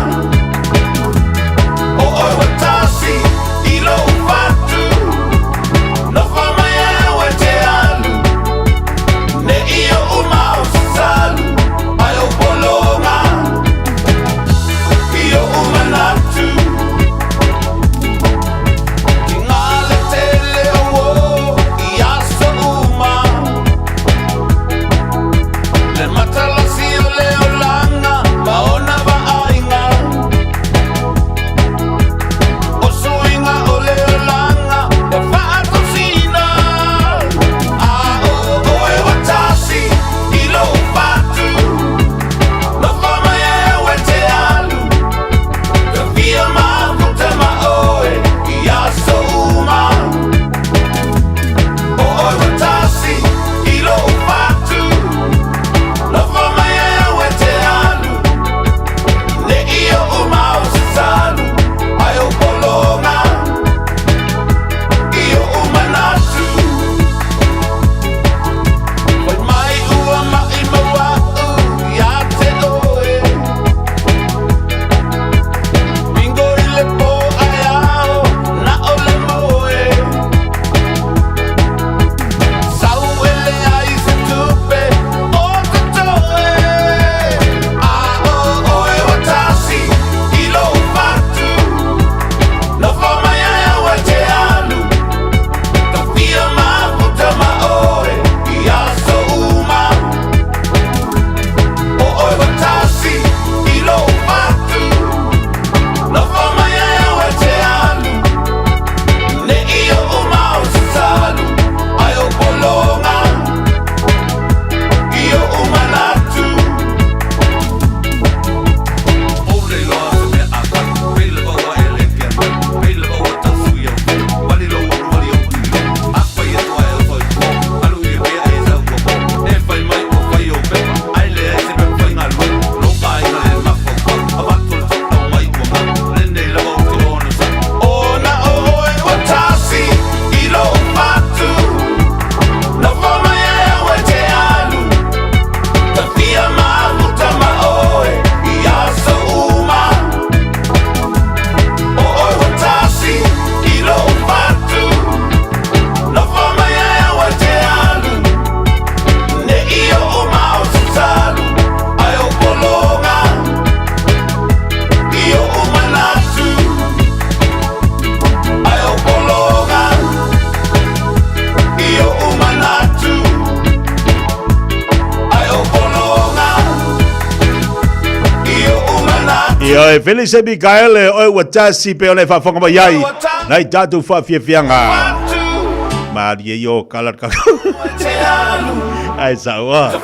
Oe watasi Ilo upatu Nofama ya watealu Ne iyo uma usisalu Ayo polonga Iyo uma natu Tingale tele owo Ya so uma Le matala siyo leo langa Baona ainga Osuinga o leo langa E faato sina Oe watasi Ilo upatu Nofama ya wetealu Tafia mafuta maoe Ya so uma Oe watasi Ilo upatu Nofama ya wetealu Ne iyo uma usitalu Ayo polonga Iyo uma natu Wai mai ua mai mawa Ya te oe Bingo ile po ayao Na ole moe Sau ele ai se tupe O te toe Oe watasi Ilo upatu Nofama ya watealu Tafia mafuta maoe Ya so uma Oe watasi Ilo upatu Nofama ya watealu Ne iyo uma usitalu Ayo polonga Iyo uma natu Ole loa se me aka Pele bawa ele kiama Pele bawa tasu ya Wali lo wali o Apa ya toa e fai Alu i rea e sa ua E fai mai o fai o pepa Ai le e se me fai ngā lua Loka ai na e mapa Abato le tau mai ua Rende la o te ono sa Ona oe watasi Ilo upatu Nofama ya watealu Tafia mafuta maoe Ya so uma Oe watasi Ilo upatu Nofama ya watealu Ne iyo uma usitalu Ayo polonga Iyo uma natu Ayo polonga Iyo uma natu Ayo polonga Iyo uma natu Yo e Felice Mikaele oi watasi pe ole fa fonga yai. Nai tatu fa fianga. Maria yo kalat ka. Ai sawa.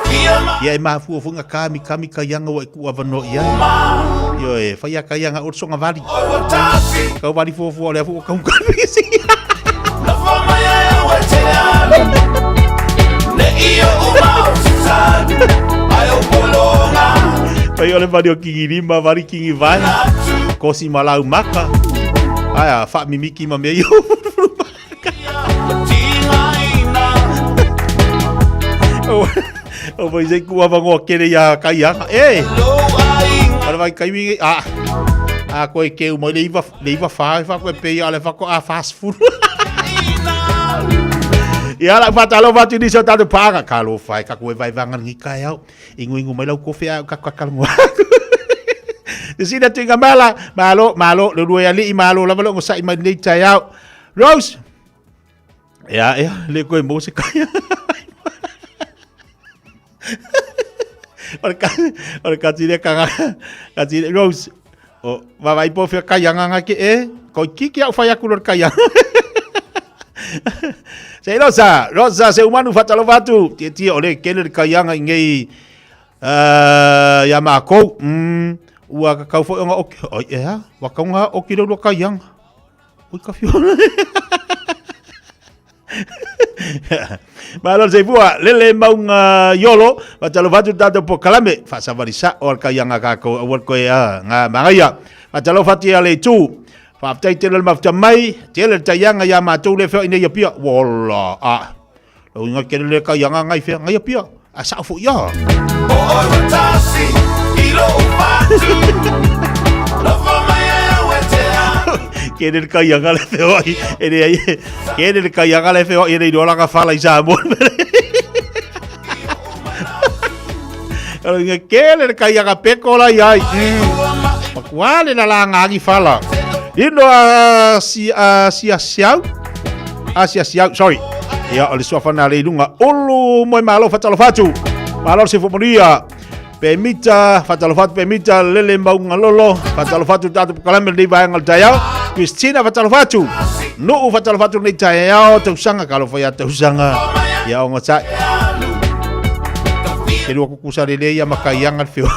Ya ma fu funga kami kayanga wa ku avano ya. Yo e fa ya kayanga ursonga vali. Kau vali fu ole fu kau kami. Nofama ya watealu Ne iyo uma usitalu Ayo polonga Pai ole vali o kingirima vali kingi vai. Kosi malau maka. Aya fa mimiki ma me yo. O vai sei ku avango kere ya kayanga. Ora vai kai mi a koe ke mo leiva fa koe pe ale fa ko a fast food. Ia la fatalo fatu ni so tatu panga kalo fai ka koe vai vangan ngi kai au. Ingu mai lau kofi au ka kalmo. Disi da tinga malo le dua ali malo la lo ngosai mai ni tai au. Rose. Ya le koe mo se kai. Ora katire kanga katire Rose. O vai po fe kayanga ngake ko kiki au fai aku lor kayang. Sei Rosa se umanu fatalo vatu tie ole kele kayanga ngei ya mako ua ka kau fo nga ok ya wa ka nga ok do kayang ui ka fio Malor se bua lele maunga yolo fatalo vatu tata po kalame fa savarisa or kayanga ka ko or ko ya nga mangaya fatalo fati ale tu Faftai tele mafta mai, tele tayanga ya matou le fe ina ya pia. Wala lo inga kele ka yanga ngai fe ngai pia. Asa fo ya. O watasi ilo upatu. Love my wetea. Kele ka yanga le fe oi. Ene ai. Kele ka yanga le fe oi ene dola ka fala isa mo. Lo inga kele ka yanga pekola yai. Wale na la ngi fala. Ino Asia sorry. Ya ole suafana le lunga ulu moi malo fatalo fatu. Malo se fomoria. Pemita fatalo fatu pemita lele maunga lolo fatalo fatu tatu kalame di bayang daya. Christina fatalo fatu. No fatalo fatu ni daya tu sanga kalau faya tu sanga. Ya ongosa. Kedu aku kusare le ya makayang al fio.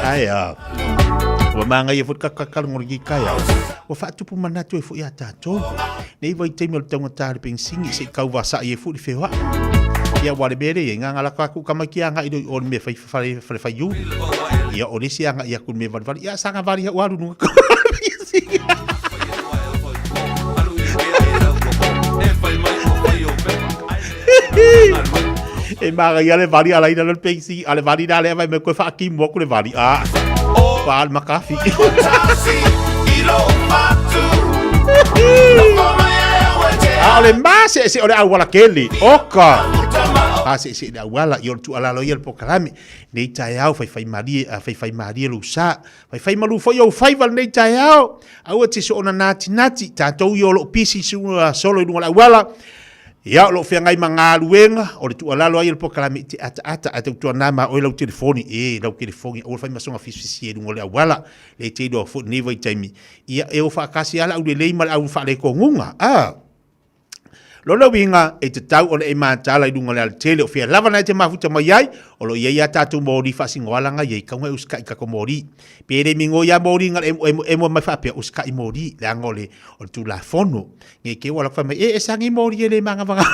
Aya. Wa manga ye fut kakal ngorgi kaya. Wa fatu pu manatu e fu ya tato. Nei vai temel tonga tar ping singi se kau wasa ye fu fewa. Ya wa bere ye nga ngala ka ku kamaki anga ido on me fa yu. Ya onisi anga ya kun me van ya sanga vari wa nu. E maga ya le vari ala ina le pengsi ale vari dale vai me ko fa ki mo ko le vari Paal makafi ale mase se ora wala keli oka ase se da wala yo tu ala lo yel pokalami nei taiao fai maria lu sa fai malu fo yo fai val nei taiao au ti so ona nati tatou yo lo pisi su solo i wala ya lo fia ngai manga luenga o tu ala lo il pokalami ti ata tu nama o lo telefoni lo telefoni o fai masonga fisi du ngole wala le te do fo ni vai taimi ia e o fa kasi ala u le mal au fa le kongunga lo winga e te tau o le ma tala i ngole al tele o fia lava na te mafuta mai ai o lo ia tatu mori fa singoala nga ye ka ngai uska ka ko mori pere mingo ya mori ngal emo mai fa pe uska i mori la ngole o tu la fono nge ke wala fa mai e sangi mori le manga vanga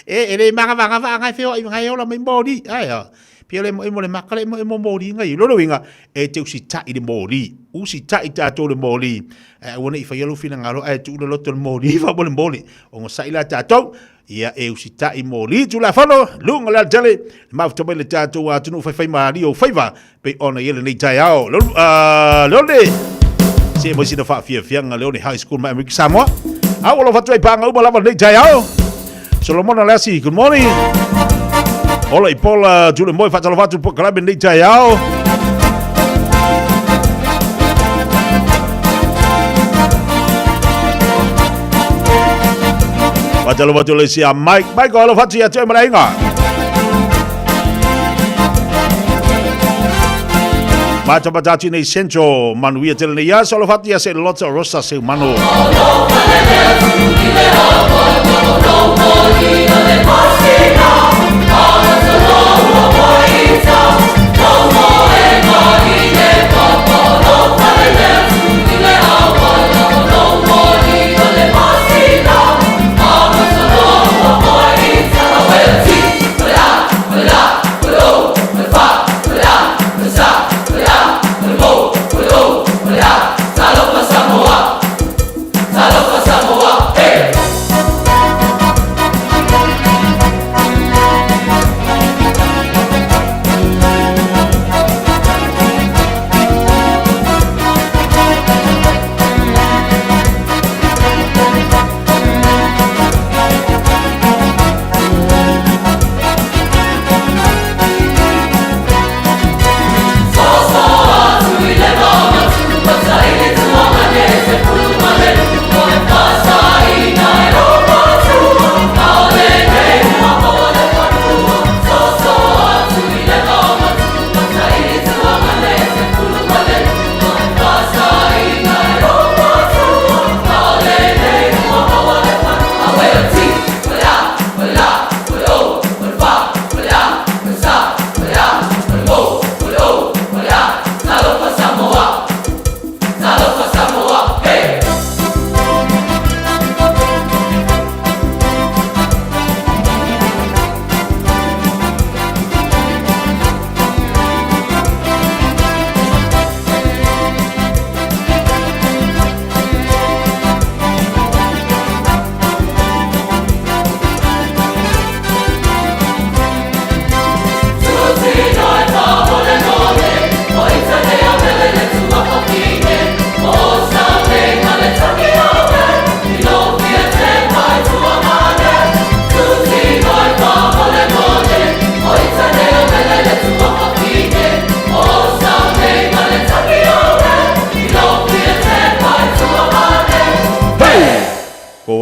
le manga vanga ngai fe o ngai o la mai mori aya pele mo le makale mo mori ngai lo winga e te usita i le mori usita i tatu le mori wona i fa yelo fina ngalo e tu lo to mori fa bol mori o sa ila tatu ia e usita i mori tu la fono lunga la tele ma to bele tatu wa tu no fa mari o faiva pe ona yele nei taiao lo le se mo si no fa fia ngalo ni high school ma America Samoa lo fa tu pa ngau bala nei taiao Solomon Alessi good morning Ola i pola tule moi fatalo fatu po kalabe nei taiao. Fatalo fatu le sia Mike ola fatu ya te marainga. Mata patati nei centro manuia tele nei ya solo fatu ya se lota rosa se mano.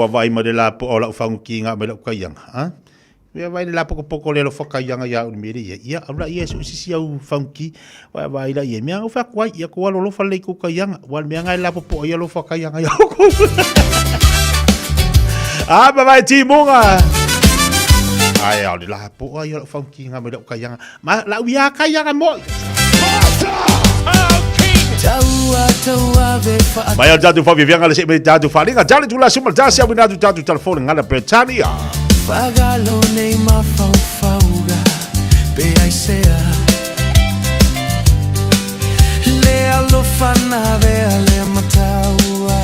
vai ma de la po o la whaunga ki ngā me la ukaianga. Ha? Wea vai la poko le lo whakaianga ia o mire ia. Ia, aura ia su sisi au whaunki. Vai la ia. Mea ngau whakuai, ia ko alo lo whalei kukaianga. Wal mea ngai la popo ia lo whakaianga ia o kou. Ah, vai timunga. Ai, au la po ia lo whaunki ngā me la ukaianga. Ma la uia kaianga moi. Mai al tatu whavivianga le se me tatu whalinga. Tale tu la suma tasi au inatu tatu telefoni ngana Britannia. Fagalo nei mafauga pe aisea le alofana ve ale mataua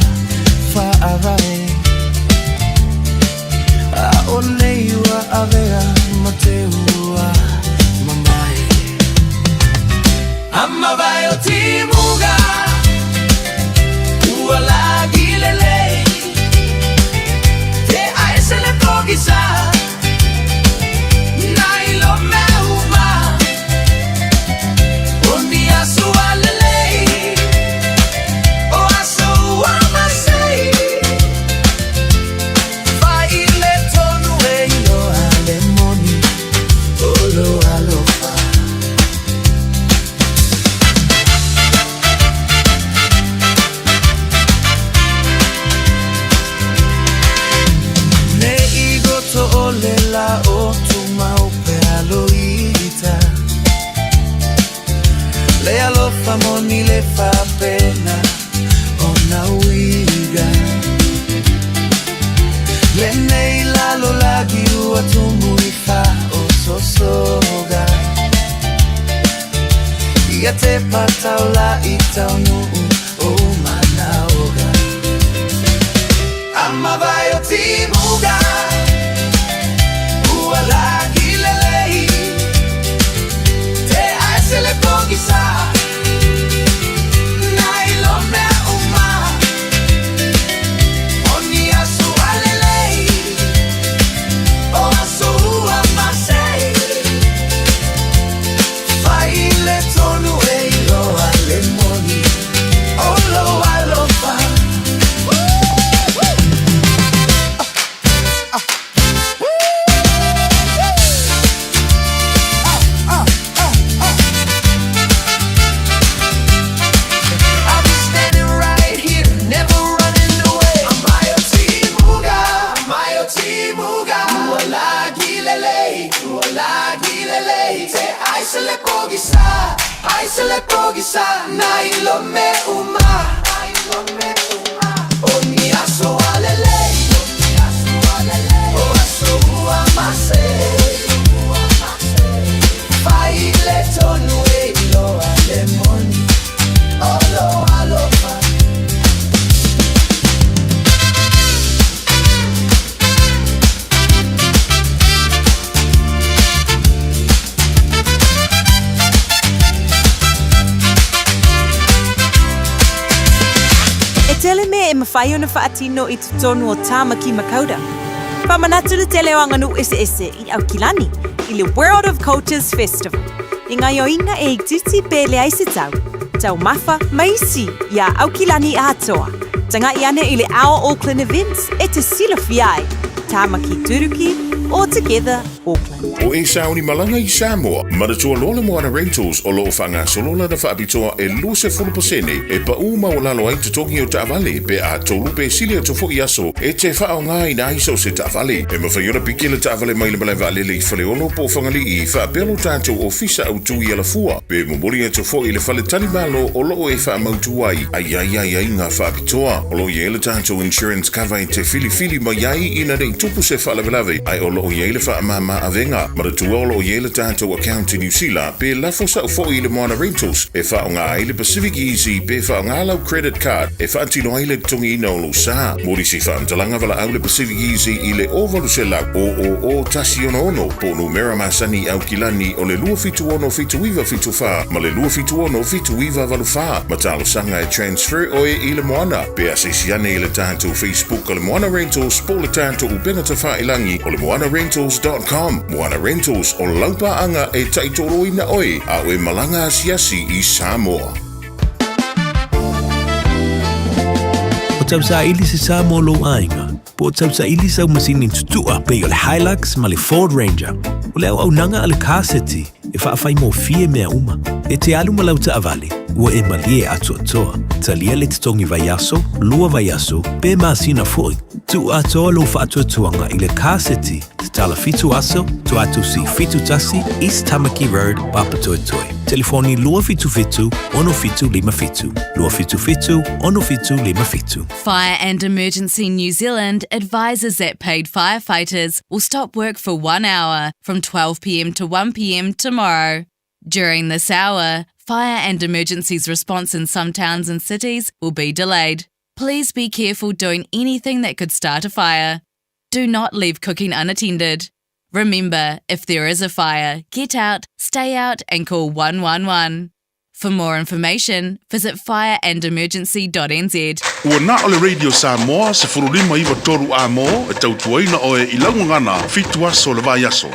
fa avai a oneiwa avea mateua mamai amma vai o timuga uala gilele te aise le togisa Moni le fa pena ona uiga le nei la lo lagi u atumu ifa o sosoga ia te pataula itaunu o manaoga amma vai o timuga u alagi lelei te aise le pogisa se le pogisa nai lo me uma oni aso alele o aso amase fai le tonu e lo alemoni olo alofa Tele me e mawhai ona whaatino I tutonu o Tāmaki Makauda. Whamanatu le tele o anganu ese I Aukilani, I le World of Cultures Festival. I ngai o ina e tuti pe le aise tau mafa maisi ia Aukilani atoa. Tanga I ane I le Our Auckland Events e te sila fiai. Tāmaki Turuki, all together Auckland. O e sauni malanga I Samoa, maratua lola moana rentals o loo whanga solola na whaapitoa e luse 40% e pa uma o lalo ai te toki o Taavale pe a tolu pe silia to fo iaso e te whao ngai na iso se Taavale. E mawhaiora pikile Taavale mai le malai lele I whaleolo po whangali I whaapelo tātou o fisa au tui ala fua pe mumuri e to fo I le whale tani malo o loo e wha mautu ai ai ngā whaapitoa o loo iele tātou insurance cover I te fili mai ai ina rei tupu se whalavelave ai o loo iele wha mama avenga maratua o loo iele tātou account I New Zealand pe lafo sa ufo I le moana rentals e wha o ngā I le Pacific Easy pe wha o ngā lau credit card e wha antino ai le tongi ina o lo sa mori si wha antalanga wala au le Pacific Easy I le ovalu se lau o tasi ono po numera masani au kilani o le lua fitu ono fitu iwa fitu wha ma le lua fitu ono fitu iwa valu wha ma talo sanga e transfer o e I le moana pe a sesiane I le tātou Facebook o le moana rentals po le tātou upenga ta wha ilangi o le moanarentals.com Moana Rentals o laupa anga e taitoro ina oi a oe malanga asiasi I Samoa. O tau sa ili se Samoa lo ainga, po tau sa ili sau masini tutua pe o le Hilux ma le Ford Ranger. O le au nanga a le car city e whaafai mo fie mea uma. E te alu malau ta avale, ua e malie atu atoa. Talia le titongi vaiaso, lua vaiaso, pe maasina foi. Tu atoa lo whaatuatuanga i le car city, te tala fitu aso, tu atu si fitu tasi, East Tamaki Road, Papatoetoe. Telefoni lua fitu fitu, ono fitu lima fitu. Lua fitu fitu, ono fitu lima fitu. Fire and Emergency New Zealand advises that paid firefighters will stop work for 1 hour from 12 p.m. to 1 p.m. tomorrow. During this hour, fire and emergencies response in some towns and cities will be delayed. Please be careful doing anything that could start a fire. Do not leave cooking unattended. Remember, if there is a fire, get out, stay out and call 111. For more information, visit fireandemergency.nz. Ua na ole Radio Samoa se furulima iwa toru a mo e tautuaina o e ilaungangana fitu aso le vai aso.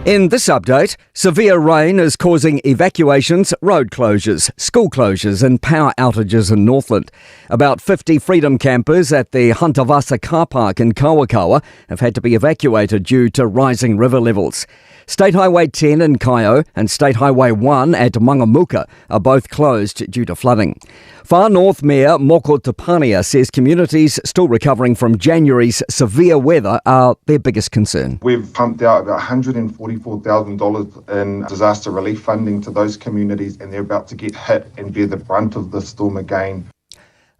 In this update, severe rain is causing evacuations, road closures, school closures and power outages in Northland. About 50 Freedom campers at the Huntavasa car park in Kawakawa have had to be evacuated due to rising river levels. State Highway 10 in Kaio and State Highway 1 at Mangamuka are both closed due to flooding. Far North Mayor Moko Tapania says communities still recovering from January's severe weather are their biggest concern. We've pumped out about $144,000 in disaster relief funding to those communities, and they're about to get hit and bear the brunt of the storm again.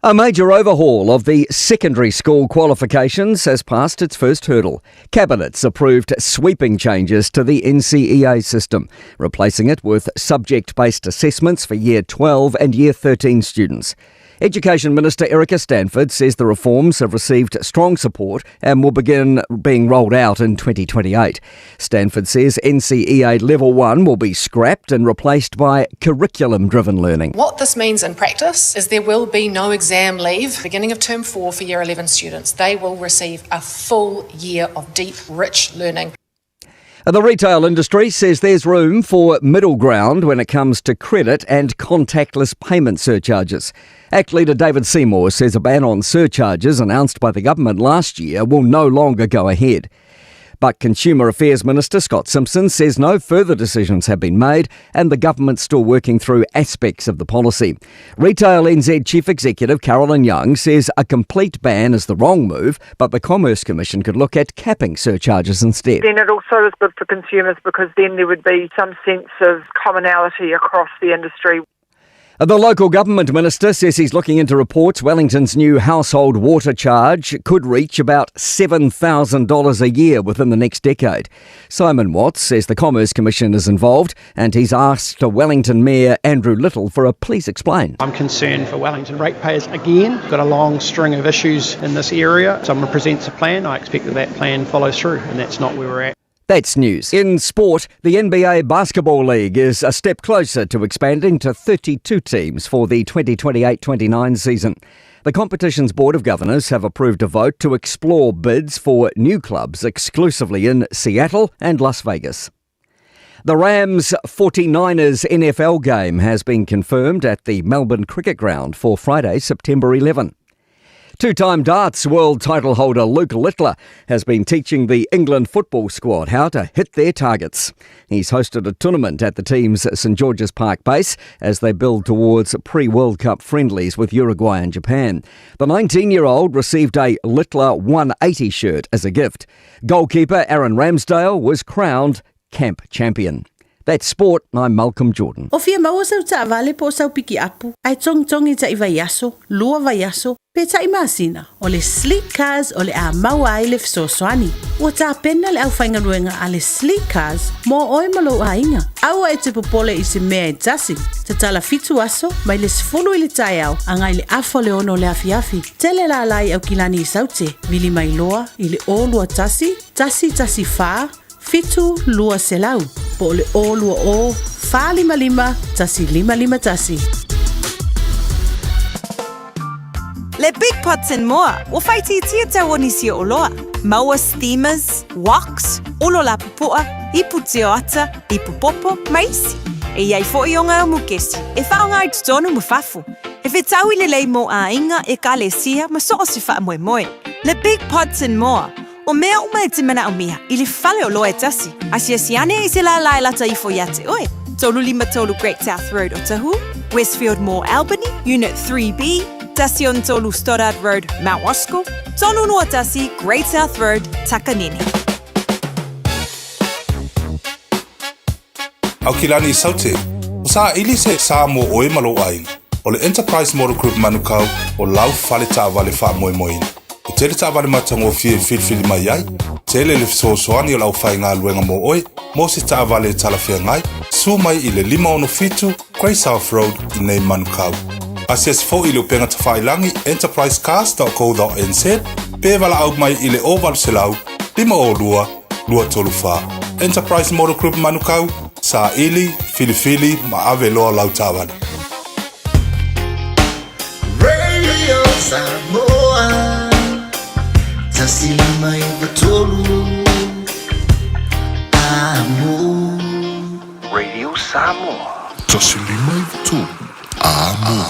A major overhaul of the secondary school qualifications has passed its first hurdle. Cabinet's approved sweeping changes to the NCEA system, replacing it with subject-based assessments for Year 12 and Year 13 students. Education Minister Erica Stanford says the reforms have received strong support and will begin being rolled out in 2028. Stanford says NCEA Level 1 will be scrapped and replaced by curriculum-driven learning. What this means in practice is there will be no exam leave beginning of Term 4 for Year 11 students. They will receive a full year of deep, rich learning. The retail industry says there's room for middle ground when it comes to credit and contactless payment surcharges. ACT leader David Seymour says a ban on surcharges announced by the government last year will no longer go ahead. But Consumer Affairs Minister Scott Simpson says no further decisions have been made and the government's still working through aspects of the policy. Retail NZ Chief Executive Carolyn Young says a complete ban is the wrong move, but the Commerce Commission could look at capping surcharges instead. Then it also is good for consumers because then there would be some sense of commonality across the industry. The local government minister says he's looking into reports Wellington's new household water charge could reach about $7,000 a year within the next decade. Simon Watts says the Commerce Commission is involved and he's asked Wellington Mayor Andrew Little for a please explain. I'm concerned for Wellington ratepayers again. Got a long string of issues in this area. Someone presents a plan. I expect that plan follows through, and that's not where we're at. That's news. In sport, the NBA Basketball League is a step closer to expanding to 32 teams for the 2028-29 season. The competition's Board of Governors have approved a vote to explore bids for new clubs exclusively in Seattle and Las Vegas. The Rams 49ers NFL game has been confirmed at the Melbourne Cricket Ground for Friday, September 11. Two-time darts world title holder Luke Littler has been teaching the England football squad how to hit their targets. He's hosted a tournament at the team's St George's Park base as they build towards pre-World Cup friendlies with Uruguay and Japan. The 19-year-old received a Littler 180 shirt as a gift. Goalkeeper Aaron Ramsdale was crowned camp champion. That's sport. I'm Malcolm Jordan. O fia maua sau ta vale po sau piki apu. Ai tongi ta iwa yaso, lua va yaso, pe ta imasina. O le sleek cars o le a maua ai le fsoswani. O ta pena le au whainga ruenga a le sleek cars mo oi malo a inga. Aua e te popole i se mea e tasi. Ta tala fitu aso, mai le sfulu i le tai au, angai le afo le ono le afiafi. Tele la lai au kilani i saute, vili mai loa, i le o lua tasi, tasi faa, fitu lua selau, po le o lua o, fa lima, tasi lima tasi. Le Big Pots and More, o whaiti tia te wonisi o loa. maua steamers, woks, olo la pupua, ipu teoata, ipu popo, maisi. E iai fo i o ngā mukesi, e whaonga i tutonu mufafu. E whetau i le lei mo a inga e ka le sia ma soo si wha moe moe. Le big pots and more. O mea uma e timana o miha, i le whale o loa e tasi. Asiasiane i se la lailata i fo iate oe. Tolu lima tolu Great South Road o Tahu, Westfield Mall Albany, Unit 3B, Tasion tolu Stoddard Road, Mount Wasco, tolu noa tasi Great South Road, Takanini. Au kilani i saute, o sa ili se sa mo oe malo ai, o le Enterprise Motor Group manukau o lau fale ta vale fa moe moina. O tele ta vale matango fie filfili mai ai, tele le fisosoani o lau fai ngā luenga mo oe, mo se ta vale talafia ngai, su mai i le 5 Great South Road i nei manukau. Asias fo i le upenga tawhailangi enterprisecars.co.nz, pe wala au mai i le oval selau, 5 lua tolu wha. Enterprise Motor Group manukau, sa ili, filifili, ma ave loa lau tāwana. Radio Samoa, tasili mai batolu, amo. Radio Samoa, tasili mai batolu, amo.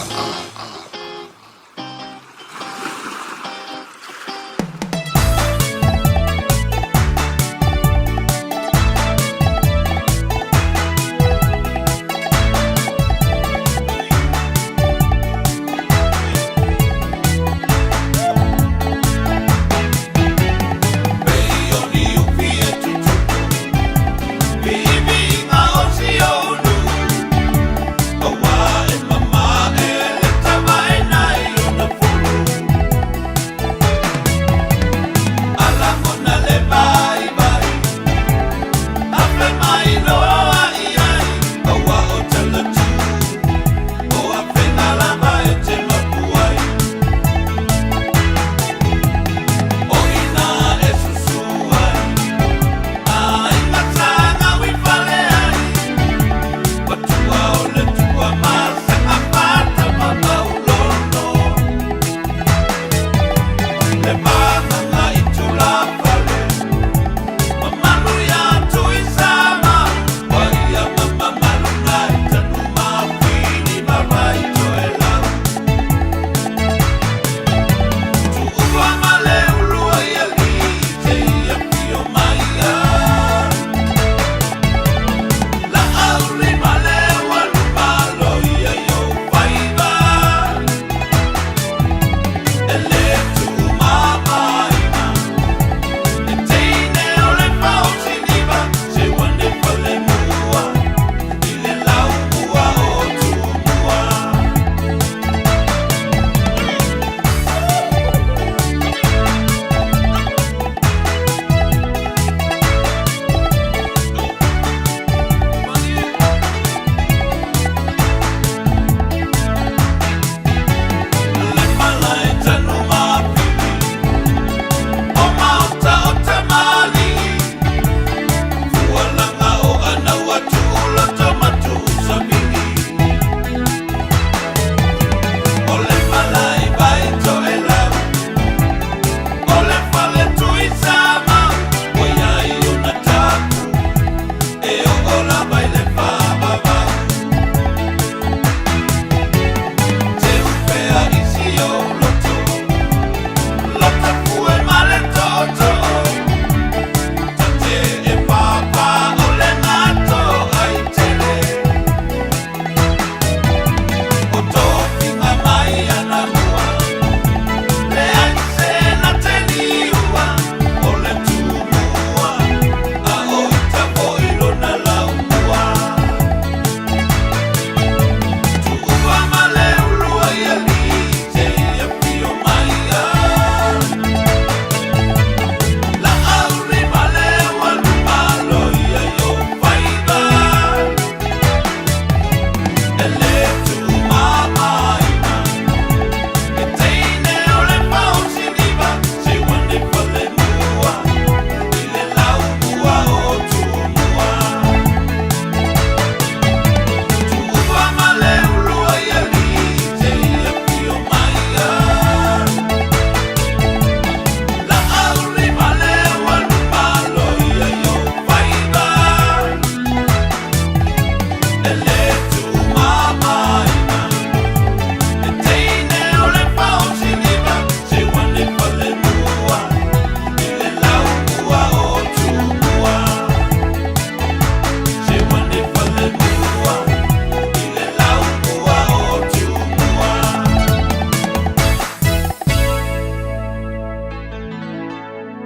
Bibi,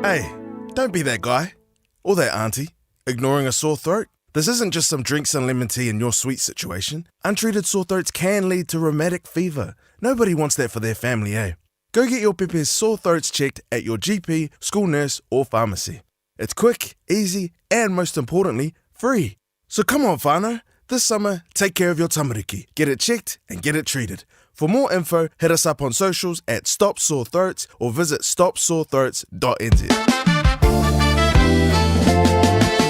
Hey, don't be that guy or that auntie ignoring a sore throat. This isn't just some drinks and lemon tea in your sweet situation. Untreated sore throats can lead to rheumatic fever. Nobody wants that for their family, eh? Go get your Pepe's sore throats checked at your GP, school nurse or pharmacy. It's quick, easy and most importantly, free. So come on, whānau. This summer, take care of your tamariki. Get it checked and get it treated. For more info, hit us up on socials at Stop Sore Throats or visit stopsorethroats.nz.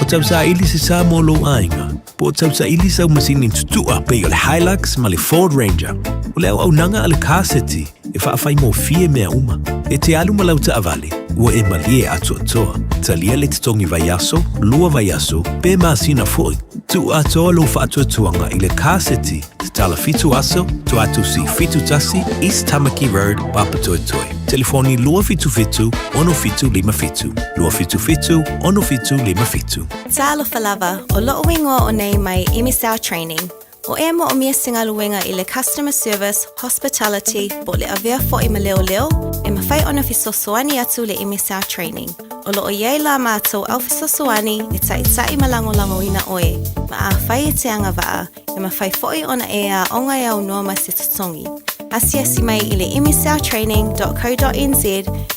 O tau sa ili se sa mo lo ainga. Po tau sa ili sa masinin tutua pe o le Hilux ma le Ford Ranger. O le au nanga ale kaseti e whaafai mo fie mea uma. E te alu ma lau ta avale. Ua e malie atu atoa. Talia le te tongi vaiaso, lua vaiaso, pe maasina foi. Tu atoa lo whaatu atuanga i le kaseti. Te tala fitu aso, tu atu si fitu tasi, East Tamaki Road, Papatoetoe. Telefoni lua fitu fitu, ono fitu lima fitu. Lua fitu fitu, ono fitu lima fitu. Talo falava, o loo wingoa o nei mai imisau training. O e mo o mia singaluenga i le customer service, hospitality, po le avea fo i ma leo leo, e ma fai ona fisosoani atu le imisau training. O loo iei la mātou au fisosoani e tai malango ina oe, ma a fai e te anga waa, e ma fai foi ona e a ongai au noa ma se tutongi. Asiasi mai i le imisautraining.co.nz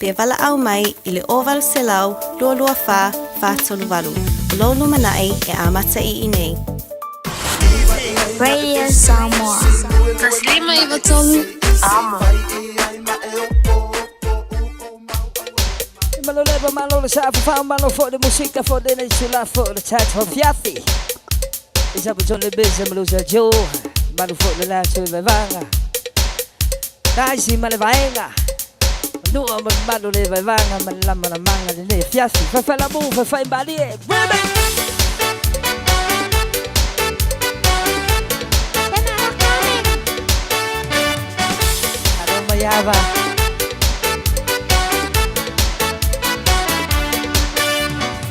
be vala au mai i le ovalu se lau, lua wha, tolu walu. O lo lumanai e amata i nei. Radio Samoa. Taslima Ivatolu. Amo. Maloleva malola sa fa malo for the musica for the nation for the chat of Yafi. Isa po le beza malusa jo. Malo for the last of Vanga. Dai malevaenga. No malo le Vanga malama na manga de Yafi. Fa la move fa imbali. Yava.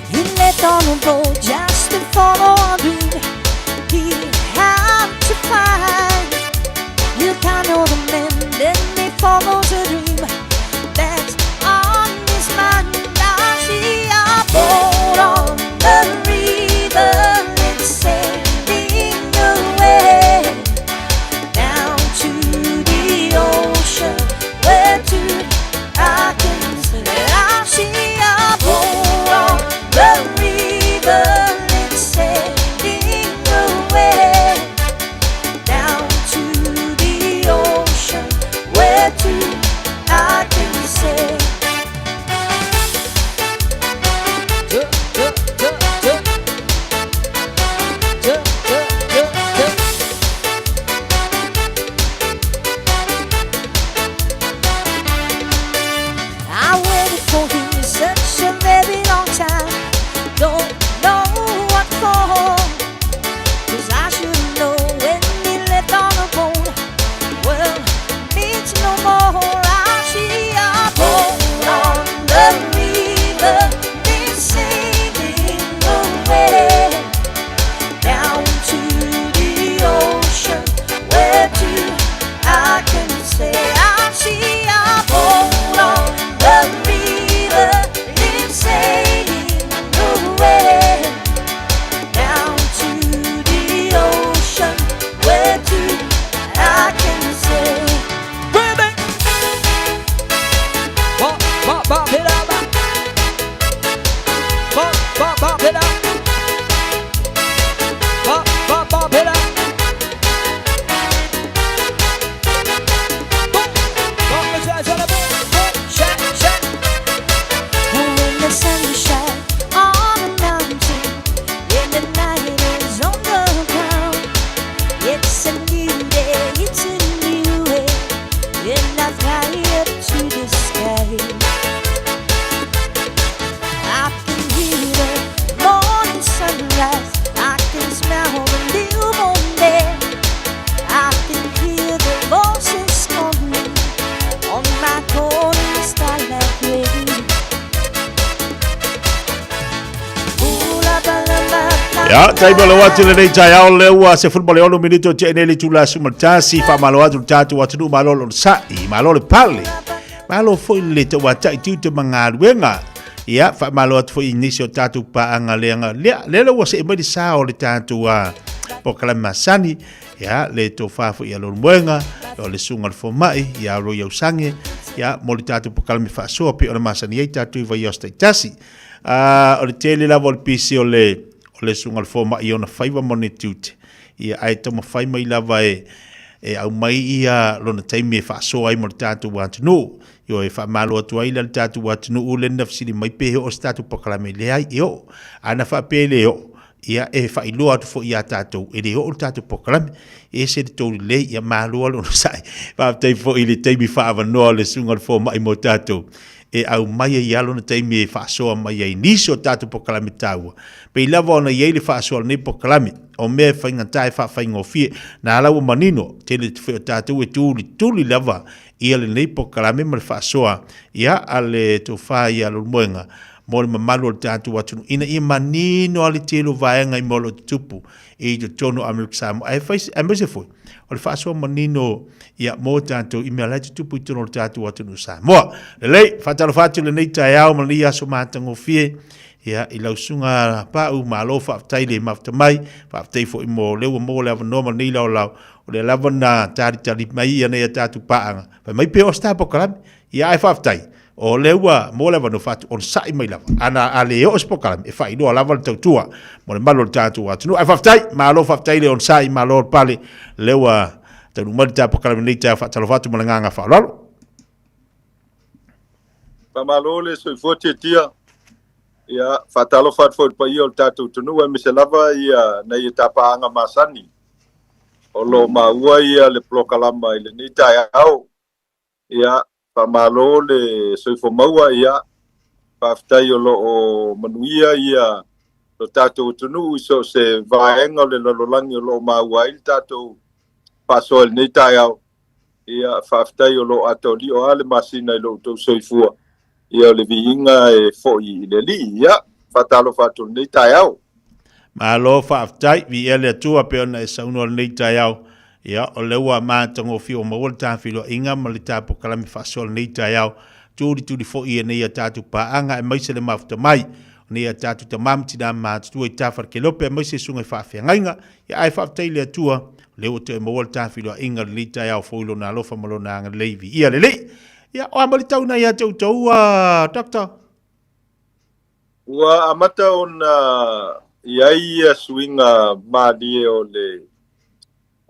He let on a road just to follow a dream. He had to find. You can't know the man, then he follows a dream. That's on his mind. Now she a boat on the river. It's sailing away down to the ocean. Where to I can say I see a boat on the river. It's sailing away down to the ocean. Where to I can say. I waited for him such a very long time. Don't know what for. 'Cause I should know when he left on a boat. Well, means no more. I see a boat on the river. It's sailing away down to the ocean. Where to I can say I see a boat on the river. It's sailing away down to the ocean. Where to I can say. Bop it up. Bop it up. Bop it up. When the sun shines on a mountain, when the night is on the ground, it's a new day, it's a new way, and I fly up to the sky. I can hear the morning sunrise, I can smell the new moon there, I can hear the voices calling on my golden starlight way. Ya, taiba lo watu le tai ao le ua se football e 1 minuto te neli tula sumatasi fa malo atu tatu watu malo lo sai malo le pale malo foi le te wata tu te mangaruenga ia fa malo atu fo inisio tatu pa anga leanga le wa se mai sa o le tatu a po kala masani ia le to fa fo ia lo mwenga o le sunga fo mai ia ro yo sange ia mo le tatu po kala mi fa so pe o le masani ia tatu i va yo sta tasi o le tele la vol pisi o le sunga fo mai ona faiva monitute ia ai to mo fai mai lava e au mai ia lona taimi e whaasoa ai mo le tātou wātunu. Io e whaamalo atu ai le tātou wātunu u lena fsiri mai pehe o tātou pakalame le ai e o. Ana whaapele o. Ia e whailoa atu fo ia tātou. E le o le tātou pakalame. E se le tōri le ia māloa lona sai. Whaaptai fo i le taimi whaavanoa le sunga le fo mai mo tātou. E au mai e ialo na taimi e whaasoa mai e niso tātou pakalame tāua. Pei lava ona iei le whaasoa ne pakalame. O mea whaingatai whaingo fie, na alawa manino, tele te wheo tātou e tūli lava, ia le nei po kalame ma le whaasoa, ia ale tō whai alo moenga, mo le mamalu o le tātou atunu, ina ia manino ale telo vaenga i molo te tupu, i te tono Amerika Samoa, ai mese foi, o le whaasoa manino, ia mo tātou, i mea lai te tupu i tono le tātou atunu Samoa. Le lei, whatalo whatu le nei tai au, ma li aso mātango fie, ia i lausunga pa u malo whaatai le maftamai, whaatai fo i mo lewa mo le avanoa ma ni lau lau, o le lavana tari mai ia nei a tātu paanga. Pai mai peo sta po kalami, ia ai whaatai, o lewa mo le avanoa whatu, on sai mai lava, ana a le o po kalami, e whai noa lava le tautua, mo le malo le tātu atunu, ai whaatai, malo whaatai le on sai, malo pale, lewa, tanu mali tā po kalami nei tā whaatalo whatu ma le nganga whaalalo. Pa malo le soi fote tia, ia fatalo fat fo pa io tatu tunu e mise lava ia na ia tapaanga masani o lo maua ia le plokalama ile ni tai au ia pa malo le soifo maua ia pa ftai o lo o manuia ia lo tatu tunu so se vaenga le lololangi o lo maua il tatu paso el ni tai au ia fa ftai o lo atoli o ale masina lo to soifua ia le viinga e foi le li ia fatalo fatu nei tai au ma lo fa aftai vi ele atua pe ona e sauno nei tai au ia o le wa ma tango fi o mo ta filo inga ma le tapo kalami fasol nei tai au turi foi e nei tatu pa anga e mai se le mafta mai nei tatu te mam tina ma tu e tafar ke lope mai se sunga fa fe ngainga ia ai fa aftai le atua le o te mo ta filo inga nei tai au fo lo na lo fa mo na levi ia le ia o amali tau na ia tau doctor. Ua amata ona ia swinga mali o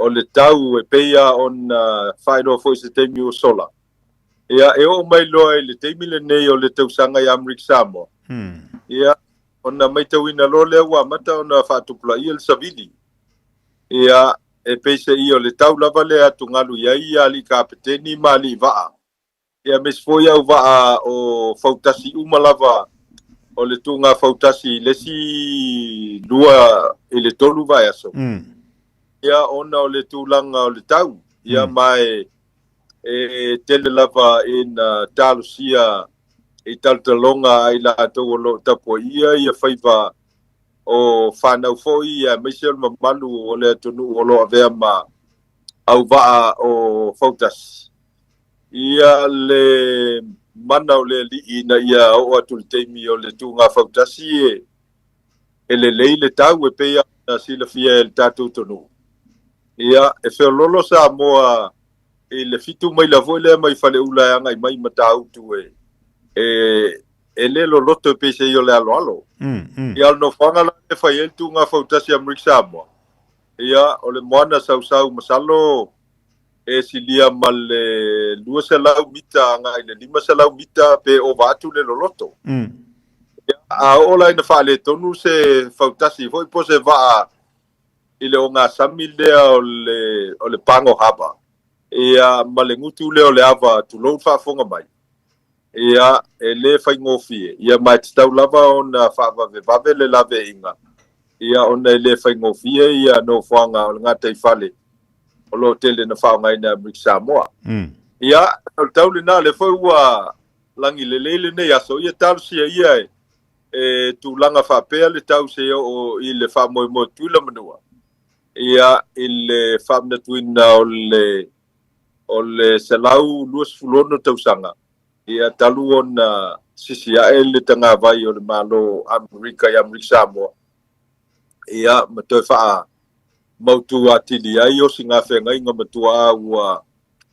le tau e peia ona whaino fo se teimi o sola. Ia e o mai loa le teimi le nei o le tausanga i Amerika Samoa. Ia ona mai tauina lo le ua amata ona whaatupula ia le savili. Ia e peise i o le tau lava le atu ngalu ia li kapeteni mali vaa. Ia mes foi au va o fautasi uma lava o le tunga fautasi lesi dua ele tolu vai aso. Ia ona o le tulanga o le tau. Ia mai e tele lava in talusia e taltalonga ai la to lo tapo ia faiva o fanau foi ia mesel mamalu o le tunu o lo ave ma au va o fautasi. Ia le mana o le li ina ia o atul teimi o le tunga fautasi e le leile tau e peia na sila fia el tatu tonu. Ia e wheololo sa moa e le fitu mai la voile mai fale ula anga i mai matau tu e le lo loto e peise i o le alo alo. Ia no whanga la e fai el tunga fautasi Amerika Samoa. Ia o le moana sau masalo e silia mal le 2 selau mita nga ile 5 selau mita pe o vatu le loloto. A ola ina fale tonu se fautasi foi po se va ile o nga samile o le pango haba. Ia malengutu le o le ava tu lo fa fonga mai. Ia ele fai ngofie. Ia mai tau lava ona fa vave le lave inga. Ia ona ele fai ngofie ia no fanga o nga tai fale. O lo tele na whaonga ina Amerika Samoa. Ia, tau le nā le whaua langi le leile nei aso, ia tau sia ia e tu langa whapea le tau se o i le whamoe mo tuila manua. Ia, i le whamna tuina o le selau luas fulono tausanga. Ia talu ona sisi ae le tanga vai o le malo Amerika i Amerika Samoa. Ia matoi faa mautu atili ai o singa whenga inga matua ua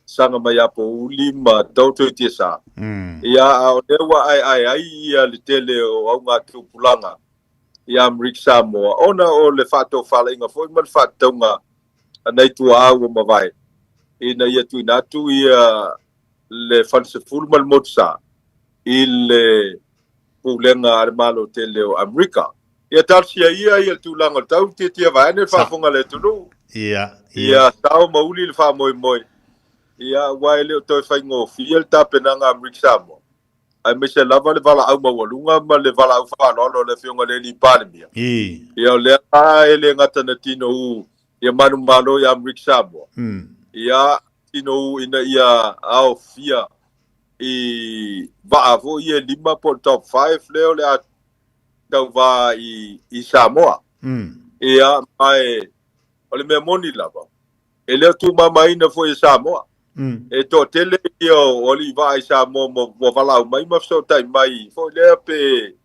sanga mai apo uli ma tauto i tiesa. Ia o newa ai ia le tele o au ngā kiupulanga i Amerika Samoa. Ona o le whato whala inga foi man whataunga anei tua au o mawai. Ina ia tui natu ia le whanse fulmal motsa i le pulenga ar malo tele o Amerika. Ia tarsia ia tūlanga tau tia vaene whafonga le tunu. Ia tau mauli le wha moi moi. Ia wai leo toi whaingo fiel tapenanga Amerika Samoa. Ai me se lava le vala au mawalunga ma le vala au whanolo le fionga le li panemia. Ia lea ele ngata na tino u ia manu malo i Amerika Samoa. Ia tino ina ia ao fia i vaavo ia 5 top 5 leo le a tau va i Samoa. Ia mai ole me moni lava. E leo tu mama ina fo i Samoa. E to tele ia oli va i Samoa mo valau mai ma so tai mai fo leo pe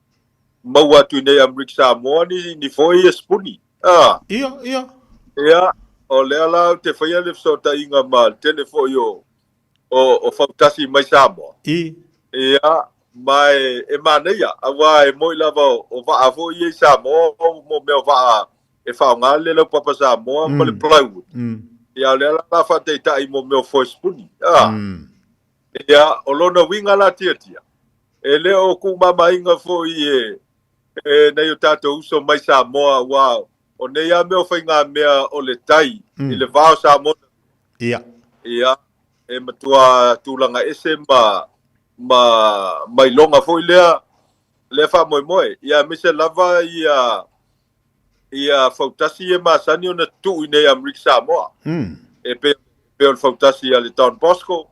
maua tu nei Amerika Samoa ni fo i spuni. Ia o lea la te whaia le so ta inga ma tele fo yo o fautasi mai Samoa. Ia mai e maneia awa e moi lava o va avo i Samoa mo me va e fa ngale le papa Samoa ma le Plywood. Ia le la fa te tai mo me fo spuni. Ia o lona winga la tia. E le o ku mama inga fo i e nei o tato uso mai Samoa wow. O nei a me o whainga mea o le tai i le vao Samoa. Ia e matua tūlanga ese mai longa foi le fa moi moi. Ia me se lava ia fautasi e masani o na tu i nei Amerika Samoa. E pe o fautasi a le Town Bosco.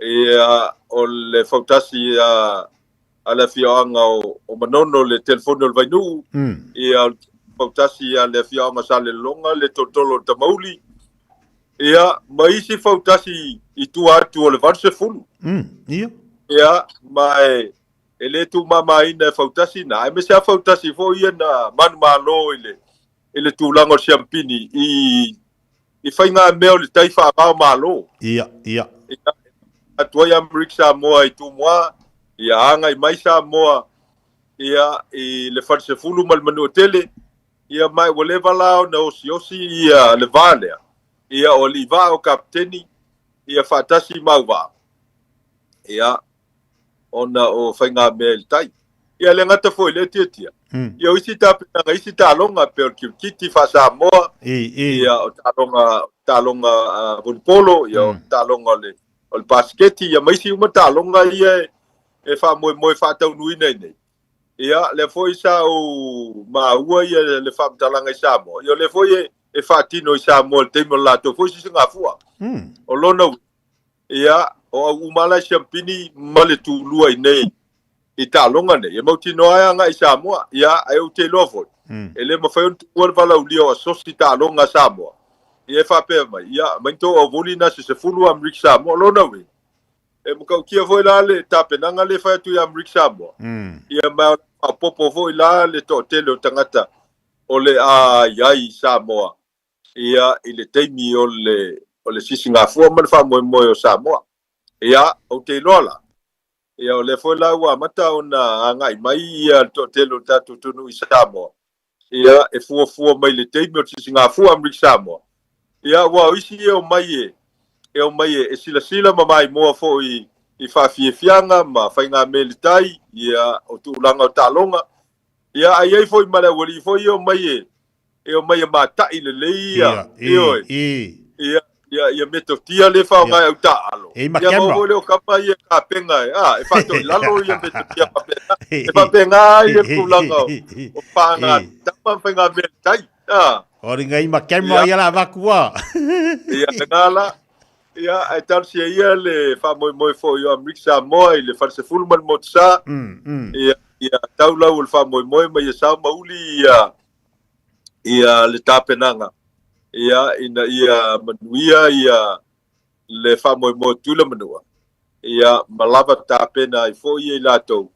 Ia o le fautasi a le fioanga o manono le telefono le vainu. Ia fautasi a le fioanga sa le longa le totolo tamauli. Ia maisi fautasi i tu atu o le vanse fulu. Ia mai ele tu mama ina fautasi na me sa fautasi fo ia na manu malo ele tu lango champini i fainga meo le taifa ba malo. Ia atu ia Amerika Samoa i tu moa ia anga i mai Samoa ia i le vanse fulu mal manu tele ia mai wale valao na osi ia le vale. Ia oliva o kapteni ia fatasi mauva. Ia ona o whainga mea tai. Ia le ngata foi le tia. Ia isi tapena isi talonga pe o kiti fa Samoa. Ia o talonga volpolo ia o talonga o le basketi ia maisi uma talonga ia e fa moi fa tau nui nei. Ia le foi sa o maua ia le fa talanga Samoa. Ia le foi e fatino i Samoa te mo lato foi si ngafua. O lona ia o umala champini male tu lua i nei i talonga nei. E mautino ai anga i Samoa ia ai o te lofo. Ele ma fai un tuar vala ulio a sosi talonga Samoa. Ia fa pe mai ia mainto o volina se fulu Amerika Samoa lona we. E mo ka kia foi la le tapenanga le fai tu Amerika Samoa. Ia ma popo foi la le to tele o tangata o le ai Samoa. Ia i le teimi o le sisi ngafua man fa moi o Samoa. Ia o te lola. Ia o le foi la ua mata ona ngai mai ia to telo tatu tunu i Samoa. Ia e fua mai le teimi o sisi ngafua Amerika Samoa. Ia wa isi e o mai e sila mamai moa fo i fafianga ma fainga melitai ia o tulanga o talonga. Ia ai foi mala wali foi o mai e o mai matai le leia ia meto tia le fa ngai au talo ia mo le kapa ia ka penga e fa to lalo ia meto tia pa e fa penga ia kulanga o pana tapa penga metai o ringa i makema ia la vakua ia ngala ia ai tarsi ia le fa moi fo yo Amerika Samoa le fa se fulman motsa ia taula ul fa moi mai sa mauli ia le tapenanga ia ina ia manuia ia le fa moi tula manua ia malava tapena i fo ia lato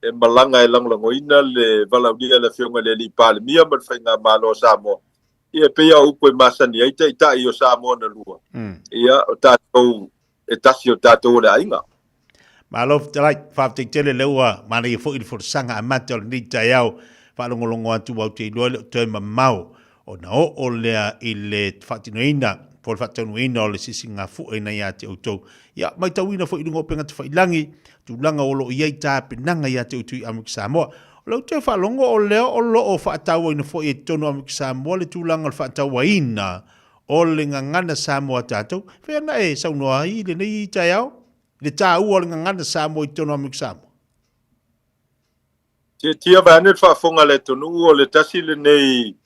e malanga e langlangoina le valaunia le fionga le li pale mia mal fainga malo Samoa ia pea upo e masani ai ita i o Samoa na lua ia o tātou e tasi o tātou le ainga malo like fafte tele lewa mana i fo i for sanga amata ni tayao fa longo atu au te lo te mamau o na o le i le fatinoina por fatinoina o le sisinga fu ina ia te auto ia mai tauina fo i lungo penga te failangi tu langa o lo ia ta penanga ia te utu Amik Samoa lo te fa longo o leo o lo o fa tau ina fo i tono Amik Samoa le tu langa o fa tau ina o le ngana Samoa tatou fe na e sau no ai le nei tayao le ta u o le ngana Samoa i tono Amik Samoa tia vane fa fonga le tonu o le tasi le nei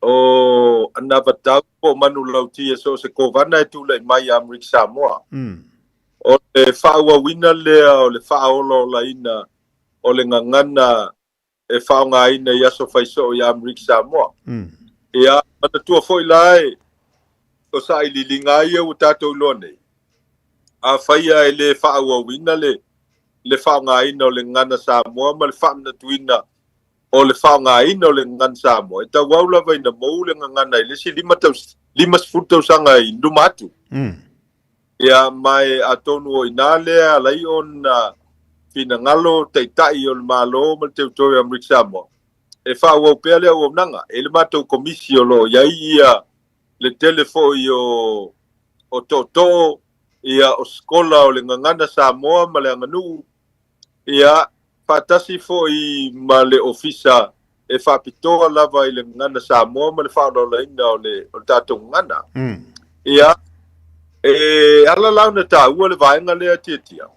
o anavatau po manu lauti so se kovana e tu le mai Amik Samoa o le whaua wina lea o le whaolo la ina o le ngangana e whaunga ina i aso whaiso i Amik Samoa. Ia, mana tua foi lai o sa i lilinga ia o tātou lone. A whaia e le whaua wina le whaunga ina o le ngana Samoa ma le whaamna tuina o le whaunga ina o le ngana Samoa. E ta waula vai na mou le ngana i le si lima sfutau sanga i ndumatu. Ia mai atonu o inale alai ona fina ngalo teitai o le malo ma le teutori Amik Samoa. E whaua upea lea o nanga. E le matou komisi o lo iai ia le telefo i o toto ia o skola o le ngangana Samoa ma le anganu. Ia patasi fo i ma le ofisa e whapitoa lava i le ngangana Samoa ma le whaola ina o le tātou ngana. Ia e ala launa ta ua le vaenga lea tia.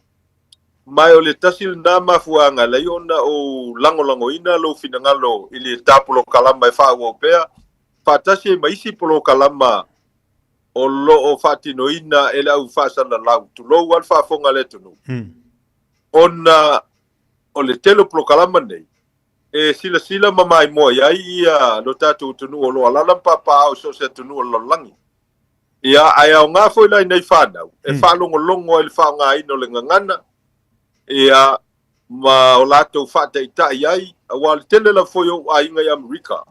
Mai o le tasil na mafuanga le ona o lango ina lo finangalo i le tapulo kalama e whaua pea. Fatasi e maisi polo kalama o lo o fatino ina e le au whaasana lau. Tu lo wal whaafonga le tunu. Ona o le telo polo kalama nei. E sila mamai moa iai ia lo tatu tunu o lo alalam papa au so se tunu o lo langi. Ia ai au ngā foi lai nei whanau. E whalongo e le whaunga ino le ngangana. Ia ma o latou whāteita iai. A wale tele la foi o ainga i Amerika.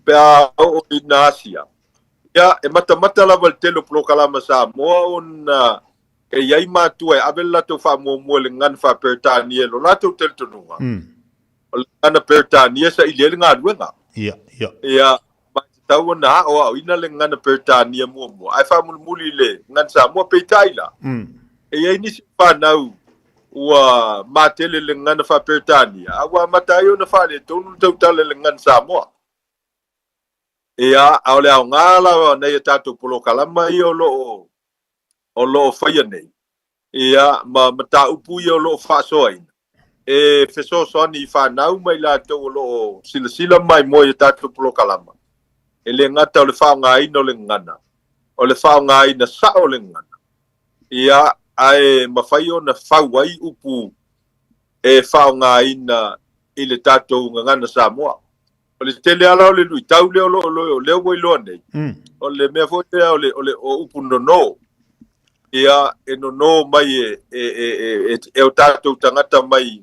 Pea o ina Asia. Ia e mata lava le tele plo kalama Samoa ona e iai mātua e awe latou whamua le ngana whapertania lo latou tele tununga. O le ngana pertania sa ili ele ngā ruenga. Ia tau na o au ina le ngana pertania mua. Ai whamuli le ngana Samoa peitaila. E iai nisi whanau ua matele le ngana whapertania. Awa matai o na whale tonu tautale le ngana Samoa. Ia au le au ngala nei tātou polo kalama i o lo whaia nei. Ia ma ta upu i o lo whasoaina. E wheso soani i whanau mai la tau o lo sila mai mo i tātou polo kalama. E le ngata o le whaonga ina o le ngana. O le whaonga ina sa o le ngana. Ia ai mawhai o na whauai upu e whaonga ina i le tātou ngana Samoa. O le tele ala o le lui tau leo leo wai loa nei. O le mea fōte o le upu nono. Ia e nono mai e o tātou tangata mai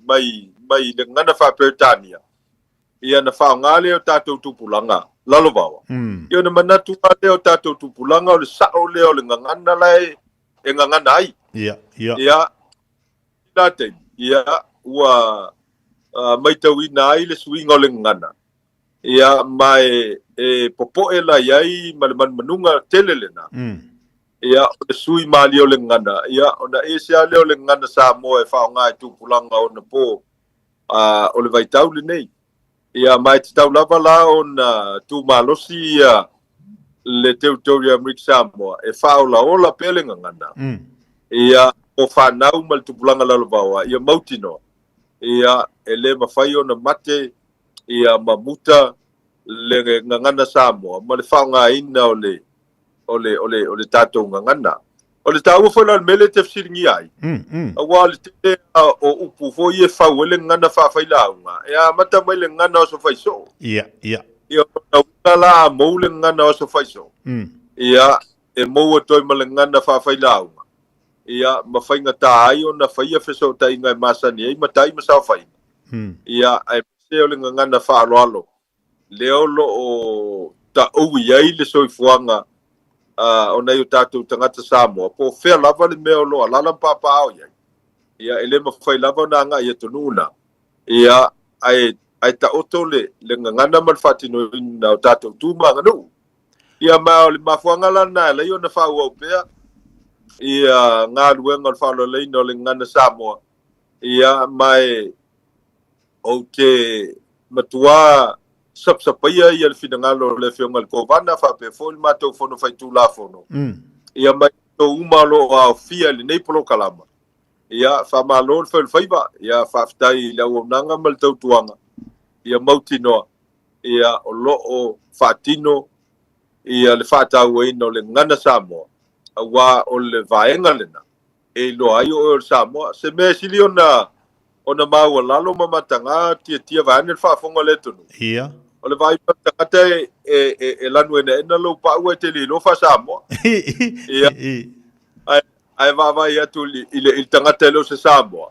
le ngana whapertania. Ia na whaonga leo tātou tupulanga. Lalo bawa. Ia na manatu leo tātou tupulanga o le sao leo le ngangana lai e ngangana ai. Ia. Ia ua mai tau ina ai le suinga o le ngangana. Ia mai e popoe la iai ma le manunga tele lena. Ia o le sui mali o le ngana. Ia o na ese leo le ngana Samoa e whaonga e tupulanga o na po o le vaitau le nei. Ia mai te tau lava la o na tu malosi le teutori Amik Samoa e whaola ola pele ngangana. Ia o whanau ma le tupulanga lalovawa. Ia mautino. Ia e le mawhai o na mate. Ia mamuta le ngangana Samoa. Ma le whaonga ina o le tātou ngangana. O le tāua whala mele te fsiringi ai. Awa le te o upu fo i e whau le ngana whawhailaunga. Ia mata mai le ngana o so whaiso. Ia. Ia o na la mou le ngana o so whaiso. Ia e mou atoi ma le ngana whawhailaunga. Ia mawhainga tā ai o na whaia wheso ta inga e masani ei matai masao whainga. ia ai se o le ngana fa alo leo lo o ta o ia le soifuanga ona yu tatu tangata Samoa po fea lava le meo lo alala papa au ia ele mafai lava na nga ia tununa ia ai ta oto le ngana mal fatino na tatu tuma nganu ia ma le mafuanga lana le yo na fa o pea ia nga luenga le fa lo le no le ngana Samoa ia mai o te matua sapsapaia ia le finagalo le fionga le kovana fa pe fo ma to fono fai tu la fono ia mai to uma lo a fia le nei polo kalama ia fa ma lo fe faiva ia fa ftai la o nanga mal tau tuanga ia mautino ia o lo o fatino ia le fata we no le ngana Samoa wa o le vaenga lena e lo ai o Samoa se me siliona ona mau lalo mamatanga tia vanel fa fonga le tonu ia o le vai tangata e lanu ena lo pa ua te li lo fa Samoa ia ai va ia tu il tangata lo se Samoa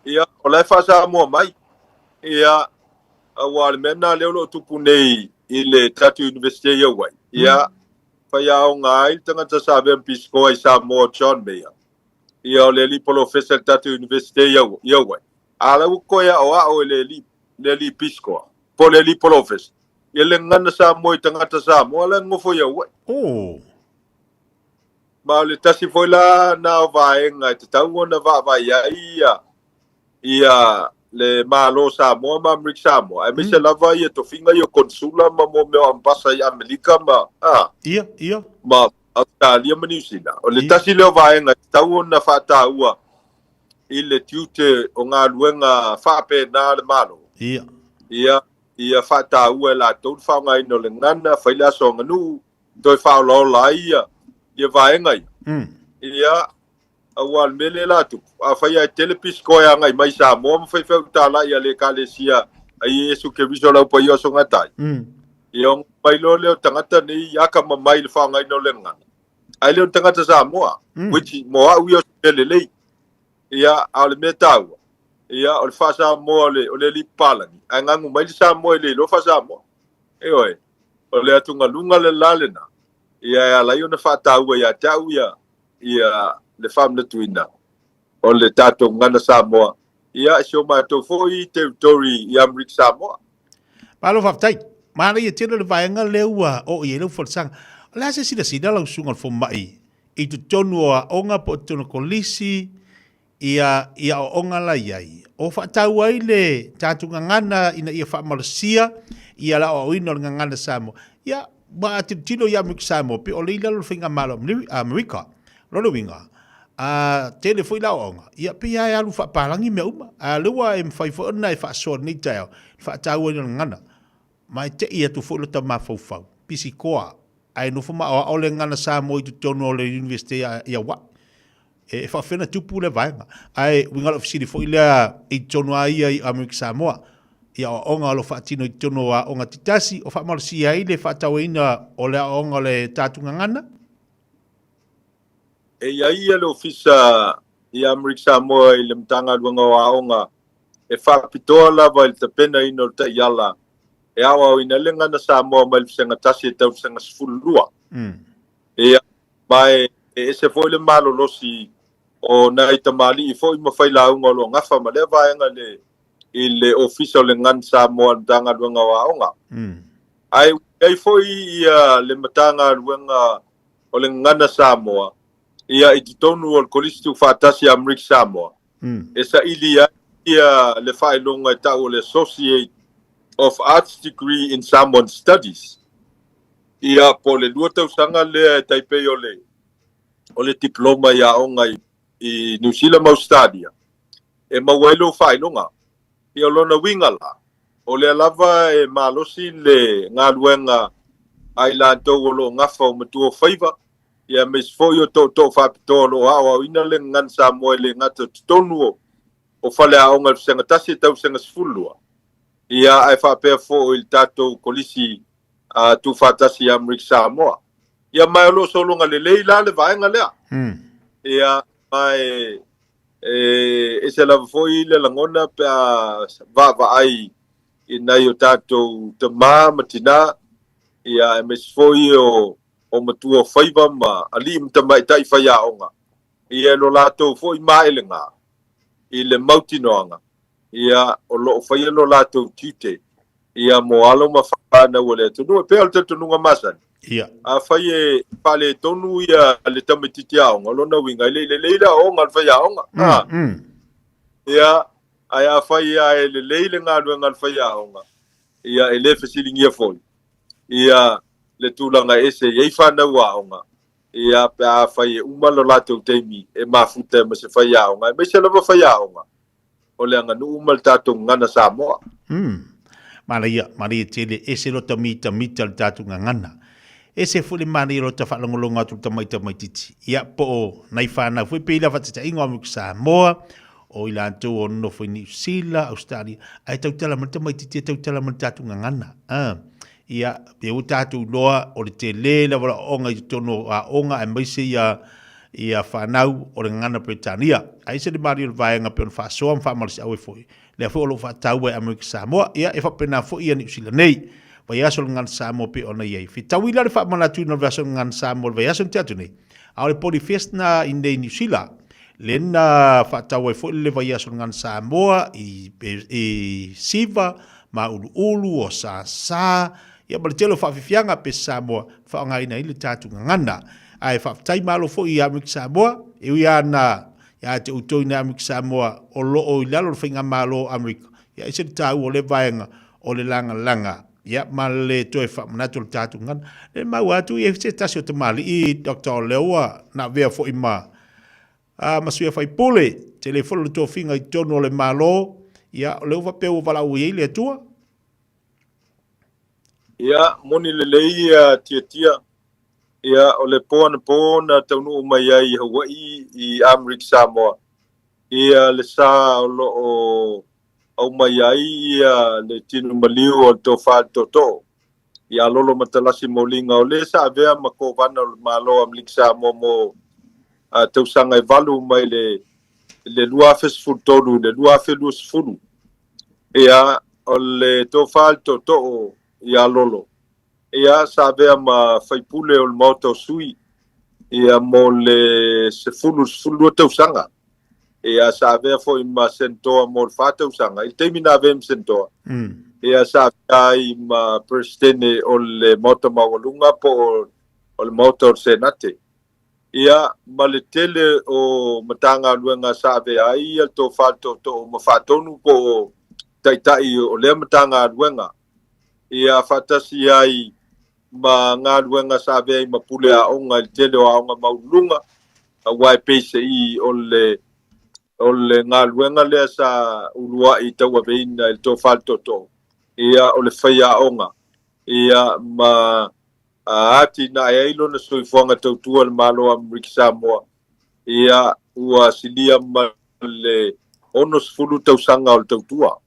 ia o le fa Samoa mai ia wa le mena le lo tupu nei ile tatu university ia wai ia fa ia o ngai tangata sabe pisco ai Samoa John Mayer ia o le li polo professor tatu university ia wai ala ko ia o le li pisco po le li professor ia le ngana Samoa tangata Samoa le ngofo ia wai ma le tasi foi la na vaenga te tau na va ia le malo Samoa ma Mrik Samoa ai mese lava ia to finga ia konsula ma mo me ambasa ia Amerika ma ia ma Australia ma New Zealand o le tasi le vaenga tau na fata ua ile tiute o ngā luenga whape nā le malo ia fata ua la tau whaunga ino le ngana whaila so nganu toi whaulo la ia vaenga ia awal mele la tu a whaia telepisko ya ngai mai Samoa ma whai whau tala ia le kalesia ai esu ke viso lau pa ia so ngatai ia mai lo leo tangata ni yaka ma mai le whaunga ino le ngana ai leo tangata Samoa which moa ui o lelei ia ale metau ia o fa Samoa o le li palangi ai ngangu mai Samoa le lo fa Samoa e oi o le atunga lunga le lalena ia la yo na fa tau ia tau ia le fam le tuina o le tato ngana Samoa ia so ma to foi territory ia Mrik Samoa palo fa tai ma le tino le vaenga leua o ia le forsang la se sida la sunga fo mai i tu tonu a onga po tonu kolisi ia onga la iai o fa tau ai le tatu ngana ina ia fa Malaysia ia la o ino ngana Samoa ia ba tino ia Mrik Samoa pe o le ila lo finga malo Amerika lo winga tele foi la onga ia pe ia alu fa palangi me uma lewa em fai fo na fa so ni tau fa tau ino ngana mai te ia tu fo lo tama fo pisi koa ai no fo ma o le ngana Samoa i tu tonu o le university ia wa e fa fena tupu le vaenga ai winga lo fisi fo ila i tonu ai Mrik Samoa ia onga lo fa tino i tonu a onga titasi o fa Malaysia ai le fa tau ina o le onga le tatu ngana e ia le ofisa ia Mrik Samoa i le mtanga luanga wa onga e fa pitoa lava i te pena ino ta iala e awa o ina le ngana Samoa mai senga tasi e tau senga sfulua e mai e se foi le malo losi o na itamali i foi mawhai launga lo ngafa ma le vaenga i le ofisa le ngana Samoa mtanga luanga wa onga ai foi ia le mtanga luanga o le ngana Samoa ia i tonu o kolisi tu fatasi a Mrik Samoa e sa ilia ia le whaelonga ta o le Associate of Arts degree in Samoan Studies ia po le lua tausanga le taipei o le diploma ia onga i New Zealand Australia e mawelo whaelonga ia lona wingala o le alava e malosi le ngā luenga ai lantou o lo ngafa o matua whaiva ia mes foi o to fa to lo a ina le ngan Samoa le ngata tonu o fale a onga senga tasi tau senga sfulua ia ai fa pe fo il tato kolisi tu fatasi a Mrik Samoa ia mai lo solo nga le leila le vaenga lea ia mai e se la foi le langona pe va ai ina yo tatou te matina ia e mes foi o matua faiva ma ali mta mai tai faia onga ia lo lato foi mailenga i le mautinoanga ia o lo faia lo lato tute ia mo alo ma fa na wole tu no pe alto tu nunga masan ia a faie pale tonu ia le tamititia onga lo na winga le onga faia onga ia ai faia le ngalo ngal faia onga ia ele fesilingia foi ia le tulanga ese ye fana wa onga ia pa faie umalo lato temi e mafuta ma se faia onga me se lo faia onga ole anga nu umal tato ngana Samoa Maria tele ese lo tamita mital tatu ngana ese fuli mani lo ta falongolonga tu tamaita maititi ia po nai fana fu pe la fatata ingo mu Samoa o ila tu o no fu ni sila Australia ai tau tala mata maititi tau tala mata tu ngana ia pe utatu loa o le tele la wala onga i tono a onga e maise ia fanau o le ngana Britania ai se de mari o vai nga pe fa so fa mal se au foi le fo lo fa tau e Amerika Samoa ia e fa pena fo ia ni sila nei vai aso ngan Samoa pe ona ia fi tau ila le fa mana tu no verso ngan Samoa vai aso tatu nei au le polifest na in de New Zealand lena fa tau e fo le vai aso ngan Samoa i siva ma ulu o sa ia bale telo fa fianga pe Samoa fa nga ina ile tatu ngana ai fa tai malo fo ia Amerika Samoa e ia na ya te utoi na Amerika Samoa o lo o ilalo finga malo Amerika ya ise tau o le vaenga o le langa ya male toi fa manatul tatu ngan le mau atu e se tasio te mali i Dr. Lewa na vea fo ima masuia fai pole telefolo to finga i tono le malo ya le uva pe uva la ui le tua ya moni le leia tia ia o le pona taunu mai ai Hawaii i Amerika Samoa ia le sa o mai ai ia le tinu maliu o to fa to ia lolo matalasi molinga o le sa vea mako vana o malo Amerika Samoa mo tau sanga e valu mai le lua fes futolu le lua felus fulu ia o le to fa to ia lolo ia sabe ma fai pule o moto sui ia mo le se fulu tau sanga ia sabe foi ma sento mo fa tau sanga il termina vem sento ia sabe ai ma presidente o le moto mawalunga po o le moto senate ia ma le tele o matanga luenga sabe ai al to fa to ma fa tonu po tai o le matanga luenga ia fatasi ai ma ngā ruenga sabe ai mapule a onga i tele o aonga maulunga a wai peise i o le ngā ruenga lea sa ulua i taua veina il to falto to ia o le whai a onga ia ma ati na e ailo na soifuanga tautua le malo Amerika Samoa ia ua silia ma le onos fulu tausanga o le tautua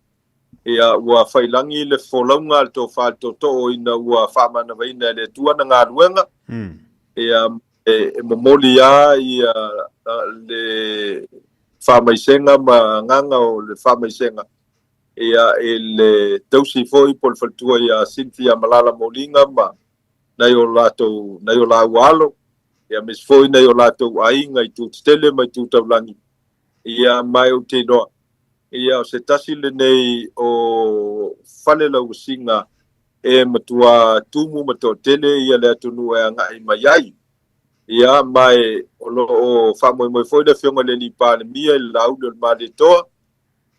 ia ua failangi le folaunga al to falto to ina ua famana vaina le tua na ngā ruenga ia momoli ia le famaisenga ma nganga o le famaisenga ia le tausi foi pol faltua ia Cynthia Malala Molinga ma na yo la walo ia mes foi na yo lato ainga i tu tele mai tu taulangi ia mai o te doa ia o se tasi le nei o fale lau singa e matua tumu matua tele ia le atunu e anga i mai ia mai o whamoe foi da whionga le ni pāne mia i lau le male toa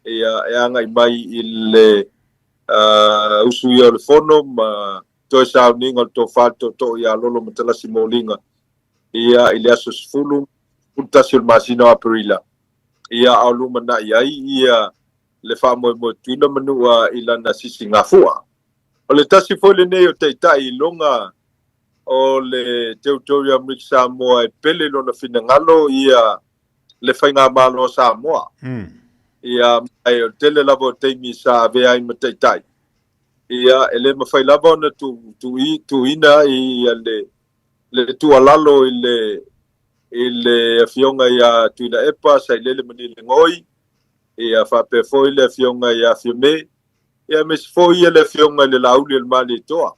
ia e anga i mai i le usu ia le fono ma toi sao ninga to falto to ia lolo matalasi molinga ia i le aso sfulu untasi o masina aprila ia alu mana ia le fa mo tuina manua ilana sisi ngafua o le tasi foi le nei o teitai longa o le territory Amerika Samoa e pele lona finangalo ia le fainga malo Samoa ia ai o tele lavo teimi sa vea i mateitai ia ele mafai lava ona tu ina i le tualalo i le fionga ia tuila epa sai lele mani le ngoi ia fa pe foi le fionga ia fiume ia mes foi le fionga le lauli le mali toa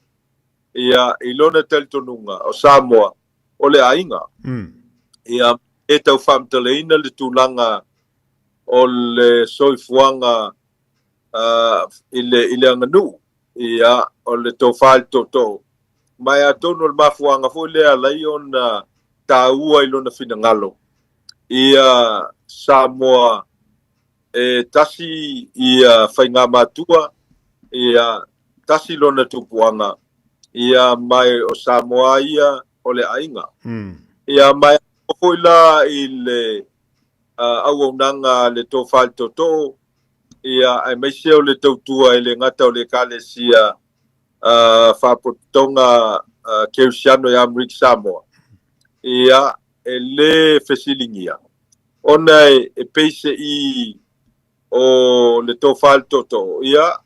ia ilona tel tonunga o Samoa o le ainga ia e tau famtaleina le tulanga o le soifuanga ile anganu ia o le tofal toto mai atono le mafuanga foi le alai ona taua ilona finangalo ia Samoa e tasi ia whainga matua ia tasi lona tupuanga ia mai o Samoa ia o le ainga ia mai foi la ile auaunanga le tofal toto ia ai mai se o le tautua i le ngata o le kalesia whapotonga keusiano ia Amrik Samoa ia e le fesilingia ona e peise i o le tofal toto ia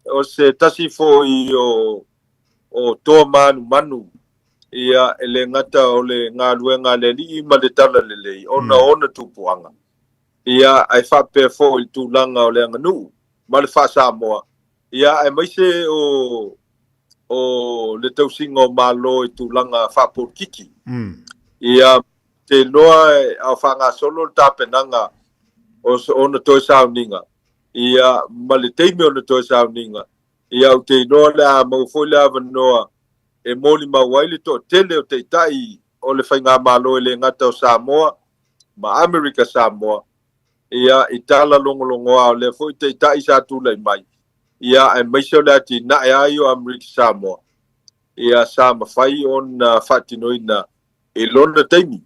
o se tasi fo i o toa manu ia e le ngata o le ngā luenga le li ma le tala le lei ona tupuanga ia ai whape fo i tūlanga o le anganu ma le wha Samoa ia ai maise o le tausinga o malo i tūlanga whapo kiki ia te noa au whanga solo tāpenanga o na toi sauninga ia ma le teime o na toi sauninga ia o te noa le a maufoi le avanoa e moli mauaile to tele o te tai o le whainga malo e le ngata o Samoa ma Amerika Samoa ia i tala longolongo au le foi te tai sa tūlai mai ia e maise o le ati na e ai o Amerika Samoa ia sa mawhai on whatinoina e lona teimi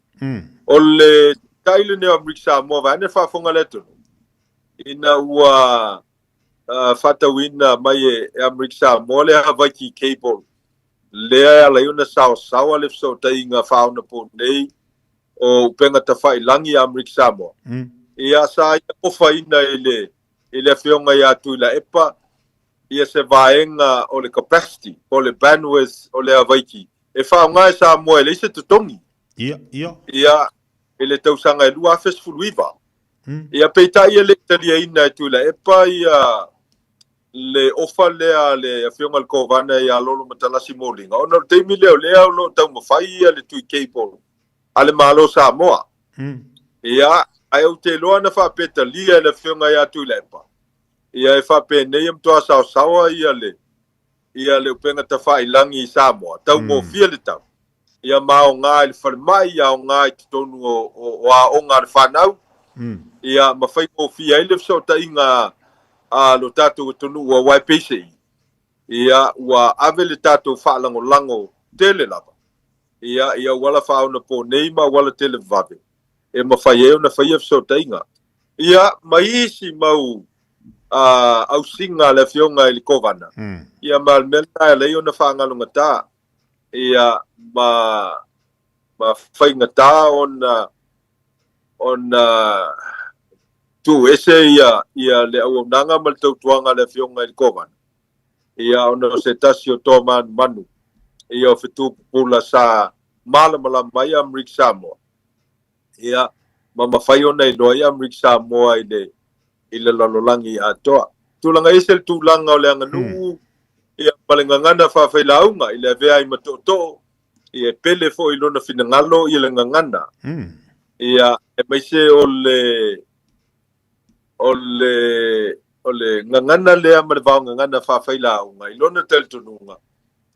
o le kaile ne Amerika Samoa vane whafonga le tonu ina ua whatawina mai e Amerika Samoa le Hawaii Cable lea la yuna sawa le so tainga fauna po nei o upenga tafai langi Amerika Samoa ia sa ia ofa ina ele fionga ia tuila epa ia se vaenga o le capacity o le bandwidth o le Hawaii e whaonga Samoa ele se tutongi ia ele tausanga e lua fesfuluiva ia peita ia le talia ina tuila epa ia le ofa lea le fionga le kovana ia lolo matalasi molinga ona te mileo lea lo tau mawhai ia le tui cable ale malo Samoa ia ai o te loa na whapeta lia le fionga ia tui lepa ia e whape nei mtoa sawa ia le upenga ta whailangi i Samoa tau mo fia le tau ia mao ngā le wharimai ia o ngā i tonu o a onga le whanau ia mawhai mo fia ile so ta inga a lo tatou tonu ua wai peise ia ua ave le tatou whaalango tele lava ia wala whaona po neima wala tele vave e mawhai eo na whai so tainga ia maisi mau au singa le fionga i kovana ia malmelta e leo na whaangalunga tā ia ma whainga tā on tu ese ia le au nanga mal tau tuanga le fionga i kovana ia ona se tasi o tō manu ia o fitu pula sa malamala mai Amerika Samoa ia ma mawhai ona i loa i Amerika Samoa i le lalolangi atoa tulanga ese le tūlanga o le anganu ia palengangana whawhailaunga i le vea i matoto ia pele fo i lona finangalo i le ngangana ia e maise o le ngangana lea marivao ngangana whawhailaunga i lona teltonunga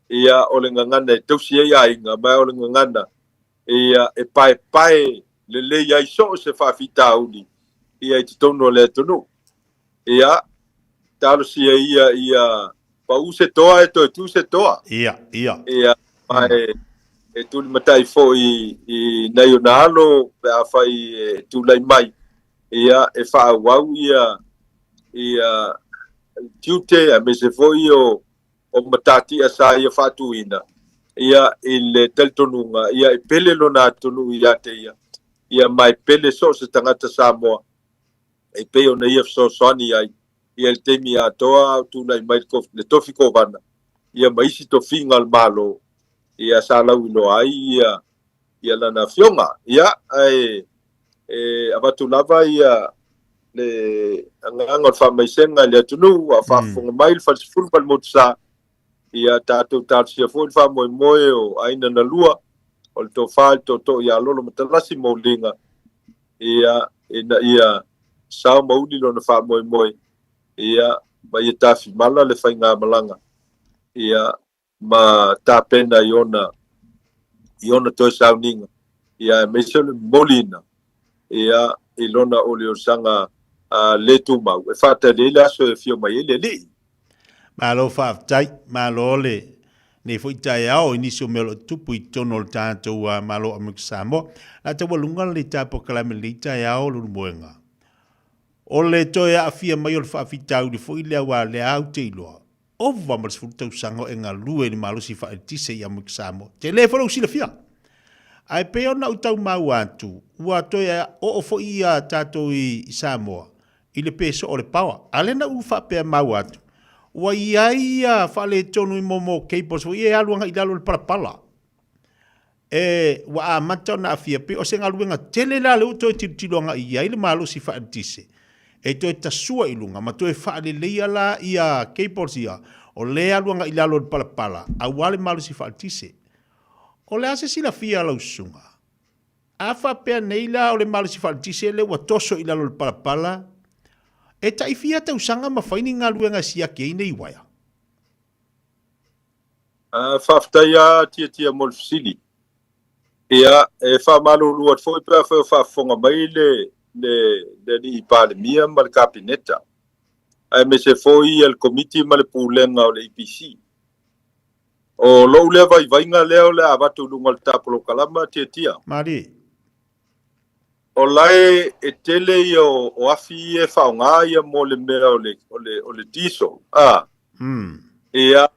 ia o le ngangana e tausia ia inga mai o le ngangana ia e pae le ia so se whawhitauni ia i titono le tonu ia talo sia ia pa se toa e to tu se toa ia mai e tu matai fo i naionalo pe a fai tu lai mai ia e fa wau ia tiute a me se foi o matati asa ia fatuina ia il teltonunga ia e pele lona tonu ia te ia mai pele so se tangata Samoa e pe ona ia so soni ai ia el temi atoa tu lai mai le tofiko vana ia mai si to fingal malo ia sala ulo ai ia lana fionga ia ai avatu lava ia le anga fa mai senga le tunu fa funga mai fa ful pal motsa ia tatu sia fo fa moi o aina na lua o le tofa to ia lolo matalasi molinga ia sa mauli lo na fa moi ia mai tafi mala le fainga malanga ia ma tapena iona to sauninga ia mesel molina ia ilona olio sanga le tu mau e fata le la so e fio mai le malo fa tai malo le ne foi tai ao inisio melo tupu i tono le tato wa malo amiksamo la te walunga le tapo kalame le tai ao lu moenga o le toia afia mai o le faafitau le foi le wa le au te iloa o va mas futa usango e ngalue ni malo si fa tise ia amiksamo telefono si le fia ai pe ona utau mau atu ua toia o fo ia tato i Samoa i le peso o le pawa ale na u fa pe mau atu ua ia fa le tonu i momo keipos ua ia aluanga i lalo le palapala ua amata na afia pe o se ngaluenga tele la le uto e titiloanga ia i le malo si fa tise e to e tasua i lunga ma to e fa le leia la ia keipos ia o le aluanga i lalo le palapala a wale malo si fa tise o le ase sila fia lau sunga. Afa pea neila o le malo si faltise le wa toso ila lo le palapala. E ta ifia te usanga ma faini ngā luenga sia ke ine iwaya. Faftaia tia molfsili. Ia e fa malo luat foi pea fa fonga mai le ni ipale mia ma le kapineta. Ai me se foi el komiti ma le pulenga o le IPC. O lo le vai nga leo le avatu lungal tapolo kalama tia. Mari. O lai e tele o afi e faunga ia mo le mea o le diesel. Ia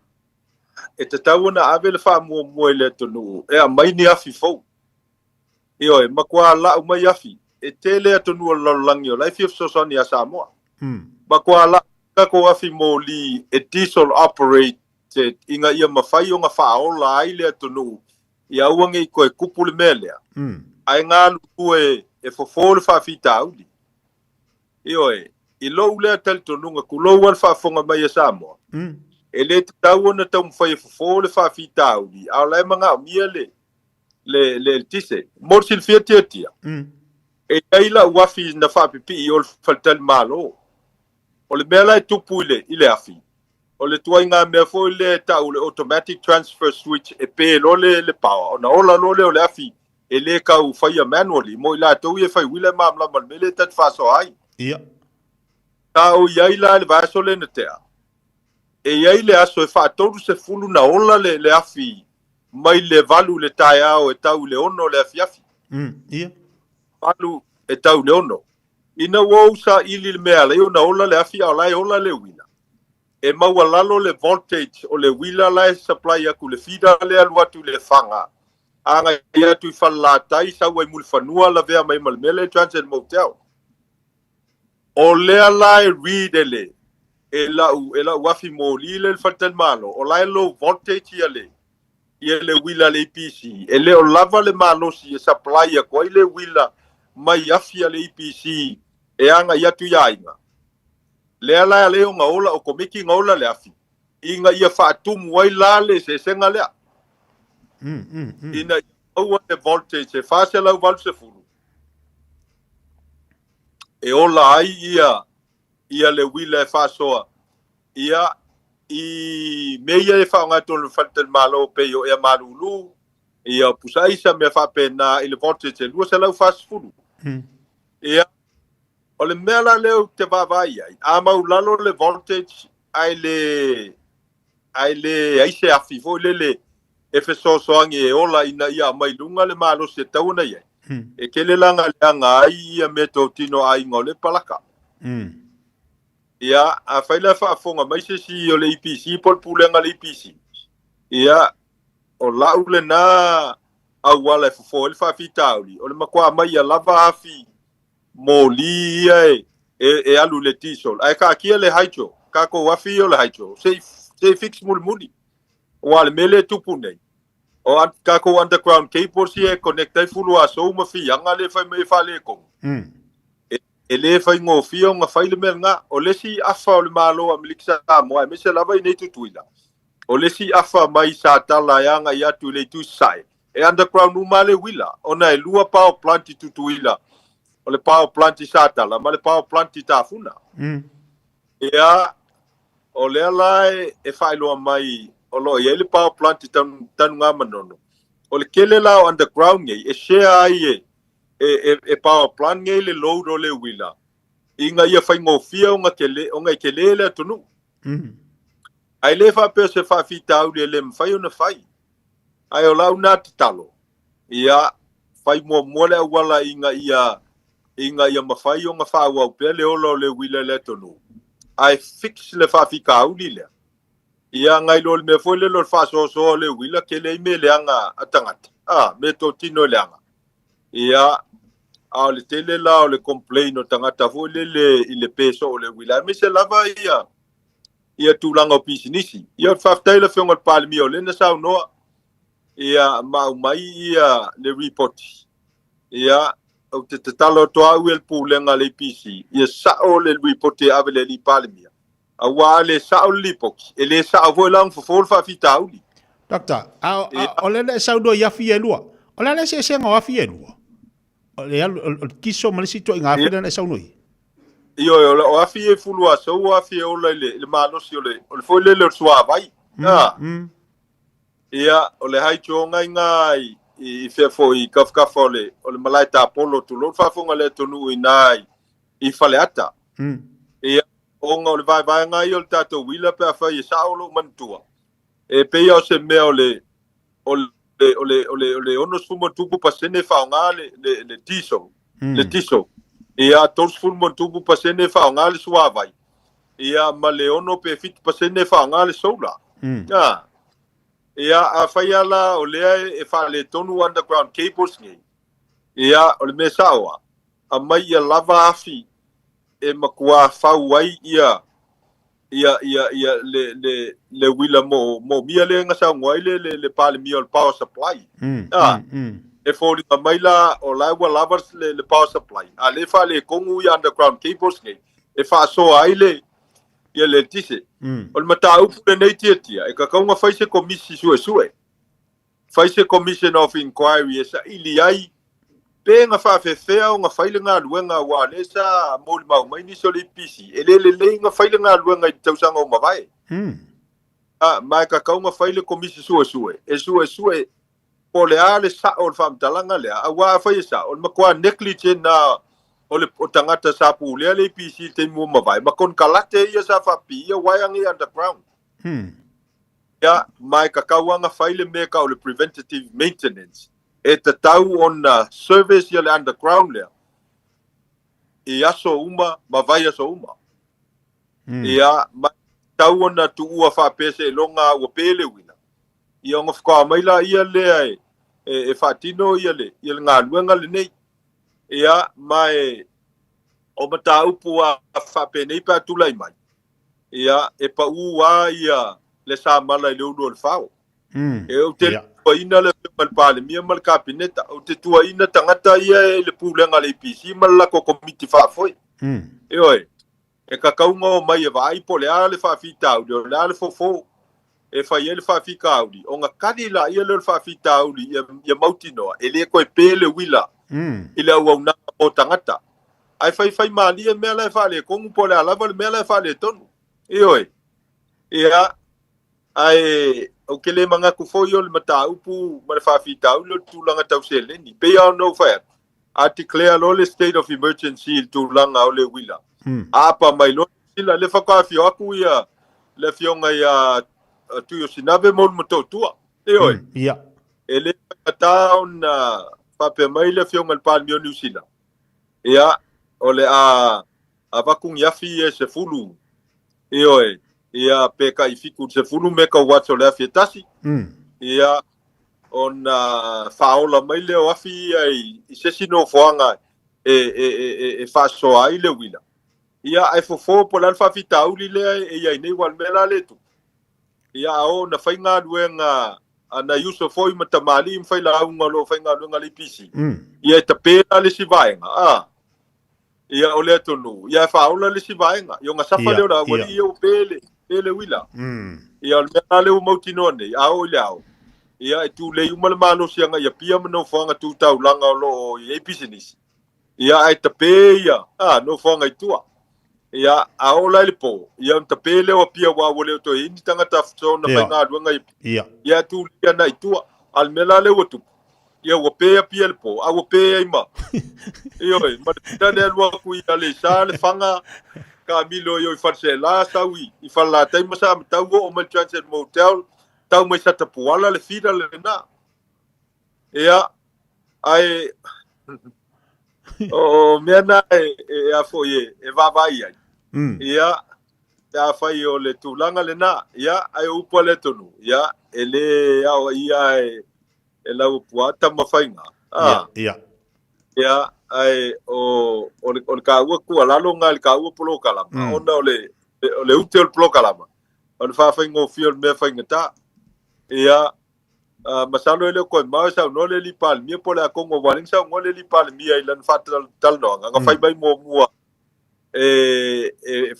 e te tauna ave le fa mo le tonu. E a mai ni afi fou. Io e makua la o mai afi. E tele atonu lo langi o lai fi so ni a Samoa. Makua la ko afi mo li e diesel operate inga ia mawhai o ngā whaola ai lea tonu ia uange i koe kupule mea lea. Ai ngā luku e fofole whawhita auli. Io i lou lea tali tonunga ku lou al whafonga mai a Samoa. E le te tau ana tau mwhai e fofole whawhita auli. Ao lai manga o mia le tise. Morsil fia tia. E aila uafi na whapipi i ol whaltali malo. O le mea lai tupu i le afi. O le tua inga mea foi le tau le automatic transfer switch e pe lo le power. O na ola lo le o le afi e le kau whaia manually. Mo i la tau i e whai wile mamla malmele tat whaso ai. Ia. Tau iai la le vaso le na tea. E iai le aso e whaatoru se fulu na ola le afi mai le valu le tae ao e tau le ono le afi afi. Ia. Valu e tau le ono. Ina wou sa ili le mea leo na ola le afi ao lai ola le wina. E maua lalo le voltage o le wila lai supply aku le fida le alu atu le fanga. Anga ia tu i whalatai sa wai muli whanua la vea mai malmele Transit Motel. O lea lai read e lau wafi mo li le whantan malo. O lai low voltage ia le wila le EPC. E le o lava le malosi e supply aku ai le wila mai afia le EPC e anga ia tu iainga. Lea la leo nga ola o komiki nga ola le afi. Inga ia whaatumu wai la le se senga lea. Ina aua le voltage se whaase lau walu se furu. E ola ai ia le wila e whaasoa. Ia i meia e whaongatonu le whantan malo pe o ea marulu. Ia pusaisa mea whapena i le voltage e lua se lau whaase furu. Ia o le mea la leo te vavai ai. A mau lalo le voltage ai le aise afi fo le e fesosoangi e ola ina ia mai lunga le malo se tauna iai. E kele langa leanga ai ia meto tino ai ngole palaka. Ia a whaila whaafonga mai se si o le IPC pol pulenga le IPC. Ia o lau le na au wala e fofo ele whaafitauli. O le makua mai a lava afi mo li e alu le tisol. Ai ka kia le haicho. Ka ko wafi o le haicho. Se fix muli. O ale mele tupu nei. O kako underground cables e connectai fulu aso ma fianga le fai mai fale ko. E le fai ngo fio nga fai le melnga o le si afa o le malo a miliksa mo me se lava nei tutuila. O le si afa mai sa tala yanga ya tu le tu sai. E underground umale wila ona e lua power plant tutuila. O le power plant sa tala ma le power plant tafuna. Ia o le lai e fai lo mai o lo ye le power plant tan nga manono. O le kele la underground ye e share ai e power plant ngai le load o le wila. Inga ia fai ngofia o nga kele le tonu. Ai le fa pe se fa fita au le mfai o na fai. Ai o lau na talo. Ia fai mo le wala inga ia mafai o nga fa wa pe le o le wila le tonu. Ai fix le fa fika au le. Ia ngai lo me foi le lo fa so le wila kele me le anga atangata. Me to tino le anga. Ia au le tele la o le complain o tangata foi le peso o le wila me se lava ia tulanga o pisinisi ia faftaila fionga palmi o le na sau noa ia mai ia le report ia o te talo to au el pulenga le pisi ia sao le report ave le palmi awa le sao lipox ele sao vo lang fo fa fitauli Doctor o le sau do ia fie lua o le se ngo afie lua o le kiso malisito inga afia na sau noi Io o afi e fulu aso o afi o le malo si o le foi le sua vai. Ia o le hai chonga ngai I fe foi kafka fole o le malaita apolo tu lo fa fonga le tonu inai I faleata. Ia o nga o le vai ngai o tato wila pe fa I saulo mantua. E pe o se me o le ono sumo tupu pasene fa nga le tiso. Le tiso. Ia tors ful montubu pasene fa ngale sua vai. Ia maleono pe fit pasene fa ngale sola. Ia a faiala o lea e fa le tonu underground cables ngi. Ia o le mesawa. A mai ia lava afi e makua fauai ia le wila mo mia le ngasa ngoi le pale mia o power supply. E fori ta maila o laiwa lavers le power supply. A le fa le kongu I underground cables ngai. E fa so ai le ia le tise. O le mata upu le nei tia. E ka kaunga faise komisi sue. Faise commission of inquiry e sa ili ai. Pe nga fa fefea o nga faile nga luenga wa le sa moli mau mai ni so le pisi. E le nga faile nga luenga I tausanga o mawai. Mai ka kaunga faile komisi sue. E sue. Po le ale sa o fam talanga le a wa fa isa o makwa negligent na o tangata sa pu le PC te mo mavai ma kon kalate ia sa fa pi ia wayangi underground ya mai ka kawanga faile me ka o le preventative maintenance e te tau on service ia le underground le ia so uma mavai so uma ia tau ona tu ua fa pese longa o pele wina ia ngof ko maila ia le e fatino ia le nga luenga le nei ia mai o mata upu a fa penei pa tulai mai ia e pa ua ia le sa mala le uno fao e o te ina le mal pale mi mal kabineta o te tua ina tangata ia le pulenga le PC mal la ko komiti fa foi e oi e ka kaunga mai e vai po le ale fa fita o le ale fofo e fa ele fa fika audi o nga kadila ia le fa fita audi ia mautino ele ko pele wila ile au na o tangata ai fai mali e mele fa le kongu po le ala le mele fa le tonu e oi ia ai o kele manga ku foi o le mata upu ma fa fita o le tulanga tau sele ni pe ya no fa a declare lo le state of emergency tulanga o le wila apa mai lo sila le fa ka fi aku ia le fionga ia tu yo sinave mo moto tua e oi ia ele town pape mai le fionga al pan New Zealand ia ole a vakung yafi e se fulu e oi ia peka I fiku se fulu meka watso le afietasi ia on faola mai le afi ai se sino foanga e fa so ai le wila ia ai fofo po la fa fitauli le e ia nei wal mela le tu ia o na fainga luenga ana yuso foi matamali mfai la unga lo fai ngalo ngali pisi ia te pela le sivaenga ia ole tonu ia faula le sivaenga yo nga safa le ora wali yo pele wila ia le ale o mautinone a o le ao ia tu le umal malo sianga ia pia no fanga tu tau langa lo e business ia ai te pe ia no fanga tua ia a o le po ia te pele o pia wa wole to ini tanga tafso na fai ngalo ngai ia tu ia na tua al mela le wotu ia o pe pia le po a o pe ai ma ia ma tane lo ku ia le sale fanga Camilo yo farsela sawi ifala tai masa tau o mal chance motel tau mai sa tapuala le fida le na ia ai o mena a foi e va vai ia ta fai o le tulanga le na ia ai upo le tonu ia ele ia e la puata mafainga ia ai o ka ua ku ala lo ngal ka ua polo kala ona ole utel polo kala on fa ngo fiol me fa ngata ia masalo ele ko ma sa no le li pal mi pole a kongo waling sa ngole li pal mi ai lan fa tal no nga fa bai mo mua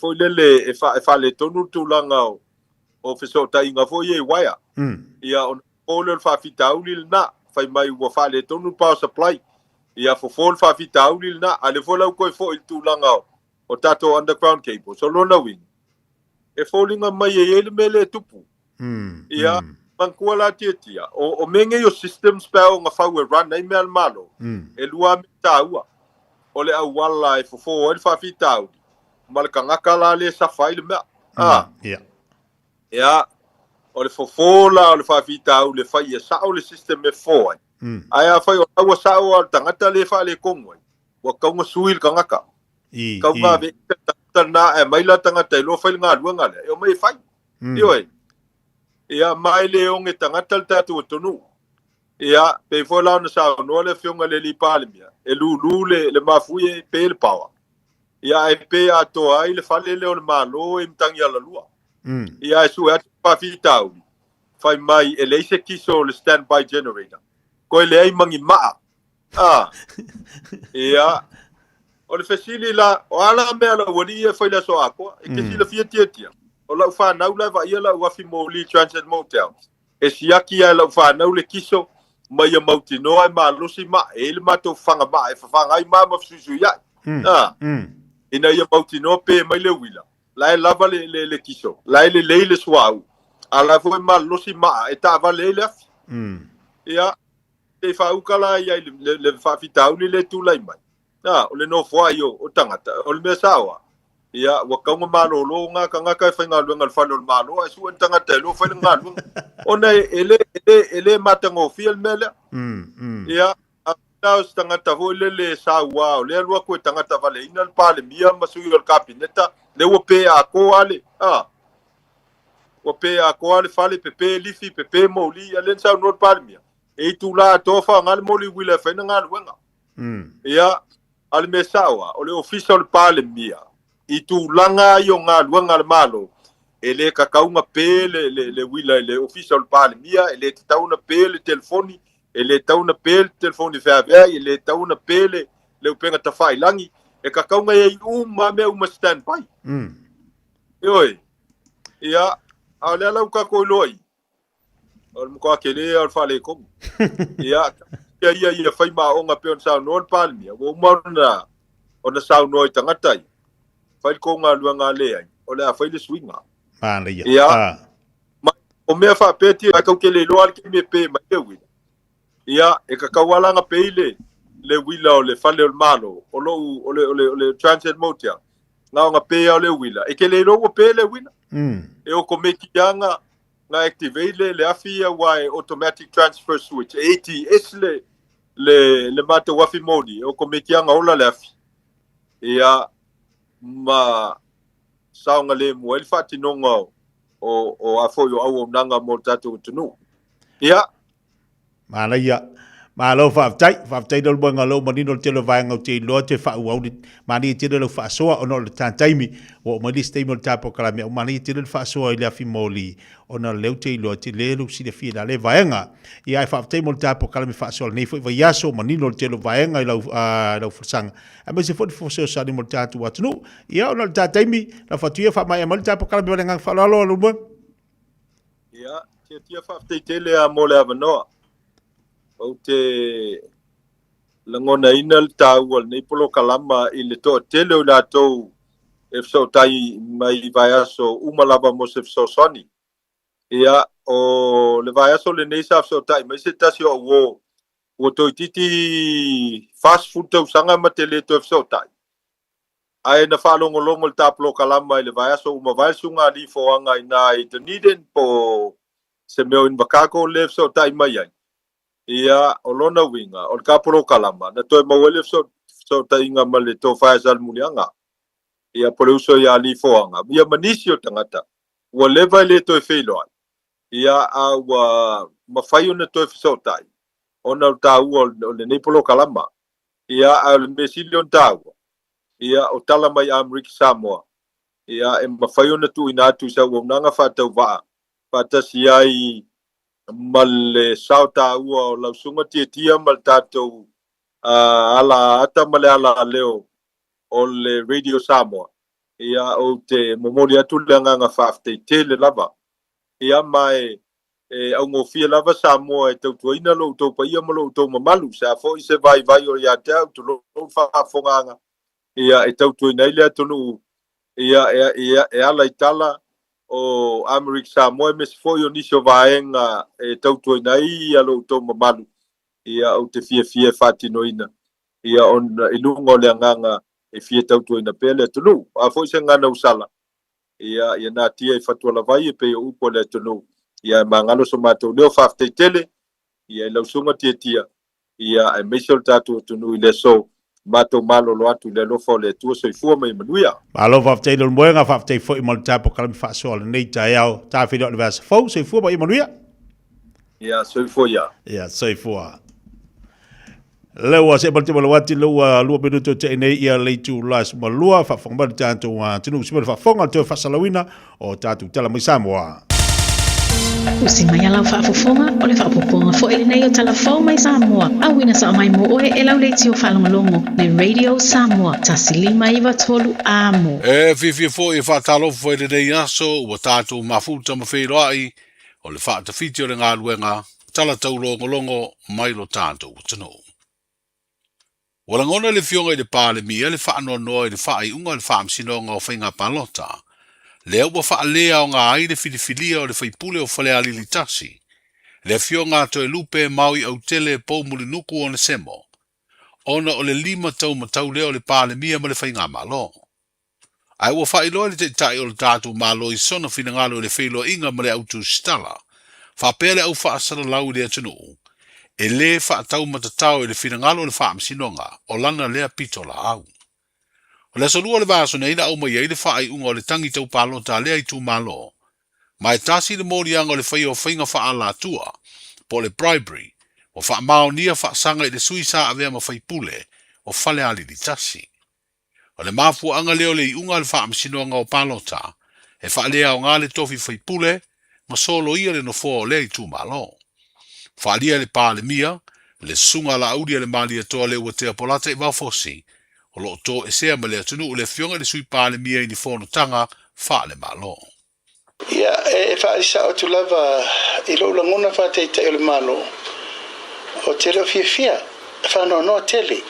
fo le fa le tonu tu langa o fiso ta inga fo ye waya ia on ole fa fitauli na fa mai wo fa le tonu power supply ia fo fa fitauli na ale fo lau ko fo tu langa o tato underground cable so lo na wing e fo linga mai ele mele tupu ia mankuala tietia o menge yo system spell nga fa we run nei mel malo e lua mitaua ole a wala e fo ele fa fitauli mal kanga kala le sa file me ia ole fo la ole fa fitauli fa ia sa ole system me fo ai a fai o wa sa o tangata le fa le kongo wa kongo suil kangaka ka va ve na e mai la tangata lo fa nga luanga le o mai fai ioi ia mai le o nge tangata tatu tonu ia pe fo la no sa no le fionga le li palmia e lu le mafuye pe le power ia e pe a to ai le fa le o malo e mtangi ala lua ia su at pa fitau fai mai e le se kiso le standby generator ko le ai mangi maa ia o le fesili la o ala me ala wali e foi la so ako e ke sila fia tia o la fa na la va ia la wa fi mo li transit motel e siaki ia la fa na le kiso mai ya mautino ai ma lusi ma e le mato fanga ba e fanga ai ma susu ya ina ia mautino pe mai le wila la lava le kiso la le swau ala foi ma lusi ma e ta va le ia te fa ukala ia le fa fitau le tu lai mai o le no fo yo o tangata o le mesawa ia wa ka malo lo nga ka nga ka fa nga lo nga fa lo malo ai su tangata lo fa nga lo ona ele matango fiel mele ia a tangata ho le sa wa le lo ko tangata vale inal pale mia masu yo kapineta le wo pe a ko ale wo pe a ko ale fale pepe lifi pepe mo li ale sa no pale mia e tu la tofa ngal moli wila fa ngal wenga ia al mesawa o le official pale mia i tu langa yo ngal wenga malo ele ka kaunga pele le wila le official pale mia ele tauna pele telefoni ele tauna pele telefoni fa ele tauna pele le upenga tafai langi e ka kaunga ye me stand by oi ia ala la ka ko loi o mo ka kele al fale kom ia fai ma onga pe on sa no palmia wo mona ona sa no tangata fai ko nga luanga le ai o le fai le swinga ia o me fa peti ka kele lo al ki me pe ma wi ia e ka kawala nga pe le wila o le fale o malo o le transit motel nga pe o le wila e kele lo pe le wina e o komeki yanga na activate le afia wai automatic transfer switch ATS le mata wafi modi o komekianga ola le afi ia ma saunga le moel fati nonga o afoyo au nanga mo tatu tunu ia mana ia Ma lo whaftai no luenga lo manino te lo vaenga o te loa te whau mani te lo whaasoa o no le tātaimi o mani stei mo tāpo kalame o mani te lo whaasoa i le afi moli o na leu te loa te le lusi le fia le vaenga i ai whaftai mo tāpo kalame whaasoa nei fo i yaso manino te lo vaenga i lau whasanga a me se fo se sani mo tātu atunu i au na le tātaimi la whatuia whamai a mani tāpo kalame wale ngang whalalo alu mo ia tia whaftai te le a mo le avanoa o te langona ina le tāua nei polo kalama i le toa tele o lātou e whasautai mai vai aso umalava mo se whasausani. Ia o le vai aso le nei sa whasautai mai se tasi o o toi titi fast food tau sanga ma te le toa whasautai. Ai na whalongolongo le tāpolo kalama i le vai aso umawai sunga li foanga i nā i Dunedin po se meo in Makako le whasautai mai ai. Ia o lona winga o kapolo kalama na toi mawele so tainga male to faisal mulianga ia pole uso ia li foanga ia manisi o tangata wa leva le to feilo ia a wa mafaio na to so tai ona ta o le nepolo kalama ia a mesilion ta ia o tala mai Amerika Samoa ia e mafaio na tu ina tu sa wo nanga fa tau va patasi ai mal sauta ua o lausunga tia mal tatou ala ata male ala leo o le Radio Samoa ia o te momori atu leanga whafte tele lava ia mai au ngofia lava Samoa e tautuaina lo tau paia malo tau mamalu sa fo i se vai o ia te au tu lo whafonganga ia e tautuaina ile atunu ia ala itala o Amerika Samoa me se foi o niso vaenga e tautuaina ia lo tau mamalu ia o te fia fatinoina ia on ilungo le nganga e fia tautuaina pele tunu a foi se ngana usala ia na tia e fatua vai e pe o upo le tunu ia mangalo so mato leo fafte tele ia lo sunga tia ia e mesol tatu tunu ile so mato malo lo atu le lofo le tu so fu mai manuia malo fafte lo moenga fafte fo i mal tapo kalmi fa so le nei taiao ta fi do le vas fo so fu mai manuia ia so fu ia so fu lewa se balti malo wati lewa lua minuto te nei ia le tu las malua fa fonga tanto tunu se fa fonga te fa salawina o tatu tala mai Samoa Usi mai ala whaafofonga o le whaapoponga fo ele nei o talafau mai Samoa. Awina sa mai mo oe e lau leiti o whalongolongo le Radio Samoa. Tasili mai iwa tolu amo. E fifi fo i whaatalo fo ele nei aso ua tātou mafuta mawhiroai o le whaatawhiti o le ngā luenga tala tau longolongo mai lo tātou tano. Wala ngona le fionga i le pāle mia le whaanonoa i le whaai unga le whaamsinonga o whainga palota. Lea ua whaalea o ngā aire filifilia o le whaipule o whale alili tasi. Lea fio ngā toe lupe maui au tele pou muli nuku o le semo. Ona o le 5 tau matau lea o le pāle mia ma le whainga malo. Ai ua whailoa le te tai o le tātou malo i sona whina ngalo le whailo inga ma le autu stala. Whapele au whaasara lau lea tunu. E le whaatau matatau e le whina ngalo le whaamsinonga o lana lea pitola au. O le solua le vaso nei na au mai ai le whaai unga o le tangi tau palota lea i tū malo. Mai tasi le morianga o le whai o whainga wha ala tua, po le bribery, o wha mao nia wha sanga i le suisa a vea ma whai pule, o whale ali li tasi. O le mafu anga leo le i unga le wha amsinoanga o palota, e wha lea o ngā le tofi whai pule, ma solo ia le no fō o lea i tū malo. Wha lia le pāle mia, le sunga la audia le malia toa le ua tea polata i waufosi, o lo to e sea malea tunu o le fionga le sui pāle mia i ni whono tanga wha le malo. Ia, e whaarisa o tu lava i lo langona whaatei o le malo o te reo fia whanau noa tele.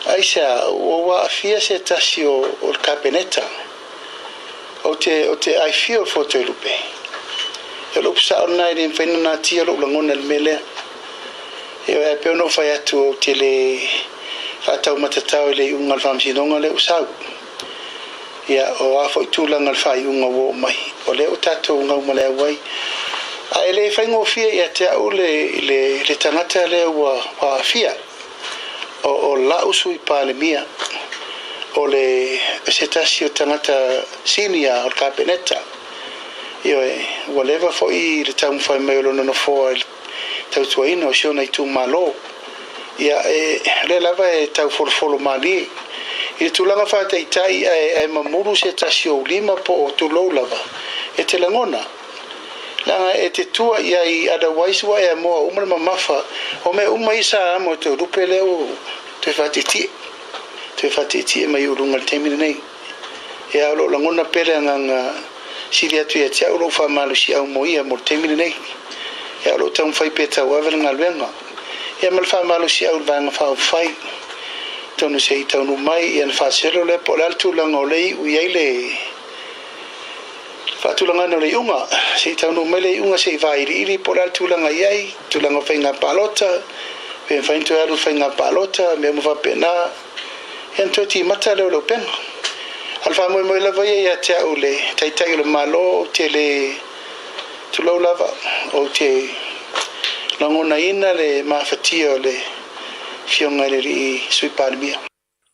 Aisa, o wa fia se tasi o le kapeneta o te ai fia o foto e lupe. E lupe sa o nai le mwhaina nā tia lo langona le melea. E o e peo no whai atu o te le whaatau matatau le unga le whamsinonga le usau. Ia o afo i tūlanga le whai unga wo mai. O le o tatou ngau malea wai. A ele whaingo fia ia te au le tangata le wa fia. O la usu i pāle mia. O le setasi o tangata sinia o le kapeneta. Io whatever fo i le tamu whai mai o lona no fōa tau tuaina o sio nei tu malo ia le lava e tau folofolo mali i tulanga fa tai e mamuru se tasio lima po tu lo lava e te langona la e te tua ia i otherwise wa e mo umar mamafa o me umaisa mo te rupele o te fatiti e mai urunga temine nei e alo langona pele nganga siria tu e tia ulo fa malu si au moia mo temine nei e alo tau fai peta wa venga luenga e mal fa malu si au vanga fa fai tonu sei tonu mai e fa selo le po altu langole u ile fa tu langa no le unga sei tonu mai le unga sei vai ri po altu langa yai tu langa fenga palota pe fa into alu fenga palota me mo fa pena en toti mata le pena alfa mo la vai ya tia ule tai le malo tele tu lo lava o te langona ina le mafatio le fionga le ri sui palmia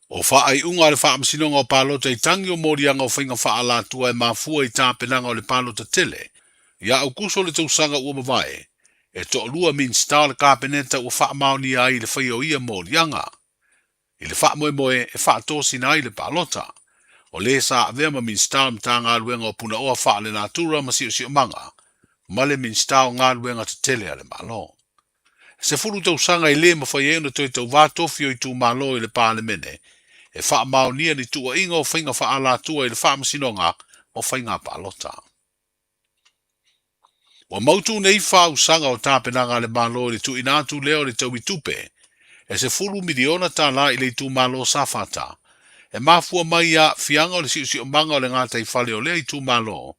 o fa ai unga le fa amsinonga o palo te tangi o morianga o whainga wha ala tua e mafua i tāpenanga o le palo te tele ia au kuso le tausanga ua mawae e to lua min star le kāpeneta ua wha maoni ai le whai o ia morianga i le wha moe e wha tosi na ai le palota o le sa avea ma min star mta ngā luenga o puna oa wha le natura ma si o manga ma le min star o ngā luenga te tele a le malo se furu tausanga i le mawhai e una toi tau vātofio i tū malo i le pāle mene e wha maonia ni tua inga o whainga wha ala tua i le wha masinonga o whainga palota. Wa mautu nei wha usanga o tāpenanga le malo i le tu inatu leo le tau i tupe e se furu miliona tā la i le tu malo safata e mafua mai a fianga o le si o manga o le ngata i whale o le i tu malo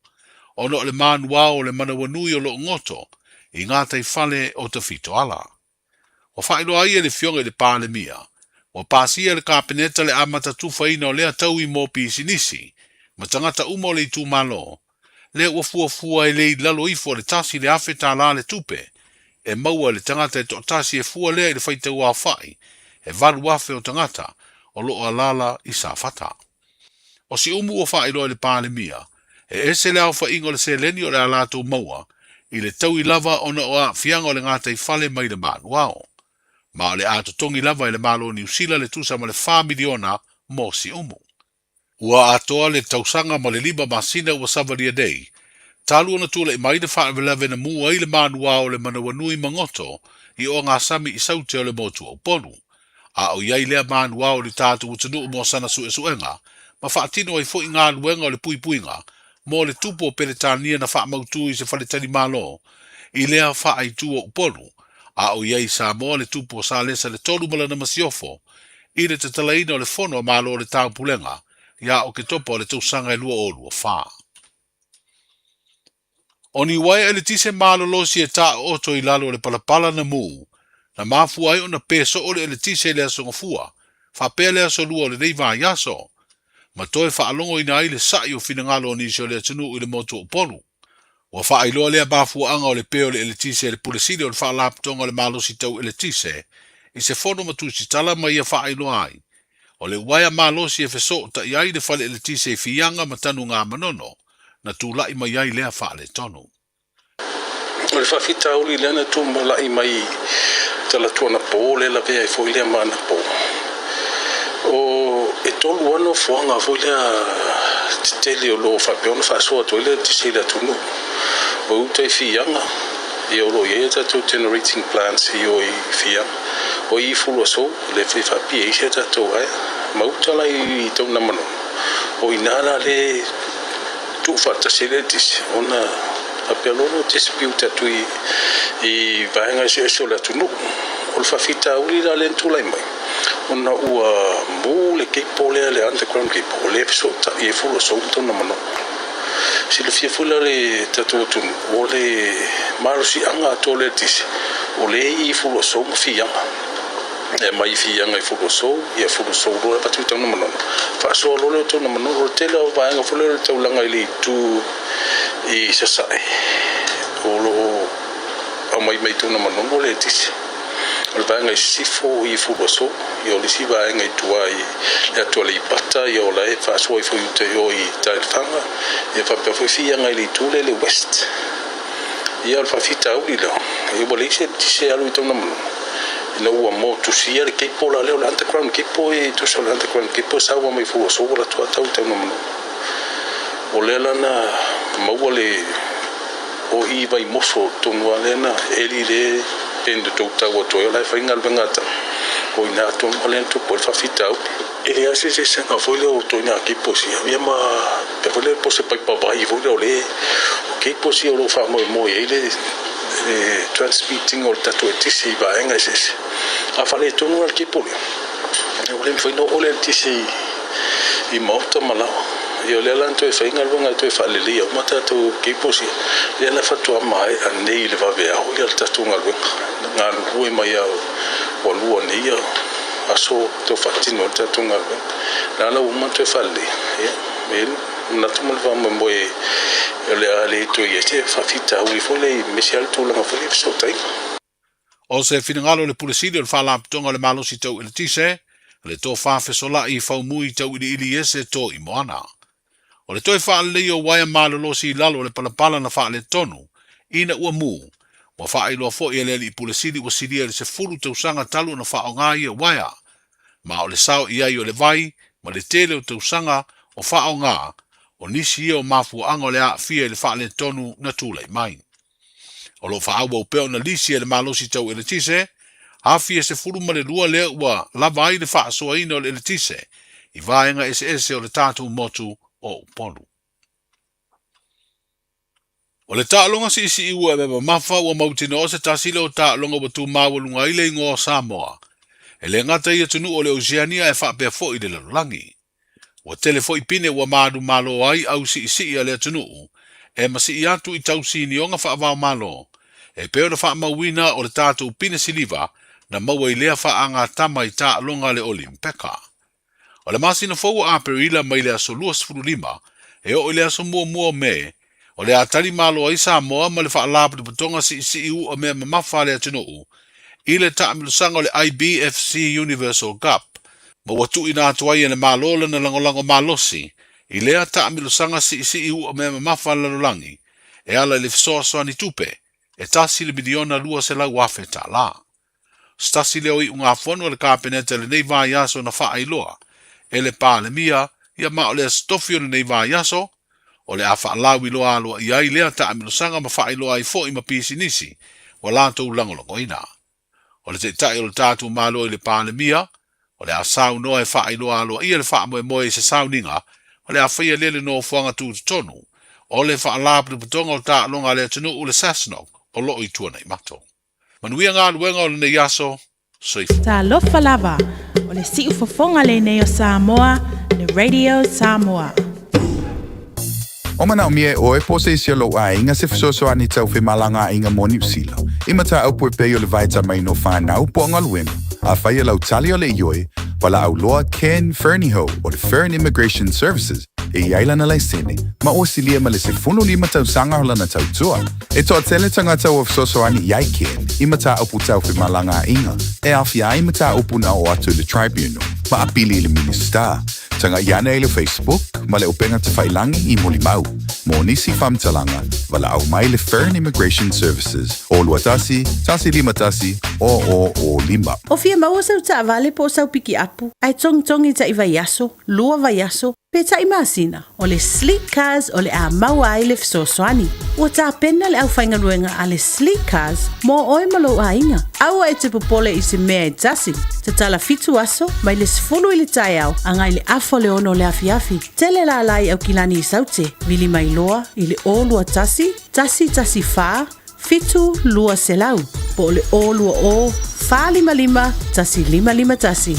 o no le manua o le manawanui o lo ngoto i ngata i whale o te fito ala. O whaelo ai e le fionga i le pāle mia o pasia le kāpeneta le amata tuwhaina o lea tau i mō pisinisi, ma tangata umo le tu malo, le ua fua e le lalo ifo le tasi le afe tā la le tupe, e maua le tangata e to tasi e fua lea i le whaita ua whai, e valu afe o tangata, o loo alala i sa fata. O si umu o whai loa le pāle mia, e ese le au whaingo le se leni o le alato maua, i le tau i lava o na oa fianga o le ngata i whale mai le manu wao. Ma le ato tongi lava i le malo New Zealand le tusa ma le 4 miliona mo si umu. Ua atoa le tausanga ma le liba masina ua savaria dei. Talu ona tula i mai le whaavelewe na mua i le manua o le manawanui mangoto i o ngā sami i saute o le motu o polu. A o iai lea manua o le tātu utanu mo sana suenga, ma whaatino ai fo i ngā luenga o le puipuinga, mo le tupo o peletania na wha mautu i se whaletani malo, i lea wha ai tu o polu. A o iei sa moa le tupo sa lesa le tolu malana masiofo, i le te talaina o le fono a malo o le tau pulenga, ia o ke topo le tausanga e lua o lua wha. O ni wai e le tise malo losi e ta oto i lalo le palapala na mu, na mafu ai o na peso o le tise le aso ngafua, fa pele aso lua o le neiva yaso, ma toe fa alongo ina i le sai o finangalo o nisio le atunu i le motu o polu. Wa fa ilo le bafu anga o le peo le eletise le pulisili o le fa laptonga le malo si tau eletise i se fono matu si tala mai a fa ilo ai o le waia malo si e feso ta iai le fa le eletise fianga matanu ngā manono na tu lai mai ai lea fa le tonu o le fa fita uli lena tu lai mai tala tuana po le la vea i fo ilea mana po o e tolu ano fuanga fo ilea tele o lo fa peona fa so to ile te sila tunu o te fianga e o lo ye ta to generating plants i o fia o i fulo so le fa pi e ta to ai ma utala i to na mano o inala le tu fa ta sila dis ona apelo no dispute tu i vaenga so la tunu o fa fita uli la lentu lai mai ona ua mule ke pole le underground ke pole so ta e fulo so to na mano si le fia fula le tatu tu ole marusi anga to le tis ole i fulo so fia e mai fia ngai fulo so ro pa tu to na mano fa so lo to na mano tele o va nga fulo to langa ile tu i sasai olo o mai tu na mano le tis o va nga sifo i fulo so yo le si va nga tuai ya to le pata yo la e fa so i fu te yo i tal fanga e fa pe fu fia nga ile tu le west ia le fafita uli leo e wale se alu i tauna manu ina ua mo tusia le keipo la leo le underground keipo e tusa le underground keipo sa ua mai fua so la tua tau tauna manu o le lana maua le o i vai moso tonua lena eli le pendo tau tau o toi lai whainga le ngata o ina tonu o lena tupo le fafita uli ele ase se sanga foi le o toina keipo si ia ma pe foi le pose pai papai foi le o keipo si o lo fa mo ele transmitting o tatu e tisi i vaenga ese a fale tonu al keipo le o le foi no o le tisi i mauta malao io le lanto e fainga lunga to e fale li o mata to keipo si le la fatua mai a nei le va vea o le tatu ngalwe ngalwe mai o lua nei aso to fatino tatu ngalwe la uma to e fale na to mo va mo e le ale to ye se fafita u fole mesial to la fole so tai o se finangalo le pulisili o fala tonga le malosi tau ele tise le to fa fesola i fa mui tau ili ese to i moana o le toi fa le o waya malolo si lalo le palapala na fa le tonu ina ua mu mo fa ilo fo ele li pulisili o sidia le se fulu tau sanga talu na fa o ngai waya ma o le sao ia i o le vai ma le tele o tau sanga o fa o ngā o nisi o mafu ango le a fia le fa le tonu na tūlei mai o lo fa awa upeo na lisi le malosi tau ele tise a fia se fulu ma le lua le ua lava ai le fa soa ina o le tise i vaenga ese o le tatu motu o upolu. O le tālonga si isi iwa e beba mafa ua mautino o se tasile o tālonga watu mawalunga ile ingoa Samoa. E le ngata ia tunu o le Oceania e whaapea fo i le lalangi. Ua telefo i pine ua maadu malo ai au si isi ia le tunu e masi i atu i tausi ni onga whaavao malo. E peo na whaamawina o le tātou pine siliva na maua i lea whaanga tama i tālonga le Olimpeka. O le masina fou a perila mai le aso luas furulima, e o le aso mua me, o le atari malo ai Samoa ma le whaalapu de putonga si iu o mea mamafa le atunuu, i le taamilusanga o le IBFC Universal Cup, ma watu ina atuai le malola na langolango malosi, i lea taamilusanga si iu o mea mamafa lalolangi, e ala le fisoasoa ni tupe, e tasi le miliona lua se la wafe ta la. Stasi leo i unga fono le kapeneta le nei vai aso na wha ailoa, ele pa le mia ia ma o le stofio le nei vai aso o le afa lawi loa alo ia i lea ta amilusanga ma fai loa i fo i ma pisi nisi o lanto ulangolongo ina o le te tai o le tatu malo i le pa le mia o le asau noa e fai loa alo ia le faa moe se sau ninga o le afa ia lele no fuanga tu tonu o le faa lapu putonga o ta longa le tunu u le sasnog o lo i tuana i mato manuia ngā luenga o le nei aso soifu Ta lofa lava o le siu fofonga le nei o Samoa, le Radio Samoa. O mana o mie o e pose isi o lo a inga se fisoso ani tau fe malanga inga moni usila. Ima ta au pue peo le vaita mai no whanau po anga luenga. A whaia lau tali o le ioi, wala au loa Ken Fernieho o le Fern Immigration Services e iaila na laisene, ma o silia ma le se funu lima tau sanga hola na tau tua. E toa tele tanga tau o fisoso ani iai Ken, ima ta upu tau fe malanga inga, e awhia ima ta upu na o atu le tribunal, ma apili le minister. Tanga iana e le Facebook, ma le upenga te whailangi i moli mau. Mo nisi whamtalanga, wala au mai le Fern Immigration Services. O luatasi, tasi lima tasi, o lima. O fia maua sau ta avale po sau piki apu, ai tong i ta iwa yaso, lua va yaso, pe ta imasina, o le Sleek Cars o le a maua ai le fisosoani. Ua ta pena le au whaingaluenga a le Sleek Cars, mo oi malo a inga. Aua e te popole i se mea e tasi, te tala fitu aso, mai le sifulu i le tai au, angai le afo le ono le afiafi. Tele la lai au kilani i saute, vili mai loa, i le o lua tasi fa, fitu lua selau, po le o lua o, fa lima, tasi lima tasi.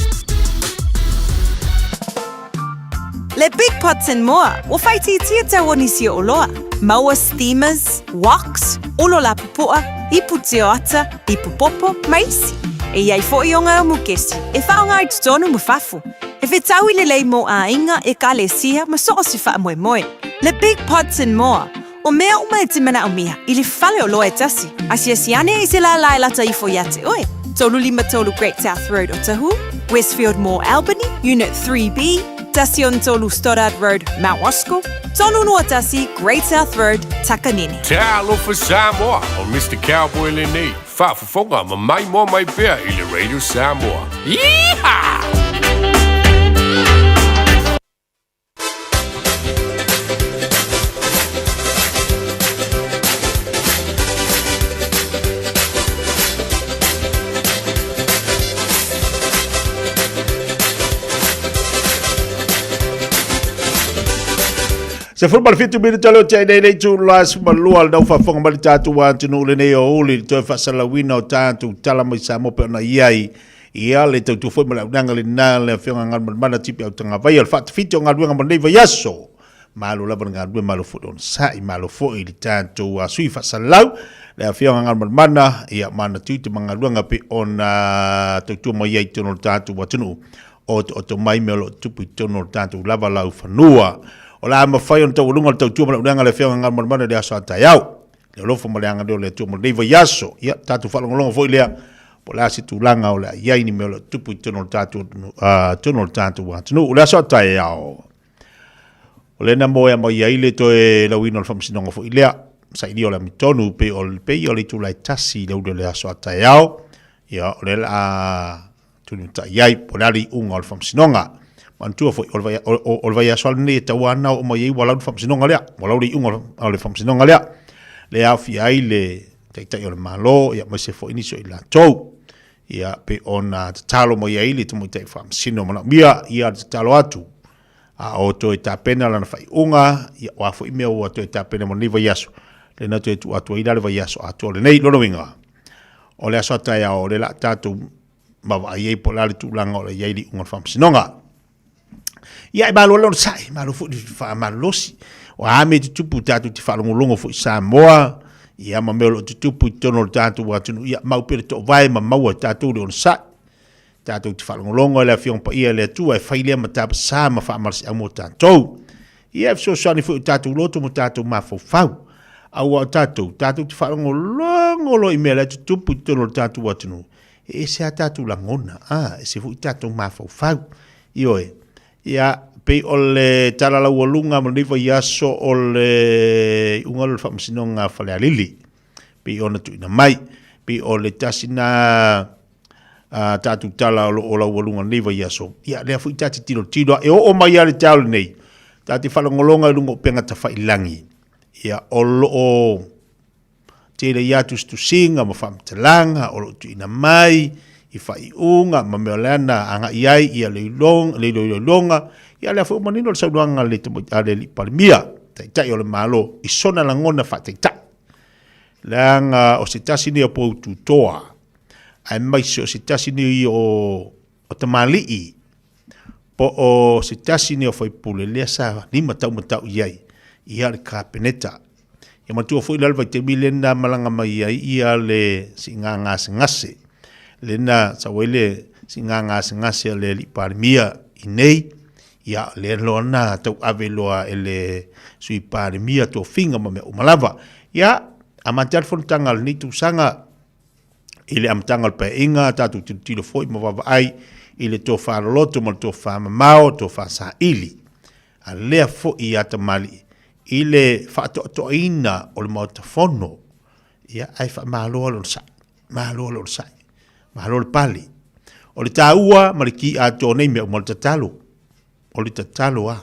Le Big Pots and More, o whaiti tia te wonisi o loa. Maua steamers, woks, olo la pupua, ipu te ata, ipu popo, maisi. E iai fo i onga o mukesi, e whaonga i tutonu mufafu. E whetau i le lei mo a inga e ka le sia ma soo si wha moe. Le Big Pots and More, o mea uma e timana o miha, i le whale o loa e tasi. Asia siane i se la lailata i fo iate oe. Tolu lima tolu Great South Road o Tahu, Westfield Mall Albany, Unit 3B, tasi on tolu Stoddard Road, Mount Roscoe. Tonu nua tasi Great South Road, Takanini. Te alofa Samoa o Mr. Cowboy Lenny. Whaafafonga ma mai mo mai pia i le Radio Samoa. Yeehaw! Se fulma fitu bini talo tia nei nei tu las malua dau fa fonga mali tatu wa tunu le nei o uli to fa sala wina o tatu tala mai sa mo pe na iai ia le tu foi mala nanga le na le fionga ngal mana tipi au tanga vai al fat fitu ngal duanga mandei vai yaso malu la banga du malu fudon sai malu fo i tatu wa sui fa sala le fionga ngal mana ia mana tipi manga duanga pe ona tu mo iai tunu tatu wa tunu o to mai melo tupi tunu tatu lava lau fanua ola ma fai on tau lunga tau tu ma le fionga ngal mana de aso tayau le lo fo mo le anga le tu mo dei vai yaso ia tatu fa longo foi le pola si tu langa o le ia ni melo tupu tunu tatu wa tunu le aso tayau ole na moya mo ia ile to e la wino fam sinonga foi le sa idio la mitonu pe le tu lai tasi le aso tayau ia ole la tunu tayai polari unga fam sinonga mantua foi vai aso ni tawana o mo ia wala fam sinonga le wala ri unga le fam sinonga le afi ai le tai o malo ia mo se foi ni so ila tou ia pe ona talo mo ia ile tu mo tai fam sinonga mia ia talo atu a o to eta pena la fai unga ia wa foi me o to eta pena mo ni vai aso le na to tu atu ida le vai aso atu le nei lo winga o le aso tai o le la tatu ma vai e polari tu langa o le ia ili unga fam sinonga ia e malo lor sai malo fu fa malosi o ame tu putatu ti fa longo fu Samoa ia ma melo tu putono tatu wa tu ia mau per to vai ma mau tatu le on sa tatu ti fa longo le fion pa ia le tu e fa ile ma tap sa ma fa mar amo tatu ia so so ni fu tatu loto mo tatu ma fo fa au tatu ti fa longo lo i mele tu putono tatu wa tu e se tatu la ngona e se fu tatu ma fo fa io ia pe ole tala la walunga mo liva yaso ole ungal fam sinonga fale alili pe ona tu ina mai pe ole tasina tatu tala o la walunga liva yaso ia le fu tati tilo e o mai ale talo nei tati fala ngolonga lungo penga ta fa ilangi ia o tele yatu stu singa mo fam telanga o tu ina mai i fai unga ma meolana anga iai ia le longa ia le fu manino le sauanga le te ale li palmia tai o le malo i sona la ngona fa tai langa o se tasi ni po tu toa ai mai so se tasi ni o tamali po o se tasi ni o foi pule le sa ni matau iai ia le kapeneta ia matu foi le vai te milena malanga mai ia le singa ngase lena sawele singa ngase le li parmia inei ia le lona tau aveloa ele sui parmia to finga ma me umalava ia amatar fontangal ni tu sanga ile amtangal pe inga tatu tilo foi ma va ai ile to fa loto mo to fa mao to fa sa ili ale fo ia tamali ile fa to ina o le motafono ia ai fa malo lo sa mahalo le pali o le taua maliki a tone me mo le tatalo o le tatalo a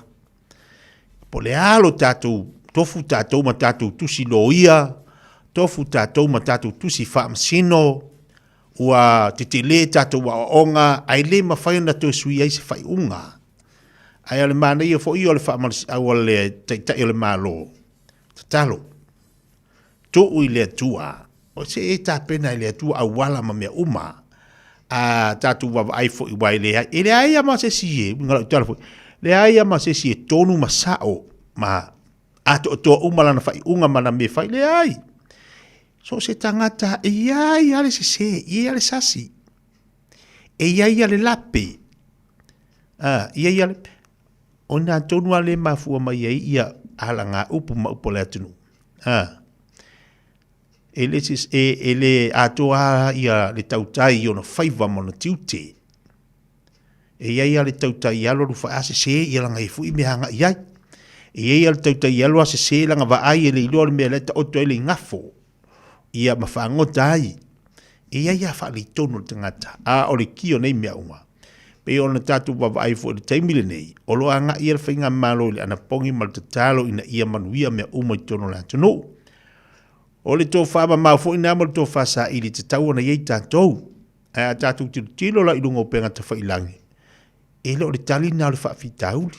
po le alo tatu tofu tatu ma tatu tusi loia tofu tatu ma tatu tusi famsino ua titile tatu wa onga ai le mafai na to sui ai se fai unga ai le mana ia fo io le fa mal au le tai le malo tatalo to uile tua o se eta pena ile tua awala ma me uma a tatu wa ai fo i wai le ile ai ama se sie ngala tala fo le ai ama se sie tonu masao ma ato to umala na fai unga mana me fai le ai so se tangata ai ale se ale sasi ai ale lape ai ale ona tonu ale mafu ma ia alanga upu ma upola tunu ele atoa ia le tautai ona faiva mona tiute E iai ale tautai alo lu fa ase se ia langa ifu I mea hanga iai. E iai ale tautai alo ase se langa va ai ele ilo le mea leta oto ele ngafo. Ia mawhaangota ai. E iai a whaali tono le tangata. A ole kio nei mea unga. Pe ona tatu wa ai fo le taimile nei. Olo anga ia le whainga malo le ana pongi mal te talo ina ia manuia mea uma I tono la tono. O le tō whaama mau fo ina mo le tō whasa ili te tau ana iei tātou. A tātou tilo la ilungo penga te whailangi. E le o le tali nā le whaafi tauli.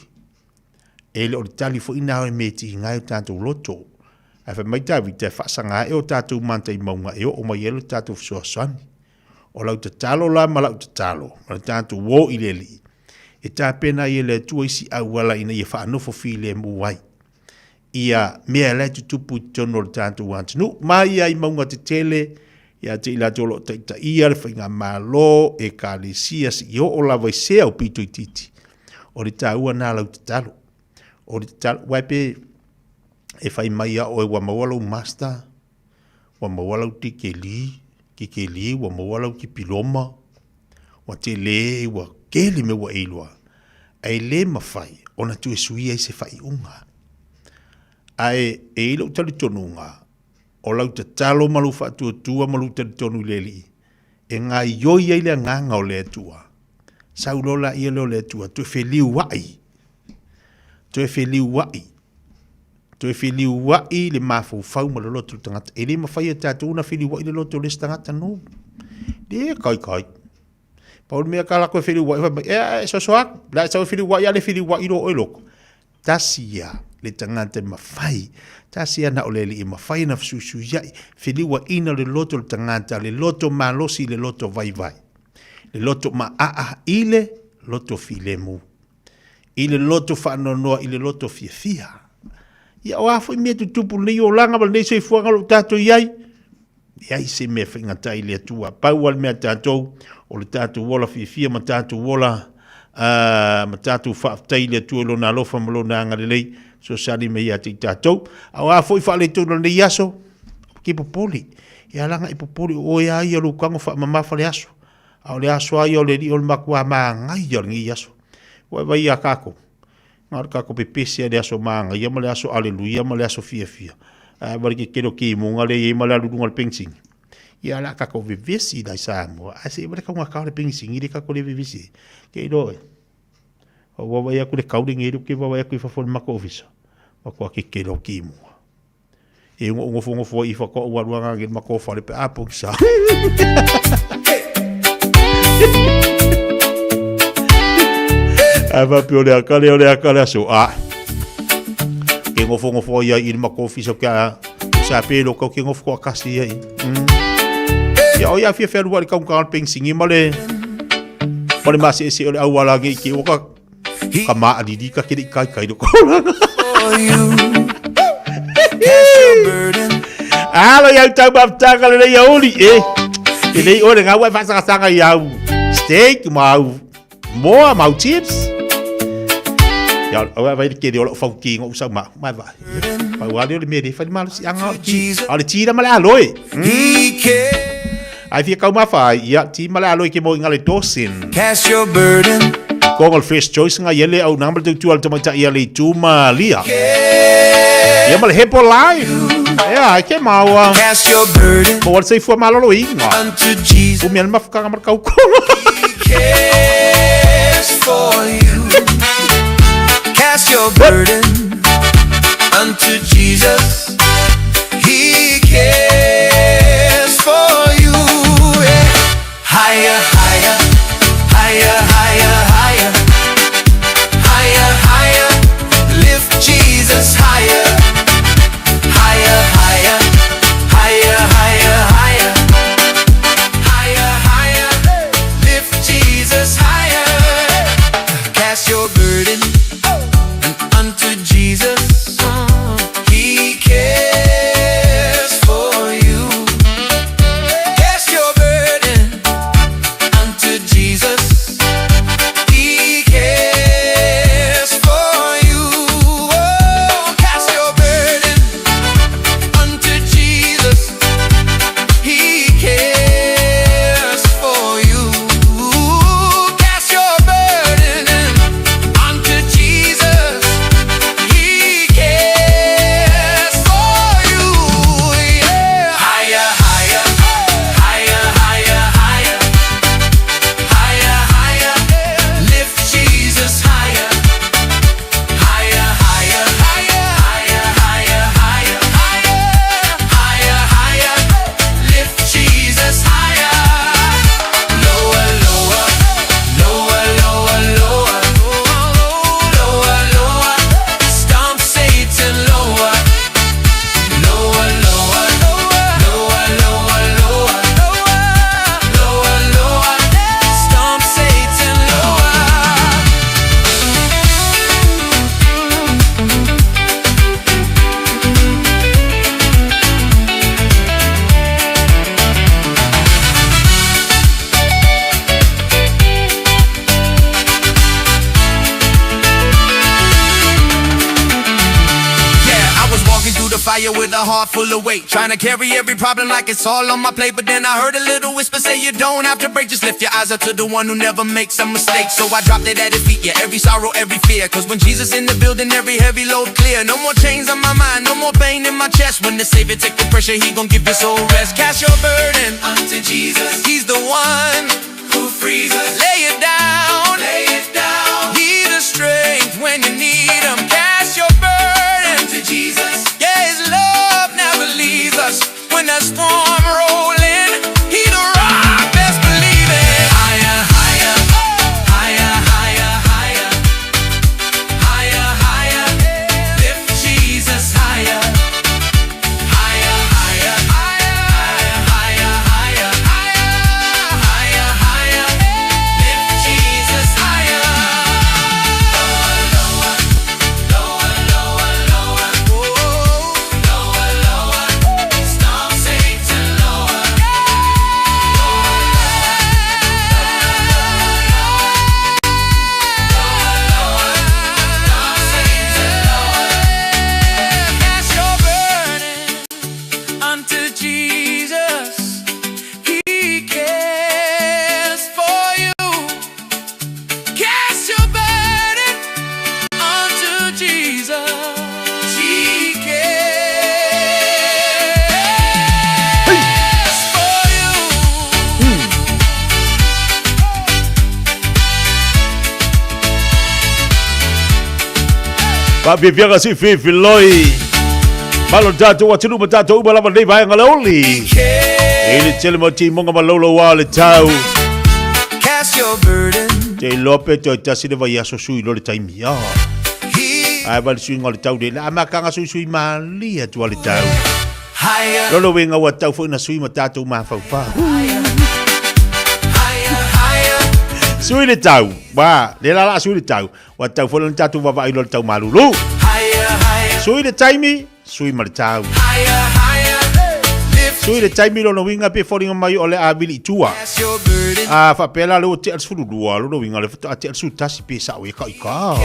E le o le tali fo ina o me ti ngai o tātou loto. A wha mai tawi te whaasanga e o tātou manta I maunga e o mai elu tātou fsua swani. O lau te talo la ma lau te talo. Ma le tātou wō I le li. E tā pena I le tua isi au wala ina I whaanofo fi le muwai. Ia mea le tutupu tono le tātou wantinu. Ma ia I maunga te tele, ia te ila tolo taita ia le whainga malo e ka le sia si I o la vai sea o pito I titi. O le tāua nā lau te talo. O le talo, waipe e whai mai a o e wamawalau master, wamawalau te keli, wamawalau ki piloma, wa te le, wa kele me wa eilua. Ai le mawhai, ona tu e suia I se whai unga. Ai e ilo tali tonu ngā, o lau te talo malu whaatua tua malu tali tonu leli, e ngā ioi ai lea nganga o lea tua. Sau lola ia leo lea tua, tu e wheliu wai. Tu e wheliu wai. Tu e wheliu wai le mafau fau ma le loto le tangata. E le mawhai a tātou na wheliu wai le loto le tangata no. Le kai. Paul mea ka lako e wheliu wai. E soak, la e sau wheliu wai a le wheliu wai lo oiloko. Tasia. Le tangata mawhai. Tasia na o leli I mawhai na fsusu iai. Whiliwa ina le loto le tangata, le loto malosi, le loto vai. Le loto maa ile, loto filemu. Ile loto whanonoa, ile loto fia. Ia o afo I mea tutupu nei o langa, ma nei se fuanga lo tato iai. Iai se mea whingatai le atua. Pau al mea tatou, o le tatou wola fia, ma tatou wola, ma tatou whaatai le atua lo na lofa malo na angarelei. So sali me ia te tātou. Au a foi whaale tūna le iaso. Ki popoli. Ia langa I popoli. O ia ia lukango wha mamafa le aso. Au le aso ai o le li o le makua maa ngai ia ngi iaso. Wa ia kako. Ngā kako pepesi le aso maa ngai. Ia ma le aso aleluia ma le aso fia. Wari ke kero ki munga le ia ma le aludunga le pengsing. Ia la kako vivesi dai Samoa. Ase wale kaunga kao le pengsing. Ile kako le vivesi. Ke iroe. Wawa ia kule kauri ngeru ke wawa ia kui whafone mako ofisa. Wako ake kero ki mua. E ngofo I whako uaruanga nge mako whare pe apo ki sa. Awa pe ole akale aso. Ke ngofo ia I mako ofisa kia sa pe lo kau ke ngofo akasi ia I. Ia o ia fia whea ruari kaung kaal pengsingi male. Male masi ese ole awala nge ki oka. Kama adidi ka kiri kai do koranga. Alo ya tau baptaka le yauli Ele ore nga wa fasa sanga yau. Steak mau mau chips. Ya o vai ke dio fau ki ngo sa ma vai. Pa wale le me fa mal si anga ki. Ale tira mala aloi. Ai fia kau ma fa ya ti mala aloi ke mo ngale dosin. Cast your burden. Kong al first choice nga yele au number tu al tamata yele tu malia. Ya mal hepo live. Ya ke mawa. Cast your burden. Bo wal sei fu malolo inga. Unto Jesus. Umian mafka ngamar kau ko. Cares for you. Cast your burden unto Jesus. He cares for you. Higher, higher, higher, higher, higher. Higher, higher, lift Jesus higher. Higher, higher, higher, higher, higher. Higher, higher, lift Jesus higher. Cast your burden unto Jesus. He cares. fire with a heart full of weight. Trying to carry every problem like it's all on my plate. But then I heard a little whisper say you don't have to break. Just lift your eyes up to the one who never makes a mistake. So I dropped it at his feet, yeah, every sorrow, every fear. Cause when Jesus in the building, every heavy load clear. No more chains on my mind, no more pain in my chest. When the Savior take the pressure, he gon' give your soul rest. Cast your burden unto Jesus. He's the one who frees us. Lay it down, lay it down. He's the strength when you need him. Cast your burden to Jesus. Yeah, his love never leaves us. When the storm rolling, he the rock, best believe it. Higher, higher, higher, higher, higher, higher, higher. Lift Jesus higher, higher, higher, higher, higher, higher, higher, higher. Lift Jesus higher. Lower, lower, lower, lower, lower, lower. Storm Satan lower. Cast your burden unto Jesus. He cares for you. Cast your burden unto Jesus. He cares for you. Papipianga si Fifi Loi. Malo tato wa tunu tato ubala ba nei vai ngalaoli. Ele tele mo ti monga malolo wa le tau. Cast your burden. Te lope to tasi de vai aso sui lo le taimi ya. Ai ba sui ngol tau de la makanga sui mali atu le tau. Higher, Lolo wenga wa tau fo na sui ma tato ma fa fa. higher, higher. Sui le tau. Ba, le la sui le tau. Wa tau fo na tato wa vai lo le tau malulu. Higher, higher, Sui le taimi, sui ma le tau. higher, higher. Lift Sui le taimi lo no winga pe foringa mai o le abili tua. Cast your burden. A fa pela lo te al sulu dua lo winga le fa te al su tasi pe sa o ka ika.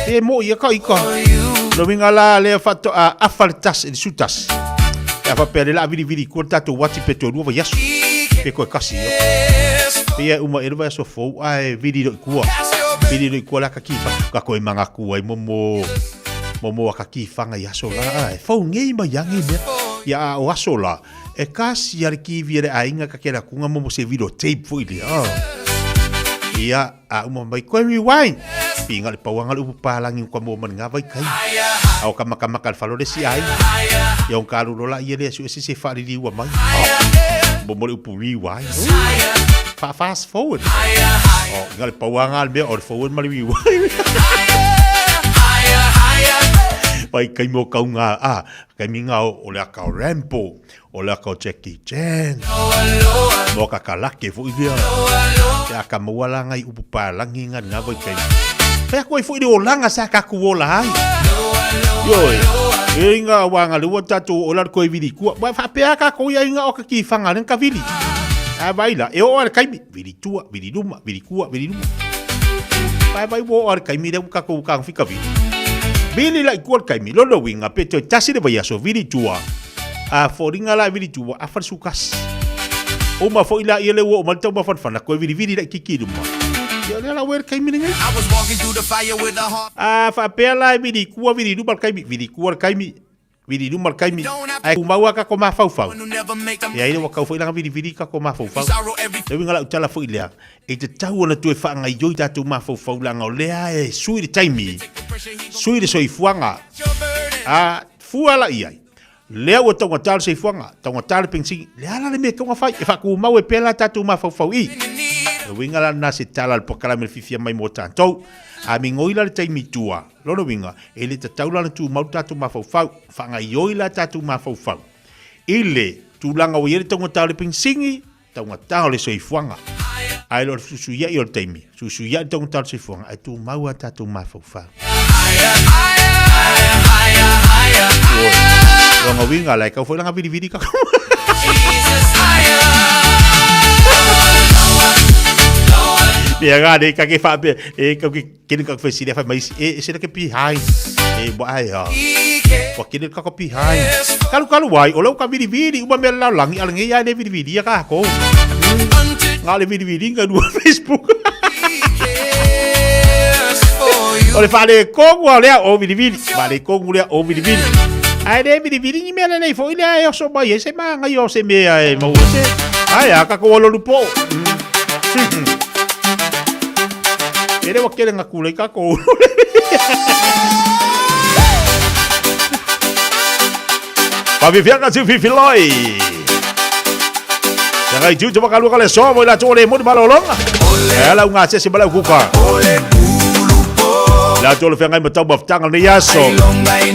E mo ia ka ika. Lo winga la le fa to a afaltas e su tas. E fa pela la vidi ko tato wati pe to ruwa yasu. Pe ko kasi yo. Pe uma erva so fo ai vidi do kuwa. Vidi do kuwa la ka kifa. Ka ko manga kuwa momo ka kifa nga yaso la. Ai fo ngei ma yangi me. Ya o aso la. E kasi ar ki viere ainga ka kera kunga momo se video tape fo ili. Ia a uma mai ko mi wine. Pinga le pawanga le upalangi ko mo man nga vai kai. Au kama kal falo de si ai. Ya on karu lola ia le su se fa li wa mai. Mo mo upu rewind. Fast forward. Oh, ngal pawanga le or forward ma rewind. Pai kai mo kaunga kai minga o le ka Rambo o le ka Jackie Chan mo ka kalake fu ia ya ka moala ngai upu palangi nga nga vai kai pa ko fu o langa sa ka ku ola ai yo e nga wanga le tatu o la ko vidi ku ba fa pe ka ko ia nga o ka ki fanga nen ka vili a baila e o kai vidi tua vidi duma vidi ku vidi duma bai wo o kai mi de ka ko ka fika vidi Bili la ikual kai mi lolo winga peto tasi de baya so vidi tua. A foringa la vidi tua a far sukas. O ma fo ila ile wo ma tau ma fan fan ko vidi la kiki duma. Ya la wer kai mi ngai. I was walking through the fire with a heart. A fa pela vidi ku vidi duma kai mi vidi ku kai mi. Vidi duma kai mi. Ai ku maua ka ko ma fau fau. Ya ile wa ka fo ila vidi ka ko ma fau fau. Le winga la utala fo ila. E te tau na tu e fa ngai yo ta tu ma fau fau la ngau le ai sui de taimi. Sui de soi fuanga. A fuala iai. Lea o tonga tal se fuanga, tonga tal pensi. Lea la le me tonga fai. E fa ku mau e pela ta tu ma fau fau i. E winga la na se tala al pokala me fifia mai mo tantou. A mi ngoi la le taimi tua. Lono winga. E le ta tau la tu mau ta tu ma fau fau. Fa ngai yo la ta tu ma fau fau. Ile tu langa o yele tonga tal pensingi. Tonga tal le soi fuanga. Ai lo susuia i o taimi. Susuia tonga tal se fuanga. Ai tu mau ta tu ma fau fau. Longa winga lai kau foi langa vidi ka. Dia ga de ka ke fa be e ka ke ka fe si de fa mai e se ke pi hai e bo ai ha. Wakile kakopi hai. Kalu wai, o lau ka vidi, uma mea lau langi, ala ngai ai le vidi, ka ko. Ngā le vidi, ngā dua Facebook. O le whale kongu au lea o vidi. Whale kongu lea o vidi. Ai le vidi, ni mea nei fo ina e oso mai, e se maa ngai o se mea e mau se. Ai a kako alo lupo. Ere wakile ngā kule kako. Pavivianga si fifiloi. Jangan itu coba kalau kalian semua boleh coba lemon balolong. Kalau ngasih si balau kuka. Lah coba fiangai betul baf tangan ni yaso. Fale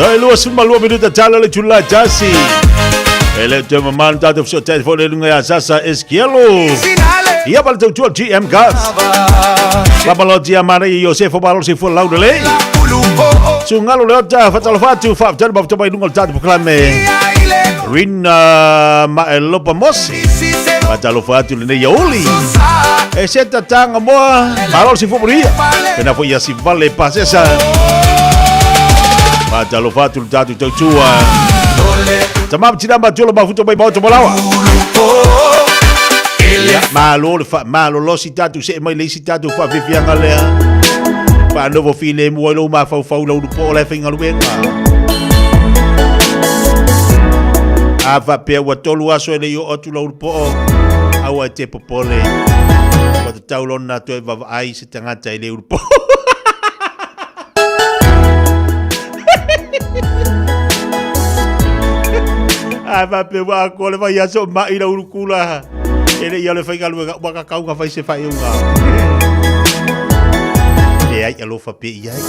Dai lua suma lua minuta tala le chula jasi. Ele te maman tatu fso telefone lunga ya sasa eskielo. Ia bal tau GM Gas. Babalo dia mare Yosefo balo si full laude le. Sungalo le ota fatalo fatu fa tar bab tobai lunga tatu proklame. Rina ma elopa mosi. Fatalo fatu le yauli. E seta tanga moa balo si furia. Pena foi si vale pasesa. Fatalo fatu tatu tua. Tamam tiramba tulo bafuto bai bauto bolawa. Malo lo citatu se mai le citatu fa vivianga le. Pa novo file mo lo ma fa lo po le finga luenga. Ava pe wa tolu aso le yo otu lo po. Awa te popole. Wa taulo na to va ai se tangata ile po. Ava pe wa ko le vai aso ma ira urukula. Ele ia le whaiga luega waka kaunga whai se whai unga. E ai alofa pe iai.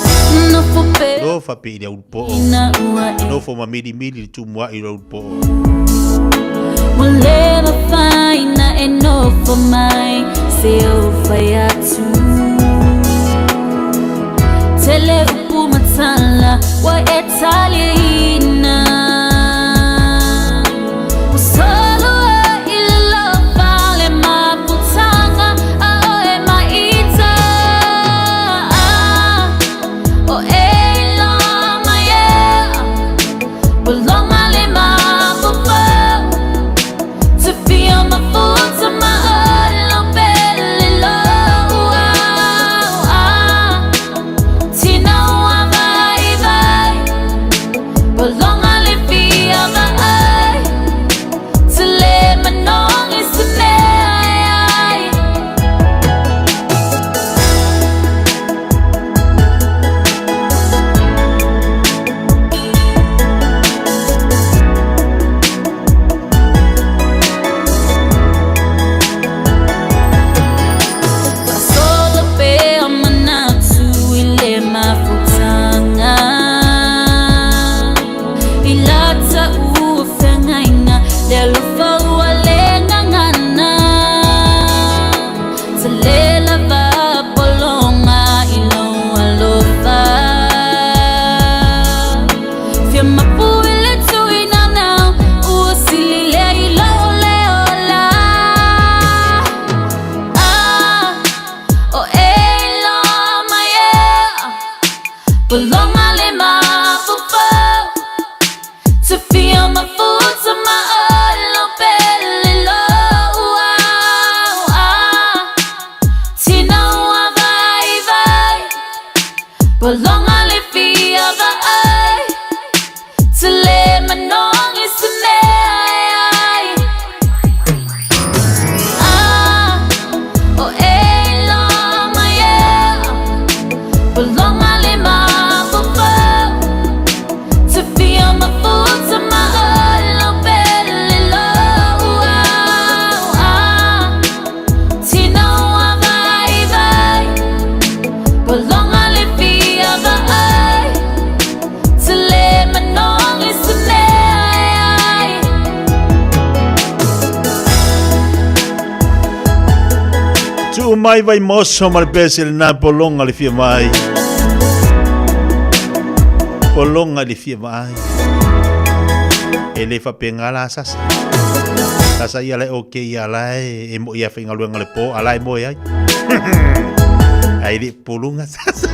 Lofa pe i upo. Lofo ma mili le tumua i upo. We'll never find na enough for my self atu. Tele upu matala wa etalina. Mai vai mosso mal pese na polonga le fia mai. Polonga le fia mai. Ele fa pengala sasa. Sasa ia le okay ia lai e mo ia finga luenga le po alai mo ai. Ai di polonga sasa.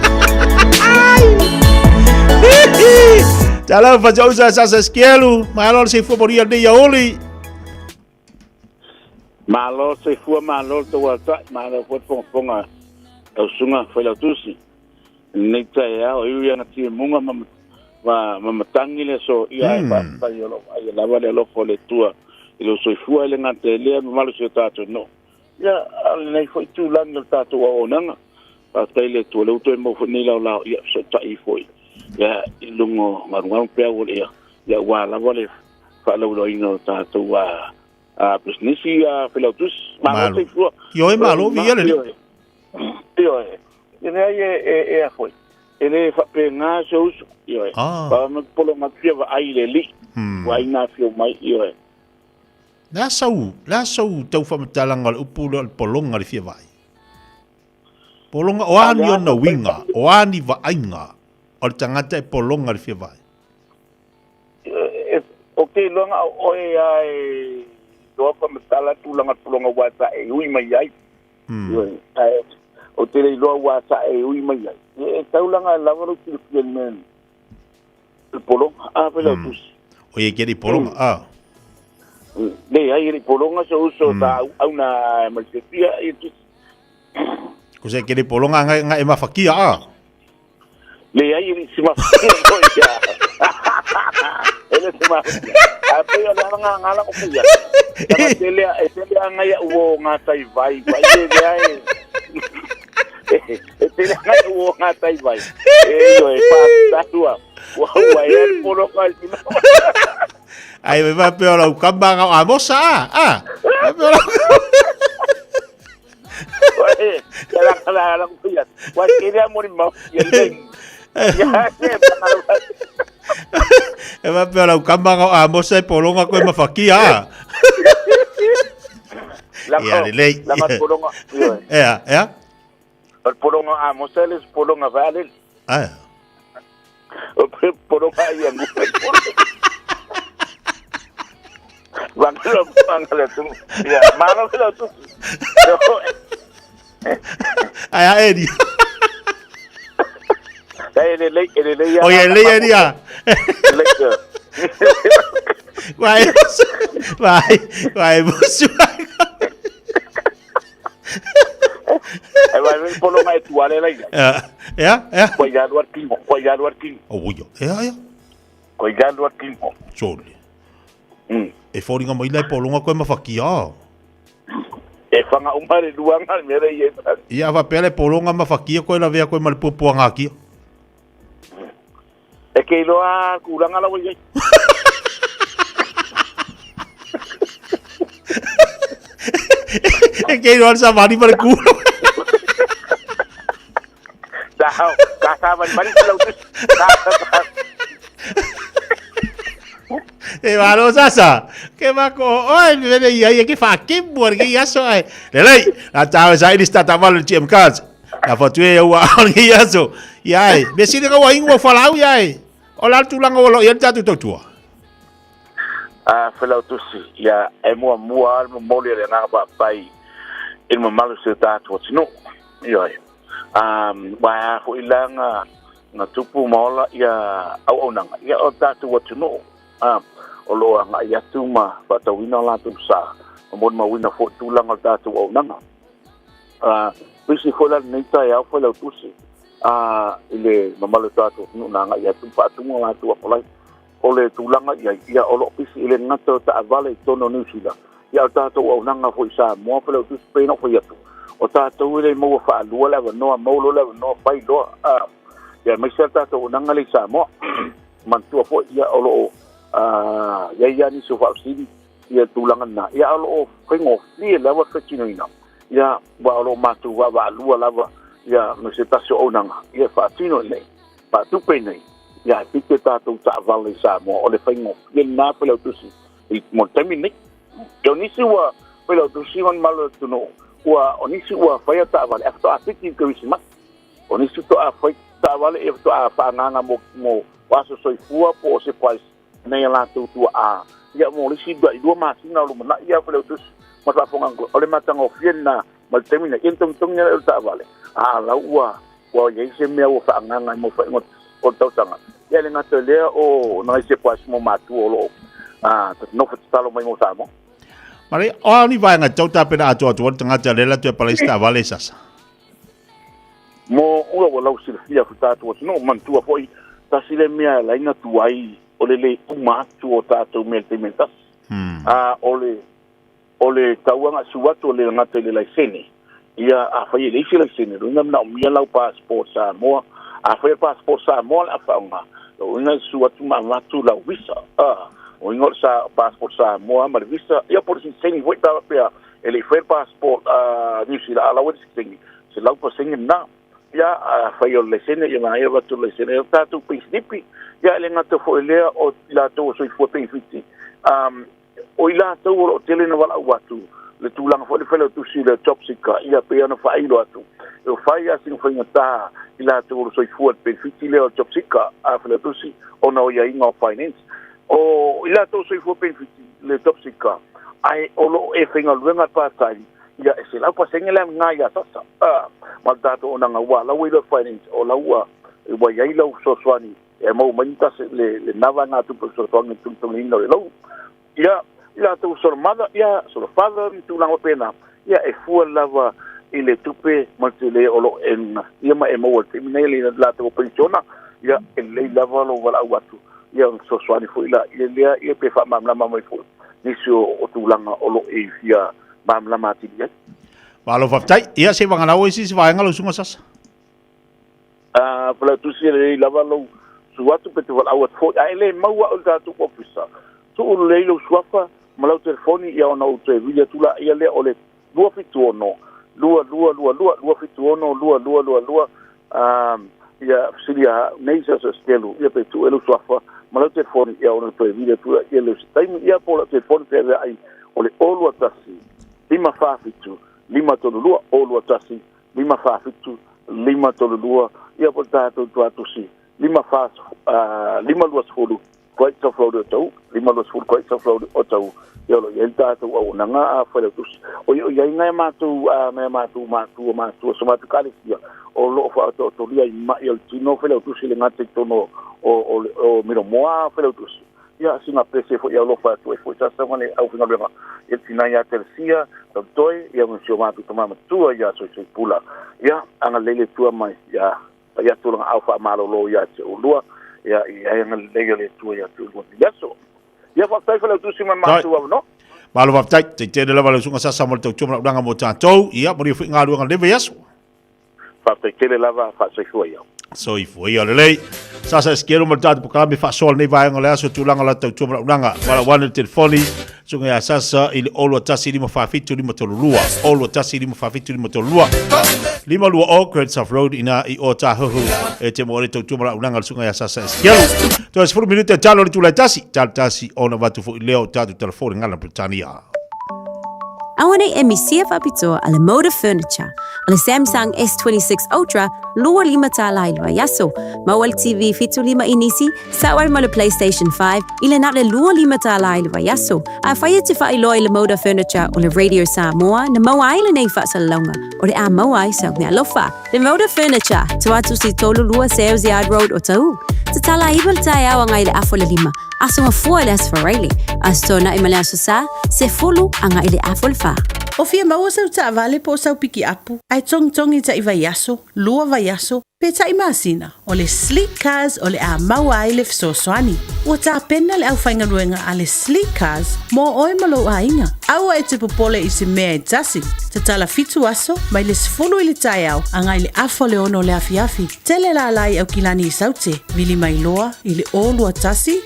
Tala fa jausa sasa skielu, malor se fu moria de yaoli. Malo se fua malo to wata malo fo fonga o sunga foi la tusi nei ya o ia na ti munga mama tangi le so ia pa yo ai la vale lo fo le tua lo so fua le ngate le malo se tato no ya nei foi tu lang le tato o nanga pa tele tu le to mo fo ni la ia so tai foi ya ilungo marunga pe o ya wa la vale fa lo ino tato wa Nisi Filautus, malo se fua. Yo e malo via le. Yo e. Ine ai e foi. ele fa pe nga so yo pa me polo ma fia va ai le li wa ina fio mai yo la sau tau fa matalanga o pulo al polonga le fia vai polonga o ani ona winga o ani va ainga o tangata e polonga le fia vai okay longa o ai do fa matala tulanga polonga wa sa e ui mai ai yo o te le loa wa sa e ui mai ai e taulanga lava no til men el polonga a pela tus o ye keri polonga le ai ri polonga so uso ta una emergencia e tu ko se keri polonga nga e mafakia le ai ri si mafakia ko ya ele se ma a pe ya nga ngala ko ya ta tele nga ya uo nga tai vai vai le ai tele nga uo nga tai vai yo e pa tua wa e polonga ai me va peor au kambanga a mosa me peor la kuya wa quería morir más y el e va peor au kambanga a mosa e polonga ko mafakia la más polonga el polonga a mosa les polonga vale el polonga y en Bangla tu. Ya, mana pula tu. Ai Eddie. Ele ya. Oh, ele dia. Vai, musu. Vai ver polo mai tu ale lai. Ya. Cuidado arquinho. Oh, yo. Ya. Cuidado arquinho. Sole. E fōringa mai lai polonga koe mafakia. E whanga umare luanga mera i e tari. Ia wa pele polonga mafakia koe la vea koe malipupua ngākia. E kei loa kuranga lawa iei. E kei loa sa mani mare kura. Dahau, kasa mani kula utus. E varo sasa. Que mako, oi, vene ia que fa que porque ia so ai. Lelei, a tau sai di sta taval tiem kas. A foto e o angi ia so. Ia, me sini ka wa ingo falau ia. Ola tu langa o lo ia tatu totua. Falau tusi, ia e mua mo mole le nga ba pai. Il mo malu se tatu no. Ia. Wa ho ilanga na tupu mola ia au nanga. Ia o tatu no. O loa nga ia tuma pata wina la tu sa mo ma wina fo tu langa ta tu o nanga pisi fola nita ya fola tusi ile mamalo ta tu nanga ia tu pa tu la tu fola ole tu langa ia o lo pisi ile ngata ta vale tono New Zealand ia ta tu o nanga fo isa mo fola tu pe no fo ia tu o ta tu ile mo fa lu la no mo lo la no pai do ia mai sa ta tu nanga le sa mo man tu fo ia o lo ya ni so fa sini ya tulangan na ya lo pengo ni la wa kachino ina ya wa lo matu wa lu la wa ya no se ta so onanga ya fa tino nei pa tu pe nei ya pite ta tu ta vale sa mo o le pengo ye na pelo tu si i mo termine yo ni si wa pelo tu si on malo tu no wa oni si wa fa ya ta vale after atiki ko wisima oni si to a fa ta vale e to a fa nanga mo wa so fua po se price nei la tu a ia mo lisi dua masina lu mana ia pele tu mata pongang ole matang ofiena mal termina entum tumnya ta vale la wa ye se me o fa nganga mo fa ngot o tau tanga ia le ngata le o na se pas mo matu o lo no fa talo mai mo sa mo mari o ni vai nga tauta pena atu tanga tale la tu palesta vale sasa mo o lo si ia futa tu no man tu foi ta sile mea la ina tu ai ole uma tu o tato meltimenta ole tauanga suatu le ngate le laisene ia a fai le fila sene runga na mia lau passport sa mo a fai passport sa mo a faunga o ina suatu ma matu la visa o ingo sa passport sa mo ma visa ia por si sene voi ta pe ele fai passport New Zealand ala wori sene se lau pa sene na ia fai o lesene ia mai va tu lesene ta tu pisnipi ia le ngata fo ele o la to so fo pe fiti o ila to o tele no wala watu le tulang fo le fela tu si le toxica ia pe ana fai lo atu o fai asing fai ngata ila to so fo pe fiti le o toxica a fela tu si o no ia inga finance o ila to so fo pe fiti le toxica ai o lo e fenga luenga pa tai ia se la pa sengela nga ia sasa ma dato ona nga wala we lo finance o la wa e wa ia lo so swani e mo manta le nava nga tu so swani tu inga lo ia to so mother ia so father tu la pena ia e fu lava ile tupe matile o lo en ia ma e mo te minele la to pensiona ia e le lava lo wala watu ia so swani fu ila ia pe fa mamla mai fu nisio o tulanga o lo e fia mamla mati ia Walo faftai, ia se wangana o isi se vaenga lo sunga sasa. Pala tu se le lava lo suatu pe te wala awat fo ai le maua o tatu ofisa. Tu o le lo suafa malau telefoni ia ona o te video tula ia le ole lua fitu ono. Lua fitu ono lua ia silia neisa so stelu ia pe tu elo suafa malau telefoni ia ona te video tula ia le time ia pola telefoni te ai ole olu atasi. Lima fafitu lima tolulua olu atasi lima fafitu lima tolulua ia po tato tuatusi lima fas lima luas fulu quite so flow to lima luas fulu quite so flow to yo ia tato o nanga a fele tus o ia ngai matu so matu kalisia o lo fa to lia ma il tino fele tus le ngate tono o miro moa fele tus ia singa pese fo ia lo fa to fo tsa ngane au finga bema il tina ia tercia toi ia un siomatu tama tua ia so pula ia anga lele tua mai ia tulanga alfa malolo ia te ulua ia anga lele tua ia tu ia so ia fa tai fala tu sima matu no Malo faftai, te lava lo sunga sasa mo te tuma udanga mo tatou ia mo ri finga luanga leve yaso fa te lava fa se ia so ifo ia lelei sasa eskero mo tatu pokami fa sol nei vai ngala so tulanga la tau tuma udanga wala wana telefoni sunga ya sasa ili olu tasi lima fafitu lima tolulua olu tasi lima fafitu lima tolulua lima lua o Credits of Road ina i o tahuhu e te mo tau tuma udanga sunga ya sasa eskero to es 4 minute talo le tula tasi ona watu fo leo tatu telefoni ngala Britania Awane emisie fapito ale Moda Furniture, ale Samsung S26 Ultra, lua lima tala ilwa yaso, mawal TV fitu lima inisi, sawal mala PlayStation 5, ile na le lua lima tala ilwa yaso, a faya te fa ilo ile Moda Furniture o le Radio Samoa, na mawa ile nei fa sa longa, o le a mawa sa me alofa. Le Moda Furniture, tuatu si tolu lua Sales Yard Road o tau. Te tala ibal taia wa ngai le afo le lima, aso nga fua le asfarele, asto na imale aso sa, se fulu anga ile afo le fa. O fia maua sau ta vale po sau piki apu, ai tong ta iwa yaso, lua va yaso, pe ta imasina, o le Sleek Cars o le a maua ai le fsoswani. Ua ta pena le au whainga ruenga a le Sleek Cars, mo oe malo a inga. Aua e te popole i se mea e tasi, te tala fitu aso, mai le sfulu i le tai au, angai le afo le ono le afiafi. Tele la lai au kilani i saute, vili mai loa, i le o lua tasi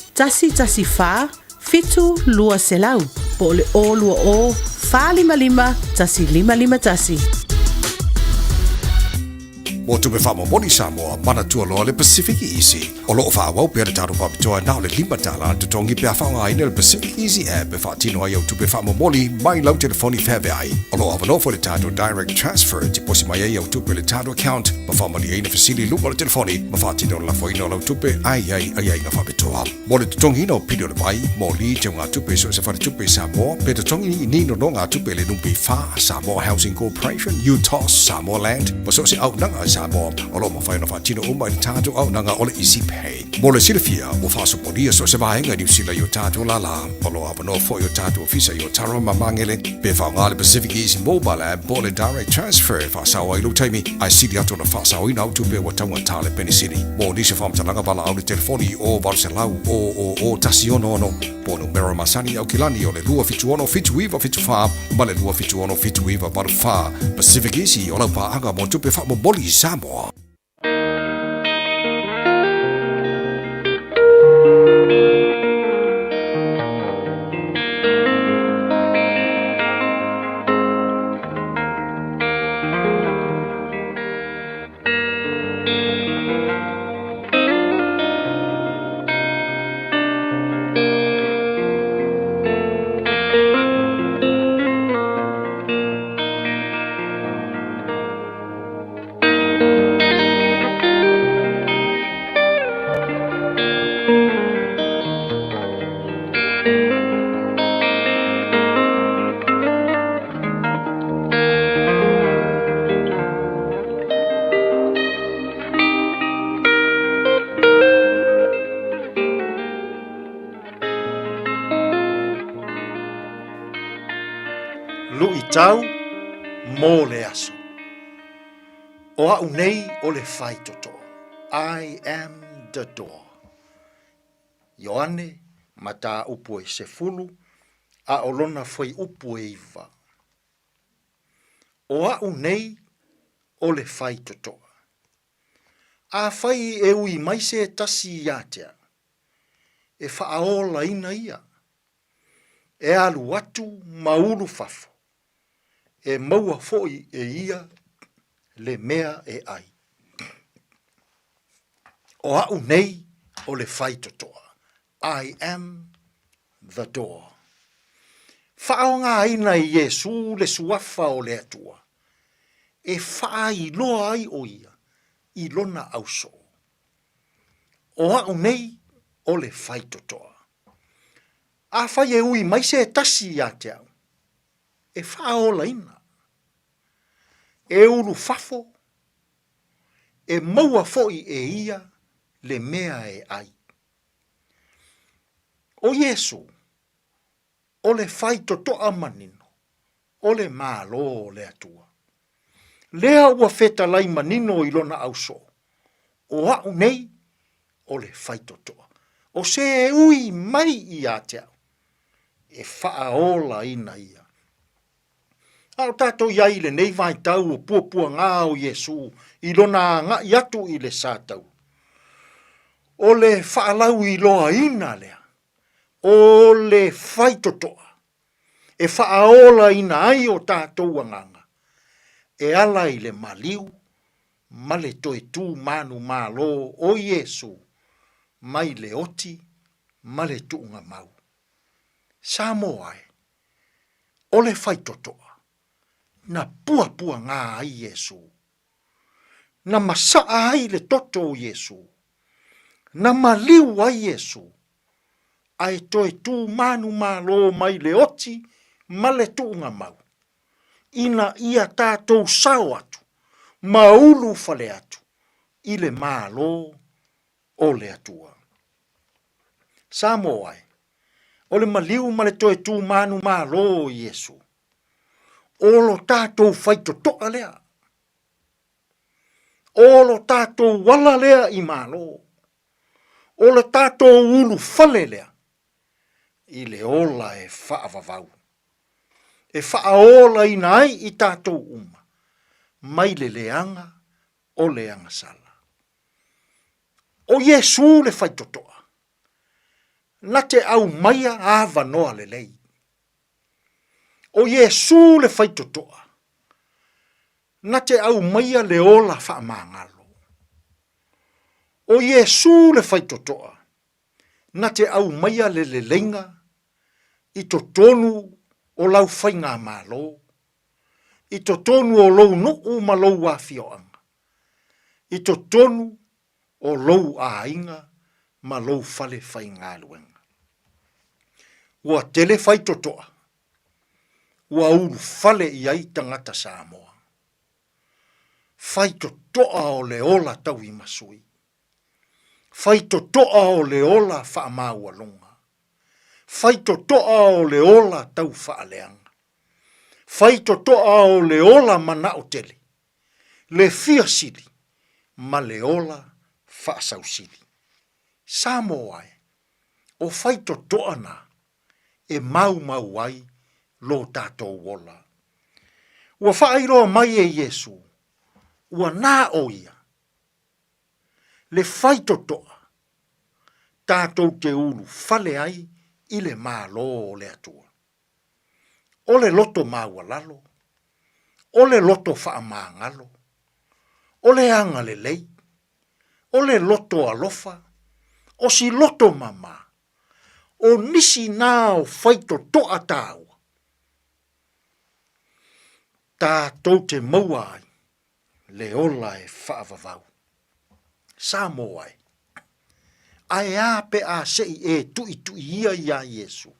fa, fitu lua selau, po le o lua o, fa lima, tasi lima tasi. Mo tupe whamo moni Samoa, mana tua loa le Pacific Easy. O loo whawau pia le taro whapitoa nao le lima tala, tu tongi pia whaunga ina le Pacific Easy app e whaatino ai au tupe whamo moni, mai lau telefoni whewe ai. O loo awanofo le tato direct transfer, ti posi mai ai au tupe le tato account, ma whamani aina fasili lupa le telefoni, ma whaatino la foino lau tupe ai nga whapitoa. Mo le tutongi ino pido le vai, mo li te ngā tupe so se whare tupe Samoa, pe tutongi nino no ngā tupe le numpi wha, Samoa Housing Corporation, UTOS, Samoa Land, ma so se au nanga Samoa, o lo mawhaina whaatino umai le tātou au nanga o le Easy Pay. Mo le silafia, o whaasoponia so se vahenga New Zealand yo tātou la, o lo awano fo yo tātou ofisa yo tara mamangele, pe whaunga le Pacific Easy Mobile app, po le direct transfer, whaasawa ilu taimi, ai sili ato na whaasawa ina autu pe wataunga tāle penisini. Mo nisi whamtalanga wala au le telefoni o Varselau, o tasi ono, po numero masani au kilani o le lua fitu ono fitu iwa fitu wha, ma le lua fitu ono fitu iwa varu wha, Pacific Easy o lau pāanga mo tupe wha mo boli Samoa. tau mō le aso. O au nei o le whai toto. I am the door. Ioane, mata upo e se fulu, a olona foi upo e iwa. O au nei o le whai toto. A whai e ui mai se tasi iatea. E whaaola ina ia. E alu atu maulu fafo. E maua foi e ia le mea e ai. O au nei o le whai totoa. I am the door. Whaonga ina i Yesu le suafa o le atua. E whai loa ai o ia. I lona auso. O au nei o le whai totoa. A whai e ui mai se tasi ia te au. E whaola ina. E uru fafo. E maua foi e ia le mea e ai. O Yesu, o le whai totoa manino, o le mālo o le atua. Lea ua feta lai manino i lona auso. O au nei, o le whai totoa. O se e ui mai i a te au. E whaaola ina ia. Au tātou iai le nei vai tau o puapua ngā o Yesu i lona ngā i atu i le sātau. O le whaalau i loa ina lea. O le whai totoa. E whaaola ina ai o tātou anganga. E ala i le maliu, ma le toe tū manu mālo o Yesu, mai le oti, ma le tuunga mau. Samo ai, o le whai totoa. Na pua ngā ai Yesu. Na masaa ai le toto o Yesu. Na maliu ai Yesu. Ai toe tū manu mālo mai le oti, ma le tuunga mau. Ina ia tātou sao atu, maulu fale atu, i le mālo o le atua. Samo ai, o le maliu ma le toe tū manu mālo o Yesu. Olo tātou whaito toa lea. Olo tātou wala lea i mālo. Olo tātou ulu fale lea. I le ola e whaavavau. E whaaola i nai i tātou uma. Mai le leanga o leanga sala. O Yesu le whaito toa. Na te au maia ava noa le lei. O Yesu le whaito toa. Na te au maia le ola whaamangalo. O Yesu le whaito toa. Na te au maia le lenga. I to tonu o lau whainga malo. I to tonu o lau nuu ma lau wafioanga. I to tonu o lau ainga ma lau fale whainga luenga. Ua tele whaito toa. Ua uru fale i ai tangata Samoa. Whaito toa o le ola tau i masui. Whaito toa o le ola whaamaua lunga. Whaito toa o le ola tau whaaleanga. Whaito toa o le ola mana o tele. Le fia sili. Ma le ola whaasau sili. Samoa e. O whaito toa na. E mau ai. Lo tātou wola. Ua whaairoa mai e Yesu. Ua nā o ia. Le whaito toa. Tātou te ulu fale ai i le mālo o le atua. O le loto māua lalo. O le loto whaamāngalo. O le anga le lei. O le loto alofa. O si loto mama. O nisi nā o whaito toa tāua. Tātou te maua ai, le ola e whaavavau. Samo ai. Ai ape a sei e tui ia ia Yesu.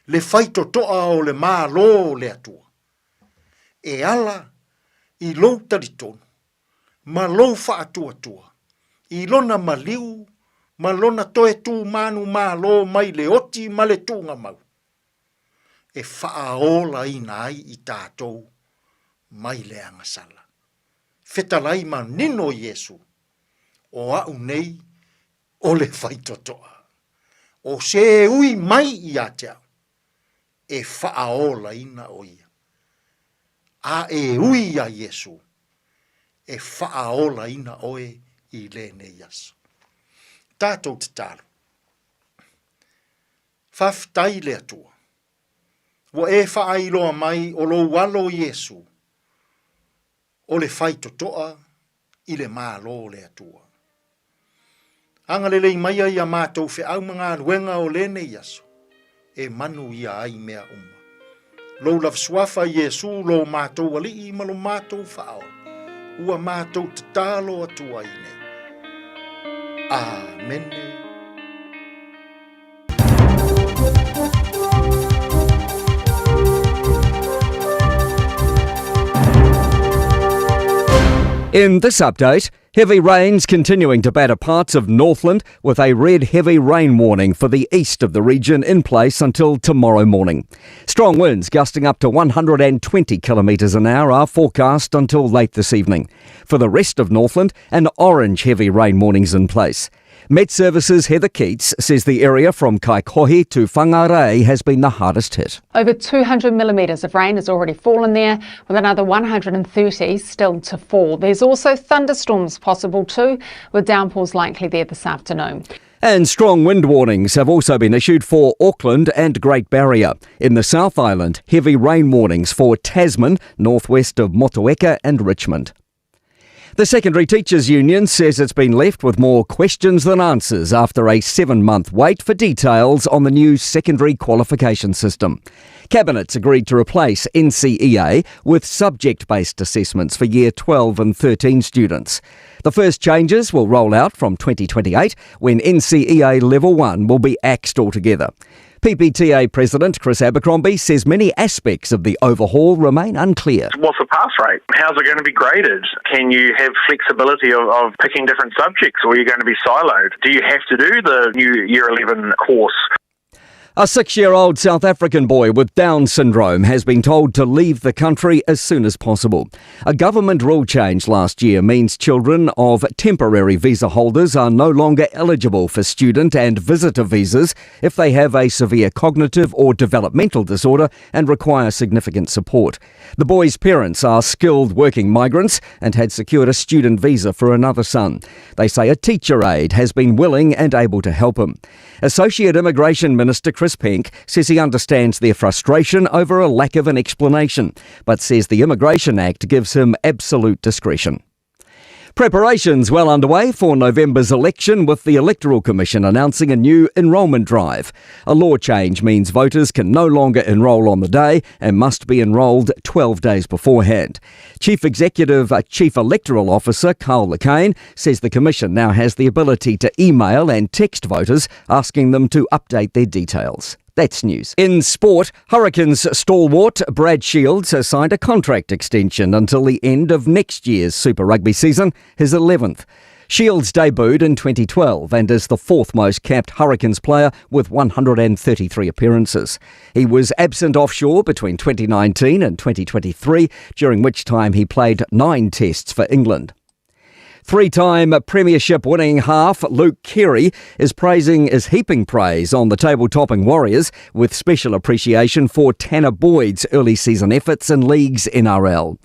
Le whaito toa o le mālo o le atua. E ala i lou taritonu, ma lou whaatua. I lona maliu, ma lona toe tū manu mālo mai le oti ma le tūnga mau. e whaaola ina ai i tātou mai le angasala. Whetalai ma nino Iesu, o au nei o le whaitotoa. O se ui mai i atea, e whaaola ina o ia. A e ui a Iesu, e whaaola ina oe i le ne yaso. Tātou te tālu. Whaftai le atua. Wa e whaailoa mai o lo walo Iesu, o le whaitotoa i le mālo le atua. Anga le lei mai ai a mātou whi au mga ruenga o le ne yaso, e manu ia ai mea uma. Lo laf swafa Iesu lo mātou wali i malo mātou whao, ua mātou te tālo atua i nei. Amen. In this update, heavy rains continuing to batter parts of Northland with a red heavy rain warning for the east of the region in place until tomorrow morning. Strong winds gusting up to 120 kilometres an hour are forecast until late this evening. For the rest of Northland, an orange heavy rain warning's in place. Met Services' Heather Keats says the area from Kaikohe to Whangarei has been the hardest hit. Over 200 millimetres of rain has already fallen there, with another 130 still to fall. There's also thunderstorms possible too, with downpours likely there this afternoon. And strong wind warnings have also been issued for Auckland and Great Barrier. In the South Island, heavy rain warnings for Tasman, northwest of Motueka and Richmond. The Secondary Teachers Union says it's been left with more questions than answers after a 7-month wait for details on the new secondary qualification system. Cabinet's agreed to replace NCEA with subject-based assessments for Year 12 and 13 students. The first changes will roll out from 2028 when NCEA Level 1 will be axed altogether. PPTA President Chris Abercrombie says many aspects of the overhaul remain unclear. What's the pass rate? How's it going to be graded? Can you have flexibility of picking different subjects, or are you going to be siloed? Do you have to do the new Year 11 course? A 6-year-old South African boy with Down syndrome has been told to leave the country as soon as possible. A government rule change last year means children of temporary visa holders are no longer eligible for student and visitor visas if they have a severe cognitive or developmental disorder and require significant support. The boy's parents are skilled working migrants and had secured a student visa for another son. They say a teacher aide has been willing and able to help him. Associate Immigration Minister Chris Penk says he understands their frustration over a lack of an explanation, but says the Immigration Act gives him absolute discretion. Preparations well underway for November's election, with the Electoral Commission announcing a new enrolment drive. A law change means voters can no longer enrol on the day and must be enrolled 12 days beforehand. Chief Electoral Officer Carl Lekain says the Commission now has the ability to email and text voters asking them to update their details. That's news. In sport, Hurricanes stalwart Brad Shields has signed a contract extension until the end of next year's Super Rugby season, his 11th. Shields debuted in 2012 and is the 4th most capped Hurricanes player with 133 appearances. He was absent offshore between 2019 and 2023, during which time he played 9 tests for England. 3-time premiership-winning half Luke Keary is heaping praise on the table-topping Warriors, with special appreciation for Tanner Boyd's early season efforts in League's NRL.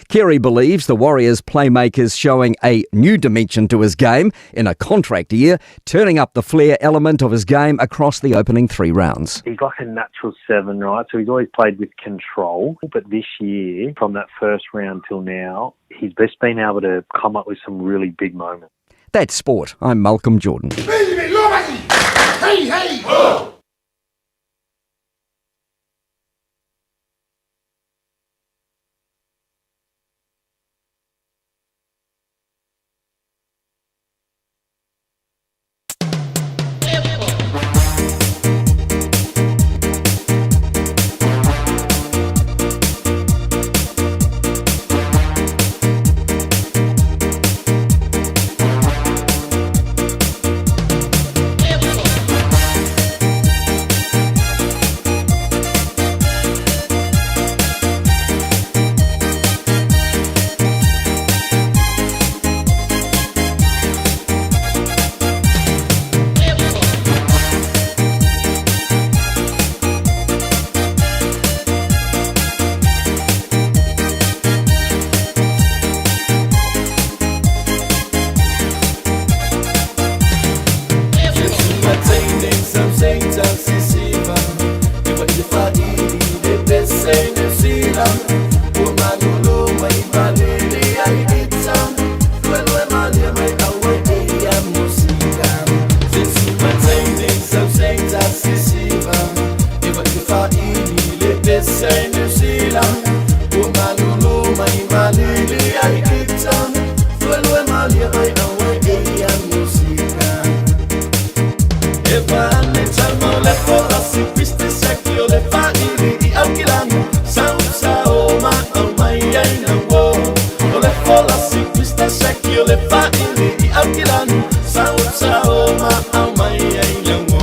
Keary believes the Warriors' playmakers showing a new dimension to his game in a contract year, turning up the flair element of his game across the opening 3 rounds. He's like a natural 7, right? So he's always played with control. But this year, from that first round till now, he's just been able to come up with some really big moments. That's sport. I'm Malcolm Jordan. Hey, hey! Oh! o le whaini I au ki lanu Sao sao ma au mai ai leongo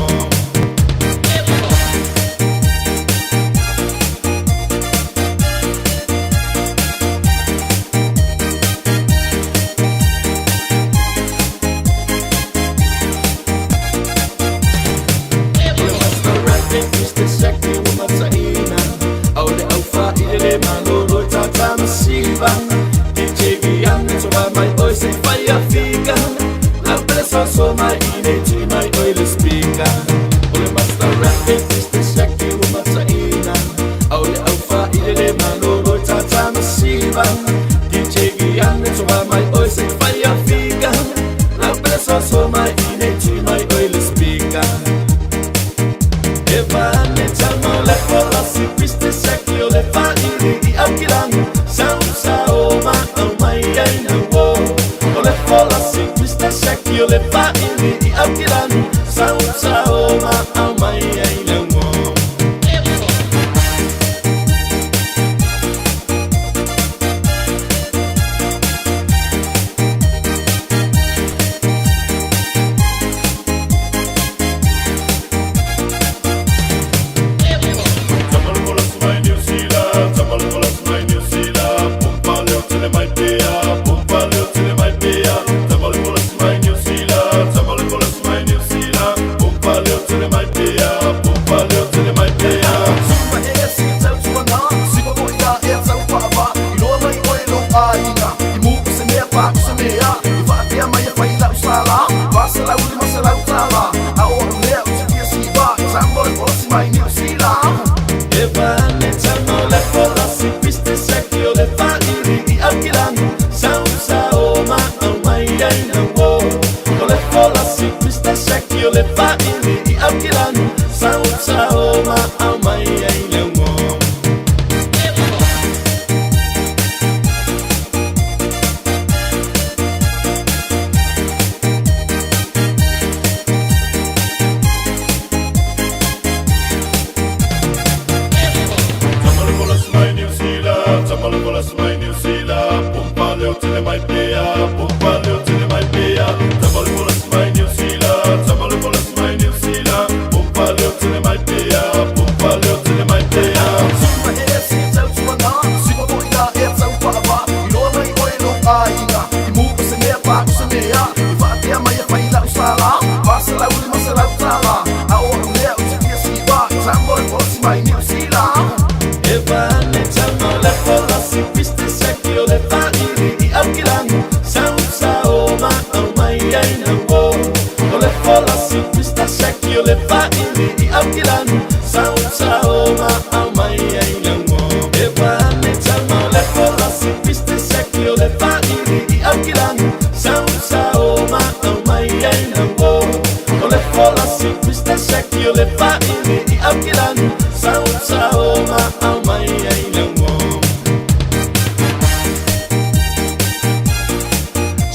So my energy, my oil speaker. Ole master rap it, Mr. Shaki, Umatsaina. Ole Alpha, Ile Manolo, Tata Masiva. DJ Gian, so my oil say fire figure. Love bless us, so my energy, my oil speaker. Eva, Netamo, Lepola, Mr. Shaki, Ole Fani, Akilan, Sound Saoma, oh my, I know. Ole Pola, Mr. Shaki, Ole Fani, Akilan, Sound Saoma, oh my, I know.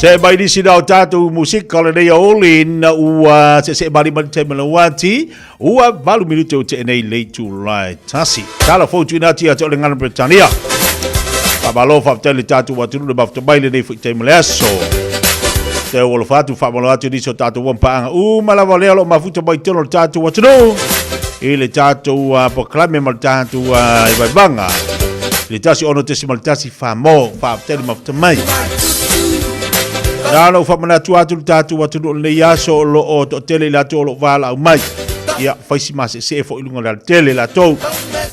Se mai ni sina o tātou musika le nei oli na ua se mari te malawati ua valu minuto o te nei late July tasi. Tala fo tu inati a te ole ngana Britania. Pabalo fa tele tātou watu na bafta mai le nei fu te maleaso. Te o fatu fa malawati ni so tātou wampa malava leo lo mafuta mai te lo tātou watu no. Ile tātou proklame mal tātou i vai banga. Le tasi ono te simal tasi fa mo fa tele mafta mai. Nalo fa mana atu tatu watu le yaso lo o to tele la to lo vala mai ia faisi mas se fo ilunga la tele la to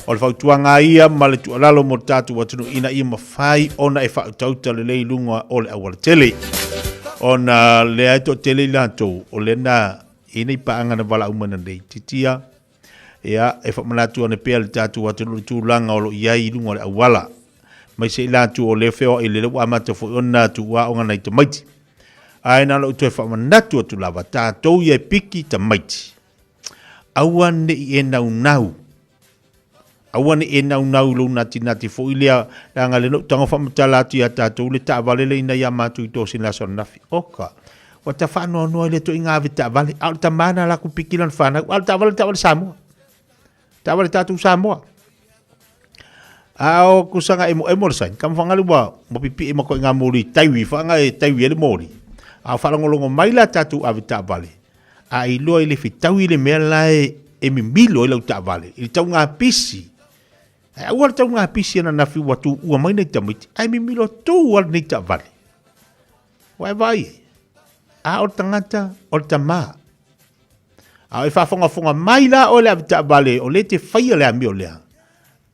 o fa tuanga ia male tu lalo mo tatu watu ina ia mafai ona e fa tauta le ilunga o le awal tele ona le to tele la to o le na ina pa anga na vala umana nei titia ia e fa mana tu ne pel tatu watu tu langa o lo ia ilunga le awala mai se la tu o le feo ile le wa mata fo ona tu wa onga nei to maiti aina lo tu fa manatu tu lava tātou ia piki ta maiti. Awan e nau nau. Awan e nau nau lo nati fo ilia nga le no tanga fa matala tu ia tātou le ta vale le ina ia matu to sin la son nafi. Oka. Wa ta fa no le to inga vita vale al ta mana la ku pikilan fa na al ta vale Samoa. Ta vale tātou Samoa. Ao kusanga emo sain kam fangalu ba mo pipi e mako nga mori taiwi fanga e taiwi le mori a falangolongo maila tatu avita vale a ilo ile fitawi le mela e mimilo ile uta vale ile tau nga pisi a ua tau nga pisi na nafi watu ua mai nei tamiti ai mimilo tu wal nei ta vale vai a o tangata o tama a e fa fonga maila o le avita vale o le te faia le amio le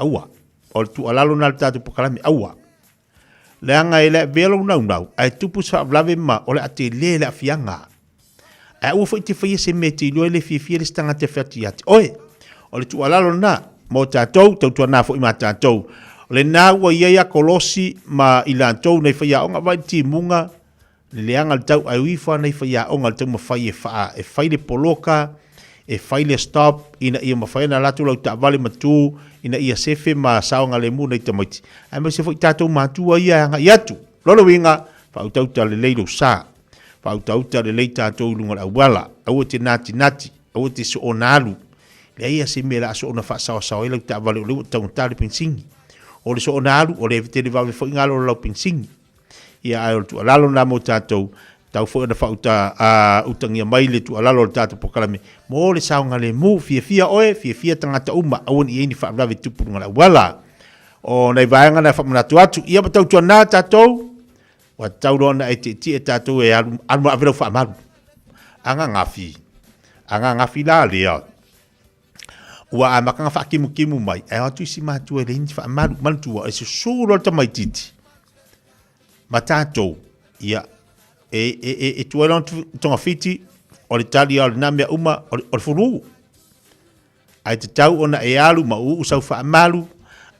aua o tu alalo na tatu pokalami aua le anga ele velo nau ai tupu sa vlave ma o le ate le fianga ai u foi te foi se meti lo le fifia le stanga te fati ati oi o le tu alalo na mo tatou tu na foi ma tatou le na wa ia kolosi ma ilantou nei foi onga vai ti munga le anga tau ai wi fa nei foi onga tau ma fai e fai le poloka e fai le stop ina ia ma fai na latu lau ta vale matu ina ia sefe ma saonga le muna i tamaiti. Ai ma se fo i tātou mātua ia nga iatu. Lolo winga, whautauta le leilo sā. Whautauta le lei tātou lunga la wala. Aua te nati, aua te so o nālu. Le ia se mea la so o na whaasawa lau ta vale o leu tau ngā pinsingi. O le so o nālu, o le evite le wawe fo ingalo lau pinsingi. Ia ai o tu alalo nā mo tātou. Tau fo na fauta utangia mai le tu alalo le tatu pokalame mo le saunga le mu fia oe tangata uma awan i ni fa lave tupu ngala wala o nei vaanga na fa manatu atu ia ba tau tuana tatou wa tau rona e ti tatou e alu avero fa malu anga ngafi la lea wa amaka fa kimu mai e atu si matu e le ni fa malu mantu e su ro tamai titi matatou ia e tuelon tonga fiti o le tali al namia uma o le furu ai te tau ona e alu ma u sau fa malu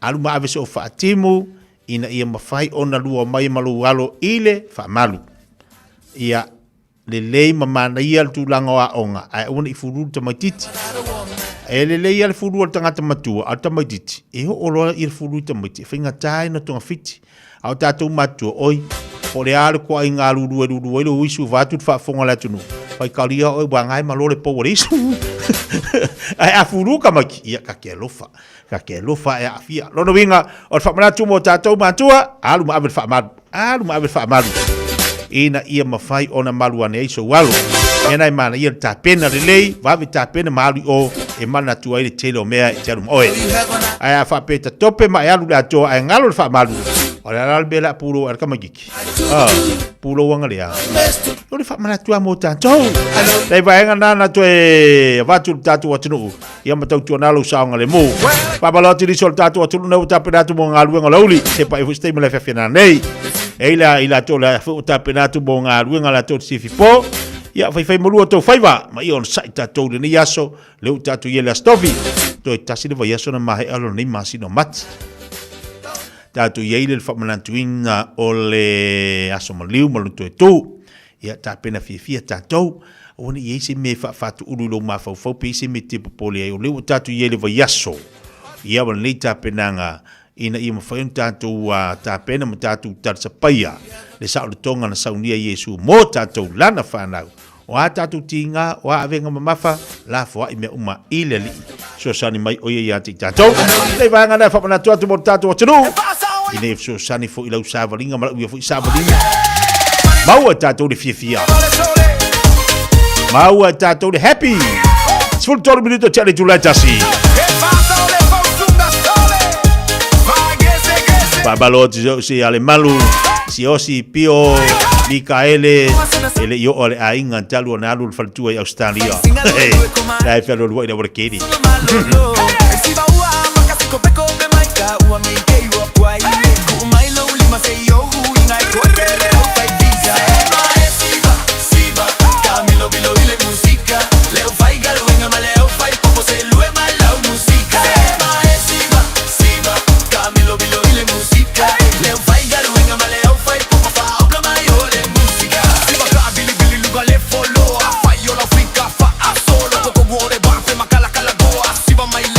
alu ma ave so fa timu ina ia mafai ona lua mai malu alo ile fa malu ia le lei mama na ia tu langa onga ai ona i furu te matiti e le lei al furu o tanga matua al tamatiti e ho olo i furu te matiti finga tai na tonga fiti au tatu matua oi o le ale ko ai ngā lulu lo isu vatu fa fonga la tunu pai kalia o bangai malole po risu ai afuru kamaki ia ka ke lofa e afia lo no winga o fa mana tu mo tatou matua alu ma ave fa malu ina ia mafai ona malu ane iso walu ena mana ia ta pena relay va vi ta pena malu o e mana tu ai le telo mea e telo oe ai fa peta tope ma alu la to ai ngalo fa malu ora la bela puro ar kamagiki puro wanga lea o le fa mana tu mo tatou dai vai ngana na to e vatu tatu watunu ia matau tu na lo saunga le mo pa baloti di sol tatu watunu na uta pena tu mo ngalu ngalauli se pa i fustei me le fefena nei ila to la fu uta pena tu mo ngalu ngala to sifi po ia fai mo to faiva ma i on sai tatu ni yaso le uta tu yela stovi to tasi le vai yaso na mai alo ni masino mat tatu yeile fa malantuina ole asomaliu maluto tu ia ta pena fifia tatu oni yesi me fa fatu ululo ma fa fa pisi me tipo poli o le tatu yeile va yaso ia wa le ta penanga ina ia fa tatu ta pena tatu tar sapaya le sa tonga na saunia yesu mo tatu lana fa na o tatu tinga o avenga mamafa la fo i me uma ile li so sani mai o ia ti tatu le vanga na fa na tatu mo tatu tru ine so sani fo ila usavalinga ma ua fo usavalinga maua tatou le fiafia maua tatou le happy sul tolu minuto tele tulai tasi babaloti si ale malu si osi pio Mikaele ele yo ole ainga talu na alu faltua i Australia dai felo lo ina workedi My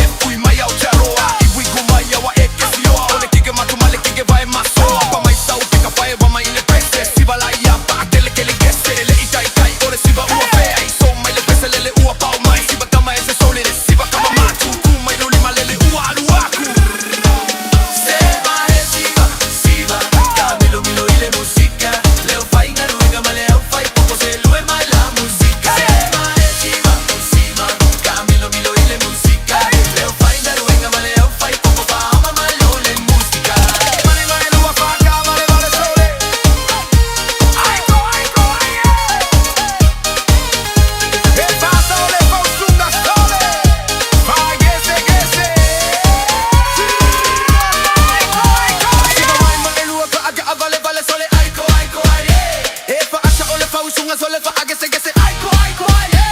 usunga sole fa agese gese aiko aiko yeah.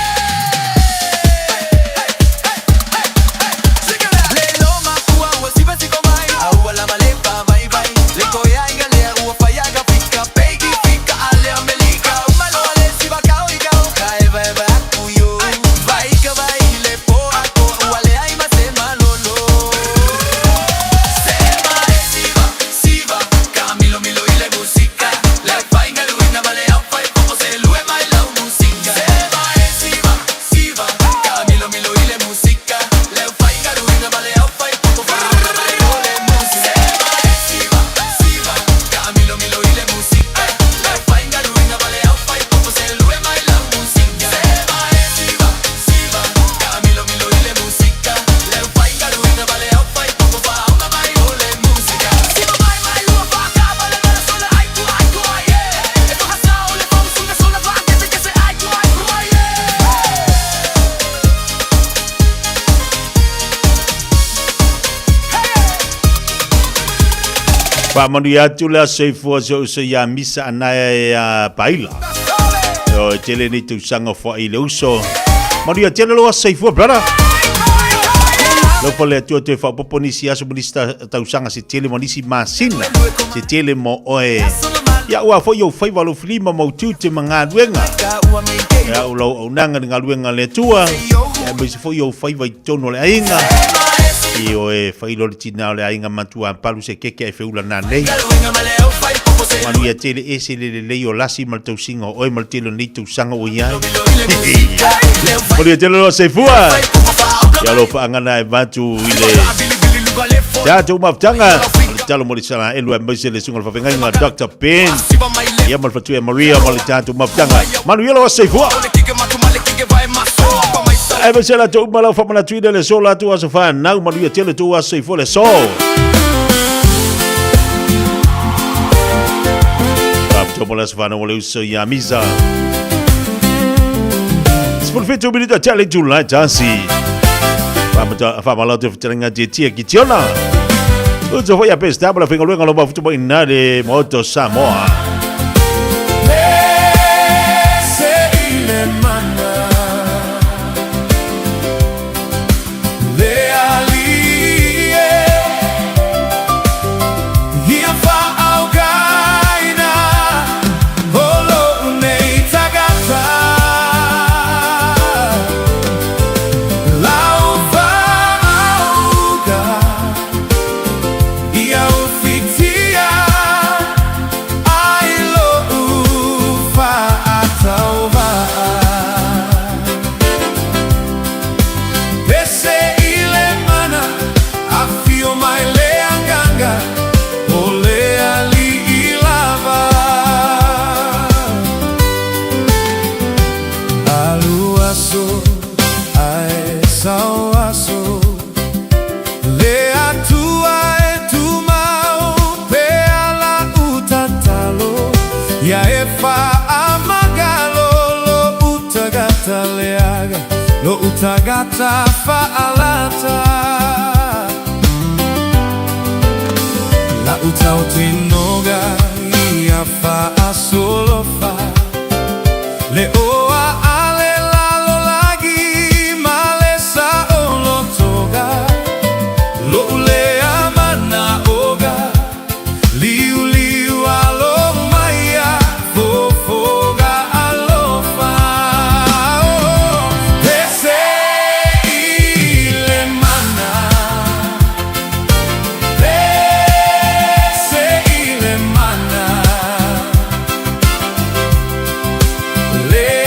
Whamanu atu lea seifua so ia misa anaya ia baila. O tele ni tu sanga fo ile uso. Manu ia tele loa seifua, brother. Lopo lea tua te wha poponisi aso munista tau sanga se tele mo nisi masina. Se tele mo oe. Ia ua fo iau whaiwa lo filima mautu te mga luenga. Ia ulau au nanga ni ngā luenga le tua. Ia mwisi fo iau whaiwa i tono le ainga. I oe whailo le tina o le ainga matua palu se keke e whiula nā nei. Manu ia tele e se le lei o lasi mal tau singa oe mal tele ni tau sanga o iai. Manu ia tele loa seifua. Ia lo whaangana e matu i le tātou maftanga. Talo mo le sana elu e maise le sunga le whawhengai ngā Dr. Ben. Ia mal fatu e Maria mo le tātou maftanga. Manu ia loa seifua. Ai va ser la tu mala fa mana tuida le sol atu aso fa na ma dia tele tu aso fo le sol. Pap to mola fa na ole uso ya misa. Sport fit to be the challenge to light asi. Fa mala tu trenga de tia kitiona. Uzo foi a pesta para finga luego lo ba futebol inale moto Samoa. Utagata fa'alata La utautinoga ia fa'a solo fa Le oa ale lalo lagi male sa olo toga Lo ulea mana oga Liu liu alo maya fofoga alofa Le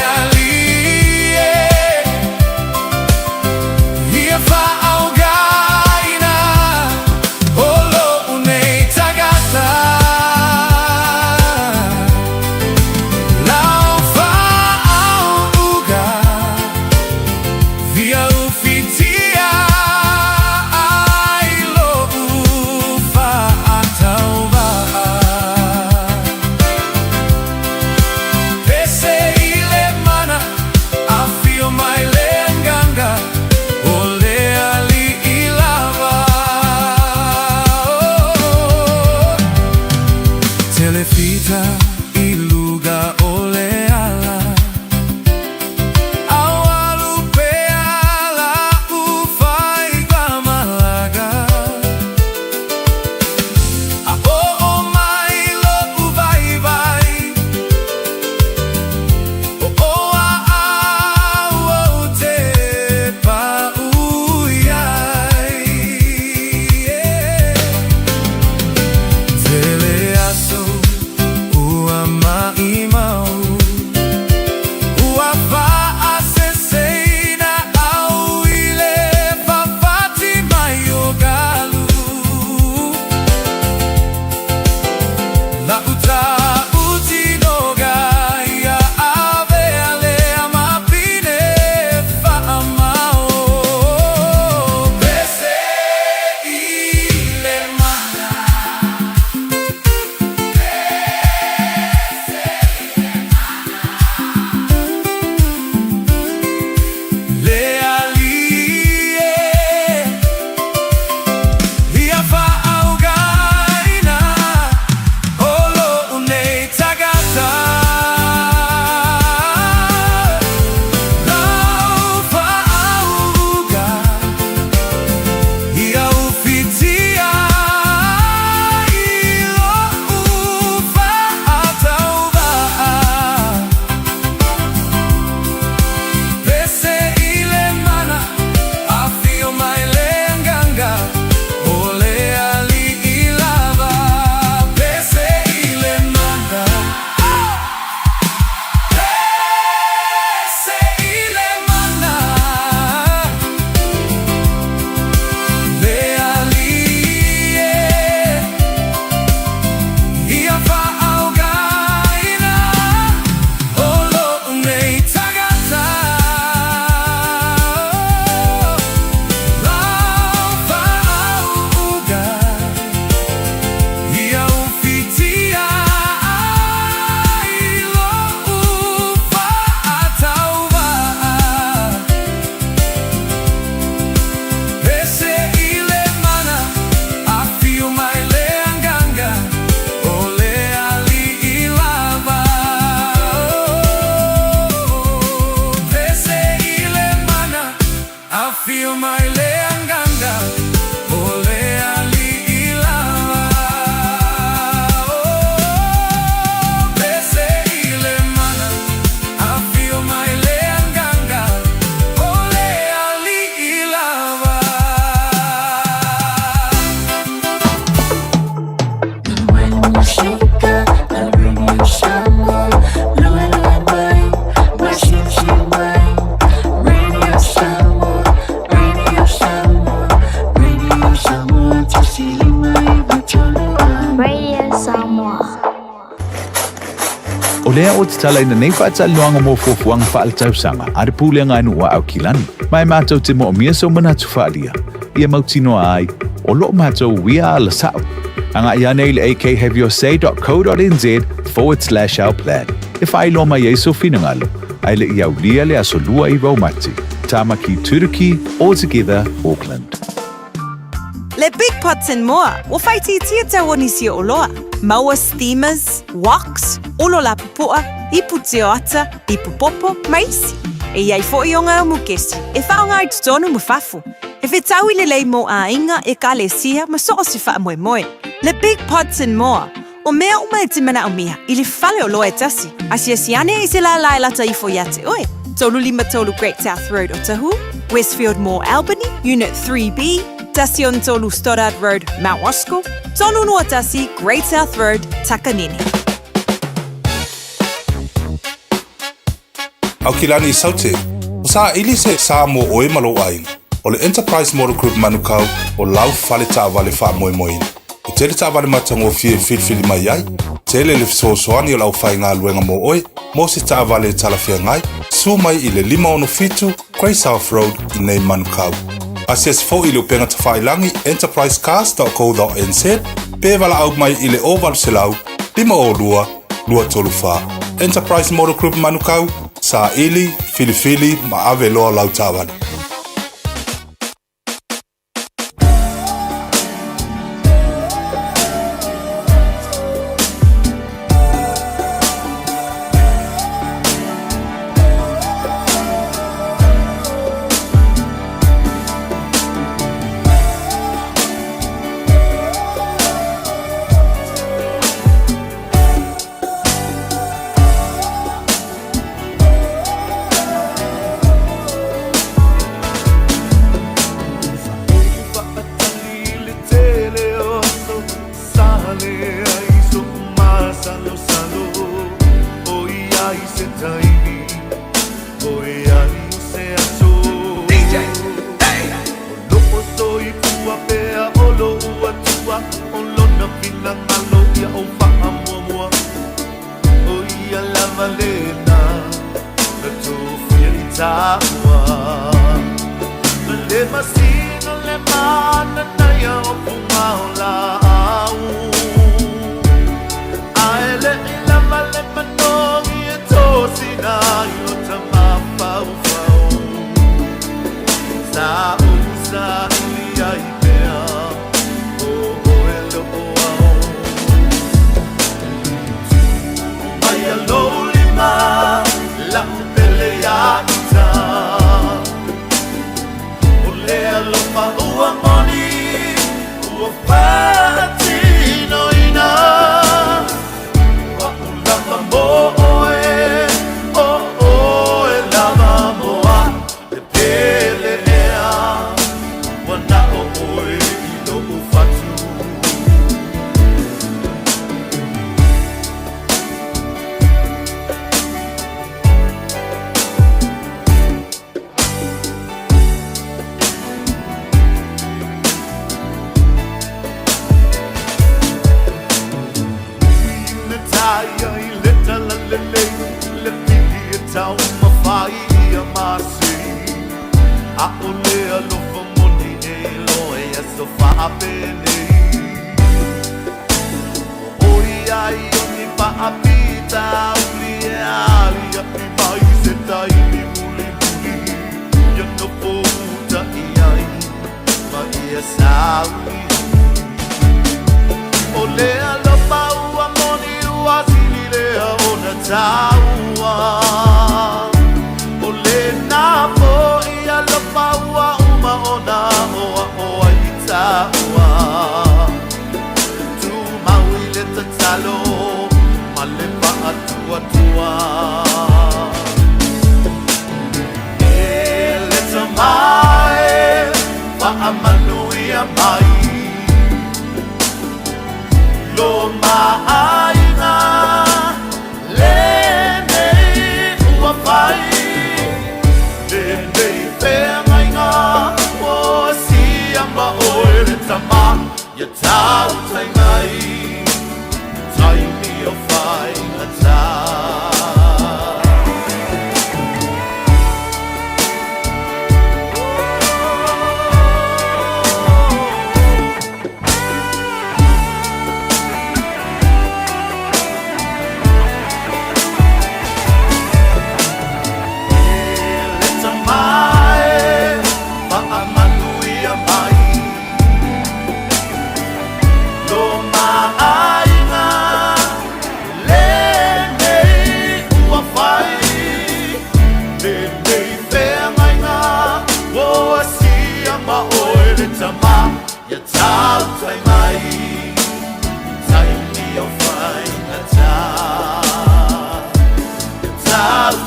O lea o te tala ina nei whaataloanga mō fuafuanga whaaltausanga, a te pūlenga anu wa au kilani. Mai mātou te mo o mia so mana tu whaalia. Ia mautinoa ai, o lo mātou wia ala sao. Anga ia nei le akhaveyourSay.co.nz/our plan. E whai lo mai eiso finangalo, ai le iau lia le aso lua I Raumati. Tamaki Turkey, all together, Auckland. Le Big Pots and More, o whaiti tia tau onisi o loa. Maua steamers, woks, olo la pupua, ipu te ata, ipu popo, maisi. E iai fo I o ngā mukesi, e whaonga I tutonu mu whafu. E whetau I le lei mo a inga e ka le sia ma so o si wha moe moe. Le Big Pots and More, o mea uma e te mana o mea, I le whale o loa e tasi. Asia siane I se la lailata I fo iate oe. Tolu lima tolu Great South Road o Tahu, Westfield Mall Albany, Unit 3B, Tasion tolu Stoddard Road, Mount Roscoe, tolu noa tasi Great South Road, Takanini. Au kilani I saute, o sa ili se sa mo oe malo ainga, o le Enterprise Motor Group manukau o lau fale ta vale fa moe moe. O tele ta vale matango fie filfili mai ai, tele le fisosoani o lau fai ngā luenga mo oe, mo se ta vale talafia ngai, su mai I le 5 Great South Road I nei manukau. Asias fo I le upenga ta whailangi enterprisecars.co.nz, pe wala au mai I le oval selau, 5 lua tolu wha. Enterprise Motor Group manukau, sa ili, filifili, ma ave loa lau tawani. Your time, I, time me your fire, time.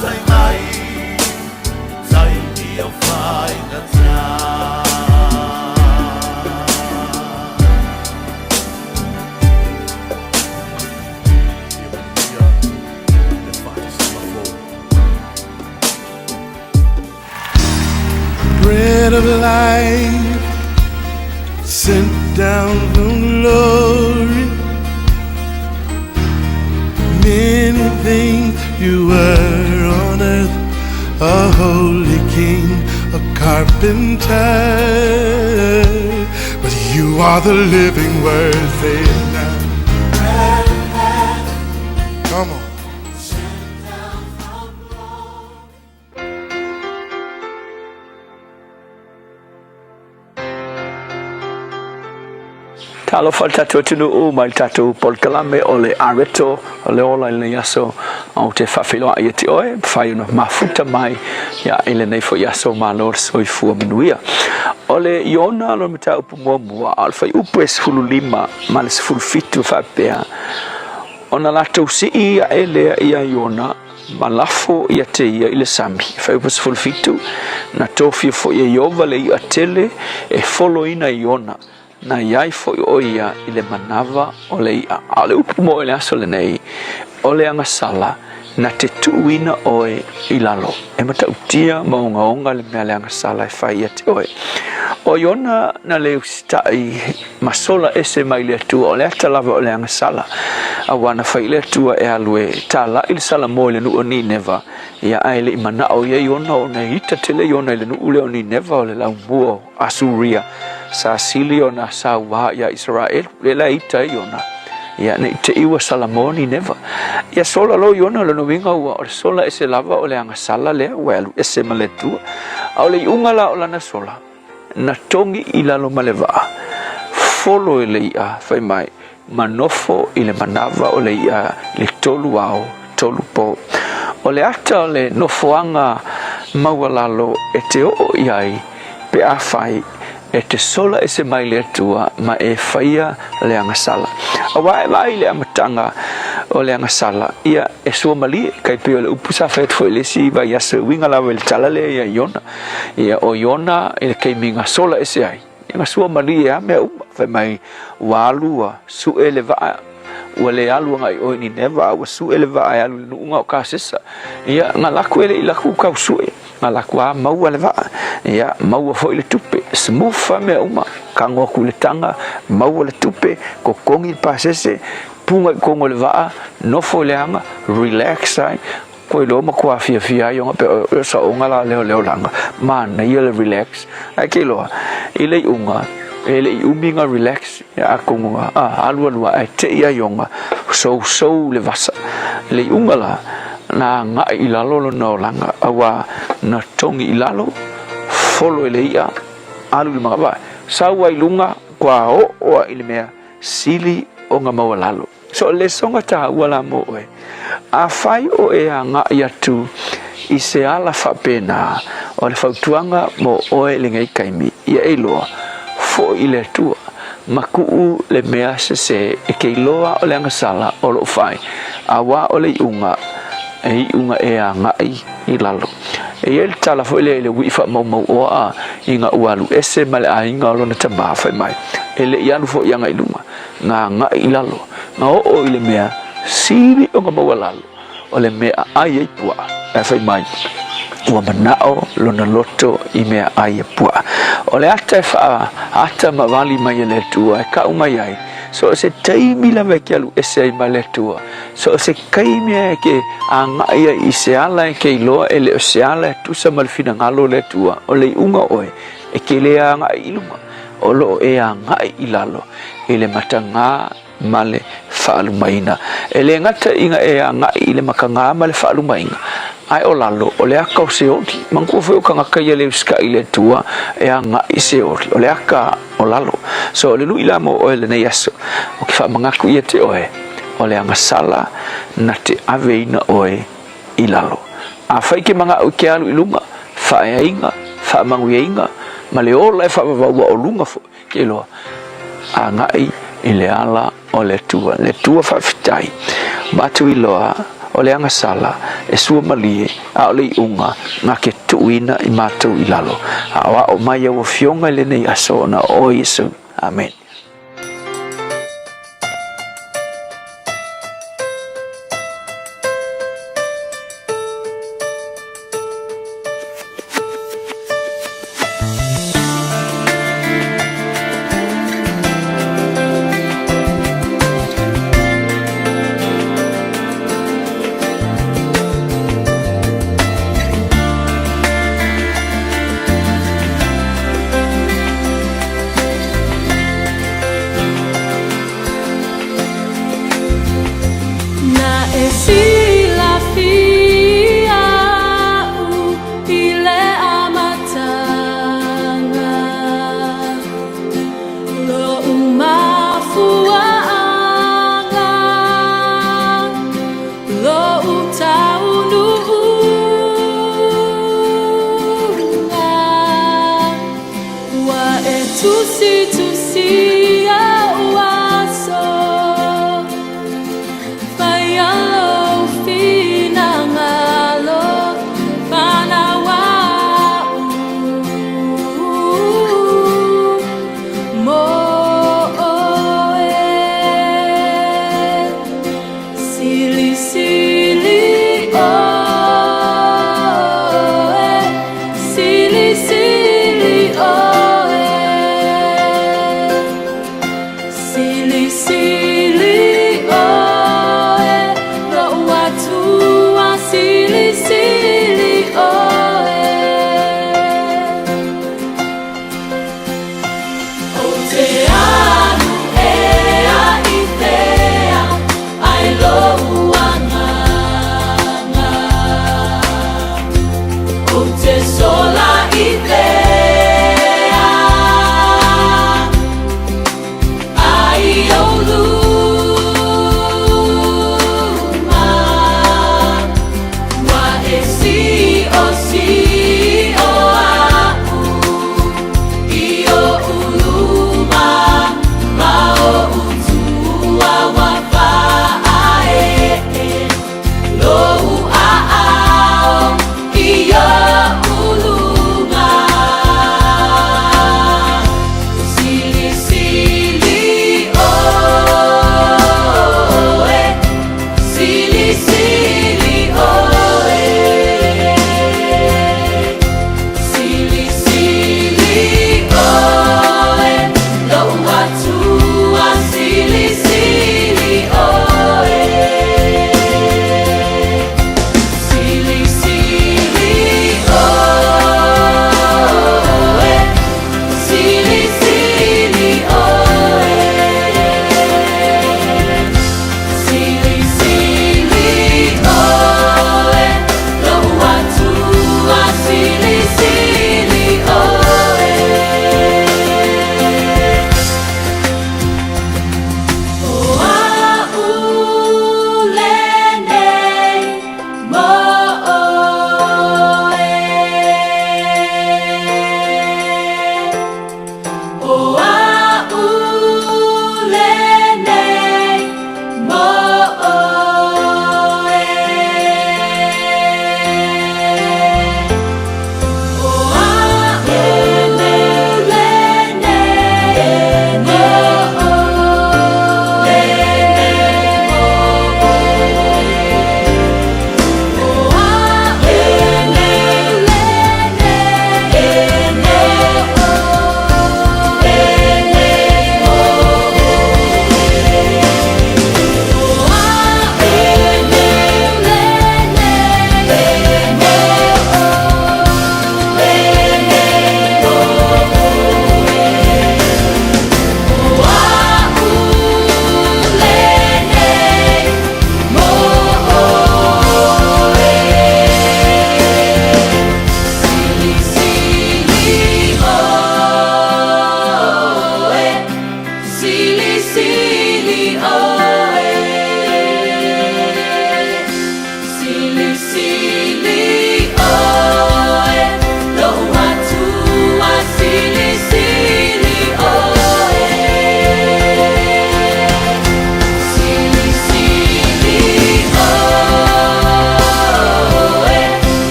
sai mai sai dia fai na tia bread of life sent down from glory. Many things you were on earth, a holy king, a carpenter, but you are the living word. Say it now. Come on. Talo fal tatu tunu o mai tatu pol kalame ole areto ole ola le yaso au te fafilo ai te oe fai no mafuta mai ya ele nei fo yaso malor soi fu minuia ole yona lo meta upu mo alfa upu es fulu lima mal fulu fitu fa pea ona la to si ia ele ia yona malafo ia te ia ile sami fa upu fulu fitu na tofi fo ia yova le ia tele e follow ina yona na iai foi oia ile manava ole ia ale upu mo ele aso le nei ole anga sala na te tuina oe ilalo e mata utia maunga onga le mea le anga sala e fai ate oe o iona na le ustai masola ese mai le atua ole ata lava ole anga sala awana fai le atua e alue tala il sala mo le nu ni neva ia aile imana o ia iona o na hita tele iona ile nu ule o ni neva ole lau mua Asuria sa silio na sa wa ya Israel le la ita iona ya ne te iwa Salamoni neva ya sola lo iona lo winga wa o sola ese lava o le anga sala le well ese maletu o le unga la o la na sola na tongi ila lo maleva follow le ia fai mai manofo ile manava o le ia le tolu wao tolu po o le ata o le nofoanga mawalalo e te o iai pe a fai e te sola ese mai le tua ma e faia le anga sala awa e vai le amatanga o le anga sala ia e sua mali kai pe le upusa fet foi le si vai asa winga la vel tala le ia iona ia o iona e kai minga sola ese ai ia sua mali ia me fa mai walua su eleva wale alu ngai o ni neva wa su eleva ai alu nga ka sesa ia ngalaku ele ila ku ka su ngalaku a mau eleva ia mau foi le tupe smufa me uma kango ku le tanga mau le tupe ko kongi pasese punga kongo le va no fo le anga relax ai ko lo ma kwa fia yo pe sa onga la le langa man na ile relax ai ke lo ile unga ele uminga relax ya akunga alu ai te ia yonga so le vasa le unga la na nga ilalo no langa awa na tongi ilalo follow ele ia alu le maba sawa ilunga kwa o ile mea sili onga mawalalo so le songa ta wala mo e a fai o e nga ia tu i se ala fa pena o le fautuanga mo o le ngai kaimi ia elo fo ile tua maku le mea se e ke loa o le anga sala o lo fai awa o le unga e anga i lalo e el tala fo le wifa mo o a inga ualu ese male a inga lo na tamba fa mai ele ia fo yanga iluma nga i lalo na o ile mea siri o nga mawalalo o le mea ai pua e fa mai ua manao lona loto i mea ai pua o le ata mawali mai le tua e ka umai ai so se taimi la veki alu ese ai mai le tua so se kaimi e ke anga ia i se ala e ke iloa e le o se ala e tusa malfina ngalo le tua o le unga oe e ke le anga iluma o lo e anga i lalo e le matanga male faalu maina e le ngata inga e anga i le makanga male faalu maina ai o lalo o le aka o se oti mangu foi o kanga kai le ska ile tua e anga i se oti o le aka o lalo so le lu ila mo o le nei aso o ki fa mangaku ia te oe o le anga sala na te aveina oe i lalo a fai ke manga o ke alu ilunga fa e inga fa mangu e inga ma le ola e fa o lunga fo ke loa anga i le ala o le tua fa fitai batu i loa o le anga sala e sua malie a o le unga ngā ke tuina i mātou i lalo a wa o mai au fionga le nei aso na o Yesu. Amen.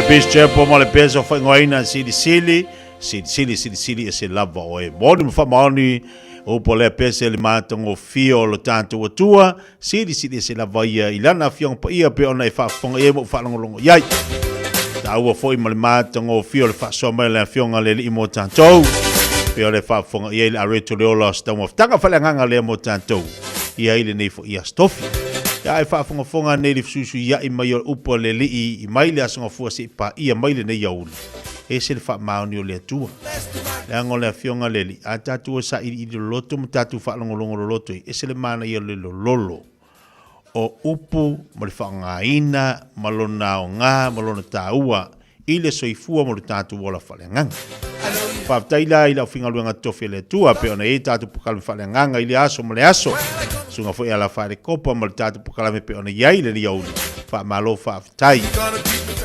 Peace Chapel mo le peso fa ngoina sili e se lava o e modi fa maoni o po le pese le matongo fio lo tanto tua sili e se lava ia ilana fiong pa ia pe ona e fa fonga e mo fa longo yai ta ua foi mo le matongo fio le fa so mai le fionga le imo tanto pe ole fa fonga ia le areto le ola sta mo tanga fa le nganga le mo tanto ia ile nei fo ia stofi ya e fa fonga nei le susu ia i mai o upo le li i mai le asonga fua se pa ia mai le nei yauli e se le fa maoni o le atua le ango le fionga le li a tatu sa i loto mo tatu fa longo loto e se le mana ia le lolo o upu mo le fa ngaina malona o nga malona taua i le soifua mo le tatu wola fa le nganga fa taila ila finga luenga tofe le tua pe ona e tatu pokal fa le nganga i le aso mo le aso sunga foi ala fa le kopa mo le tatu pokal me pe ona yai le yauli fa malo fa tai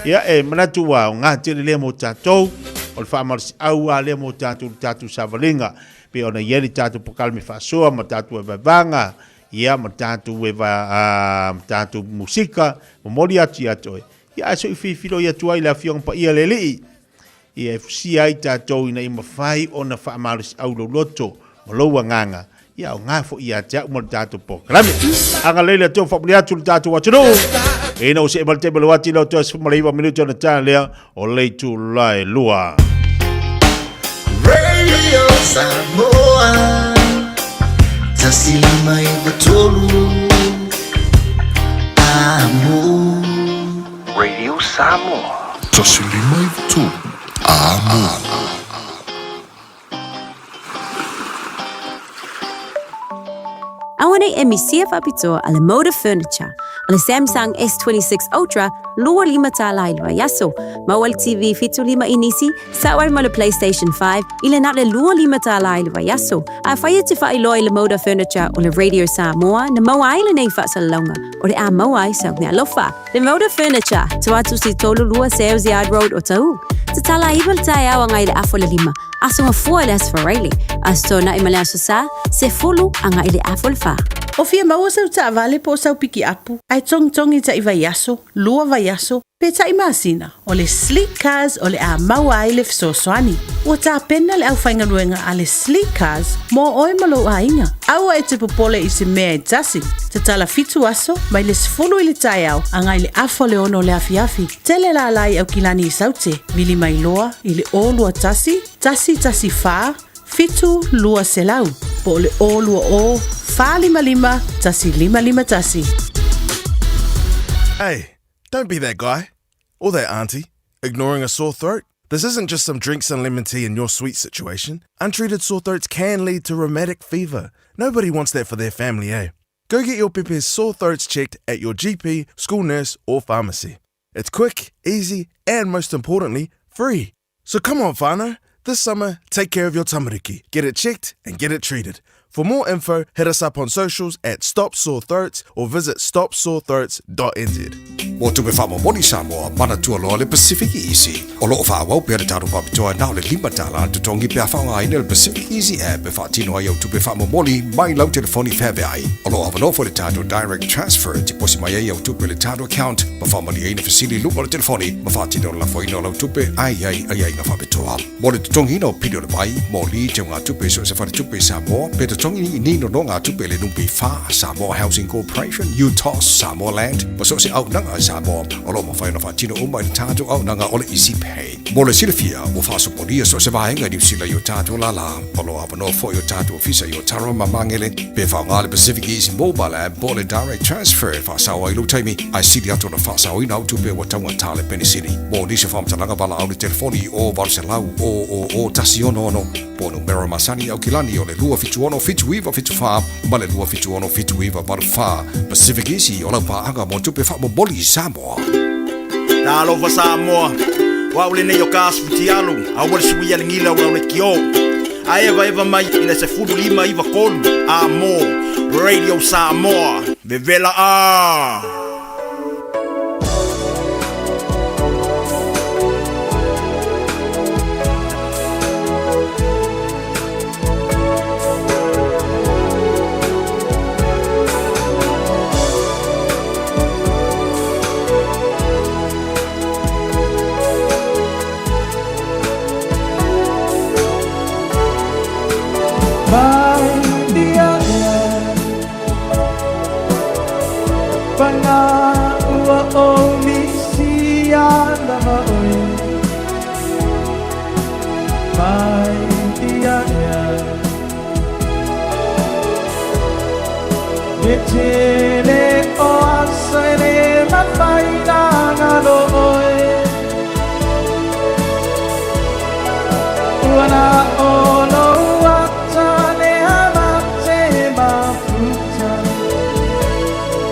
ya e manatu wa nga tele le mo tatu o fa mar au ale mo tatu savalinga pe ona yeli tatu pokal me fa so mo tatu e banga ya mo tatu e va tatu musika mo moli ati atoe ya so i filo ya tua ila fiong pa ia leli ia fsi ai tatou ina i mawhai o na whaamaris au lo loto mo loua nganga ia o ngā fo ia te au mo tatou po kalame anga leila tō whapuli atu le tatou watino e na o se emal te malo ati lau tō sifumaleiwa minuto na tāna lea o leitu lai lua Radio Samoa Tasilima i batolu Amo Radio Samoa Tasilima i batolu Awane emisia fapito ale Moda Furniture, ale Samsung S26 Ultra, luar 5 talailwa yaso, mawal TV fitu 5 inisi, sawar mo le PlayStation 5, ile na le luar 5 talailwa yaso, a faya te fa ilo ile Moda Furniture o le Radio Samoa, na mawai le nei fa sa longa, o le a mawai sa ne alofa. Le Moda Furniture, tuatu si tolu lua Sales Yard Road o tau. Te tala ibal taia wa ngai le afo le 5, aso nga fua le asfarele, asto na imale aso sa, se fulu anga ile afo le fa. O fia maua sau ta vale po sau piki apu. Ai tong i ta iwa yaso, lua va yaso, pe ta imasina. O le Sleek Cars o le a maua ai le fsoswani. O ta pena le au whainga nuenga a le Sleek Cars mo oi malo a inga. Aua e te popole i se mea e tasi. Te tala fitu aso, mai le sfulu i le tai au, angai le afo le ono le afiafi. Tele la lai au kilani i saute, vili mai loa, i le o lua tasi fa, fitu lua selau. Po le o lua o, fa lima, tasi lima tasi. Hey, don't be that guy, or that auntie, ignoring a sore throat. This isn't just some drinks and lemon tea in your sweet situation. Untreated sore throats can lead to rheumatic fever. Nobody wants that for their family, eh? Go get your Pepe's sore throats checked at your GP, school nurse, or pharmacy. It's quick, easy, and most importantly, free. So come on, whānau. This summer, take care of your tamariki. Get it checked and get it treated. For more info, hit us up on socials at Stop Sore Throats or visit stopsorethroats.nz. Mo tupe wha moni Samoa, mana tua loa le Pacific Easy. O loo wha wau pia re taru wapitoa nao le 5 tala tu tongi pia whaunga ina le Pacific Easy app e wha tino ai au tupe wha moni mai lau telefoni whewe ai. O loo awano fo le tato direct transfer ti posi mai ai au tupe le tato account ma wha mani aina fasili lupa le telefoni ma wha tino la fo ina lau tupe ai nga whapitoa. Mo le tutongi ina o pidio le vai, mo li te ngā tupe so se whare tupe Samoa, pe tutongi ni no ngā tupe le numpi wha Samoa Housing Corporation, UTOS, Samoa Land, ma so se au nanga Samoa, o lo ma whai na whatino umai ni tātou au nanga o le Easy Pay. Mo le silifia, o whaso ponia so se vahenga ni usila yo tātou la la, o lo apano fo yo tātou ofisa yo taro mamangele, pe wha ngā le Pacific Easy Mobile app, bo le direct transfer, wha sawa ilu taimi, ai sidi ato na wha sawa ina au tupe wa taunga tāle pene sini. Mo nisi whamtalanga wala au le telefoni o Varselau, o tasi ono, po numero masani au kilani o le lua fitu ono fitu iwa fitu wha, ma le lua fitu ono fitu iwa baru wha, Pacific Easy o lau paanga mo tupe wha mo boli Samoa. Na alofa Samoa, wa ule ne yo kasu fiti alu, au wale suwi ya ngila wa ule kio. A eva mai ina se fudu 5 iwa kolu, Amo, Radio Samoa, Vevela a. Mai dia Panga ua o misia lama oi Mai dia Metele o asere mafaina ngalo oi Uana o no atane amate mafuta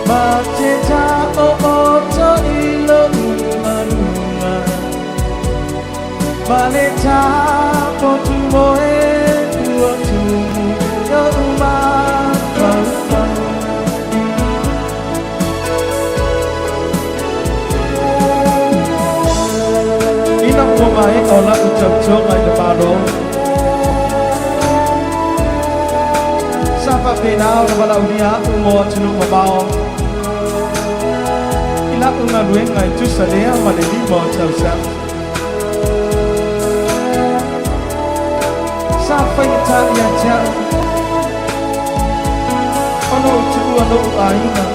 Mate ta o oto ilo umanuma Male ta potu moe uotu yo mai ola ucap jongai de paro Sapa penau de bala unia umo chunu mabao Ila unga lueng ngai tu salea male di mo chau sam Sapa ita ya cha Ono tu ono aina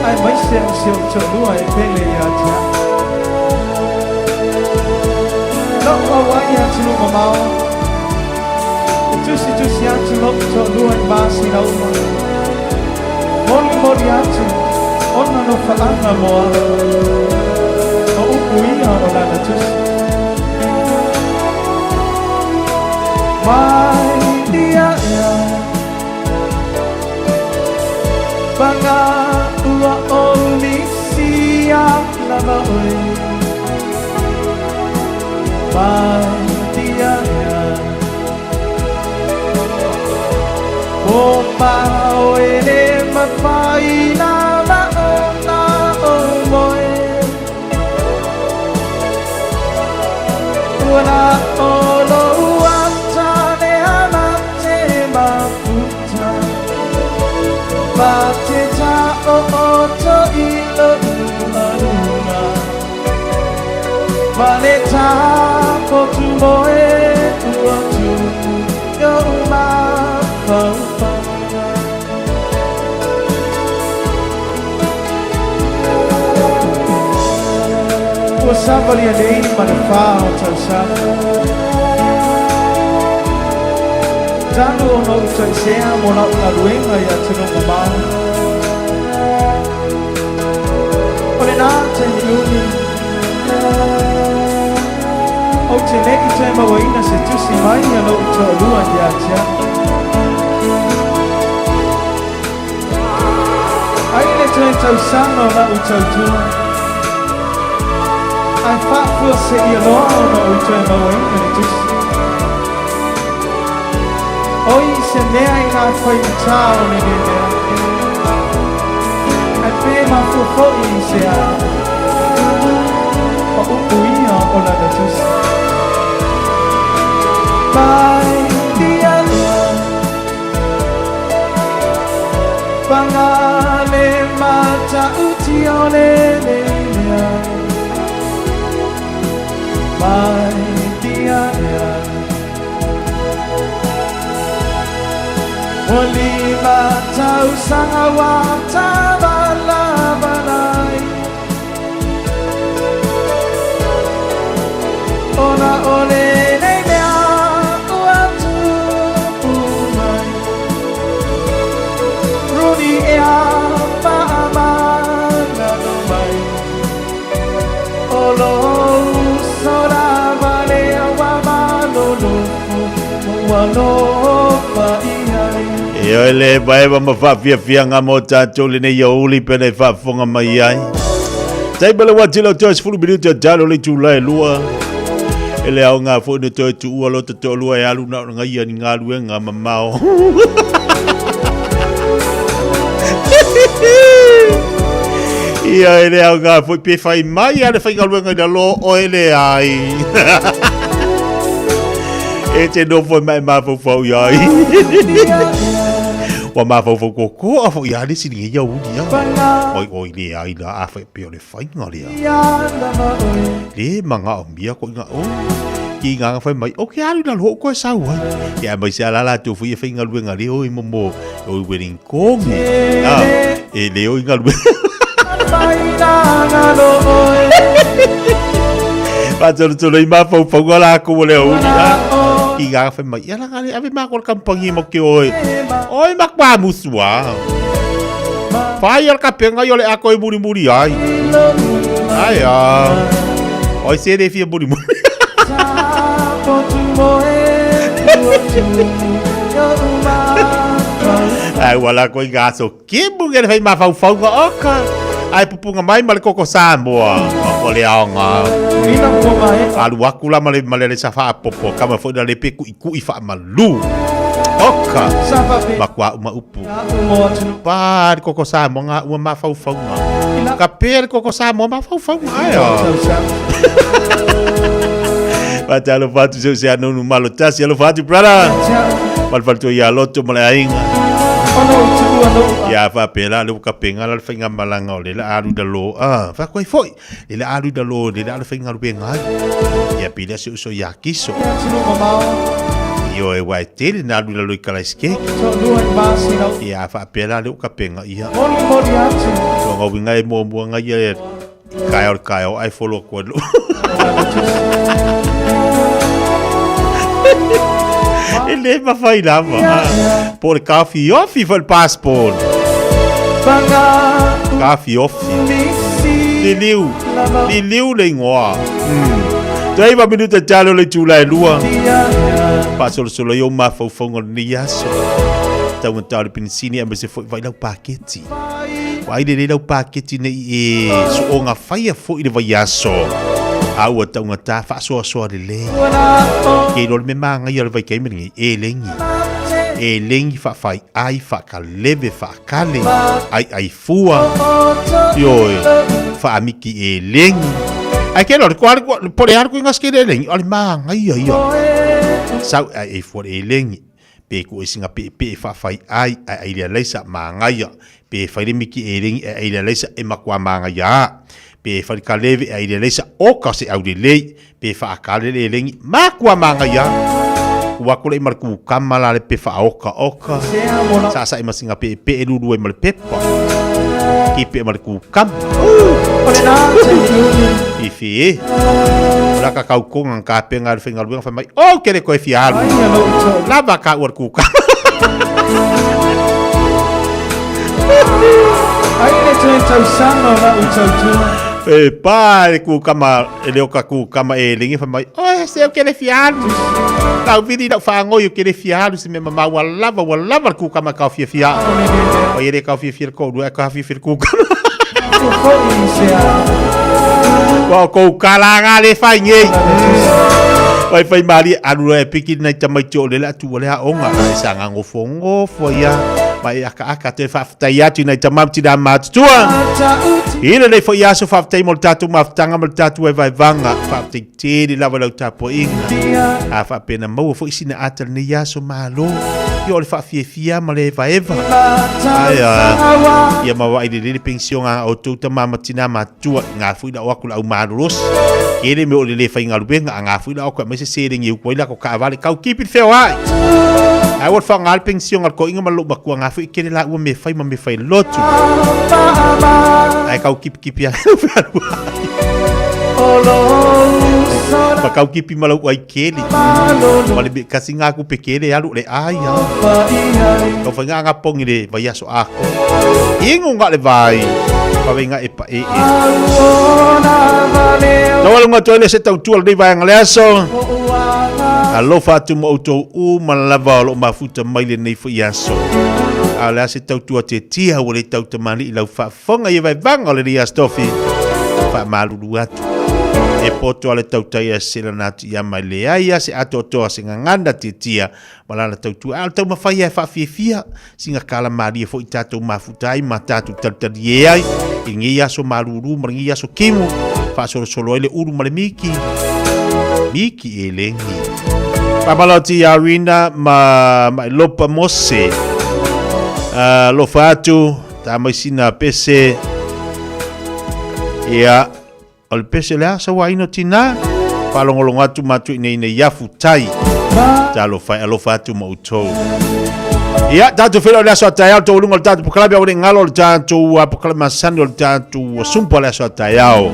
Ai mai sem sil chunu ai pele ya cha Loko waya chinu mamao Tusi atu loko luan basi na uma Moli atu Ona no faana moa O upu ia o lana tusi Mai dia ea Banga ua o lisia lama oi Mai dia O mau ele mafaina ma ona o moe Uana o lo uatane amate mafuta Mate ta o oto ilo umanuma Male ta potu moe uotu yo ma Somebody a day but a foul to some Tanu no to say I'm on up a wing or yet to know about But in our time you Oh to next time away in a situation my yellow to a ruin yet I let you into some of that which I do I fought for a city alone, no return away when it just. Oh, you said there ain't not quite the town in there. I pay my full 40, you say, oh, we are all of the just. By the other, Bangale mata utiole. Mai dia Olima tau sangawa tabala balai Ona ole nei mea uatu umai Runi ea maamana no mai Olo Ia ele bae wa mawhawhia ngā mō tātou le nei auli pene whawhonga mai ai. Tai bala wati lau tōs furu minuta tālo le tūlai lua. Ele au ngā fōne tō tu ua lo tato lua e alu na ngai ani ngā lue ngā mamao. Ia ele au ngā fōi pe whai mai ane whai ngā lue ngai na lo o ele ai. E te no foi mai mafo fau iai. Wa mafau ko afo ia le sini ia udi ya. Oi le ai la afa pe le fai ngale ya. Le manga o mia ko nga o. Ki nga fai mai o ke alu na ho ko sa wa. Ya mai sa la tu fu ia fai ngalu ngale o mo o wedding ko. E le o ngalu. Patolo i mafau la ko le o. Ki nga fai mai ya la ngale ave ma ko kampangi mo ke oi. Oi makpa muswa. Fai al kapenga yo le ako i muri ai. Ai oi se de fia muri. Ai wala ko gaso ke bunger fai ma fau ga oka. Ai pupunga mai male koko samboa. O le aonga. Alu aku la male le safa popo kama fo da le pe ku i fa malu. Oka. Makwa uma upu. Pa koko samboa uma ma fau nga. Ka pe koko samboa ma fau ai. Patalo fatu se anu malo tas ya lo fatu brother. Mal fatu ya loto mala inga. Ya fa pela lu ka penga la finga malanga le la alu da lo fa koi foi le la alu da lo le la finga lu benga ya pila so ya kiso yo e wai tele na alu da lo kala ske ya fa pela lu ka penga ia so ngo winga e mo nga ye kayo ai follow ko lu ele ma fai lava por coffee off for il passport coffee off di liu le ngoa dai va minuto giallo le giula e lua passo solo io ma fo ni yaso tau tau pinsini e se vai lau paketti vai de lau paketti nei e so nga fai fo i vai yaso Aua tau ngata fa so le. Ke lo me manga ia vai ke meni e lengi fa fai ai fa ka leve fa kale ai fua yo fa amiki e lengi ai ke lo ko por ar ko ngas ke lengi al manga ia sa ai for e lengi pe ko singa pe fa fai ai le leisa manga ia pe fa le miki e lengi ai le leisa e makwa manga ia pe fa ka leve ai le leisa o ka se au de lei pe fa ka le lengi makwa manga ia wa ko le marku kamala le pe fa oka sa imasinga pe lulu e mal pepa ki pe marku kam ifi la ka kau ko ngan ka pe ngal fingal bu fa mai o ke le ko fialu la ba ka war ku kam ai le tau sama va utou e pa ku kama ele o ka ku kama e lingi fa mai o se o ke le fialu Kau vidi nak fango yo kere fialu se me mama wala ku kama kau fia. O yere kau fia ko dua kau fia ku. Ko kalanga le fainge. Fai mali anu e piki na tamai cho le la tu le a onga sanga ngofongo foia. Mai aka te fafta ya tu na tamam ti da mat tua. Ile le foi aso fafta mo tatu maftanga mo tatu e vai vanga fafta te di lava lo tapo inga. A fa pena mo foi sina atal ni yaso malo. Yo le fa fia ma le va eva. Ai ya ma wa ile pension a o tu tamama tina matua nga fui da wakula o maros. Kere me o le fa inga lubenga nga fui da o me se sering yu ko ila ko ka vale kau keep it fair ai. Ai wat fa ngal pension ko inga malo ba ko nga fui kere la o me fai lotu. Ai kau keep ya. Kau keep malau ai kele. Male be kasi nga ku pekele alu le ai. Kau fa nga pong ile vai aso ako. Ingo nga le vai. Pa venga e pa e. Tawal nga toile se tau tual dei vai nga le aso. Alo fatu mo auto u malava lo mafuta mai le nei fo yaso. Ala se tau tua te tia wale tau te mani ilau fa fonga ye vai vanga le ria stofi. Fa malulu atu. E poto ale tau taia sila natu ia mai le aia se ato toa se nganganda te tia. Malala tau tua al tau mawhai e fa fia singa kala maria fo i tatou mafutai ma tatou talutali e ai. I ngi aso malulu maringi aso kimu. Fa solo ele uru male miki. Miki e lengi. Pamaloti Arina ma lopa mose. lo fatu ta mai sina pese ia o le pese la sa wa ino tina palongolong atu matu nei yafu tai ta lo fatu mo utou ia tatu filo le aso tayao to lungo tatu pokalabia o ngalo tatu pokalama sando tatu sumpo le aso tayao